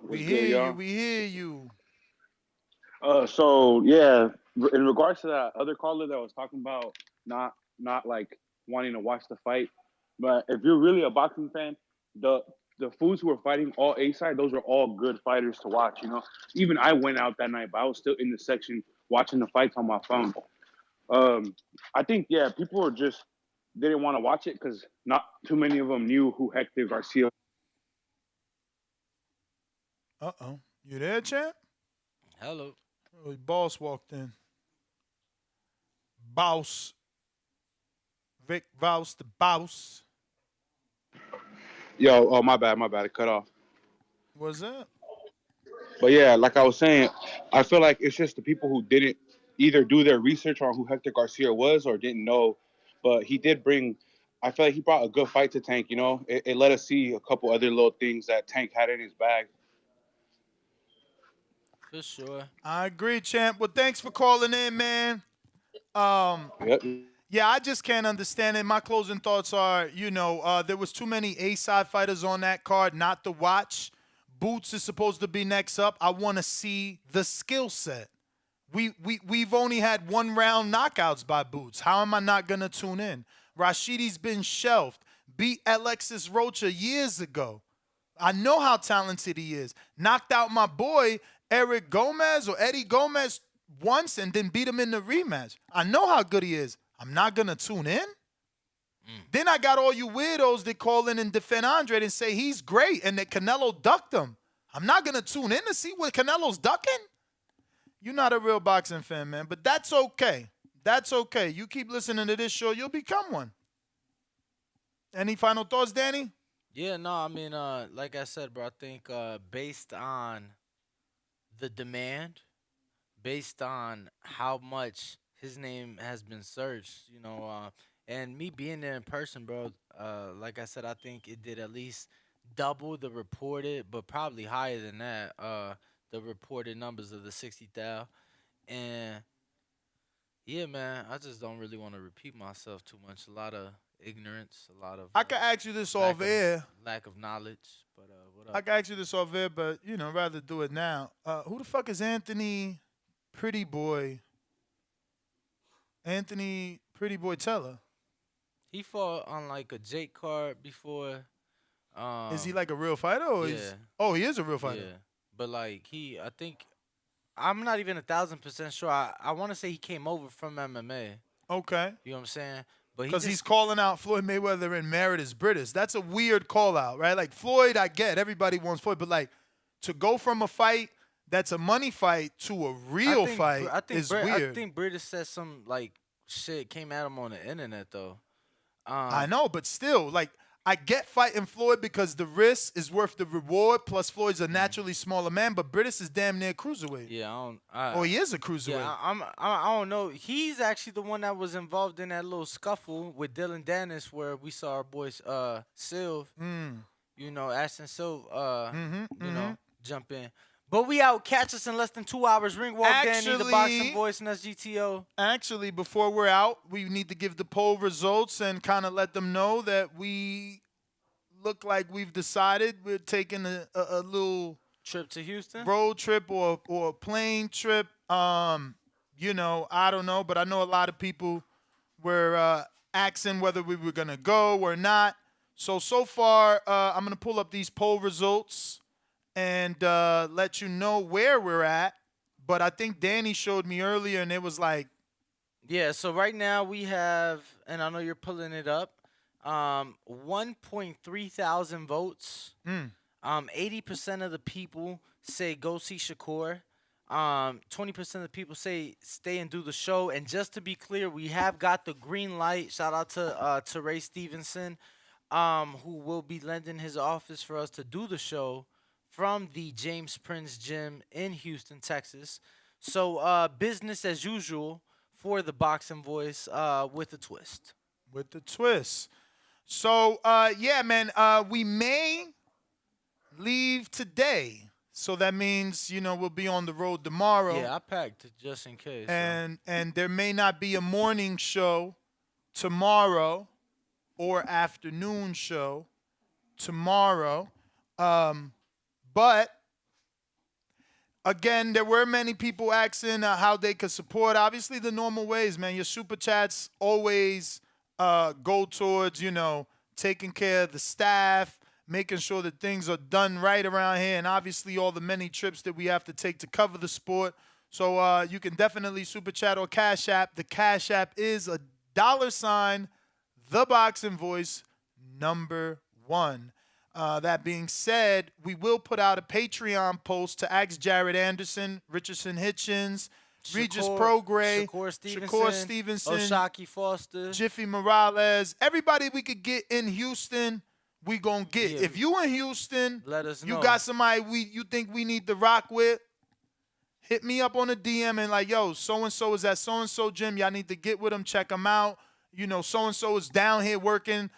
B: We
H: what's
B: hear
H: good, y'all?
B: you. We hear you.
H: So yeah, in regards to that other caller that was talking about not like wanting to watch the fight, but if you're really a boxing fan, the fools who were fighting all A side, those were all good fighters to watch. You know, even I went out that night, but I was still in the section watching the fights on my phone. I think people were just didn't want to watch it because not too many of them knew who Hector Garcia.
B: You there, champ?
I: Hello.
B: Oh, boss walked in. Boss. Vic Vouse, the boss.
H: Yo, oh my bad, it cut off.
B: What's up?
H: But yeah, like I was saying, I feel like it's just the people who didn't either do their research on who Hector Garcia was or didn't know. But he did bring, I feel like he brought a good fight to Tank, you know? It let us see a couple other little things that Tank had in his bag.
I: For sure.
B: I agree, champ. Well, thanks for calling in, man. Yeah, I just can't understand it. My closing thoughts are, there was too many A-side fighters on that card not to watch. Boots is supposed to be next up. I want to see the skill set. We've only had one round knockouts by Boots. How am I not going to tune in? Rashidi's been shelved. Beat Alexis Rocha years ago. I know how talented he is. Knocked out my boy Eric Gomez or Eddie Gomez once and then beat him in the rematch. I know how good he is. I'm not going to tune in. Then I got all you weirdos that call in and defend Andre and say he's great and that Canelo ducked him. I'm not going to tune in to see what Canelo's ducking. You're not a real boxing fan, man, but that's okay. That's okay. You keep listening to this show, you'll become one. Any final thoughts, Danny?
I: Yeah, no, I mean, like I said, bro, I think based on the demand, based on how much his name has been searched, and me being there in person, bro, like I said, I think it did at least double the reported, but probably higher than that, the reported numbers of the 60,000. And yeah, man, I just don't really want to repeat myself too much. A lot of ignorance, a lot of
B: I could ask you this off air.
I: lack of knowledge. But what
B: I
I: up?
B: could ask you this off air, but rather do it now. Who the fuck is Anthony Pretty Boy? Anthony Pretty Boy Teller.
I: He fought on like a Jake card before.
B: Is he like a real fighter or
I: Yeah.
B: he is a real fighter.
I: Yeah, but like I think I'm not even 1,000% sure. I want to say he came over from MMA.
B: Okay.
I: You know what I'm saying? But
B: Because he's calling out Floyd Mayweather and Meredith British. That's a weird call out, right? Like Floyd, I get everybody wants Floyd, but like to go from a fight that's a money fight to a real fight is weird.
I: I think British said some like shit came at him on the internet though.
B: I know, but still, like I get fighting Floyd because the risk is worth the reward. Plus, Floyd's a naturally smaller man, but British is damn near cruiserweight.
I: Yeah,
B: he is a cruiserweight.
I: Yeah, I don't know. He's actually the one that was involved in that little scuffle with Dylan Dennis, where we saw our boys Sylv, Ashton Sylv, jump in. But we out. Catch us in less than 2 hours. Ring walk Danny, the boxing voice, and that's GTO.
B: Actually, before we're out, we need to give the poll results and kind of let them know that we look like we've decided we're taking a little
I: trip to Houston,
B: road trip or a plane trip. I don't know, but I know a lot of people were asking whether we were gonna go or not. So far, I'm gonna pull up these poll results and let you know where we're at. But I think Danny showed me earlier, and it was like,
I: yeah. So right now we have, and I know you're pulling it up, 1.3 thousand votes. 80% of the people say go see Shakur. 20% of the people say stay and do the show. And just to be clear, we have got the green light. Shout out to Ray Stevenson, who will be lending his office for us to do the show from the James Prince Gym in Houston, Texas. So business as usual for the boxing voice with a twist.
B: With the twist. So, yeah, man, we may leave today. So that means, we'll be on the road tomorrow.
I: Yeah, I packed just in case.
B: And there may not be a morning show tomorrow or afternoon show tomorrow. But again, there were many people asking how they could support. Obviously, the normal ways, man. Your super chats always go towards, taking care of the staff, making sure that things are done right around here, and obviously all the many trips that we have to take to cover the sport. So you can definitely super chat or Cash App. The Cash App is $, the boxing voice, #1. That being said, we will put out a Patreon post to ask Jared Anderson, Richardson Hitchens, Regis Prograis, Shakur Stevenson,
I: Oshaki Foster,
B: Jiffy Morales, everybody we could get in Houston, we gonna get.
I: Yeah.
B: If you in Houston,
I: let us know.
B: You got somebody you think we need to rock with, hit me up on a DM and like, yo, so-and-so is at so-and-so gym. Y'all need to get with them, check them out. So-and-so is down here working,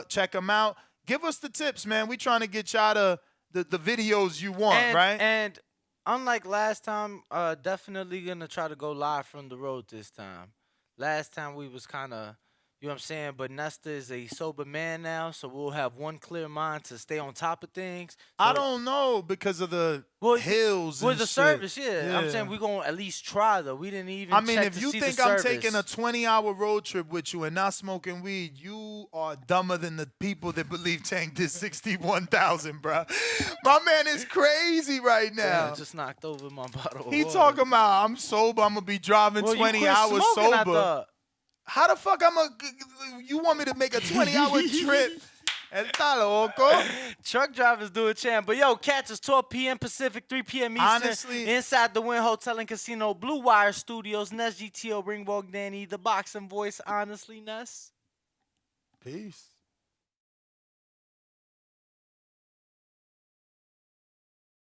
B: check them out. Give us the tips, man. We trying to get y'all the videos you want, right?
I: And unlike last time, definitely gonna try to go live from the road this time. Last time we was kind of, you know what I'm saying? But Nesta is a sober man now, so we'll have one clear mind to stay on top of things. So
B: I don't know because of the hills
I: with
B: and
I: the
B: shit.
I: service, yeah. I'm saying we're going to at least try, though. We didn't even check
B: if
I: to
B: you
I: see
B: think
I: the
B: I'm
I: service.
B: taking a 20-hour road trip with you and not smoking weed, you are dumber than the people that believe Tank did 61,000, bro. My man is crazy right now.
I: Yeah, I just knocked over my bottle of
B: He
I: water.
B: talking about I'm sober, I'm going to be driving
I: Well, you
B: 20
I: quit
B: hours
I: smoking, I
B: sober.
I: thought.
B: How the fuck you want me to make a 20-hour trip? Está loco.
I: Truck drivers do a champ. But, yo, catch us 12 p.m. Pacific, 3 p.m. Eastern.
B: Honestly.
I: Inside the Wynn Hotel and Casino, Blue Wire Studios, Ness GTO, Ringwalk Danny, the boxing voice, honestly, Ness.
B: Peace.